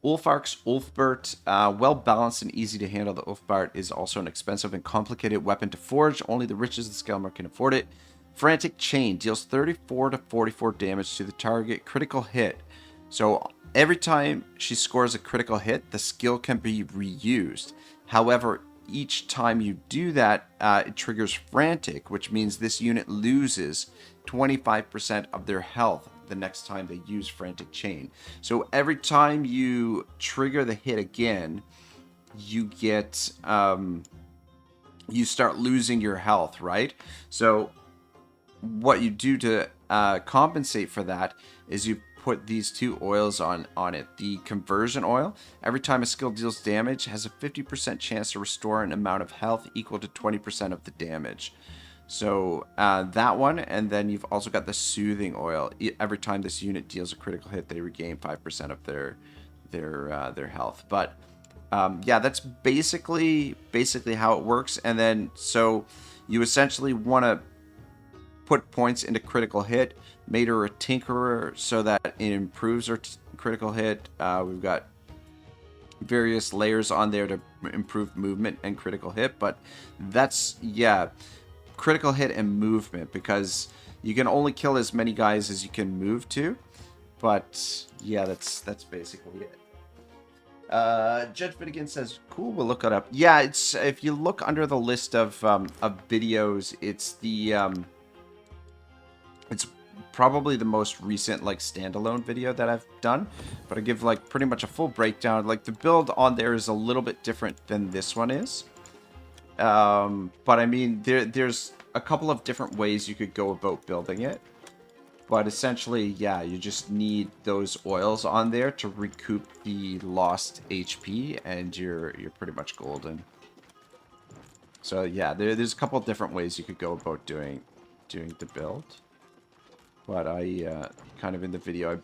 Ulfark's Ulfbert, well balanced and easy to handle. The Ulfbert is also an expensive and complicated weapon to forge. Only the richest of Skelmare can afford it. Frantic Chain deals 34 to 44 damage to the target. Critical hit. So every time she scores a critical hit, the skill can be reused. However, each time you do that, it triggers Frantic, which means this unit loses 25% of their health the next time they use Frantic Chain. So every time you trigger the hit again, you get you start losing your health, right? So what you do to compensate for that is you put these two oils on it. The conversion oil, every time a skill deals damage, has a 50% chance to restore an amount of health equal to 20% of the damage. So that one, and then you've also got the soothing oil. Every time this unit deals a critical hit, they regain 5% of their health. But yeah, that's basically how it works. And then so you essentially want to put points into critical hit. Made her a tinkerer so that it improves her critical hit. We've got various layers on there to improve movement and critical hit, but that's, yeah, critical hit and movement, because you can only kill as many guys as you can move to. But yeah, that's basically it. Judge Finnegan says, "Cool, we'll look it up." Yeah, it's if you look under the list of videos, it's the it's probably the most recent like standalone video that I've done, but I give like pretty much a full breakdown. Like the build on there is a little bit different than this one is, but I mean there's a couple of different ways you could go about building it. But essentially, yeah, you just need those oils on there to recoup the lost HP, and you're pretty much golden. So yeah, there's a couple of different ways you could go about doing the build. But I kind of in the video I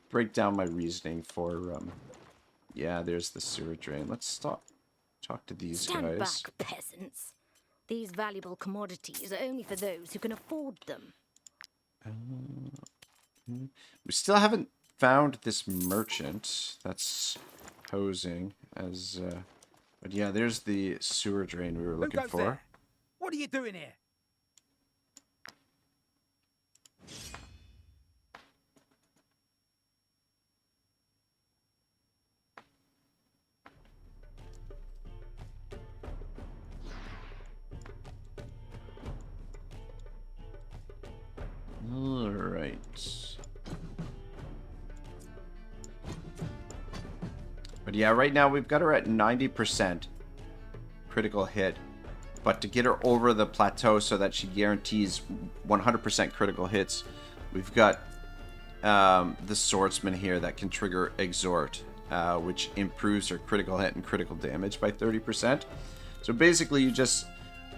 break down my reasoning for yeah, there's the sewer drain. Let's talk to these Stand guys. back, peasants. These valuable commodities are only for those who can afford them. We still haven't found this merchant that's posing as but yeah, there's the sewer drain we were looking for. There? What are you doing here? All right. But yeah, right now we've got her at 90% critical hit. But to get her over the plateau so that she guarantees 100% critical hits, we've got the swordsman here that can trigger exhort, which improves her critical hit and critical damage by 30%. So basically you just,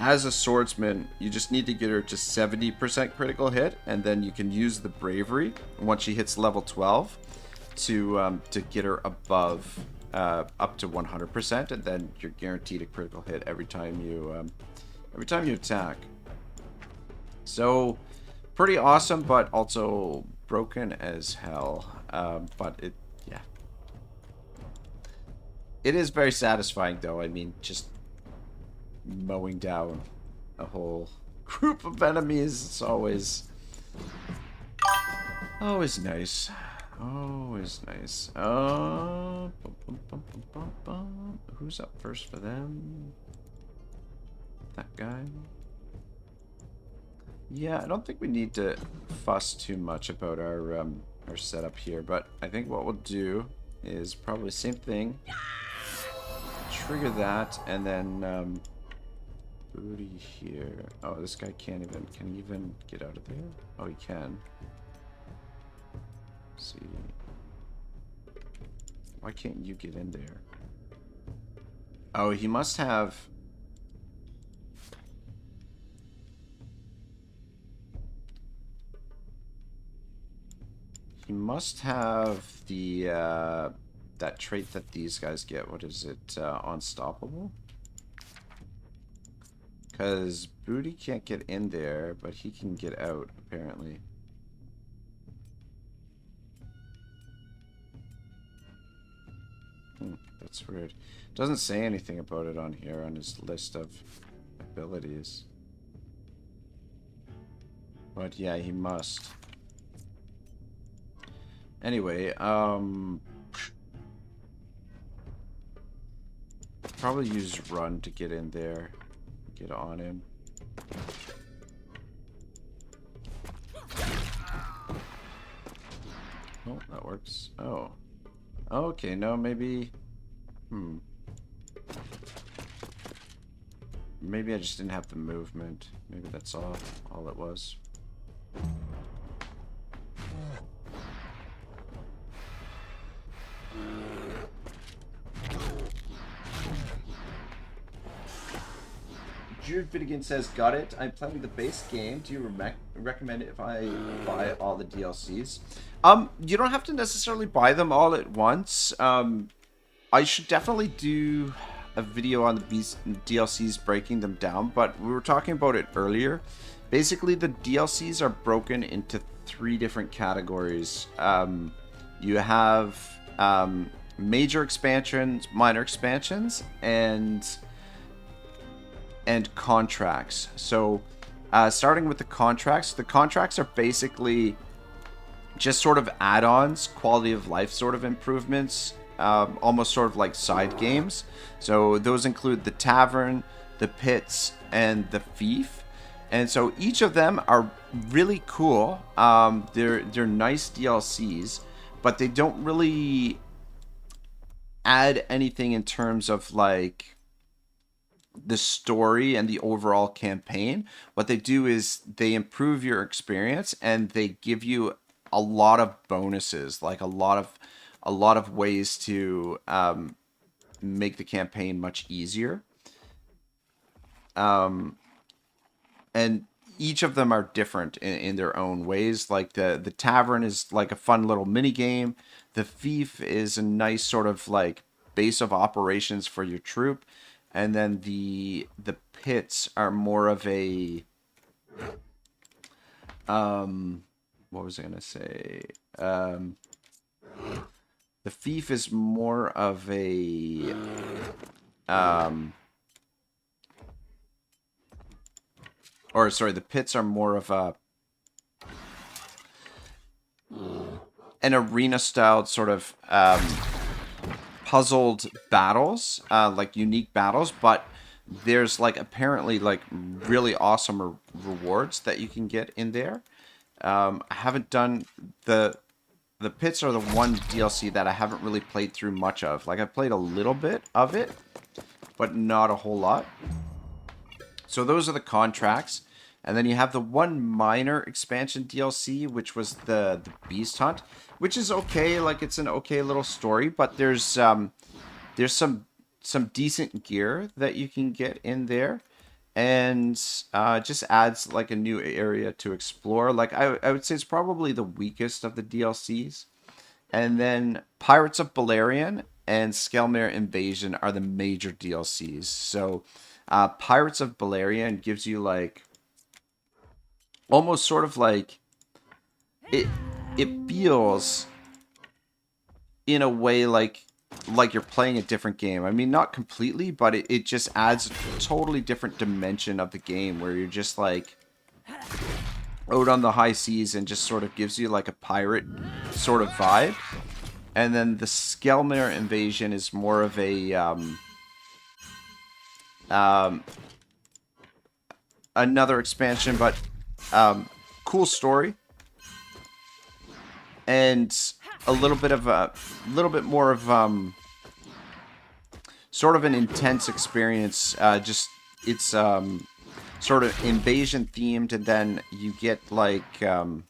as a swordsman, you just need to get her to 70% critical hit, and then you can use the bravery once she hits level 12 to get her above up to 100%, and then you're guaranteed a critical hit every time you attack. So pretty awesome, but also broken as hell. But yeah, it is very satisfying though. I mean, just mowing down a whole group of enemies, it's always nice. Always nice. Who's up first for them? That guy? Yeah, I don't think we need to fuss too much about our setup here, but I think what we'll do is probably same thing. Trigger that, and then booty here. Oh, this guy can he even get out of there? Oh, he can. Let's see. Why can't you get in there? Oh, he must have... He must have the, that trait that these guys get. What is it? Unstoppable? Because Booty can't get in there, but he can get out, apparently. That's weird. Doesn't say anything about it on here on his list of abilities. But yeah, he must. Anyway, probably use run to get in there. Get on him. Oh, that works. Oh. Okay, no, maybe... Maybe I just didn't have the movement. Maybe that's all it was. Jude Finnegan says, got it. I'm playing the base game. Do you recommend it if I buy all the DLCs? You don't have to necessarily buy them all at once. I should definitely do a video on the DLCs breaking them down, but we were talking about it earlier. Basically, the DLCs are broken into 3 different categories. You have major expansions, minor expansions, and contracts. So starting with the contracts are basically just sort of add-ons, quality of life sort of improvements, almost sort of like side games. So those include the tavern, the pits, and the fief. And so each of them are really cool. They're nice DLCs, but they don't really add anything in terms of like the story and the overall campaign. What they do is they improve your experience and they give you a lot of bonuses, like a lot of ways to make the campaign much easier. And each of them are different in their own ways. Like the tavern is like a fun little mini game. The thief is a nice sort of like base of operations for your troop. And then the pits are more of a what was I gonna say? The thief is more of a or sorry, the pits are more of a an arena styled sort of puzzled battles, like unique battles, but there's like apparently like really awesome rewards that you can get in there. I haven't done the pits are the one DLC that I haven't really played through much of. Like I played a little bit of it, but not a whole lot. So those are the contracts. And then you have the one minor expansion DLC, which was the Beast Hunt, which is okay. Like it's an okay little story, but there's some decent gear that you can get in there, and just adds like a new area to explore. Like I would say it's probably the weakest of the DLCs. And then Pirates of Beleriand and Skelmere Invasion are the major DLCs. So Pirates of Beleriand gives you like almost sort of like it feels in a way like you're playing a different game. I mean, not completely, but it just adds a totally different dimension of the game where you're just like out on the high seas and just sort of gives you like a pirate sort of vibe. And then the Skelmere Invasion is more of a another expansion, but cool story and a little bit more of sort of an intense experience. Just it's sort of invasion themed, and then you get like you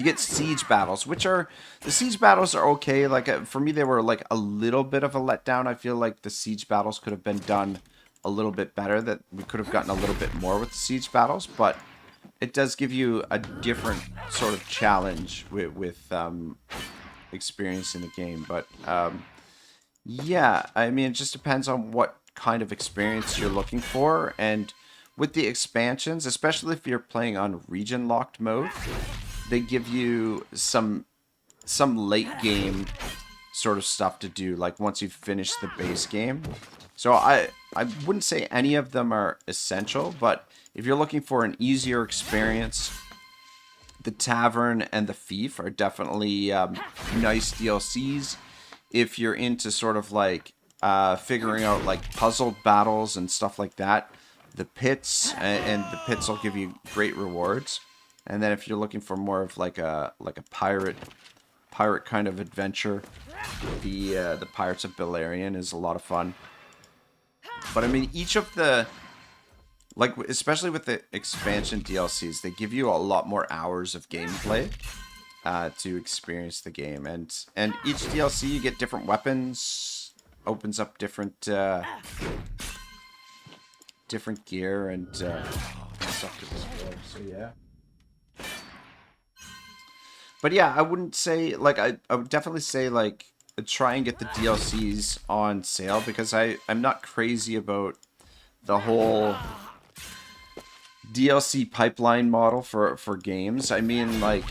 get siege battles, which are the siege battles are okay. Like for me, they were like a little bit of a letdown. I feel like the siege battles could have been done a little bit better, that we could have gotten a little bit more with the siege battles, but it does give you a different sort of challenge with experiencing the game. But yeah, I mean, it just depends on what kind of experience you're looking for. And with the expansions, especially if you're playing on region locked mode, they give you some late game sort of stuff to do, like once you've finished the base game. So I wouldn't say any of them are essential, but if you're looking for an easier experience, the Tavern and the Thief are definitely nice DLCs. If you're into sort of like figuring out like puzzle battles and stuff like that, the Pits and the Pits will give you great rewards. And then if you're looking for more of like a pirate kind of adventure, the Pirates of Beleriand is a lot of fun. But I mean, each of the, like, especially with the expansion DLCs, they give you a lot more hours of gameplay to experience the game. And each DLC, you get different weapons, opens up different gear and stuff to explore. So yeah. But yeah, I wouldn't say, like, I would definitely say, like, try and get the DLCs on sale, because I'm not crazy about the whole DLC pipeline model for games. I mean, like,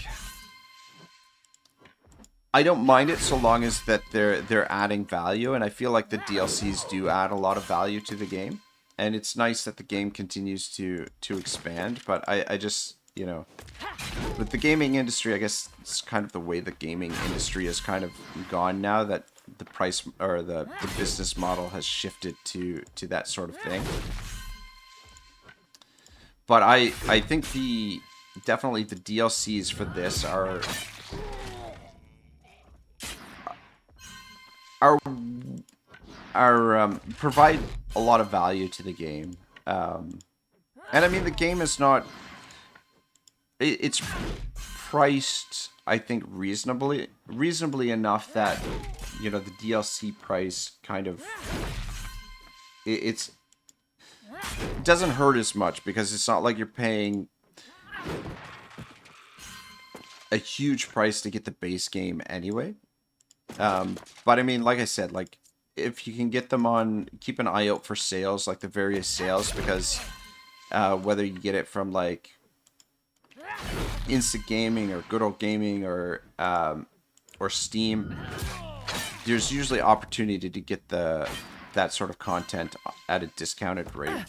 I don't mind it so long as that they're adding value, and I feel like the DLCs do add a lot of value to the game, and it's nice that the game continues to expand. But I just, you know, with the gaming industry, I guess it's kind of the way the gaming industry has kind of gone now, that the price or the business model has shifted to that sort of thing. But I think definitely the DLCs for this provide a lot of value to the game. And I mean, the game is not... It's priced, I think, reasonably enough that, you know, the DLC price kind of... It doesn't hurt as much, because it's not like you're paying a huge price to get the base game anyway. But I mean, like I said, like, if you can get them on, keep an eye out for sales, like the various sales, because whether you get it from like Instant Gaming or Good Old Gaming or Steam, there's usually opportunity to get that sort of content at a discounted rate.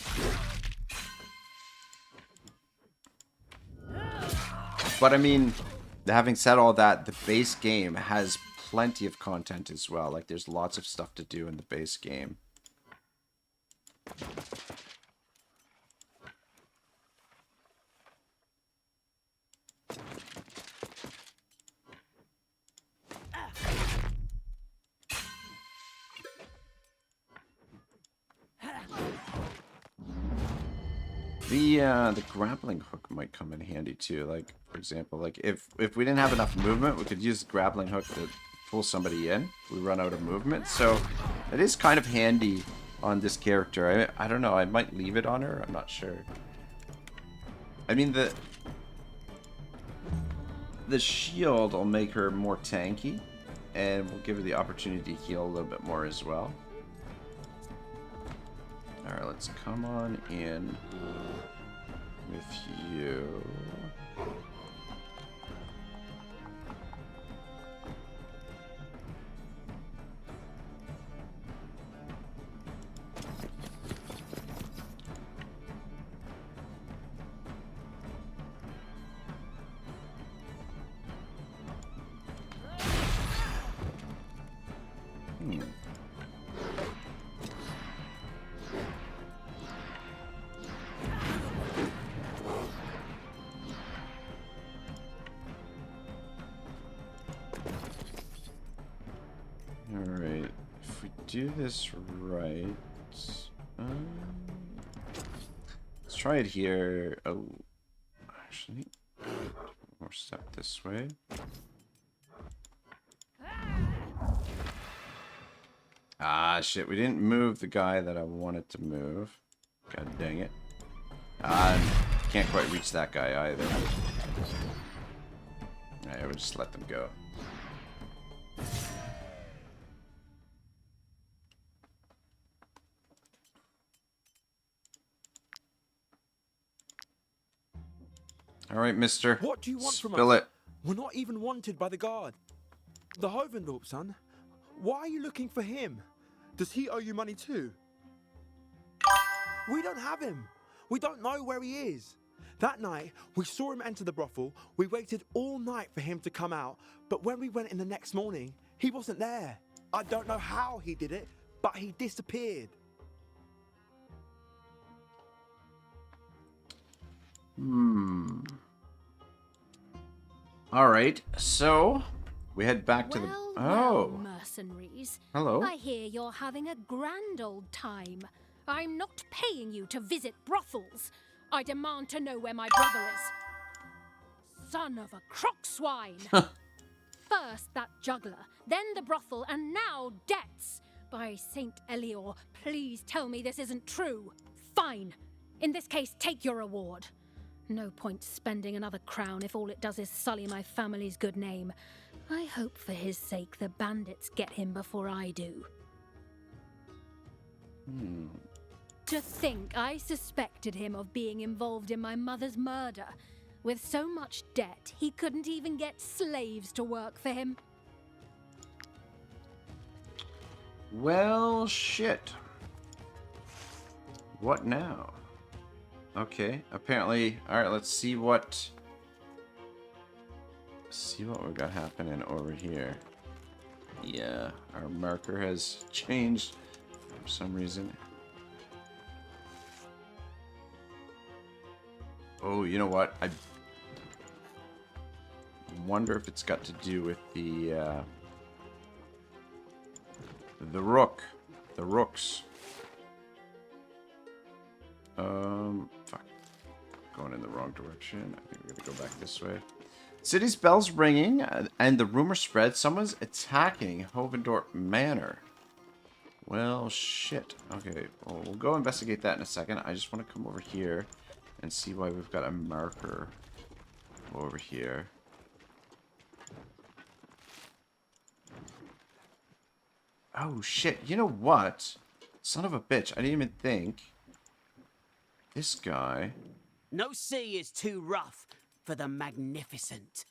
But I mean, having said all that, the base game has plenty of content as well. Like, there's lots of stuff to do in the base game. The grappling hook might come in handy too. Like, for example, like if we didn't have enough movement, we could use the grappling hook to pull somebody in if we run out of movement. So it is kind of handy on this character. I don't know, I might leave it on her, I'm not sure. I mean, the shield will make her more tanky, and we'll give her the opportunity to heal a little bit more as well. Alright, let's come on in with you. Alright, if we do this right... let's try it here. Oh, actually, one more step this way. Ah, shit, we didn't move the guy that I wanted to move. God dang it. Can't quite reach that guy either. Alright, we'll just let them go. Alright, mister. What do you want from us? Spill it. We're not even wanted by the guard. The Hovendorp, son. Why are you looking for him? Does he owe you money too? We don't have him. We don't know where he is. That night, we saw him enter the brothel. We waited all night for him to come out. But when we went in the next morning, he wasn't there. I don't know how he did it, but he disappeared. Alright, so we head back to the... Well, mercenaries. Hello. I hear you're having a grand old time. I'm not paying you to visit brothels. I demand to know where my brother is. Son of a crock swine. First that juggler, then the brothel, and now debts. By Saint Elior, please tell me this isn't true. Fine. In this case, take your reward. No point spending another crown if all it does is sully my family's good name. I hope for his sake the bandits get him before I do. To think I suspected him of being involved in my mother's murder. With so much debt, he couldn't even get slaves to work for him. Well, shit. What now? Okay, apparently... Alright, let's see what... See what we got happening over here. Yeah, our marker has changed for some reason. Oh, you know what? I wonder if it's got to do with the rook. The rooks. Fuck. Going in the wrong direction. I think we're gonna go back this way. City's bells ringing, and the rumor spread someone's attacking Hovendorp Manor. Well, shit. Okay, well, we'll go investigate that in a second. I just want to come over here and see why we've got a marker over here. Oh, shit. You know what? Son of a bitch. I didn't even think. This guy... No sea is too rough for the magnificent.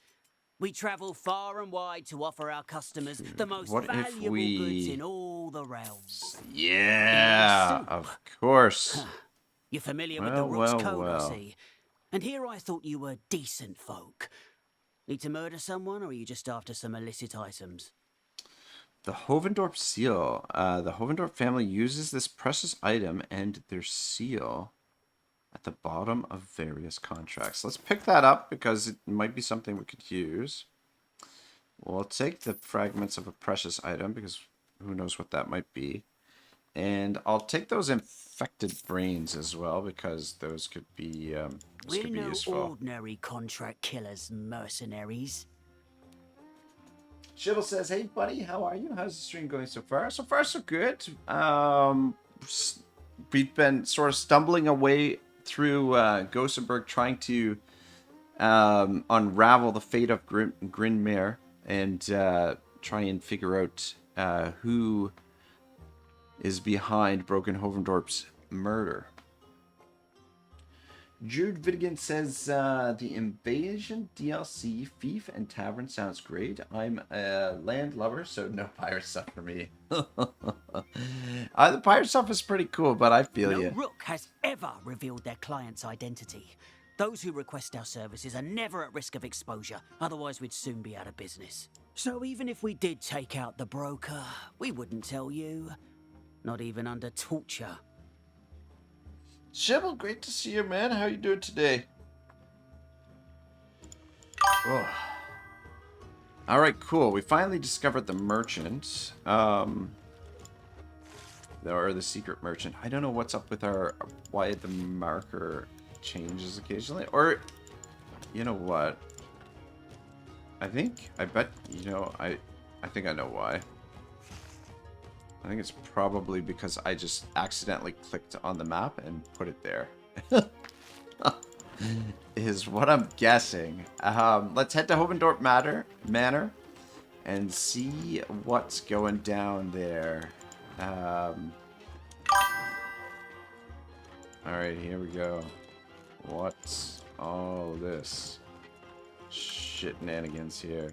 We travel far and wide to offer our customers the most valuable goods in all the realms. Yeah, of course. You're familiar with the Rook's Code, I see. And here I thought you were decent folk. Need to murder someone, or are you just after some illicit items? The Hovendorp seal. The Hovendorp family uses this precious item and their seal at the bottom of various contracts. Let's pick that up because it might be something we could use. We'll take the fragments of a precious item because who knows what that might be. And I'll take those infected brains as well because those could be, We're no ordinary contract killers, mercenaries. Shibble says, hey buddy, how are you? How's the stream going so far? So far so good. We've been sort of stumbling away through Gothenburg trying to unravel the fate of Grinmare and try and figure out who is behind Broken Hovendorp's murder. Jude Vidigan says, the Invasion DLC, Thief, and Tavern sounds great. I'm a land lover, so no pirate stuff for me. The pirate stuff is pretty cool, but I feel you. No rook has ever revealed their client's identity. Those who request our services are never at risk of exposure, otherwise we'd soon be out of business. So even if we did take out the broker, we wouldn't tell you. Not even under torture. Shibble, great to see you, man. How you doing today? Oh. All right, cool. We finally discovered the merchant, or the secret merchant. I don't know what's up with why the marker changes occasionally, or you know what? I think I think I know why. I think it's probably because I just accidentally clicked on the map and put it there. Is what I'm guessing. Let's head to Hovendorp Manor and see what's going down there. Alright, here we go. What's all this shenanigans here?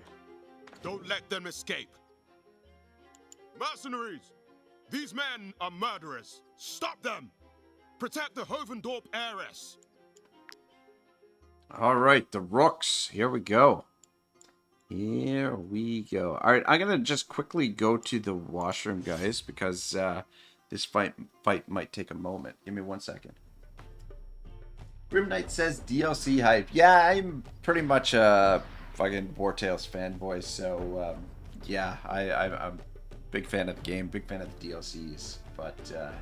Don't let them escape. Mercenaries! These men are murderers. Stop them! Protect the Hovendorp heiress. Alright, the rooks. Here we go. Here we go. Alright, I'm going to just quickly go to the washroom, guys, because this fight might take a moment. Give me 1 second. Grim Knight says DLC hype. Yeah, I'm pretty much a fucking Wartales fanboy, so yeah, I'm big fan of the game, big fan of the DLCs. But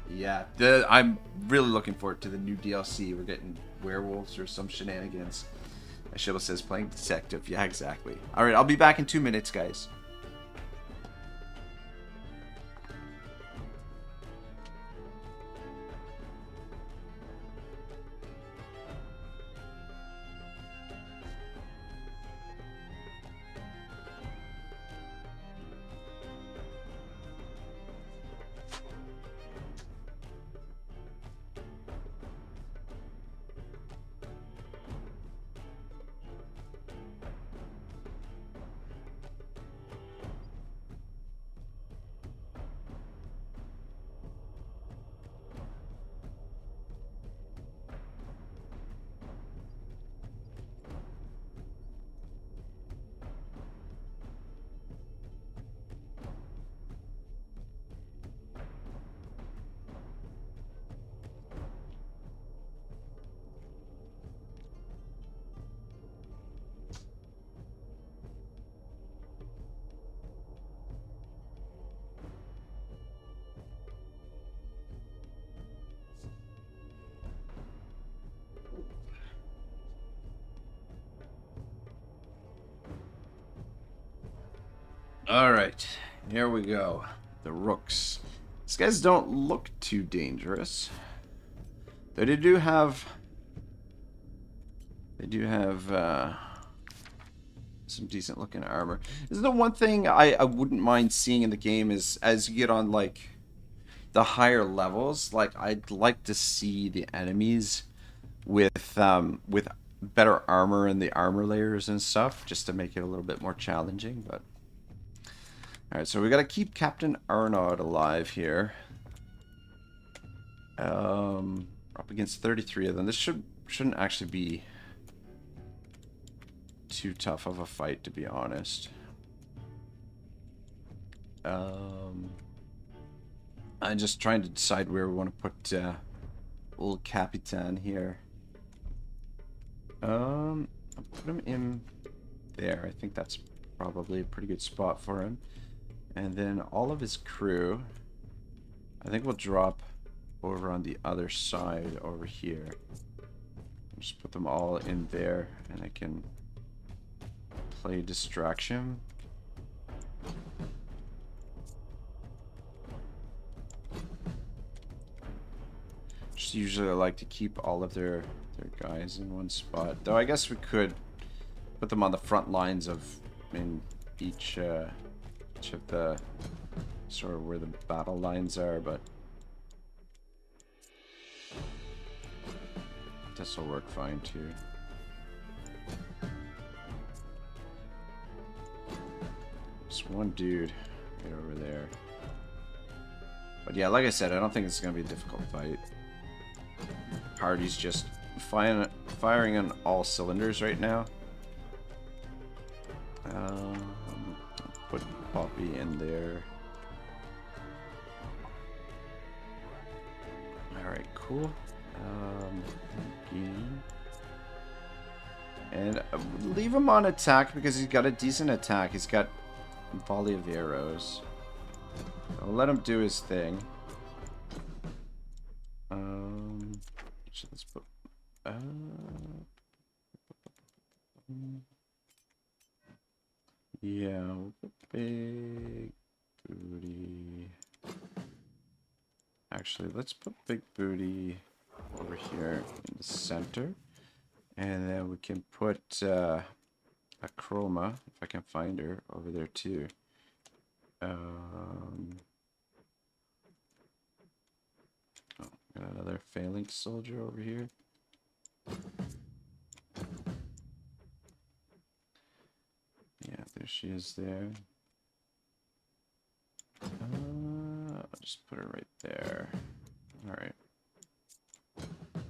yeah, I'm really looking forward to the new DLC. We're getting werewolves or some shenanigans. Shibble says playing detective. Yeah, exactly. All right, I'll be back in 2 minutes, guys. Alright, here we go. The rooks. These guys don't look too dangerous. But they do have some decent looking armor. This is the one thing I wouldn't mind seeing in the game is as you get on like the higher levels, like I'd like to see the enemies with better armor and the armor layers and stuff, just to make it a little bit more challenging. But alright, so we gotta keep Captain Arnaud alive here. Up against 33 of them. This shouldn't actually be too tough of a fight, to be honest. I'm just trying to decide where we want to put old Capitan here. I'll put him in there. I think that's probably a pretty good spot for him. And then all of his crew, I think we'll drop over on the other side over here. Just put them all in there, and I can play distraction. Just usually I like to keep all of their guys in one spot. Though I guess we could put them on the front lines of each of the sort of where the battle lines are, but this will work fine too. Just one dude right over there. But yeah, like I said, I don't think it's going to be a difficult fight. Hardy's just firing on all cylinders right now. Put Poppy in there. Alright, cool. And leave him on attack because he's got a decent attack. He's got a volley of arrows. I'll let him do his thing. So let's put yeah, we'll put big booty. Actually, let's put big booty over here in the center, and then we can put a chroma, if I can find her, over there too. Oh, got another phalanx soldier over here. Yeah, there she is there. I'll just put her right there. Alright.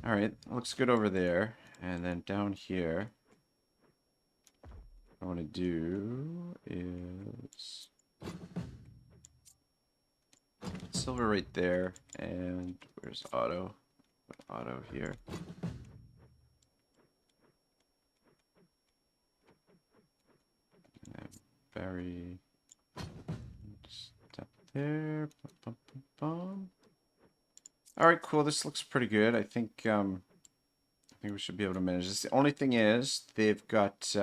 Alright, looks good over there. And then down here, what I want to do is put silver right there. And where's Otto? Put Otto here. And then Barry. Step there. Bum, bum, bum. All right, cool. This looks pretty good. I think we should be able to manage this. The only thing is they've got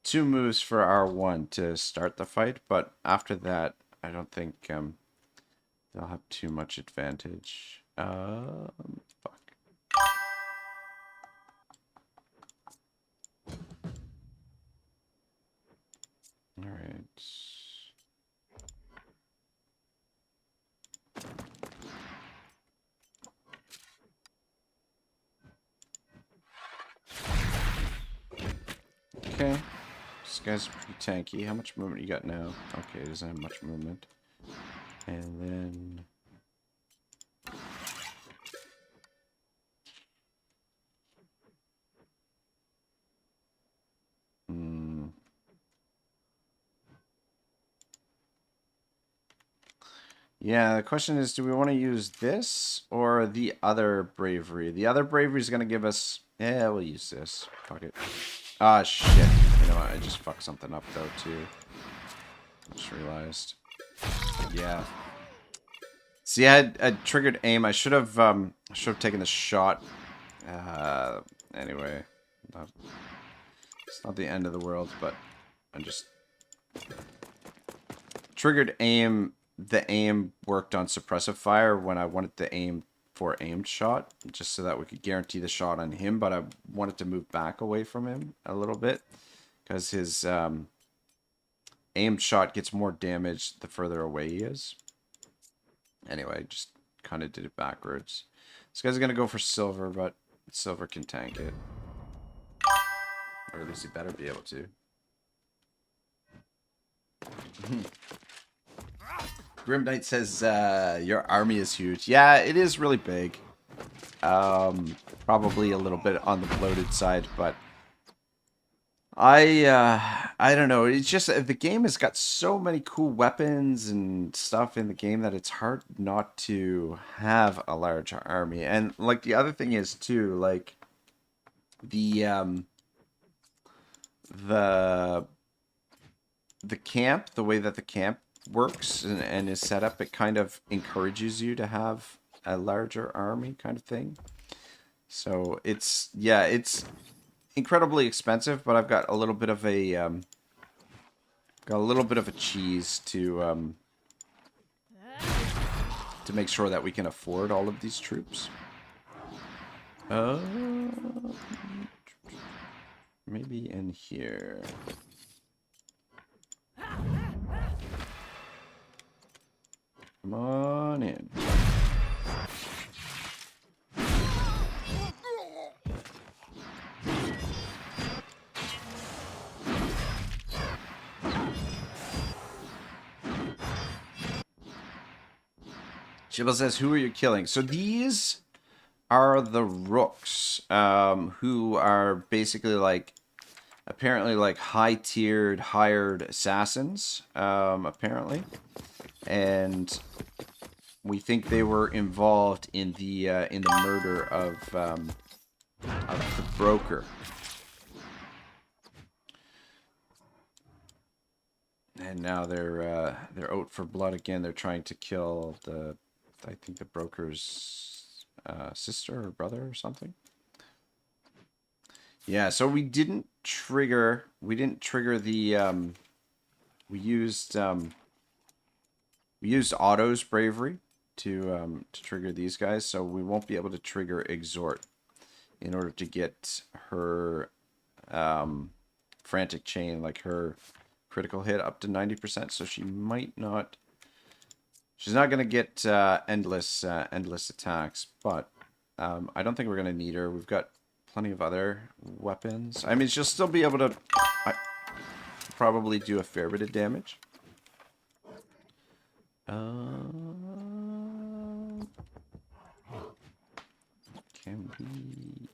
2 moves for R1 to start the fight, but after that, I don't think they'll have too much advantage. Fuck. All right. Okay, this guy's pretty tanky. How much movement you got now? Okay, he doesn't have much movement. And then... Yeah, the question is, do we want to use this or the other bravery? The other bravery is going to give us... Yeah, we'll use this. Fuck it. Ah, shit. You know what? I just fucked something up, though, too. I just realized. Yeah. See, I triggered aim. I should have taken the shot. Anyway. It's not the end of the world, but I just triggered aim. The aim worked on suppressive fire when I wanted to aim for aimed shot, just so that we could guarantee the shot on him, but I wanted to move back away from him a little bit because his aimed shot gets more damage the further away he is. Anyway, just kind of did it backwards. This guy's going to go for silver, but silver can tank it. Or at least he better be able to. Grim Knight says, your army is huge. Yeah, it is really big. Probably a little bit on the bloated side, but I don't know. It's just, the game has got so many cool weapons and stuff in the game that it's hard not to have a large army. And, like, the other thing is, too, like, the camp, the way that the camp works and is set up, it kind of encourages you to have a larger army kind of thing. So it's, yeah, it's incredibly expensive, but I've got a little bit of a cheese to make sure that we can afford all of these troops. Maybe in here. Come on in. Shibble says, who are you killing? So these are the rooks, who are basically like, apparently like high-tiered, hired assassins, apparently. And we think they were involved in the murder of the broker. And now they're out for blood again. They're trying to kill I think the broker's sister or brother or something. Yeah, so we didn't trigger the we used Otto's bravery to trigger these guys, so we won't be able to trigger Exhort in order to get her frantic chain, like her critical hit, up to 90%. So she might not. She's not going to get endless attacks, but I don't think we're going to need her. We've got plenty of other weapons. I mean, she'll still be able to probably do a fair bit of damage. Can we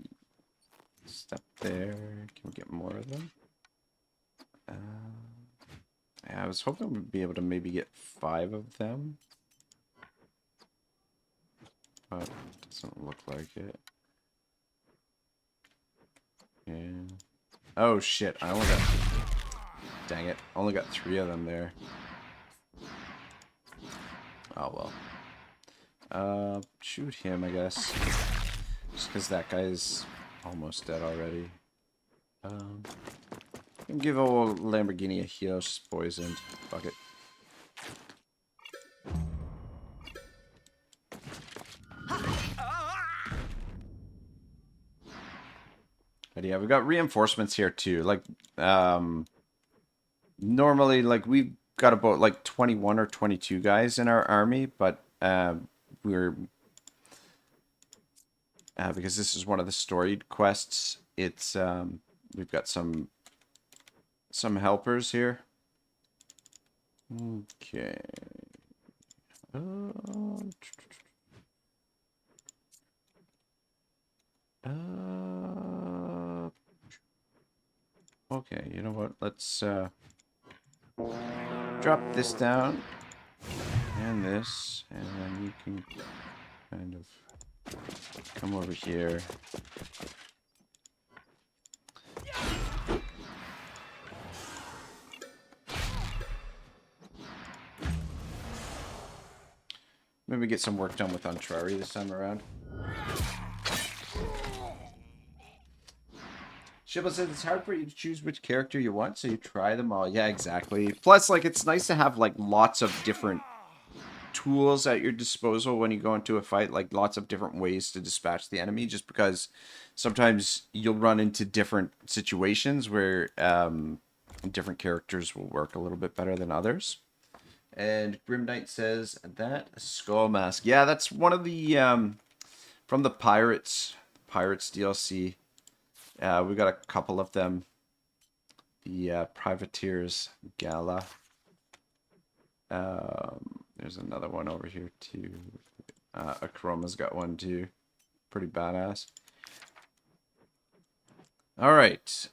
step there? Can we get more of them? Yeah, I was hoping we'd be able to maybe get 5 of them. But it doesn't look like it. Yeah. Oh shit, I only got... Dang it, only got 3 of them there. Oh well. Shoot him, I guess. Just because that guy's almost dead already. Can give old Lamborghini a heal, she's poisoned. Fuck it. But yeah, we've got reinforcements here too. Like, normally, like, we've got about like 21 or 22 guys in our army, but we're because this is one of the storied quests, it's we've got some helpers here. Okay. Okay, you know what? Let's drop this down and this, and then you can kind of come over here. Maybe get some work done with Untrari this time around. Shibble says it's hard for you to choose which character you want, so you try them all. Yeah, exactly. Plus, like, it's nice to have, like, lots of different tools at your disposal when you go into a fight, like lots of different ways to dispatch the enemy, just because sometimes you'll run into different situations where different characters will work a little bit better than others. And Grim Knight says that skull mask. Yeah, that's one of the from the Pirates DLC. We got a couple of them. The Privateers Gala. There's another one over here too. Akroma's got one too. Pretty badass. Alright.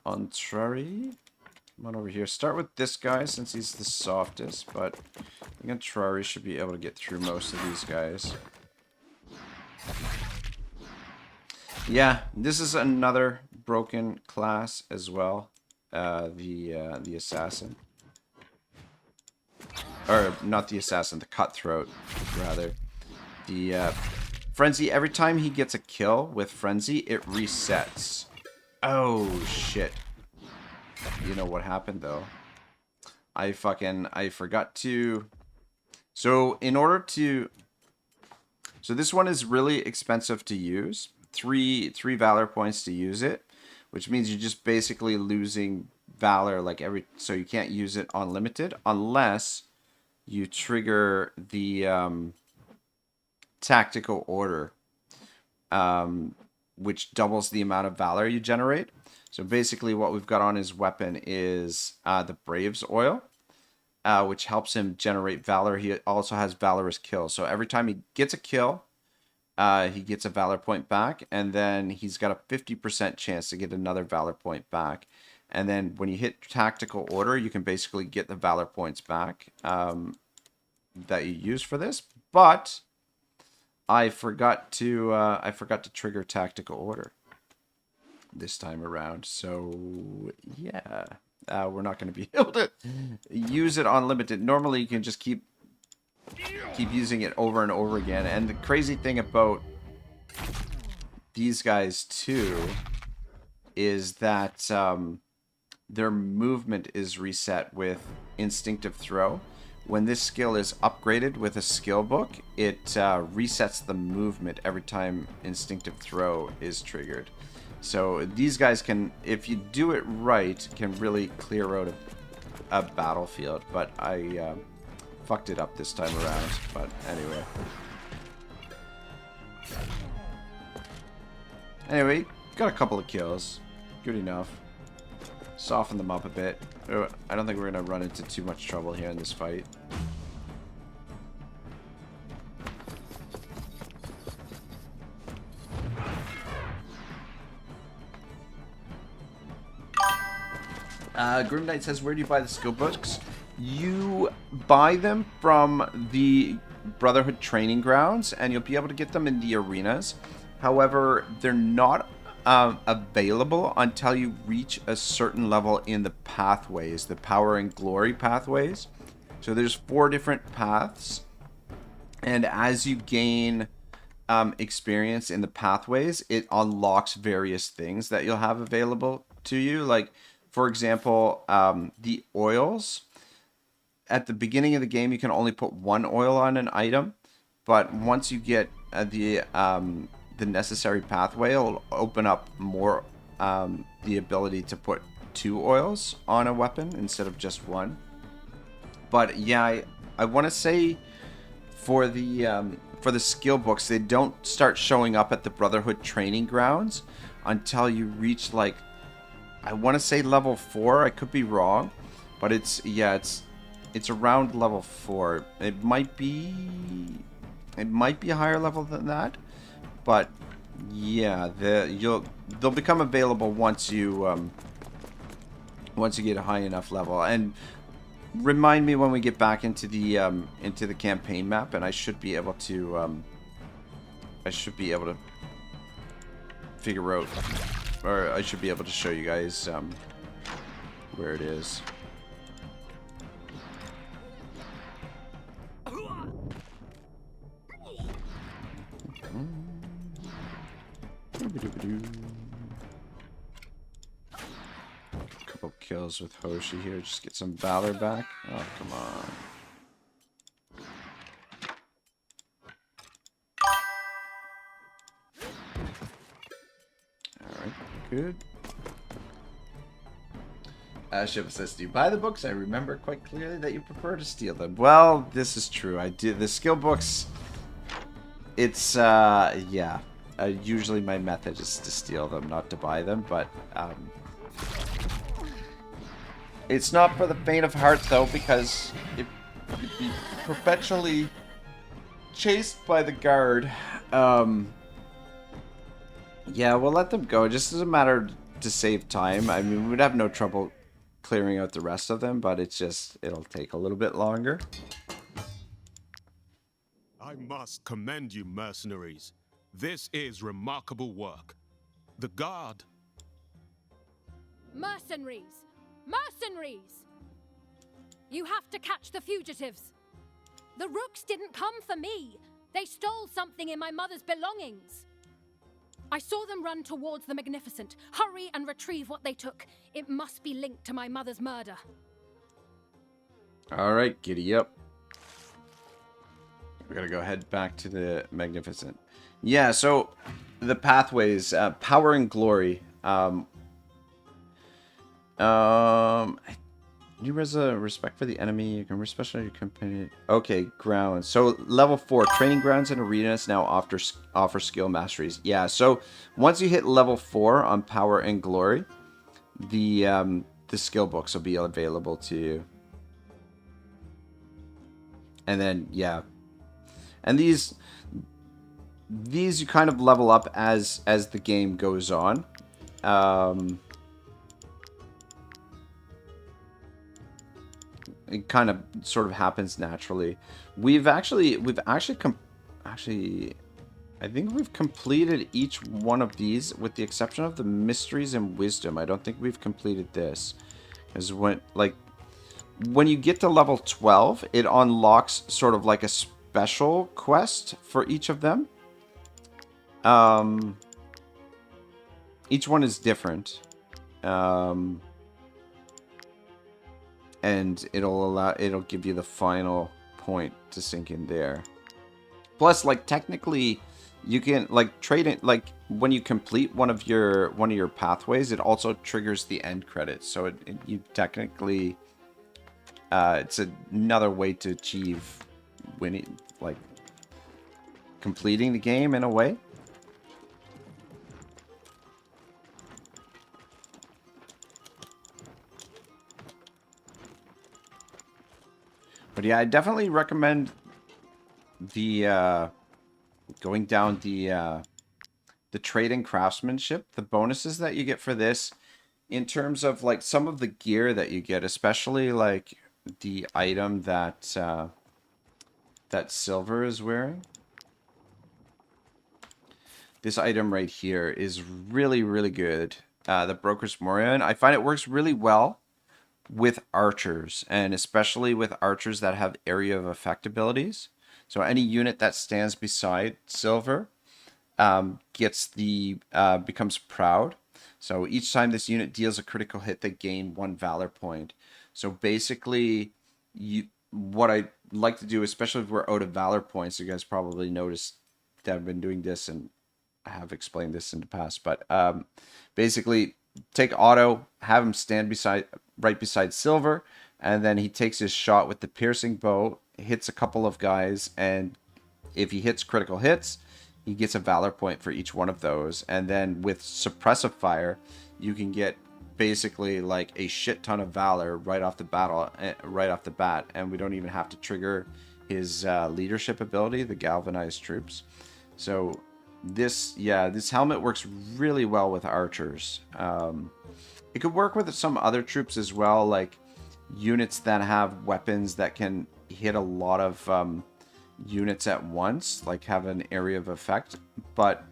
Contrary. Come on over here. Start with this guy since he's the softest, but I think Contrary should be able to get through most of these guys. Yeah, this is another broken class as well. The assassin. Or, not the assassin, the cutthroat, rather. The, Frenzy, every time he gets a kill with Frenzy, it resets. Oh, shit. You know what happened, though? I forgot to... So, in order to... So, this one is really expensive to use. Three Valor points to use it. Which means you're just basically losing Valor, like, so you can't use it unlimited, unless... you trigger the tactical order, which doubles the amount of Valor you generate. So basically what we've got on his weapon is the Brave's Oil, which helps him generate Valor. He also has Valorous Kill. So every time he gets a kill, he gets a Valor point back, and then he's got a 50% chance to get another Valor point back. And then when you hit tactical order, you can basically get the Valor points back that you use for this. But I forgot to trigger tactical order this time around. So yeah, we're not going to be able to use it unlimited. Normally, you can just keep using it over and over again. And the crazy thing about these guys too is that their movement is reset with Instinctive Throw. When this skill is upgraded with a skill book, it resets the movement every time Instinctive Throw is triggered. So these guys can, if you do it right, can really clear out a battlefield. But I fucked it up this time around. But anyway. Anyway, got a couple of kills. Good enough. Soften them up a bit. I don't think we're going to run into too much trouble here in this fight. Grim Knight says, where do you buy the skill books? You buy them from the Brotherhood training grounds, and you'll be able to get them in the arenas. However, they're not available until you reach a certain level in the pathways, the Power and Glory pathways. So there's 4 different paths, and as you gain experience in the pathways, it unlocks various things that you'll have available to you. Like, for example, the oils. At the beginning of the game, you can only put 1 oil on an item, but once you get the necessary pathway, it'll open up more the ability to put 2 oils on a weapon instead of just 1. But yeah, I want to say for the skill books, they don't start showing up at the Brotherhood training grounds until you reach, like, I want to say level 4. I could be wrong, but it's around level 4. It might be a higher level than that. But yeah, they'll become available once you get a high enough level. And remind me when we get back into the campaign map, and I should be able to figure out, or I should be able to show you guys where it is. kills with Hoshi here. Just get some Valor back. Oh, come on. Alright, good. Shiva says, do you buy the books? I remember quite clearly that you prefer to steal them. Well, this is true. I do. The skill books, it's, yeah. Usually my method is to steal them, not to buy them, but, it's not for the faint of heart, though, because you'd be perpetually chased by the guard. Yeah, we'll let them go. It just doesn't matter to save time. I mean, we'd have no trouble clearing out the rest of them, but it's just, it'll take a little bit longer. I must commend you, mercenaries. This is remarkable work. The guard... Mercenaries! Mercenaries! You have to catch the fugitives. The rooks didn't come for me. They stole something in my mother's belongings. I saw them run towards the Magnificent. Hurry and retrieve what they took. It must be linked to my mother's murder. Alright, giddy up. We gotta go head back to the Magnificent. Yeah, so the pathways, power and glory. You raise a respect for the enemy. You can especially your company. Okay, grounds. So level 4, training grounds and arenas now offer skill masteries. Yeah, so once you hit level 4 on power and glory, the skill books will be available to you. And then yeah, and these you kind of level up as the game goes on. It kind of sort of happens naturally. I think we've completed each one of these with the exception of the mysteries and wisdom. I don't think we've completed this. Because when you get to level 12, it unlocks sort of like a special quest for each of them. Each one is different. And it'll give you the final point to sink in there. Plus, like, technically, you can like trade it, like when you complete one of your pathways, it also triggers the end credits. So you technically, it's another way to achieve winning, like completing the game in a way. But yeah, I definitely recommend the going down the trade and craftsmanship. The bonuses that you get for this, in terms of like some of the gear that you get, especially like the item that that Silver is wearing. This item right here is really, really good. The Broker's Morion. I find it works really well with archers, and especially with archers that have area of effect abilities. So any unit that stands beside Silver gets the becomes proud. So each time this unit deals a critical hit, they gain 1 valor point. So basically, what I like to do, especially if we're out of valor points, you guys probably noticed that I've been doing this and I have explained this in the past, but basically take Otto, have him stand right beside Silver, and then he takes his shot with the piercing bow, hits a couple of guys, and if he hits critical hits, he gets a valor point for each one of those. And then with suppressive fire, you can get basically like a shit ton of valor right off the bat, and we don't even have to trigger his leadership ability, the galvanized troops. So this helmet works really well with archers. It could work with some other troops as well, like units that have weapons that can hit a lot of units at once, like have an area of effect. But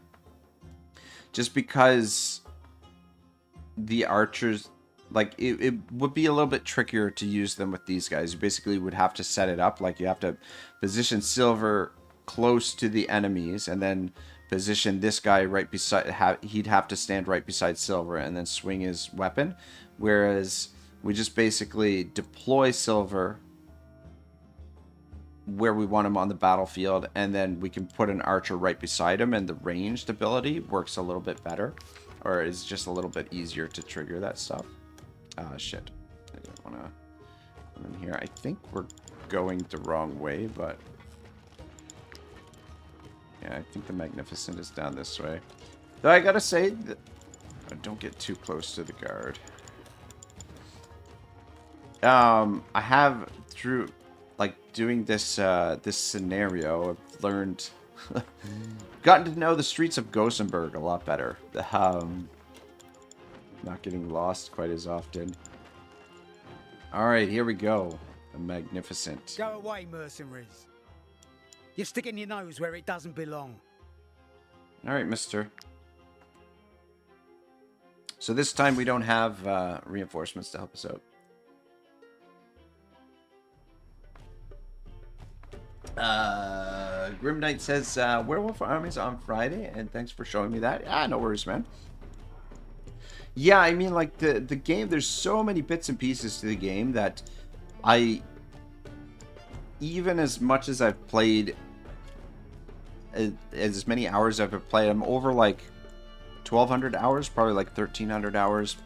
just because the archers, like it would be a little bit trickier to use them with these guys. You basically would have to set it up, like you have to position Silver close to the enemies and then position this guy right beside, he'd have to stand right beside Silver and then swing his weapon. Whereas We just basically deploy Silver where we want him on the battlefield, and then we can put an archer right beside him, and the ranged ability works a little bit better, or is just a little bit easier to trigger that stuff. Shit. I don't want to come in here. I think we're going the wrong way, but yeah, I think the Magnificent is down this way. Though I gotta say, don't get too close to the guard. I have, through like doing this this scenario, I've learned, gotten to know the streets of Gothenburg a lot better. Not getting lost quite as often. All right, here we go. The Magnificent. Go away, mercenaries. You're sticking your nose where it doesn't belong. All right, mister. So this time we don't have reinforcements to help us out. Grim Knight says, Werewolf Armies on Friday, and thanks for showing me that. Ah, no worries, man. Yeah, I mean, like, the game, there's so many bits and pieces to the game that even as much as I've played, as many hours I've played, I'm over, like, 1,200 hours, probably, like, 1,300 hours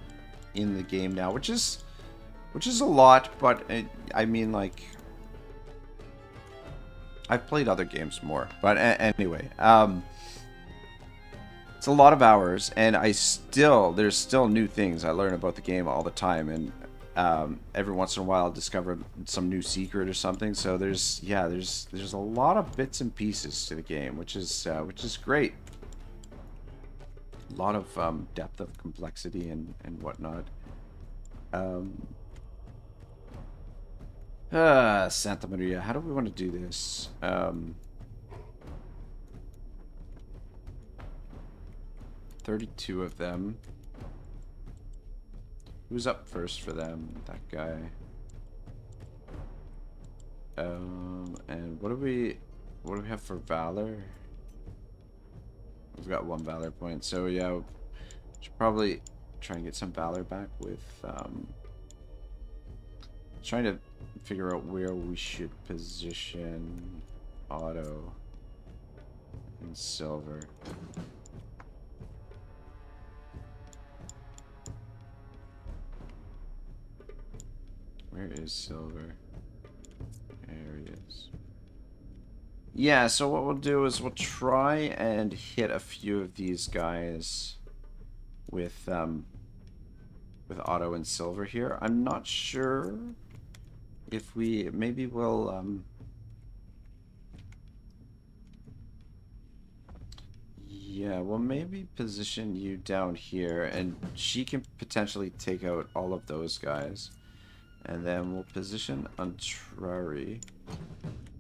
in the game now, which is a lot, but, I mean, like, I've played other games more, but anyway, it's a lot of hours, and there's still new things I learn about the game all the time, and every once in a while I'll discover some new secret or something. So there's a lot of bits and pieces to the game, which is great. A lot of depth of complexity and whatnot. Santa Maria, how do we want to do this? 32 of them. Who's up first for them? That guy. And what do we have for valor? We've got 1 valor point, so yeah, should probably try and get some valor back with trying to figure out where we should position Otto and Silver. Where is Silver? There he is. Yeah, so what we'll do is we'll try and hit a few of these guys with Otto and Silver here. I'm not sure if maybe we'll yeah, we'll maybe position you down here, and she can potentially take out all of those guys. And then we'll position Untrari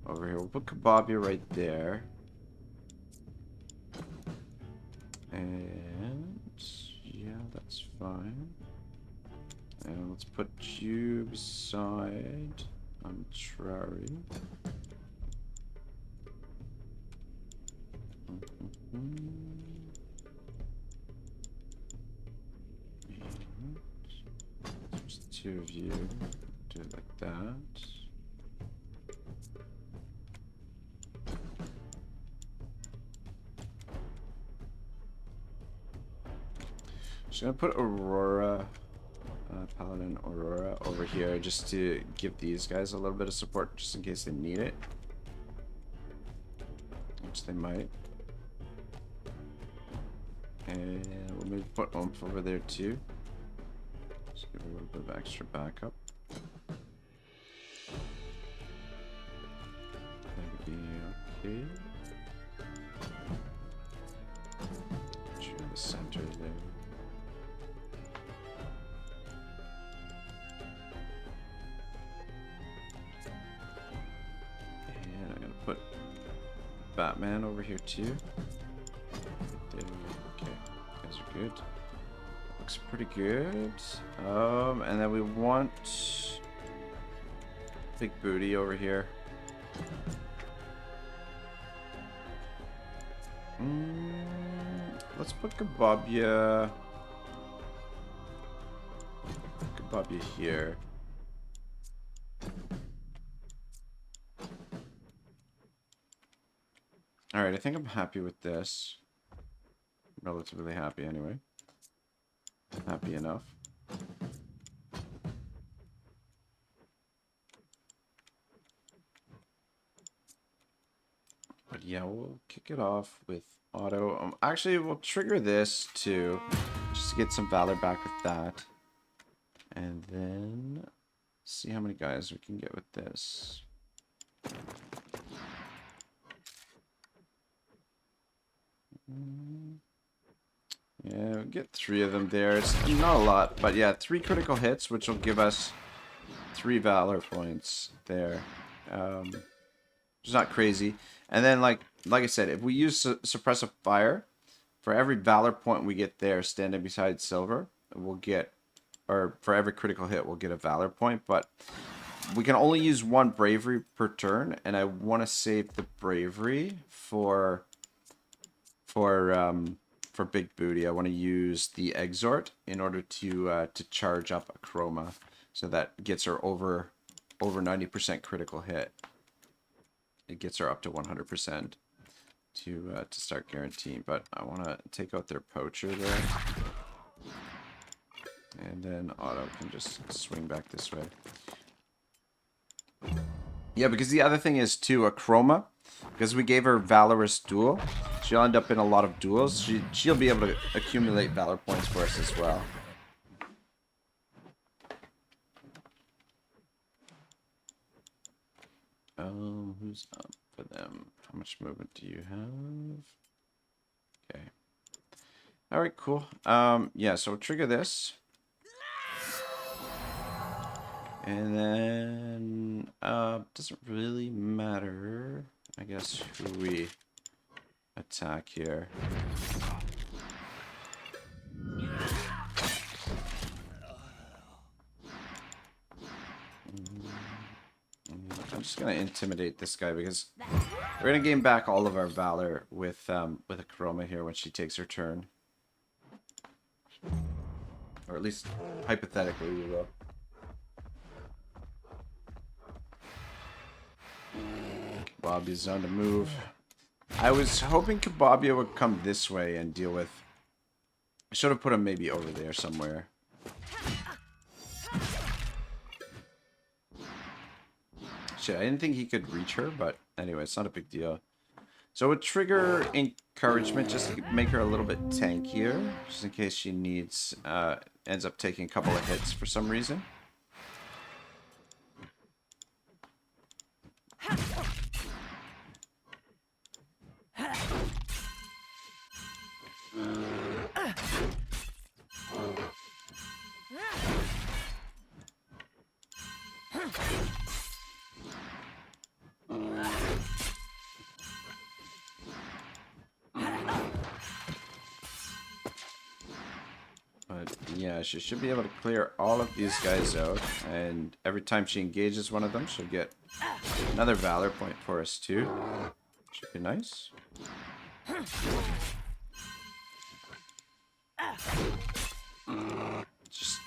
over here. We'll put Kababia right there. And yeah, that's fine. And let's put you beside Untrari. There's 2 of you. Do it like that. Just gonna put Aurora, Paladin Aurora over here just to give these guys a little bit of support just in case they need it. Which they might. And we'll maybe put Oomph over there too. Just give a little bit of extra backup. That would be okay. Sure, the center there. And I'm gonna put Batman over here too. Okay, guys are good. Looks pretty good. And then we want Big Booty over here. Let's put Kababia pop you here. Alright, I think I'm happy with this. Relatively happy anyway. Happy enough. But yeah, we'll kick it off with Otto. Actually, we'll trigger this too. Just to get some valor back with that. And then see how many guys we can get with this. Yeah, we'll get 3 of them there. It's not a lot, but yeah, 3 critical hits, which will give us 3 valor points there. It's not crazy. And then, like I said, if we use suppressive fire, for every valor point we get there standing beside silver, we'll get, or for every critical hit, we'll get a valor point. But we can only use 1 bravery per turn, and I want to save the bravery for big booty. I want to use the exhort in order to charge up a chroma, so that gets her over 90% critical hit. It gets her up to 100% to start guaranteeing. But I want to take out their poacher there, and then Otto can just swing back this way. Yeah, because the other thing is too, a chroma, because we gave her valorous duel, she'll end up in a lot of duels. She'll be able to accumulate valor points for us as well. Who's up for them? How much movement do you have? Okay. All right, cool. Yeah, so we'll trigger this. And then, doesn't really matter, I guess, who we attack here. I'm just gonna intimidate this guy because we're gonna gain back all of our valor with a chroma here when she takes her turn, or at least hypothetically we will. Kababia's on to move. I was hoping Kababia would come this way and deal with... I should have put him maybe over there somewhere. Shit, I didn't think he could reach her, but anyway, it's not a big deal. So it would trigger encouragement just to make her a little bit tankier, just in case she needs, ends up taking a couple of hits for some reason. But yeah, she should be able to clear all of these guys out, and every time she engages one of them, she'll get another valor point for us too. Should be nice. Just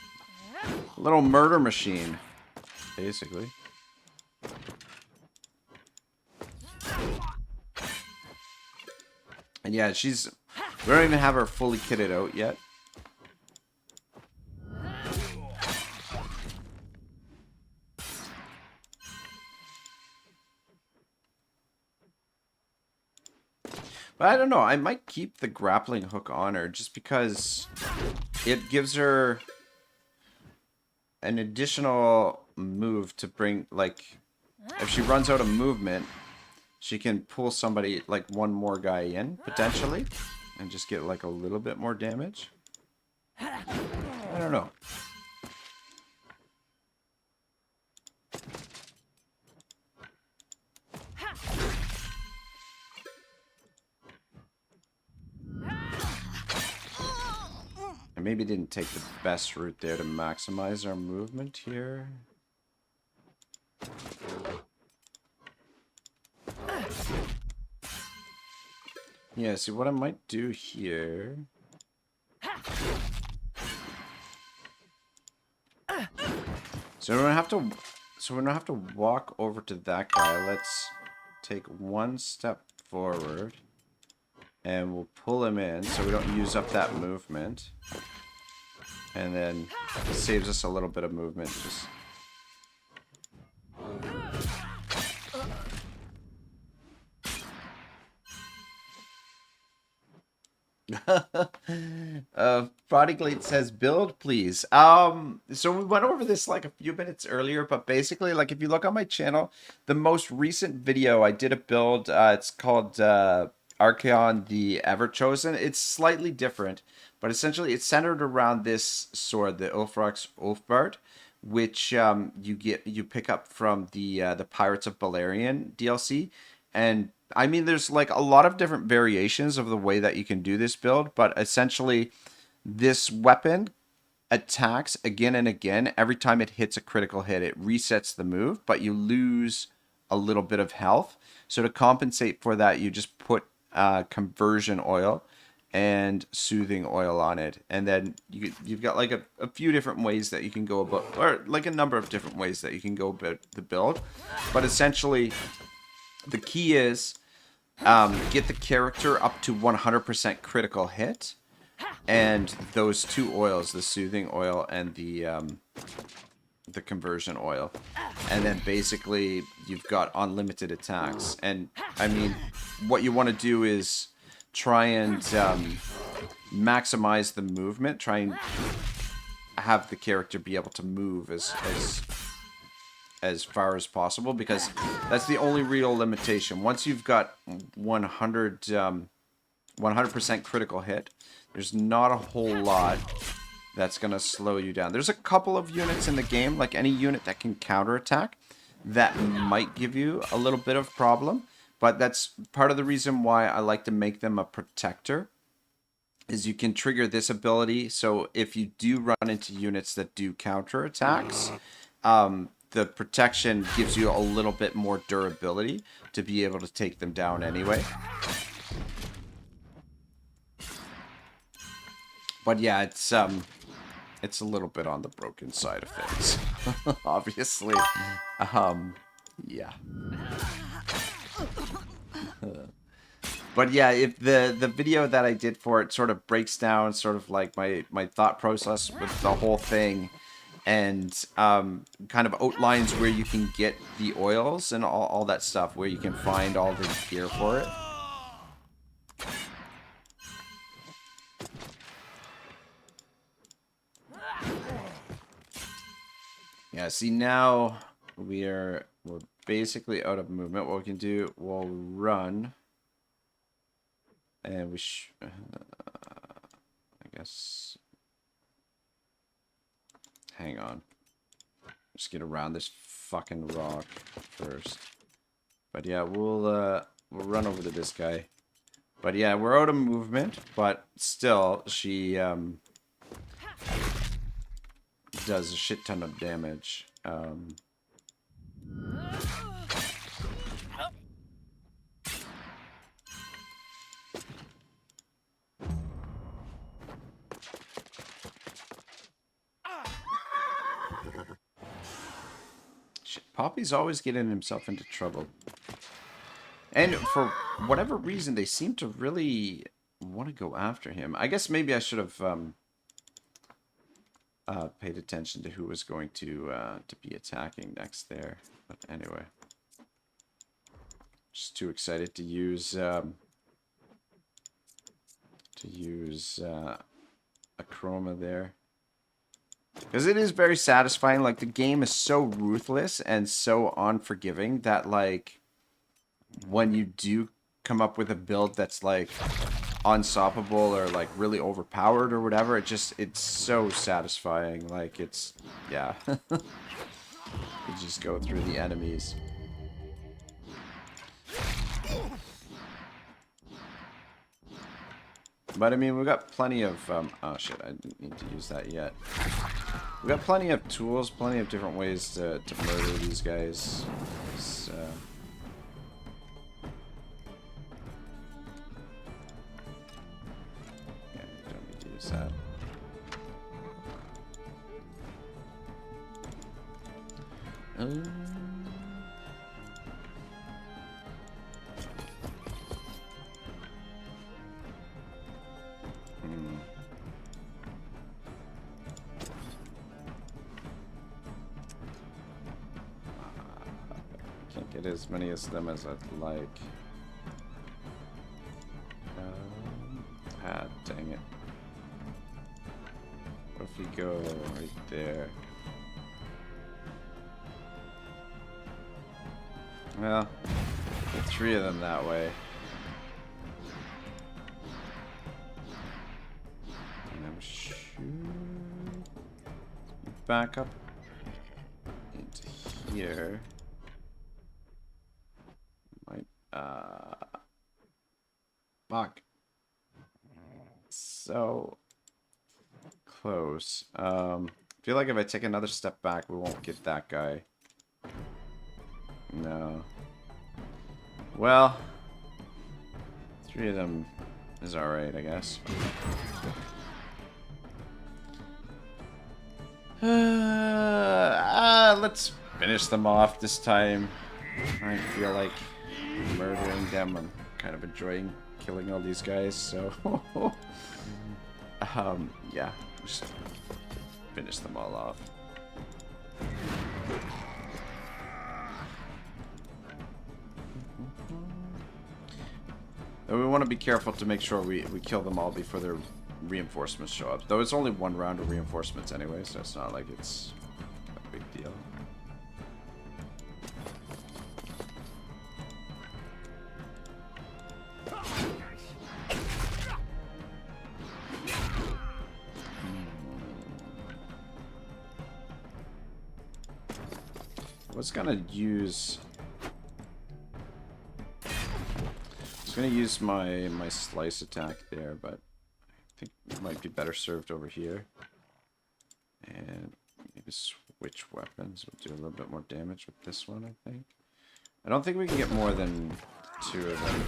a little murder machine, basically. And yeah, we don't even have her fully kitted out yet. But I don't know, I might keep the grappling hook on her just because it gives her an additional move to bring, like, if she runs out of movement, she can pull somebody, like one more guy in, potentially, and just get like a little bit more damage. I don't know. I maybe didn't take the best route there to maximize our movement here. Yeah, see what I might do here. So we don't have to. So we don't have to walk over to that guy. Let's take one step forward, and we'll pull him in so we don't use up that movement. And then it saves us a little bit of movement. Just. Prodiglate says build please. So we went over this like a few minutes earlier, but basically, like, if you look on my channel, the most recent video I did a build, it's called Archeon the Everchosen. It's slightly different, but essentially it's centered around this sword, the Ulfrock's Ulfbard, which you pick up from the Pirates of Balerion DLC. And I mean, there's like a lot of different variations of the way that you can do this build, but essentially this weapon attacks again and again. Every time it hits a critical hit, it resets the move, but you lose a little bit of health. So to compensate for that, you just put conversion oil and soothing oil on it. And then you've got like a few different ways that you can go about, or like a number of different ways that you can go about the build. But essentially, the key is get the character up to 100% critical hit, and those two oils, the soothing oil and the conversion oil, and then basically you've got unlimited attacks. And I mean, what you want to do is try and maximize the movement, try and have the character be able to move as far as possible, because that's the only real limitation. Once you've got 100% critical hit, there's not a whole lot that's going to slow you down. There's a couple of units in the game, like any unit that can counterattack, that might give you a little bit of problem, but that's part of the reason why I like to make them a protector, is you can trigger this ability. So if you do run into units that do counterattacks, the protection gives you a little bit more durability to be able to take them down anyway. But yeah, it's a little bit on the broken side of things, obviously. Yeah. But yeah, if the video that I did for it sort of breaks down sort of like my thought process with the whole thing, and kind of outlines where you can get the oils and all that stuff, where you can find all the gear for it. Yeah, see, now we're basically out of movement. What we can do, we'll run, and we I guess. Hang on. Just get around this fucking rock first. But yeah, we'll run over to this guy. But yeah, we're out of movement, but still, she does a shit ton of damage. Poppy's always getting himself into trouble. And for whatever reason, they seem to really want to go after him. I guess maybe I should have paid attention to who was going to be attacking next there. But anyway. Just too excited to use a chroma there. Because it is very satisfying. Like, the game is so ruthless and so unforgiving that, like, when you do come up with a build that's, like, unstoppable or, like, really overpowered or whatever, it's so satisfying. Like, it's, yeah. You just go through the enemies. But, I mean, we've got plenty of, oh shit, I didn't need to use that yet. We've got plenty of tools, plenty of different ways to murder these guys. So. Yeah, you don't need to use that. Can't get as many of them as I'd like. Dang it. What if we go right there? Well, get 3 of them that way. And then shoot back up into here. Might fuck. So close. Feel like if I take another step back, we won't get that guy. No. Well, 3 of them is alright, I guess. Let's finish them off this time. I feel like murdering them. I'm kind of enjoying killing all these guys, so yeah, just finish them all off. And we want to be careful to make sure we kill them all before their reinforcements show up. Though it's only 1 round of reinforcements anyway, so it's not like it's a big deal. I was gonna use my slice attack there, but I think it might be better served over here. And maybe switch weapons. We'll do a little bit more damage with this one, I think. I don't think we can get more than 2 of them.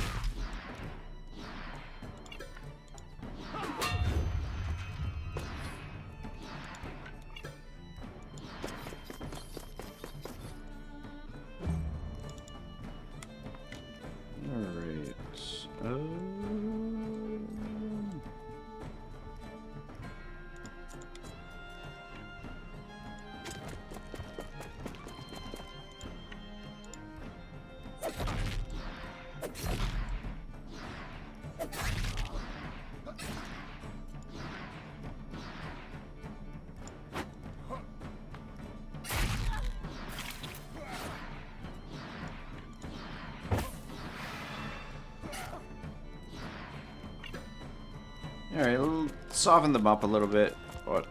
Alright, we'll soften them up a little bit, but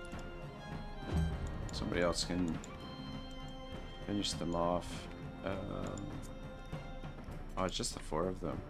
somebody else can finish them off. Oh, it's just the 4 of them.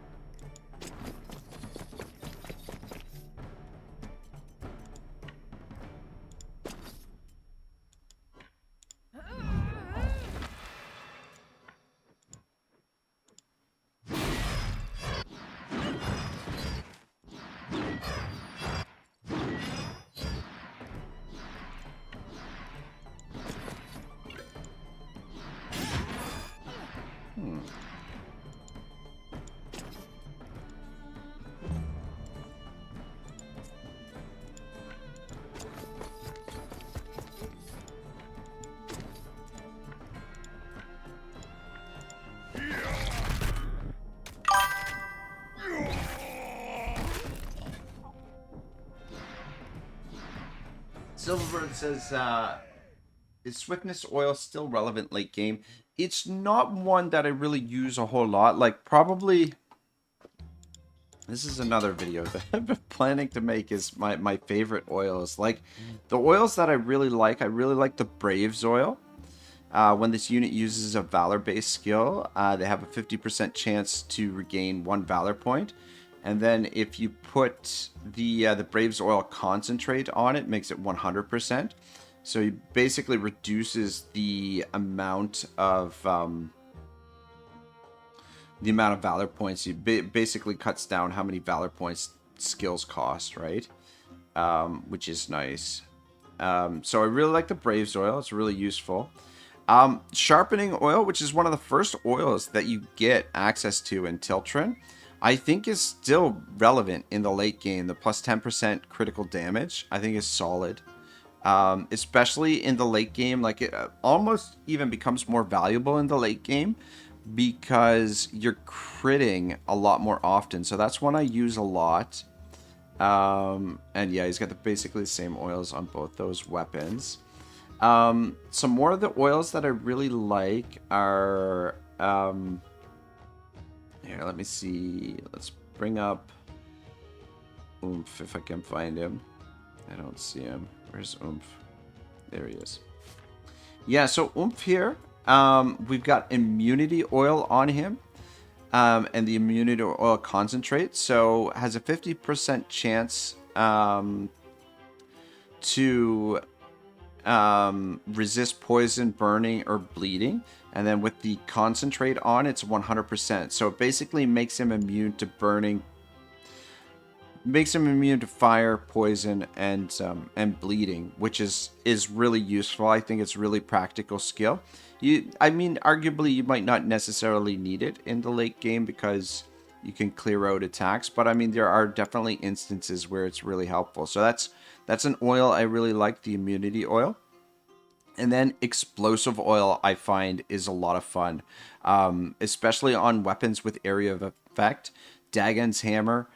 Silverbird says, is Swiftness Oil still relevant late game? It's not one that I really use a whole lot. Like, probably... This is another video that I've been planning to make is my favorite oils. Like, the oils that I really like the Braves oil. When this unit uses a Valor-based skill, they have a 50% chance to regain 1 Valor point. And then if you put the Braves Oil concentrate on it, makes it 100%. So it basically reduces the amount of Valor points. It basically cuts down how many Valor points skills cost, right? Which is nice. So I really like the Braves Oil. It's really useful. Sharpening oil, which is one of the first oils that you get access to in Tiltrin, I think is still relevant in the late game. The plus 10% critical damage, I think, is solid. Especially in the late game, like it almost even becomes more valuable in the late game because you're critting a lot more often. So that's one I use a lot. And yeah, he's got basically the same oils on both those weapons. Some more of the oils that I really like are, here, let me see. Let's bring up Oomph if I can find him. I don't see him. Where's Oomph? There he is. Yeah, so Oomph here, we've got immunity oil on him, and the immunity oil concentrate. So has a 50% chance to resist poison, burning, or bleeding. And then with the concentrate on, it's 100%. So it basically makes him immune to burning, makes him immune to fire, poison, and bleeding, which is really useful. I think it's really practical skill. I mean, arguably you might not necessarily need it in the late game because you can clear out attacks, but I mean there are definitely instances where it's really helpful. So that's an oil I really like, the immunity oil. And then explosive oil I find is a lot of fun, especially on weapons with area of effect. Dagon's hammer.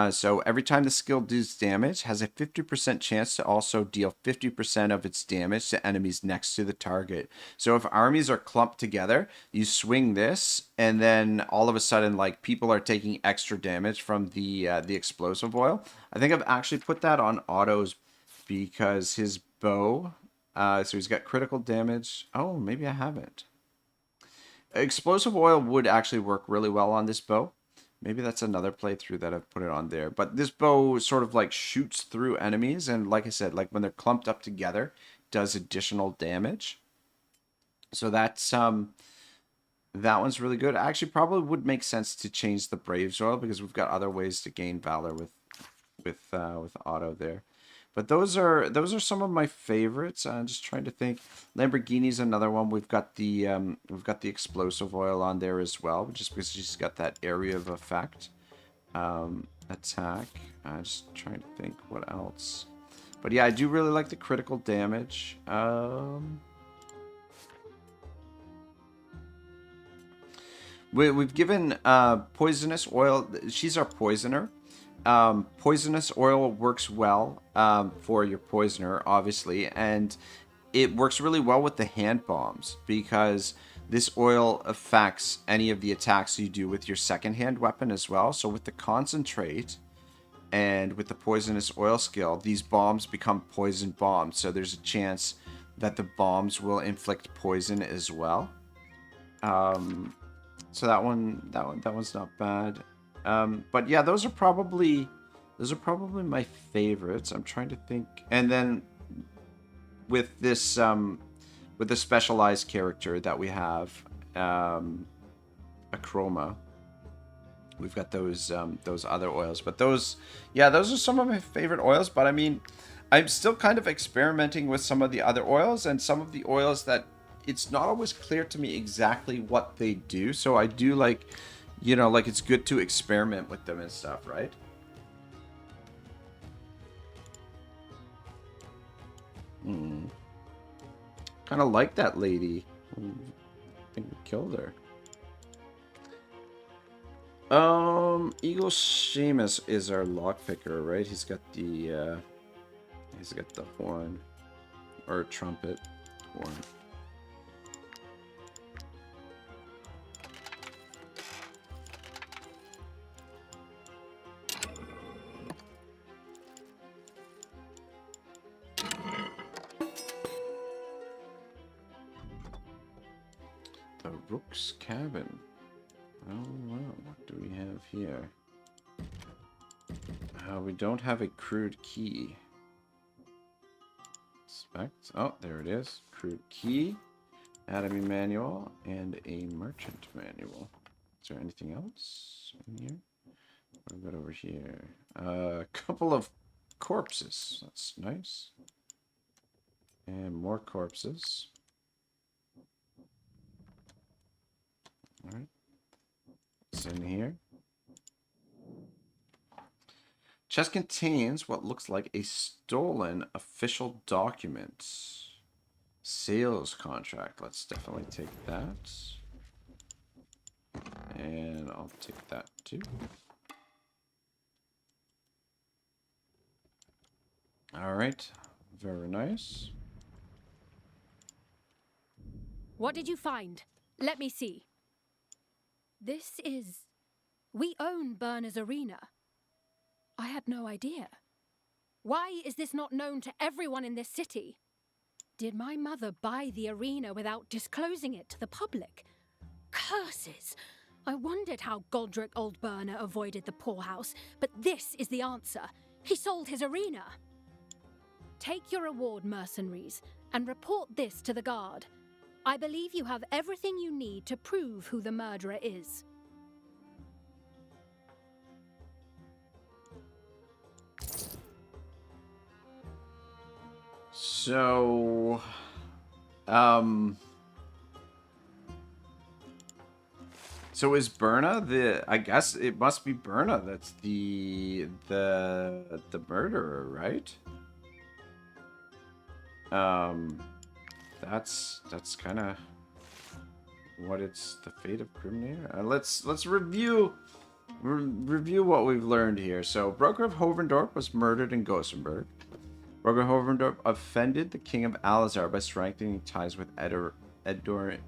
So every time the skill does damage, has a 50% chance to also deal 50% of its damage to enemies next to the target. So if armies are clumped together, you swing this, and then all of a sudden, like, people are taking extra damage from the explosive oil. I think I've actually put that on Otto's because his bow. So he's got critical damage. Oh, maybe I haven't. Explosive oil would actually work really well on this bow. Maybe that's another playthrough that I've put it on there. But this bow sort of like shoots through enemies. And like I said, like when they're clumped up together, does additional damage. So that's that one's really good. Actually, probably would make sense to change the Braves oil because we've got other ways to gain valor with Otto there. But those are some of my favorites. I'm just trying to think. Lamborghini's another one. We've got the explosive oil on there as well, just because she's got that area of effect. Attack. I'm just trying to think what else. But yeah, I do really like the critical damage. We've given poisonous oil. She's our poisoner. Poisonous oil works well for your poisoner, obviously, and it works really well with the hand bombs because this oil affects any of the attacks you do with your second hand weapon as well. So with the concentrate and with the poisonous oil skill, these bombs become poison bombs. So there's a chance that the bombs will inflict poison as well. So that one's not bad. But yeah, those are probably my favorites. I'm trying to think. And then with this with the specialized character that we have, Achroma, we've got those other oils. But those are some of my favorite oils. But I mean, I'm still kind of experimenting with some of the other oils and some of the oils that it's not always clear to me exactly what they do. So I do like, like it's good to experiment with them and stuff, right? Kind of like that lady. I think we killed her. Eagle Seamus is our lockpicker, right? He's got the horn or trumpet horn. The Rook's Cabin. Oh, wow. What do we have here? We don't have a crude key. Inspect. Oh, there it is. Crude key, anatomy manual, and a merchant manual. Is there anything else in here? What have we got over here? A couple of corpses. That's nice. And more corpses. Alright. It's in here. Chest contains what looks like a stolen official document. Sales contract. Let's definitely take that. And I'll take that too. Alright. Very nice. What did you find? Let me see. This is... We own Burner's Arena. I had no idea. Why is this not known to everyone in this city? Did my mother buy the arena without disclosing it to the public? Curses! I wondered how Godric Old Burner avoided the poorhouse, but this is the answer. He sold his arena. Take your reward, mercenaries, and report this to the guard. I believe you have everything you need to prove who the murderer is. So, so is Berna the? I guess it must be Berna that's the murderer, right? That's kind of what it's the fate of Grimnir. Let's review what we've learned here. So, Broker of Hovendorp was murdered in Gothenburg. Broker Hovendorp offended the king of Alazar by strengthening ties with Edorain.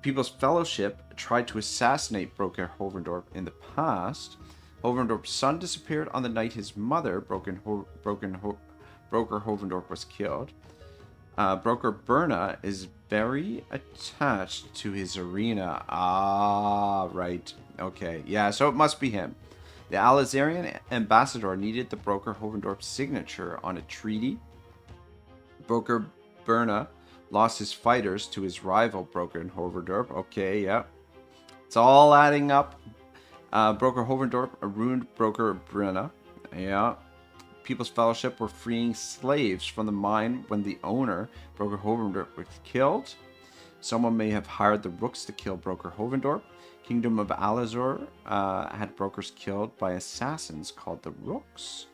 People's Fellowship tried to assassinate Broker Hovendorp in the past. Hovendorp's son disappeared on the night his mother, Broker Hovendorp, was killed. Broker Berna is very attached to his arena. Ah, right. Okay. Yeah, so it must be him. The Alazarian ambassador needed the Broker Hovendorp's signature on a treaty. Broker Berna lost his fighters to his rival, Broker Hovendorp. Okay, yeah. It's all adding up. Broker Hovendorp ruined Broker Berna. Yeah. People's Fellowship were freeing slaves from the mine when the owner, Broker Hovendorp, was killed. Someone may have hired the Rooks to kill Broker Hovendorp. Kingdom of Alazor had brokers killed by assassins called the Rooks.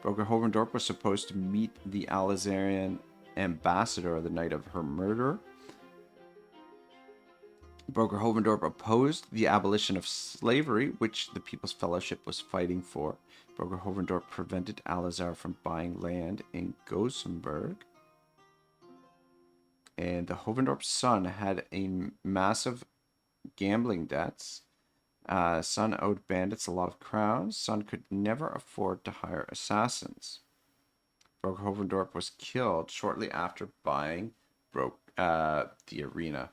Broker Hovendorp was supposed to meet the Alazarian ambassador the night of her murder. Broker Hovendorp opposed the abolition of slavery, which the People's Fellowship was fighting for. Broker Hovendorp prevented Alazar from buying land in Gothenburg. And the Hovendorp son had a massive gambling debts. Son owed bandits a lot of crowns. Son could never afford to hire assassins. Broker Hovendorp was killed shortly after buying the arena.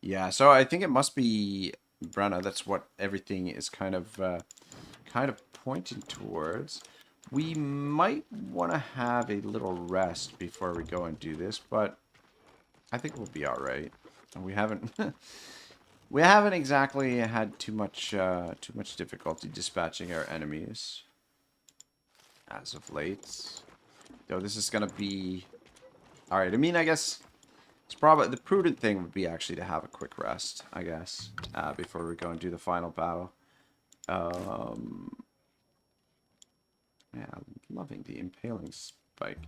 Yeah, so I think it must be Brenna. That's what everything is kind of pointing towards. We might want to have a little rest before we go and do this, but I think we'll be all right. We haven't we haven't exactly had too much difficulty dispatching our enemies as of late. Though this is gonna be all right. I mean, I guess it's probably the prudent thing would be actually to have a quick rest, I guess, before we go and do the final battle. Yeah, I'm loving the impaling spike.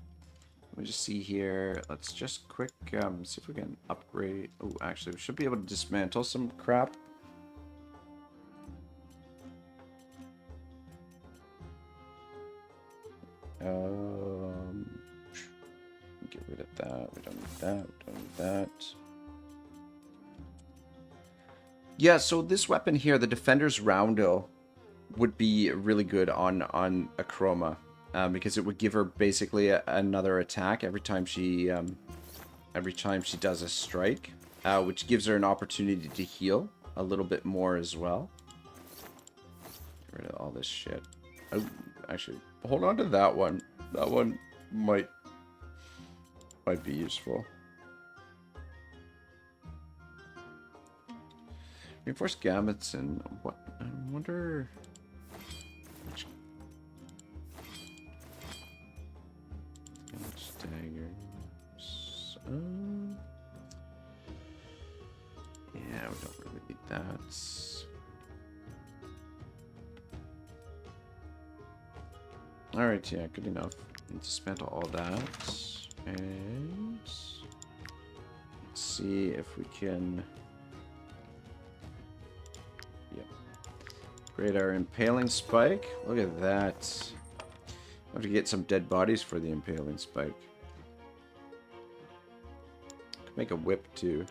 Let me just see here. Let's just quick see if we can upgrade. Oh, actually, we should be able to dismantle some crap. Get rid of that. We don't need that. We don't need that. Yeah, so this weapon here, the Defender's Roundel, would be really good on a Chroma. Because it would give her basically another attack every time she does a strike, which gives her an opportunity to heal a little bit more as well. Get rid of all this shit. Oh, actually, hold on to that one. That one might be useful. Reinforce gamuts and what? I wonder. Daggers. Yeah, we don't really that. Alright, yeah, good enough. Dismantle all that. And let's see if we can... Yep. Create our impaling spike. Look at that. I have to get some dead bodies for the impaling spike. Could make a whip too.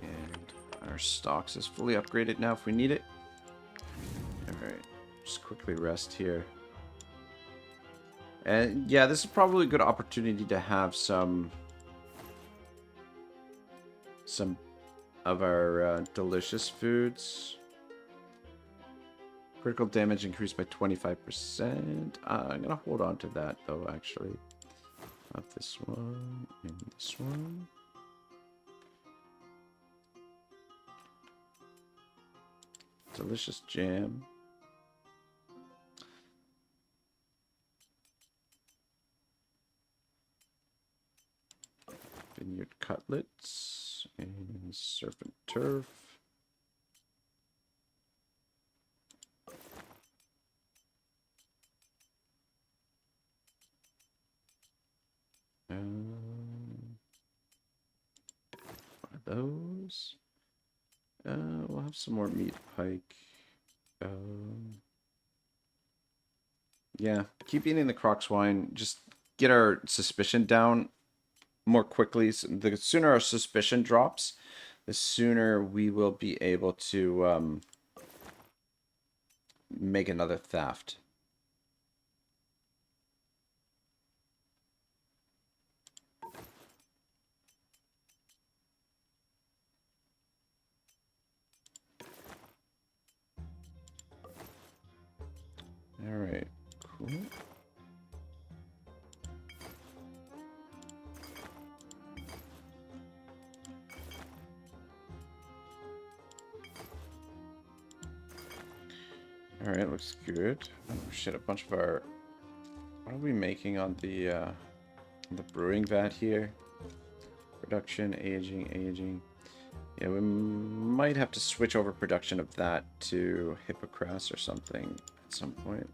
And our stocks is fully upgraded now if we need it. Alright, just quickly rest here. And yeah, this is probably a good opportunity to have some of our delicious foods. Critical damage increased by 25%. I'm gonna hold on to that though, actually. Not this one and this one. Delicious jam. Vineyard cutlets and surf and turf. Those. We'll have some more meat pike. Yeah, keep eating the croc swine. Just get our suspicion down more quickly. The sooner our suspicion drops, the sooner we will be able to make another theft. All right, cool. All right, looks good. Oh shit, a bunch of our... What are we making on the brewing vat here? Production, aging. Yeah, we might have to switch over production of that to Hippocras or something at some point.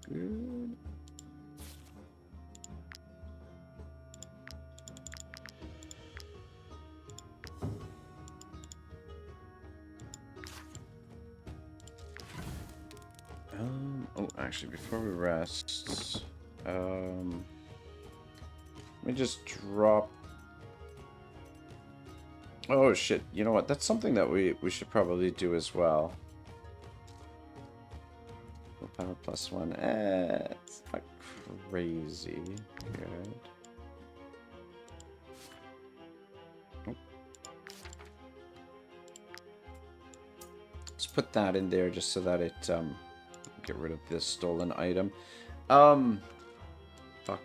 Good. Oh, actually, before we rest, let me just drop... Oh, shit. You know what? That's something that we should probably do as well. Power +1. It's not crazy good. Oh. Let's put that in there just so that it get rid of this stolen item. Fuck,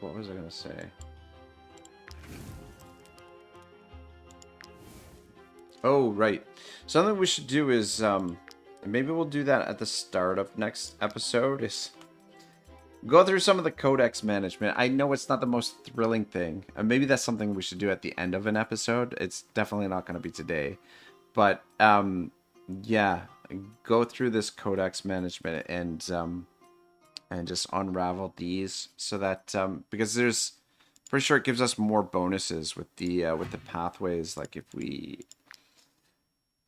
what was I gonna say? Oh, right. Something we should do is maybe we'll do that at the start of next episode, is go through some of the codex management. I know it's not the most thrilling thing. And maybe that's something we should do at the end of an episode. It's definitely not going to be today. But, yeah, go through this codex management and just unravel these so that, because there's, pretty sure it gives us more bonuses with the pathways. Like if we...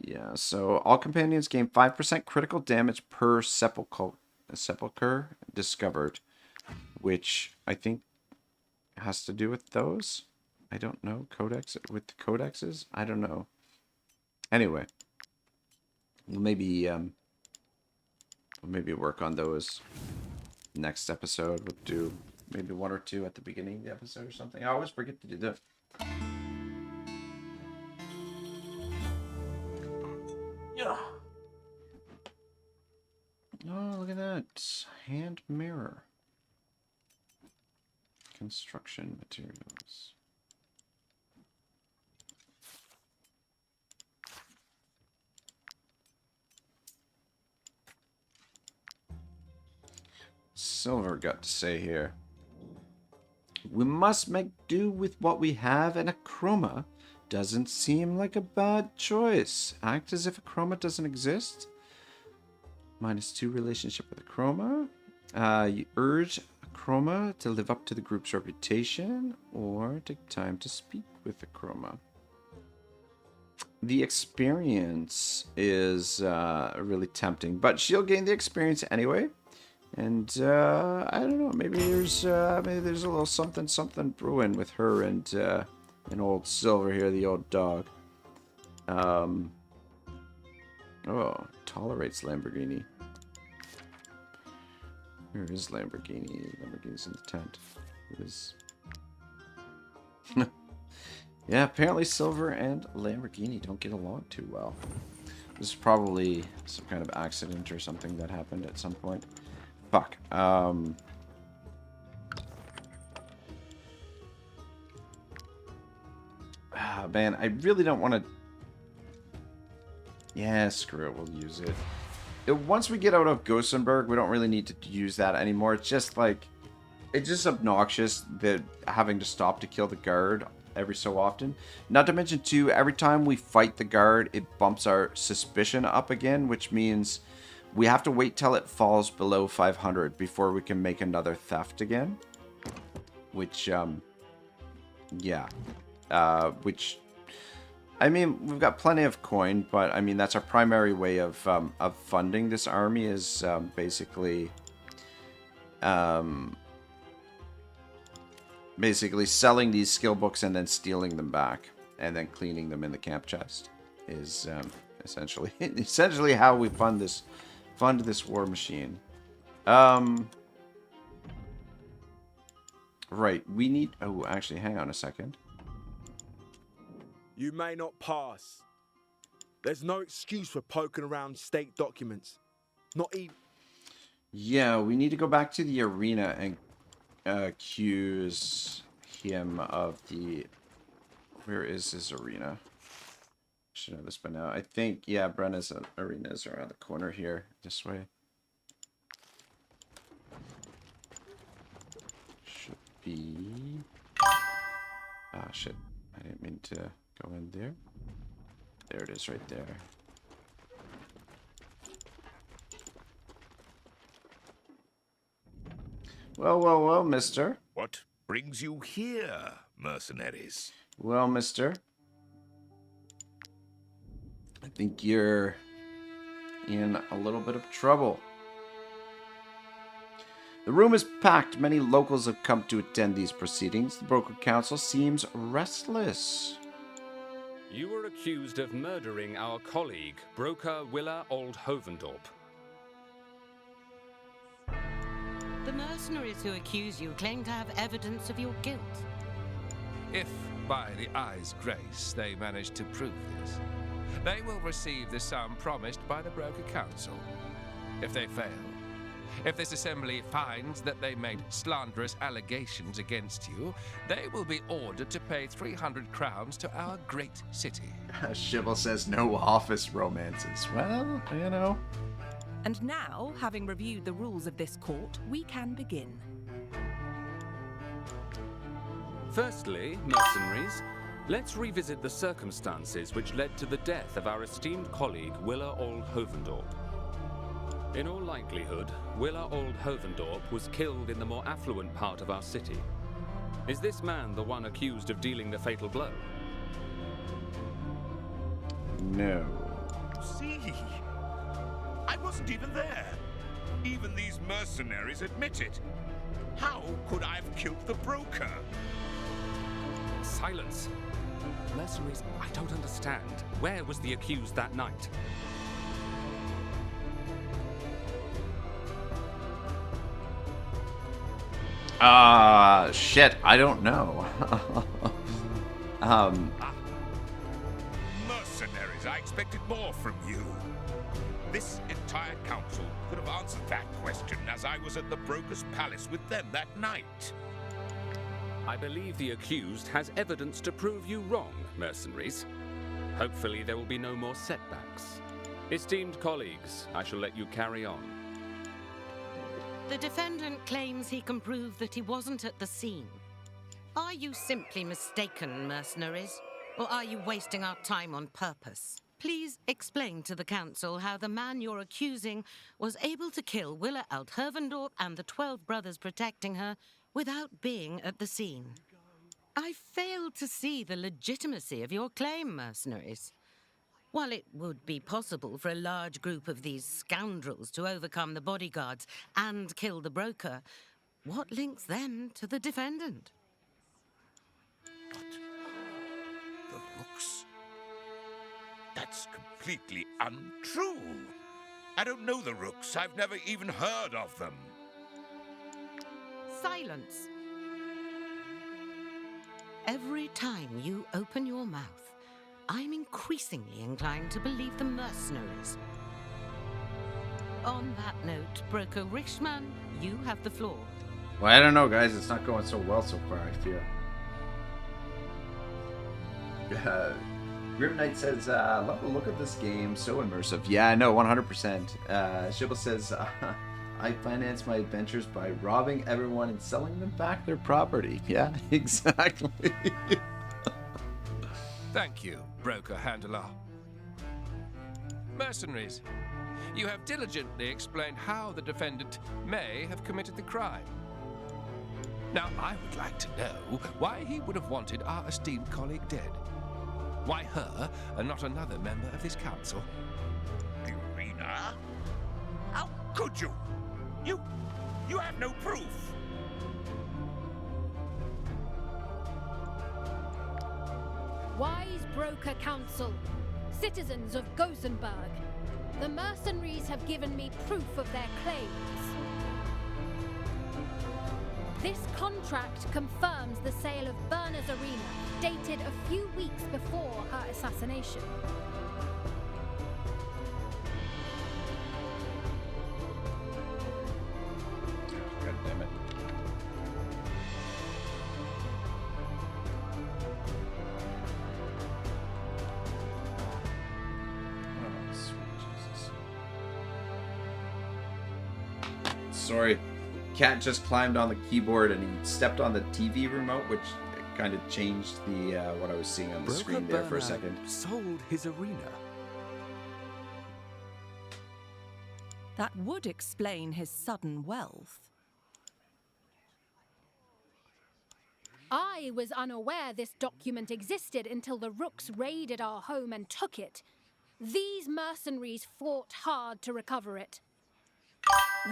Yeah, so all companions gain 5% critical damage per sepulcher discovered, which I think has to do with those. I don't know. Codex with the codexes? I don't know. Anyway, we'll maybe work on those next episode. We'll do maybe 1 or 2 at the beginning of the episode or something. I always forget to do that. Oh, look at that. Hand mirror. Construction materials. Silver got to say here. We must make do with what we have, and a chroma doesn't seem like a bad choice. Act as if a chroma doesn't exist. -2 relationship with a chroma. You urge a chroma to live up to the group's reputation, or take time to speak with the chroma. The experience is really tempting, but she'll gain the experience anyway. And I don't know, maybe there's a little something brewing with her and old Silver here, the old dog. Oh, tolerates Lamborghini. Where is Lamborghini? Lamborghini's in the tent. It is. Yeah, apparently Silver and Lamborghini don't get along too well. This is probably some kind of accident or something that happened at some point. Fuck. Man, I really don't want to... Yeah, screw it. We'll use it. Once we get out of Gothenburg, we don't really need to use that anymore. It's just like... It's just obnoxious that having to stop to kill the guard every so often. Not to mention, too, every time we fight the guard, it bumps our suspicion up again, which means... We have to wait till it falls below 500 before we can make another theft again. Which, yeah. Which, I mean, we've got plenty of coin, but, I mean, that's our primary way of funding this army is basically selling these skill books and then stealing them back. And then cleaning them in the camp chest is essentially how we fund this war machine. Right, we need... Oh, actually, hang on a second. You may not pass. There's no excuse for poking around state documents. Not even... Yeah, we need to go back to the arena and accuse him of the... Where is his arena? Should know this by now. I think, yeah, Brenna's arena is around the corner here, this way. Should be... Ah, shit. I didn't mean to go in there. There it is, right there. Well, mister. What brings you here, mercenaries? Well, mister. I think you're in a little bit of trouble. The room is packed. Many locals have come to attend these proceedings. The Broker Council seems restless. You were accused of murdering our colleague, Broker Willa Old Hovendorp. The mercenaries who accuse you claim to have evidence of your guilt. If, by the Eye's grace, they manage to prove this, they will receive the sum promised by the Broker Council. If they fail, if this assembly finds that they made slanderous allegations against you, they will be ordered to pay 300 crowns to our great city. Shibble says no office romances. Well, you know. And now, having reviewed the rules of this court, we can begin. Firstly, mercenaries, let's revisit the circumstances which led to the death of our esteemed colleague, Willa Old Hovendorp. In all likelihood, Willa Old Hovendorp was killed in the more affluent part of our city. Is this man the one accused of dealing the fatal blow? No. See? I wasn't even there. Even these mercenaries admit it. How could I have killed the broker? Silence. Mercenaries, I don't understand. Where was the accused that night? Shit, I don't know. Mercenaries, I expected more from you. This entire council could have answered that question as I was at the Broker's Palace with them that night. I believe the accused has evidence to prove you wrong, mercenaries. Hopefully there will be no more setbacks. Esteemed colleagues, I shall let you carry on. The defendant claims he can prove that he wasn't at the scene. Are you simply mistaken, mercenaries? Or are you wasting our time on purpose? Please explain to the council how the man you're accusing was able to kill Willa Althervendorp and the 12 brothers protecting her without being at the scene. I fail to see the legitimacy of your claim, mercenaries. While it would be possible for a large group of these scoundrels to overcome the bodyguards and kill the broker, what links them to the defendant? The Rooks? That's completely untrue. I don't know the Rooks. I've never even heard of them. Silence. Every time you open your mouth, I'm increasingly inclined to believe the mercenaries. On that note, Broker Richman, you have the floor. Well, I don't know, guys. It's not going so well so far, I feel. Grim Knight says, love the look of this game. So immersive. Yeah, no, 100%. Shibble says, I finance my adventures by robbing everyone and selling them back their property. Yeah, exactly. Thank you, Broker Handler. Mercenaries, you have diligently explained how the defendant may have committed the crime. Now, I would like to know why he would have wanted our esteemed colleague dead. Why her and not another member of this council? Irina? How could you? You have no proof. Wise Broker Council, citizens of Gothenburg, the mercenaries have given me proof of their claims. This contract confirms the sale of Berna's Arena, dated a few weeks before her assassination. God damn it. Oh, sweet Jesus. Sorry. Cat just climbed on the keyboard and he stepped on the TV remote, which kind of changed the what I was seeing on the screen there for a second. Sold his arena. That would explain his sudden wealth. I was unaware this document existed until the Rooks raided our home and took it. These mercenaries fought hard to recover it.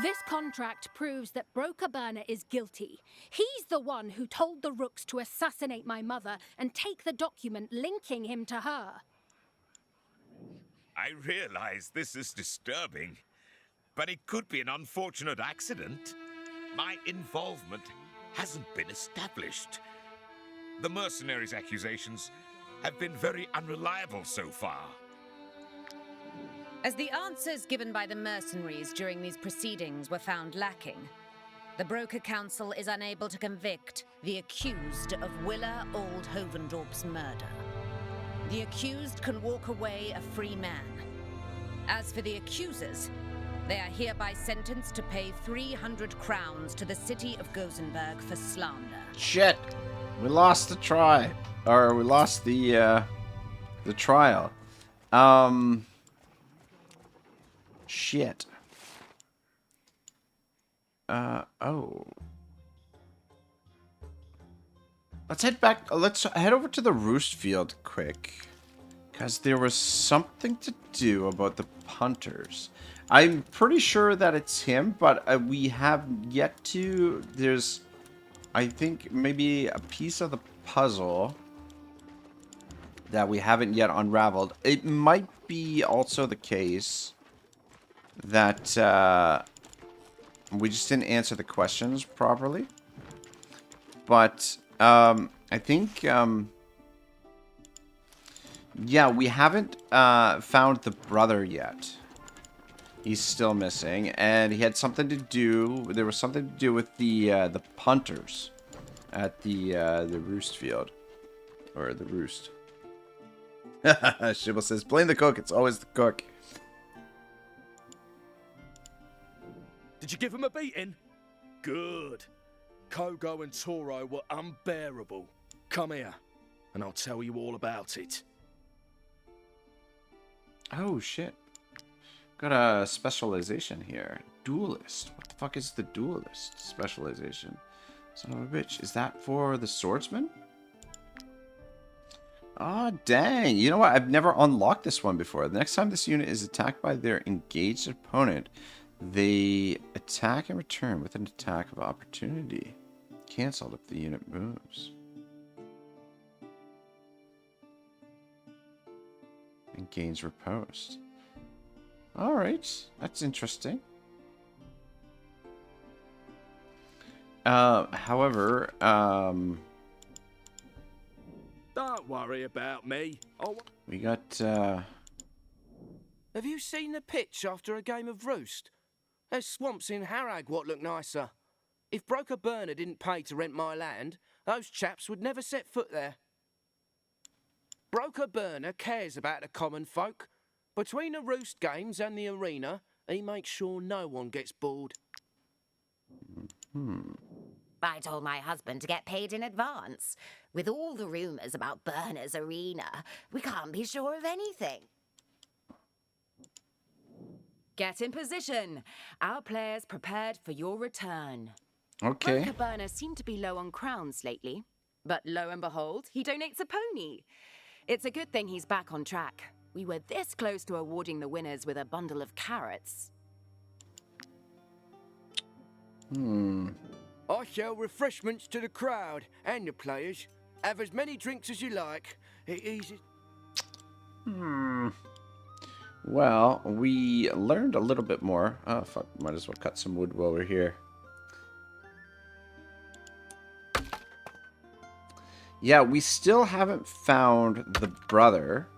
This contract proves that Broker Berna is guilty. He's the one who told the Rooks to assassinate my mother and take the document linking him to her. I realize this is disturbing, but it could be an unfortunate accident. My involvement hasn't been established. The mercenaries' accusations have been very unreliable so far. As the answers given by the mercenaries during these proceedings were found lacking, the Broker Council is unable to convict the accused of Willa Oldhovendorp's murder. The accused can walk away a free man. As for the accusers, they are hereby sentenced to pay 300 crowns to the city of Gothenburg for slander. Shit! We lost the try. Or we lost the trial. Shit. Oh. Let's head back. Let's head over to the Roost Field quick. Because there was something to do about the punters. I'm pretty sure that it's him, but we have yet to... There's, I think, maybe a piece of the puzzle that we haven't yet unraveled. It might be also the case that we just didn't answer the questions properly. But I think... yeah, we haven't found the brother yet. He's still missing, and he had something to do. There was something to do with the punters at the roost field, or the roost. Shibble says, "Blame the cook. It's always the cook." Did you give him a beating? Good. Kogo and Toro were unbearable. Come here, and I'll tell you all about it. Oh shit! Got a specialization here. Duelist. What the fuck is the duelist specialization? Son of a bitch. Is that for the swordsman? Ah, dang. You know what? I've never unlocked this one before. The next time this unit is attacked by their engaged opponent, they attack in return with an attack of opportunity. Cancelled if the unit moves. And gains riposte. Alright, that's interesting. However, Don't worry about me. we got, Have you seen the pitch after a game of Roost? There's swamps in Harag what look nicer. If Broker Burner didn't pay to rent my land, those chaps would never set foot there. Broker Burner cares about the common folk. Between the Roost games and the arena, he makes sure no one gets bored. I told my husband to get paid in advance. With all the rumours about Burner's arena, we can't be sure of anything. Get in position. Our players prepared for your return. Okay. Broker Burner seemed to be low on crowns lately. But lo and behold, he donates a pony. It's a good thing he's back on track. We were this close to awarding the winners with a bundle of carrots. I sell refreshments to the crowd and the players. Have as many drinks as you like. Easy. Well, we learned a little bit more. Oh, fuck. Might as well cut some wood while we're here. Yeah, we still haven't found the brother.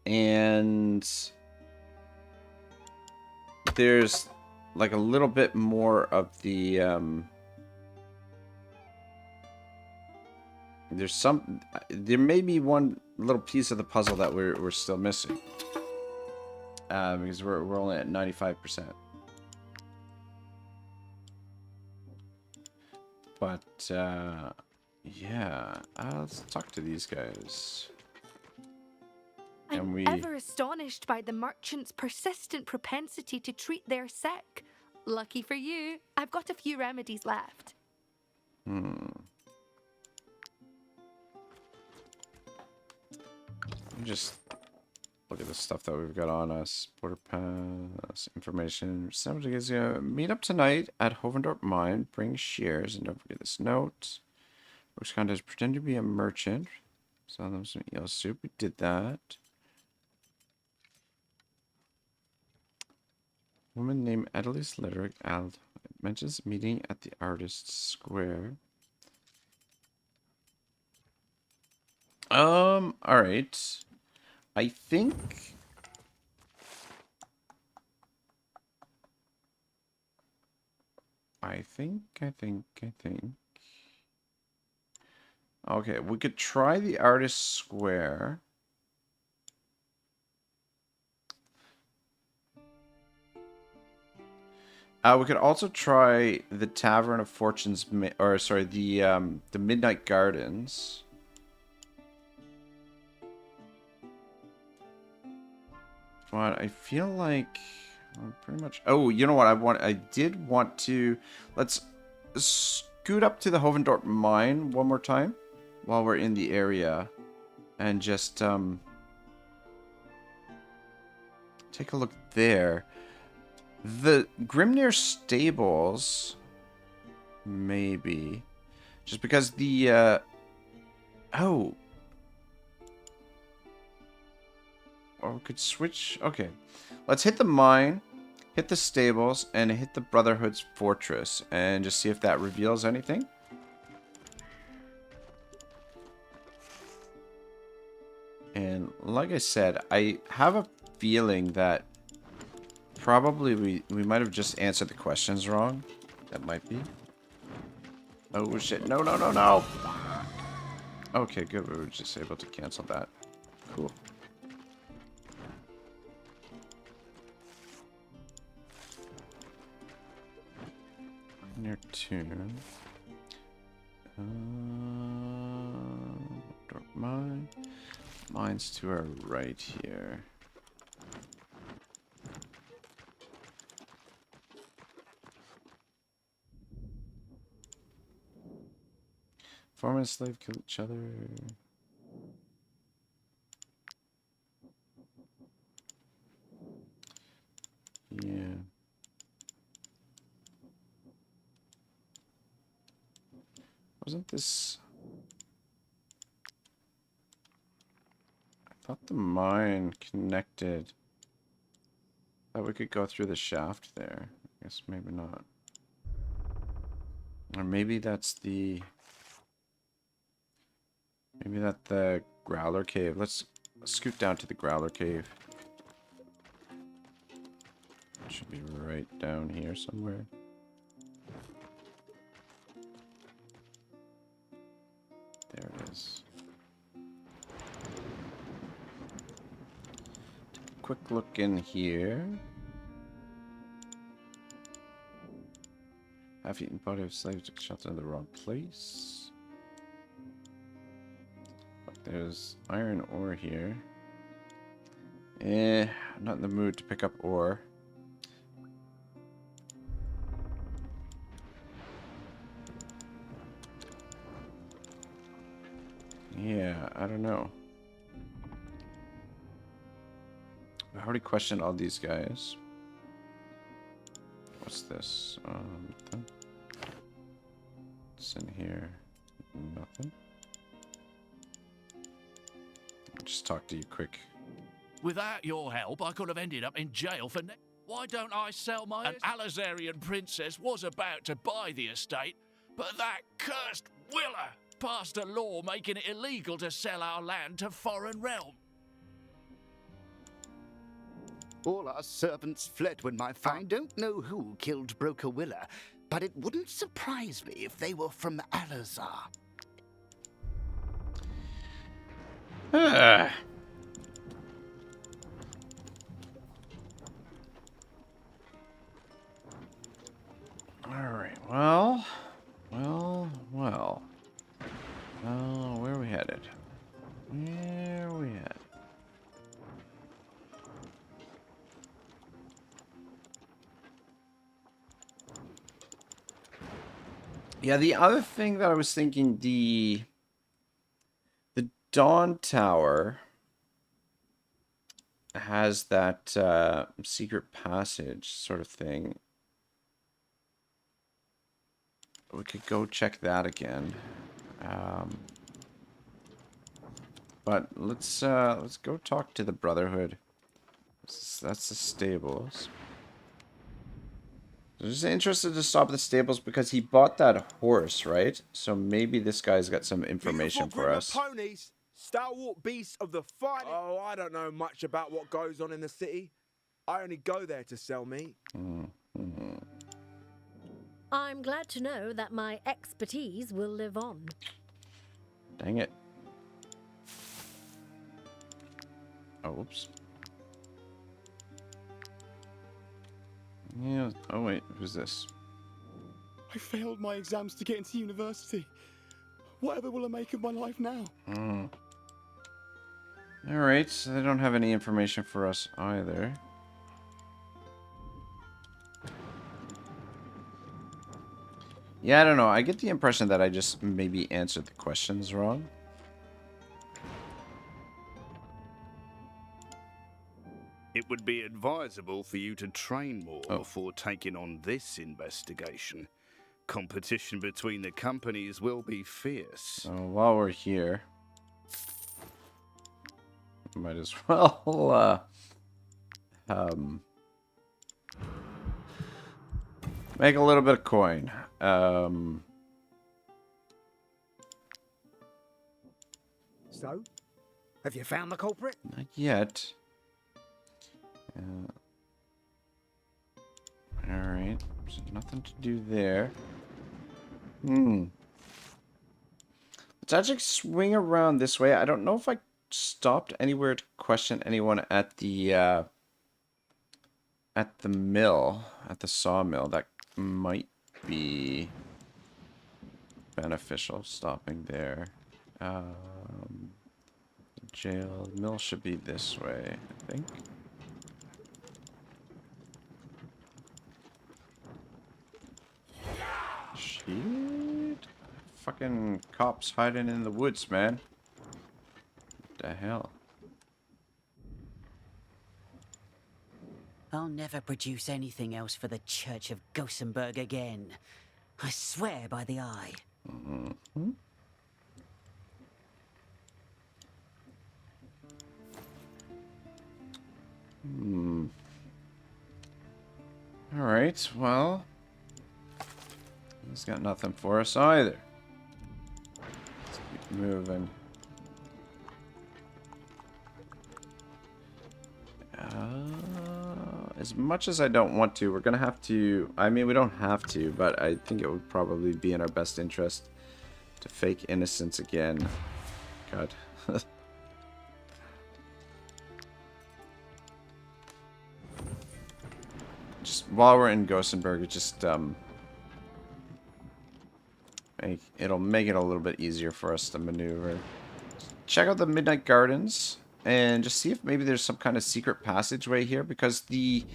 And there's like a little bit more of the there may be one little piece of the puzzle that we're still missing, because we're only at 95%. But yeah, let's talk to these guys. I'm ever astonished by the merchant's persistent propensity to treat their sick. Lucky for you, I've got a few remedies left. Just look at the stuff that we've got on us. Border pass, information. Somebody gives you meet up tonight at Hovendorp Mine. Bring shares and don't forget this note. Works contest. Pretend to be a merchant. Sell them some eel soup. We did that. Woman named Adelis Lederick Ald mentions meeting at the Artist's Square. All right. I think okay, we could try the Artist's Square. We could also try the Tavern of Fortune's, or sorry, the Midnight Gardens. But I feel like pretty much. Oh, you know what? I did want to. Let's scoot up to the Hovendorp Mine one more time while we're in the area, and just take a look there. The Grimnir Stables, maybe, just because the oh. Or we could switch. Okay. Let's hit the mine, hit the stables, and hit the Brotherhood's fortress. And just see if that reveals anything. And like I said, I have a feeling that probably we might have just answered the questions wrong. That might be. Oh shit, no, no, no, no! Okay, good, we were just able to cancel that. Cool. Near tune. Dark mine. Mine's to our right here. Foreman and slave kill each other. Yeah. Wasn't this... I thought the mine connected. Thought we could go through the shaft there. I guess maybe not. Or maybe that's the... Maybe that's the Growler Cave. Let's scoot down to the Growler Cave. It should be right down here somewhere. There it is. Take a quick look in here. Half-eaten body of slaves took shelter in the wrong place. There's iron ore here. I'm not in the mood to pick up ore. Yeah, I don't know. I already questioned all these guys. What's this? What's in here? Nothing. Just talk to you quick. Without your help, I could have ended up in jail for... Why don't I sell my... An Alizarian princess was about to buy the estate, but that cursed Willa passed a law making it illegal to sell our land to foreign realm. All our servants fled when I don't know who killed Broker Willa, but it wouldn't surprise me if they were from Alazar. Alright, well. Where are we headed? Where are we headed? Yeah, the other thing that I was thinking, the Dawn Tower has that secret passage sort of thing. We could go check that again. But let's go talk to the Brotherhood. That's the stables. I'm just interested to stop at the stables because he bought that horse, right? So maybe this guy's got some information for us. Ponies, stalwart beasts of the fight. Oh, I don't know much about what goes on in the city. I only go there to sell meat. I'm glad to know that my expertise will live on. Dang it. Oh, whoops. Yeah. Oh, wait. Who's this? I failed my exams to get into university. Whatever will I make of my life now? Alright, so they don't have any information for us either. Yeah, I don't know. I get the impression that I just maybe answered the questions wrong. It would be advisable for you to train more before taking on this investigation. Competition between the companies will be fierce. So while we're here, might as well make a little bit of coin. So, Have you found the culprit? Not yet. Alright. So nothing to do there. Let's actually swing around this way. I don't know if I stopped anywhere to question anyone at the mill, at the sawmill. That might be beneficial, stopping there. Jail, mill should be this way, I think. Shit. Fucking cops hiding in the woods, man. What the hell? I'll never produce anything else for the Church of Gothenburg again. I swear by the eye. Mm-hmm. Alright, well... he's got nothing for us either. Let's keep moving. As much as I don't want to, we're gonna have to... I mean, we don't have to, but I think it would probably be in our best interest to fake innocence again. God. Just while we're in Gothenburg, it just it'll make it a little bit easier for us to maneuver. Check out the Midnight Gardens and just see if maybe there's some kind of secret passageway here, because the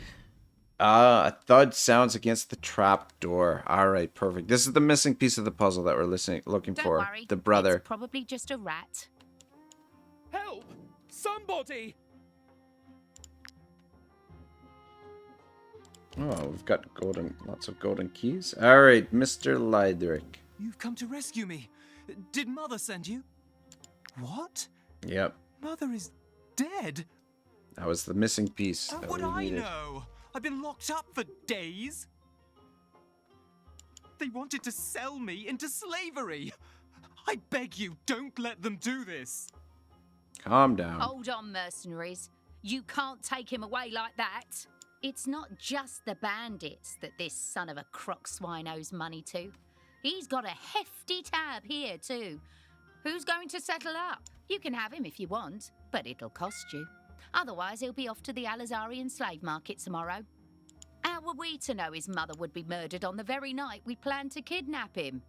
a thud sounds against the trap door. All right, perfect. This is the missing piece of the puzzle that we're looking for. Don't worry. The brother. It's probably just a rat. Help! Somebody! Oh, we've got lots of golden keys. All right, Mr. Lydrick. You've come to rescue me. Did Mother send you? What? Yep, Mother is dead. that was the missing piece How that would we I needed. know? I've been locked up for days. They wanted to sell me into slavery. I beg you, don't let them do this. Calm down. Hold on, mercenaries. You can't take him away like that. It's not just the bandits that this son of a crock swine owes money to. He's got a hefty tab here, too. Who's going to settle up? You can have him if you want, but it'll cost you. Otherwise, he'll be off to the Alizarian slave market tomorrow. How were we to know his mother would be murdered on the very night we planned to kidnap him?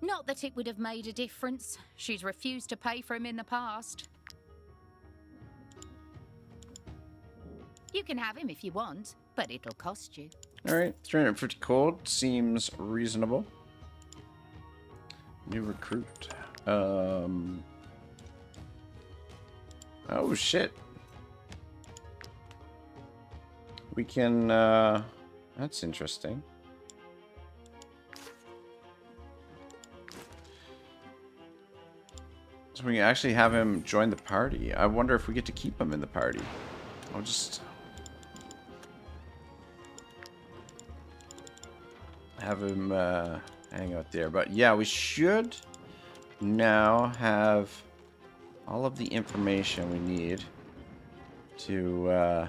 Not that it would have made a difference. She's refused to pay for him in the past. You can have him if you want, but it'll cost you. All right, 350 gold seems reasonable. New recruit. Oh shit. We can. That's interesting. So we can actually have him join the party. I wonder if we get to keep him in the party. I'll just have him hang out there. But yeah, we should now have all of the information we need to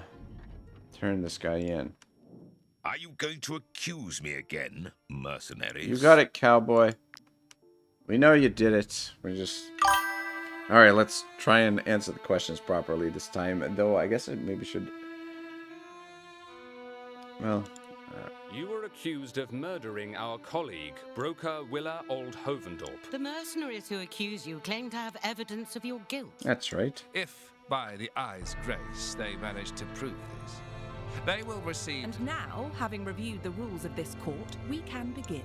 turn this guy in. Are you going to accuse me again, mercenaries? You got it, cowboy. We know you did it. We're just... Alright, let's try and answer the questions properly this time. Though, I guess it maybe should... Well... You were accused of murdering our colleague, broker Willa Old Hovendorp. The mercenaries who accuse you claim to have evidence of your guilt. That's right. If, by the eye's grace, they manage to prove this, they will receive... And now, having reviewed the rules of this court, we can begin.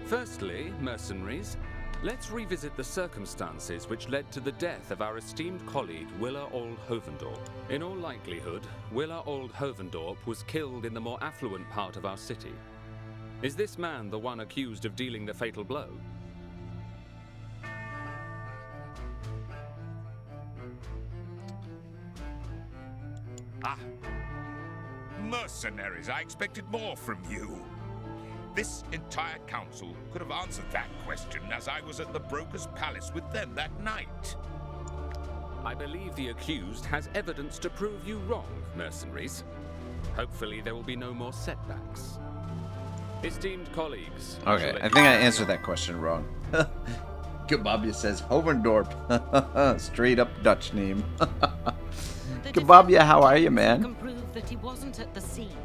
Firstly, mercenaries, let's revisit the circumstances which led to the death of our esteemed colleague, Willa Old Hovendorp. In all likelihood, Willa Old Hovendorp was killed in the more affluent part of our city. Is this man the one accused of dealing the fatal blow? Mercenaries, I expected more from you. This entire council could have answered that question as I was at the Broker's Palace with them that night. I believe the accused has evidence to prove you wrong, mercenaries. Hopefully there will be no more setbacks. Esteemed colleagues... Okay, I think I answered that question wrong. Kebabia says Hovendorp. Straight up Dutch name. Kebabia, how are you, man? Can prove that he wasn't at the scene.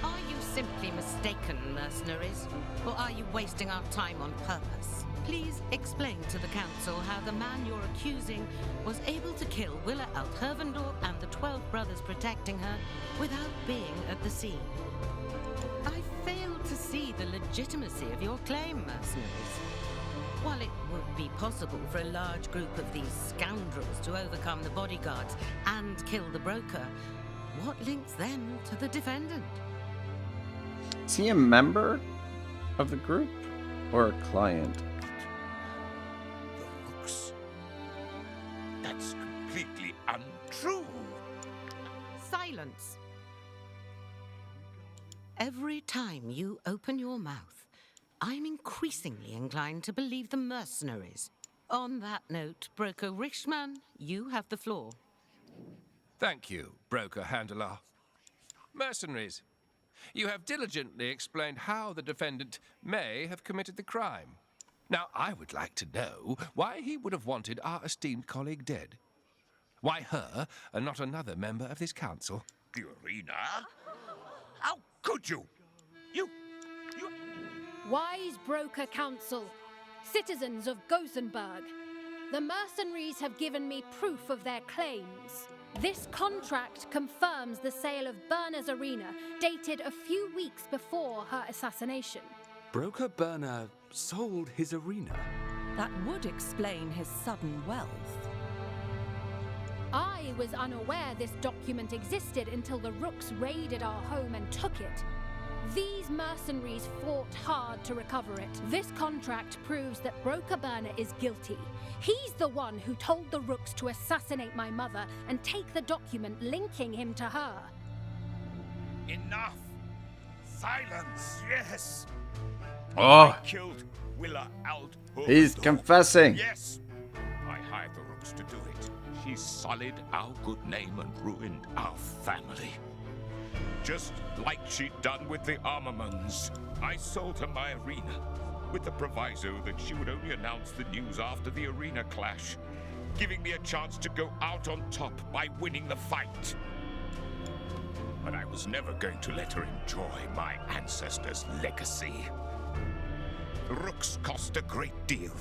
Are you simply mistaken, mercenaries? Or are you wasting our time on purpose? Please explain to the council how the man you're accusing was able to kill Willa Hovendorp and the 12 brothers protecting her without being at the scene. I fail to see the legitimacy of your claim, mercenaries. While it would be possible for a large group of these scoundrels to overcome the bodyguards and kill the broker, what links them to the defendant? Is he a member of the group or a client? The Rooks. That's completely untrue. Silence. Every time you open your mouth, I'm increasingly inclined to believe the mercenaries. On that note, Broker Richman, you have the floor. Thank you, Broker Handler. Mercenaries, you have diligently explained how the defendant may have committed the crime. Now, I would like to know why he would have wanted our esteemed colleague dead. Why her and not another member of this council? The arena? How could you? You... Wise Broker Council, citizens of Gothenburg, the mercenaries have given me proof of their claims. This contract confirms the sale of Berna's arena, dated a few weeks before her assassination. Broker Berna sold his arena. That would explain his sudden wealth. I was unaware this document existed until the Rooks raided our home and took it. These mercenaries fought hard to recover it. This contract proves that Broker Berna is guilty. He's the one who told the Rooks to assassinate my mother and take the document linking him to her. Enough! Silence! Yes! Oh. I killed Willa Hovendorp. He's confessing. Yes! I hired the Rooks to do it. She sullied our good name and ruined our family. Just like she'd done with the Armaments. I sold her my arena, with the proviso that she would only announce the news after the arena clash, giving me a chance to go out on top by winning the fight. But I was never going to let her enjoy my ancestors' legacy. The Rooks cost a great deal,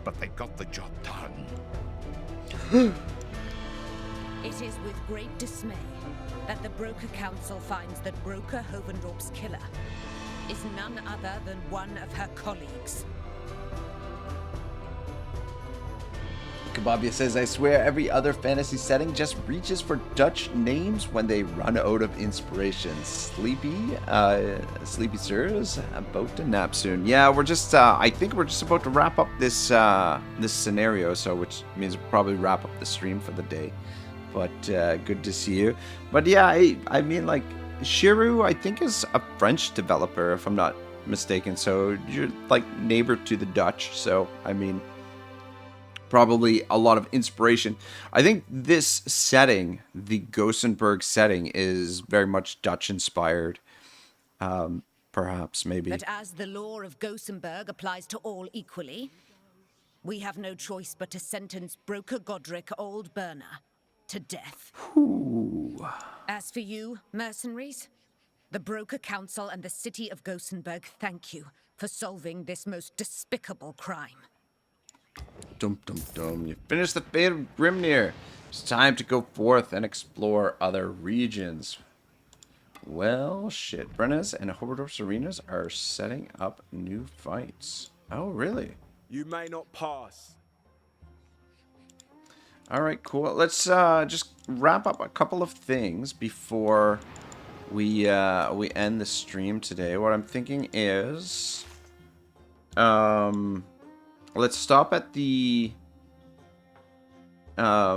but they got the job done. It is with great dismay that the Broker Council finds that Broker Hovendorp's killer is none other than one of her colleagues. Kebabia says, I swear every other fantasy setting just reaches for Dutch names when they run out of inspiration. Sleepy Sirs, about to nap soon. Yeah, we're just, I think we're just about to wrap up this this scenario, so which means we'll probably wrap up the stream for the day. But good to see you. But yeah, I mean, like, Shiru, I think, is a French developer, if I'm not mistaken. So you're like neighbor to the Dutch. So, I mean, probably a lot of inspiration. I think this setting, the Gothenburg setting, is very much Dutch inspired. Perhaps, maybe. But as the law of Gothenburg applies to all equally, we have no choice but to sentence Broker Godric Old Berna to death. Ooh. As for you, mercenaries, the Broker Council and the city of Gothenburg thank you for solving this most despicable crime. Dum dum dum. You finished the fate of Grimnir. It's time to go forth and explore other regions. Well, shit. Brenna's and Hovendorp's arenas are setting up new fights. Oh, really? You may not pass. All right, cool. Let's just wrap up a couple of things before we end the stream today. What I'm thinking is, let's stop at the I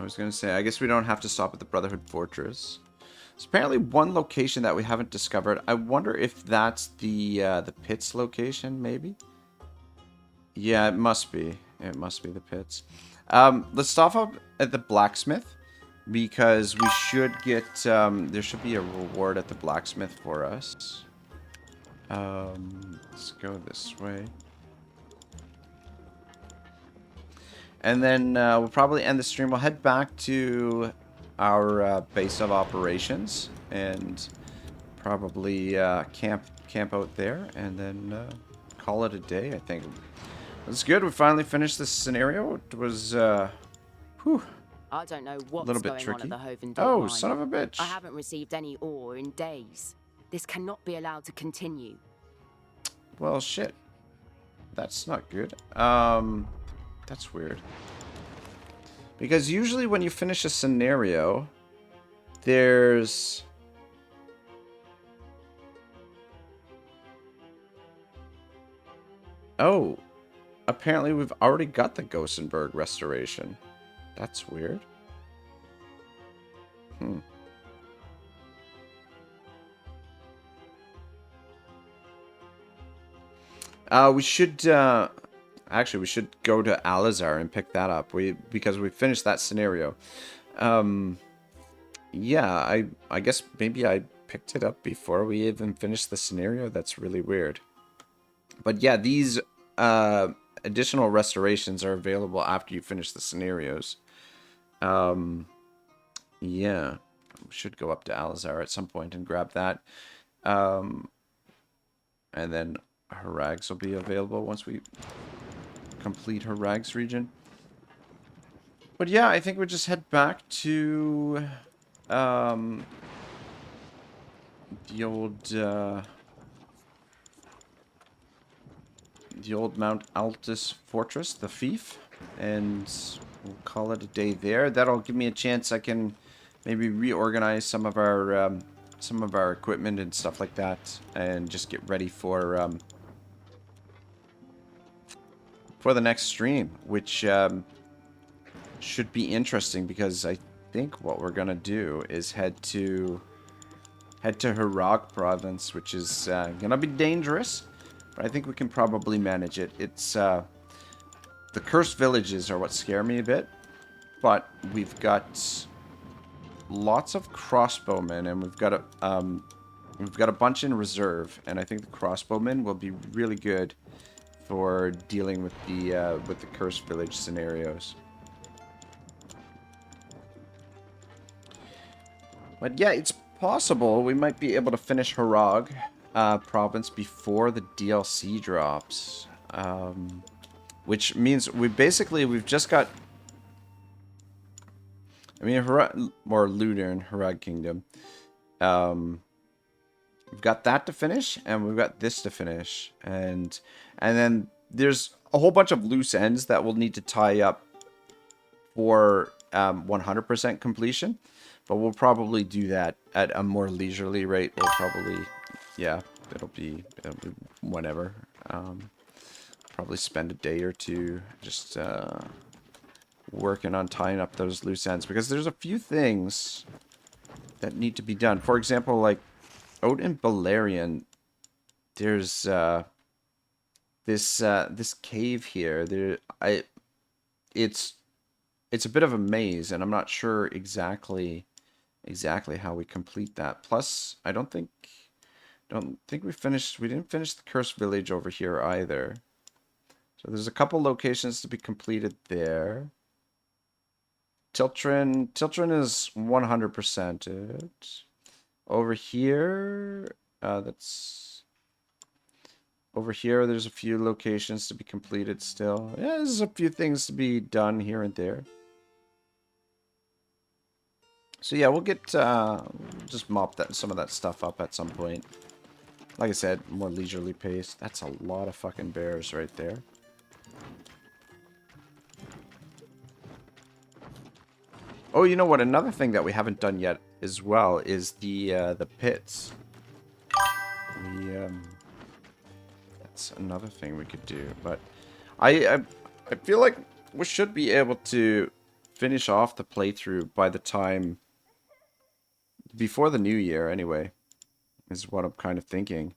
was gonna say, I guess we don't have to stop at the Brotherhood Fortress. There's apparently one location that we haven't discovered. I wonder if that's the pits location, maybe. Yeah, it must be. It must be the pits. Let's stop up at the blacksmith. Because we should get, there should be a reward at the blacksmith for us. Let's go this way. And then we'll probably end the stream. We'll head back to our base of operations and probably camp out there and then call it a day, I think. It's good. We finally finished this scenario. It was, whew. I don't know what's Little bit going tricky. on at the Hovendorp Oh, mine. son of a bitch. I haven't received any ore in days. This cannot be allowed to continue. Well, shit. That's not good. That's weird. Because usually when you finish a scenario, there's... Oh, apparently we've already got the Gossenberg restoration. That's weird. We should actually we should go to Alizar and pick that up. Because we finished that scenario. Yeah, I guess maybe I picked it up before we even finished the scenario. That's really weird. But yeah, these additional restorations are available after you finish the scenarios. Yeah, we should go up to Alizar at some point and grab that. And then Harags will be available once we complete Harags region. But yeah, I think we'll just head back to the old Mount Altus fortress, the Fief, and we'll call it a day there. That'll give me a chance. I can maybe reorganize some of our equipment and stuff like that, and just get ready for the next stream, which should be interesting because I think what we're gonna do is head to Harag province, which is gonna be dangerous, but I think we can probably manage it. It's the cursed villages are what scare me a bit, but we've got lots of crossbowmen, and we've got a bunch in reserve, and I think the crossbowmen will be really good for dealing with the cursed village scenarios. But yeah, it's possible we might be able to finish Harag province before the DLC drops, which means we've just got. I mean, Harag, or Ludern, Harag Kingdom. We've got that to finish, and we've got this to finish, and then there's a whole bunch of loose ends that we'll need to tie up for 100% completion. But we'll probably do that at a more leisurely rate. We'll probably, yeah, it'll be whatever. Probably spend a day or two just working on tying up those loose ends, because there's a few things that need to be done. For example, like out in Balerion, there's this cave here. It's a bit of a maze, and I'm not sure exactly how we complete that. Plus, I don't think we didn't finish the cursed village over here either. So there's a couple locations to be completed there. Tiltrin is 100%. Over here, over here, there's a few locations to be completed still. Yeah, there's a few things to be done here and there. So yeah, we'll get just mop some of that stuff up at some point. Like I said, more leisurely pace. That's a lot of fucking bears right there. Oh, you know what? Another thing that we haven't done yet as well is the pits. That's another thing we could do, but I feel like we should be able to finish off the playthrough by the time before the new year anyway, is what I'm kind of thinking.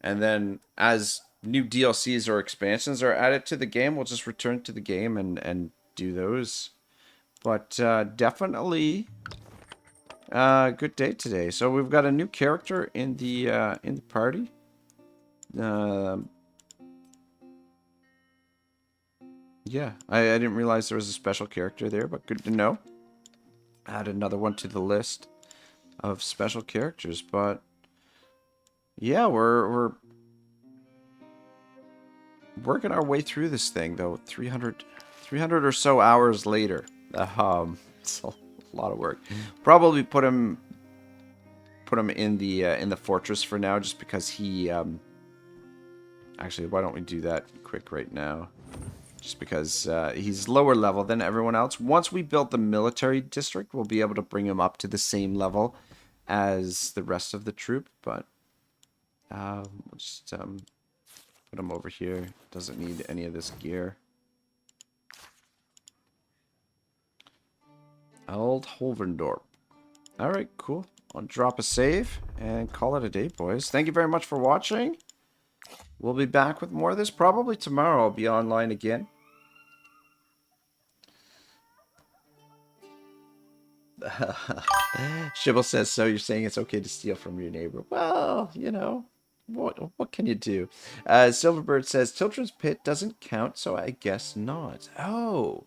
And then as new DLCs or expansions are added to the game, we'll just return to the game and do those. But definitely good day today. So we've got a new character in the party. Yeah, I didn't realize there was a special character there, but good to know. Add another one to the list of special characters, but yeah, we're working our way through this thing though. 300 or so hours later. It's a lot of work. Probably put him in the fortress for now, just because he actually, why don't we do that quick right now? Just because he's lower level than everyone else. Once we build the military district, we'll be able to bring him up to the same level as the rest of the troop. But we'll just put him over here. Doesn't need any of this gear. Old Hovendorp. Alright, cool. I'll drop a save and call it a day, boys. Thank you very much for watching. We'll be back with more of this. Probably tomorrow I'll be online again. Shibble says, so you're saying it's okay to steal from your neighbor. Well, you know, what can you do? Silverbird says, Tiltron's Pit doesn't count, so I guess not. Oh,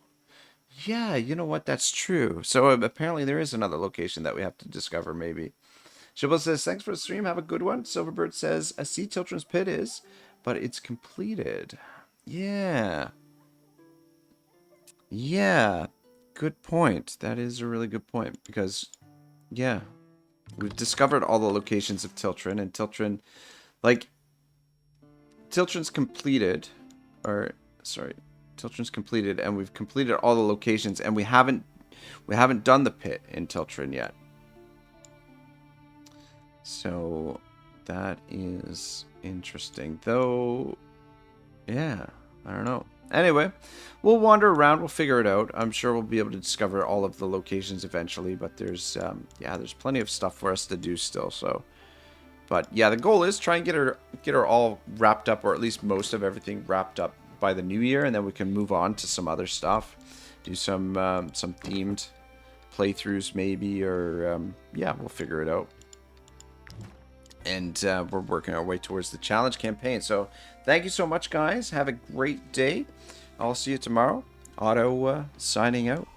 yeah, you know what? That's true. So apparently there is another location that we have to discover, maybe. Shibble says, thanks for the stream. Have a good one. Silverbird says, I see Tiltron's Pit is, but it's completed. Yeah. Yeah. Good point. That is a really good point, because, yeah, we've discovered all the locations of Tiltron, and Tiltron, like, Tiltron's completed, or, sorry, Tiltron's completed, and we've completed all the locations, and we haven't done the pit in Tiltron yet. So that is interesting, though. Yeah, I don't know. Anyway, we'll wander around. We'll figure it out. I'm sure we'll be able to discover all of the locations eventually. But there's, yeah, there's plenty of stuff for us to do still. So, but yeah, the goal is try and get her all wrapped up, or at least most of everything wrapped up by the new year, and then we can move on to some other stuff. Do some themed playthroughs maybe, or yeah, we'll figure it out. And we're working our way towards the challenge campaign. So thank you so much, guys. Have a great day. I'll see you tomorrow. Otto signing out.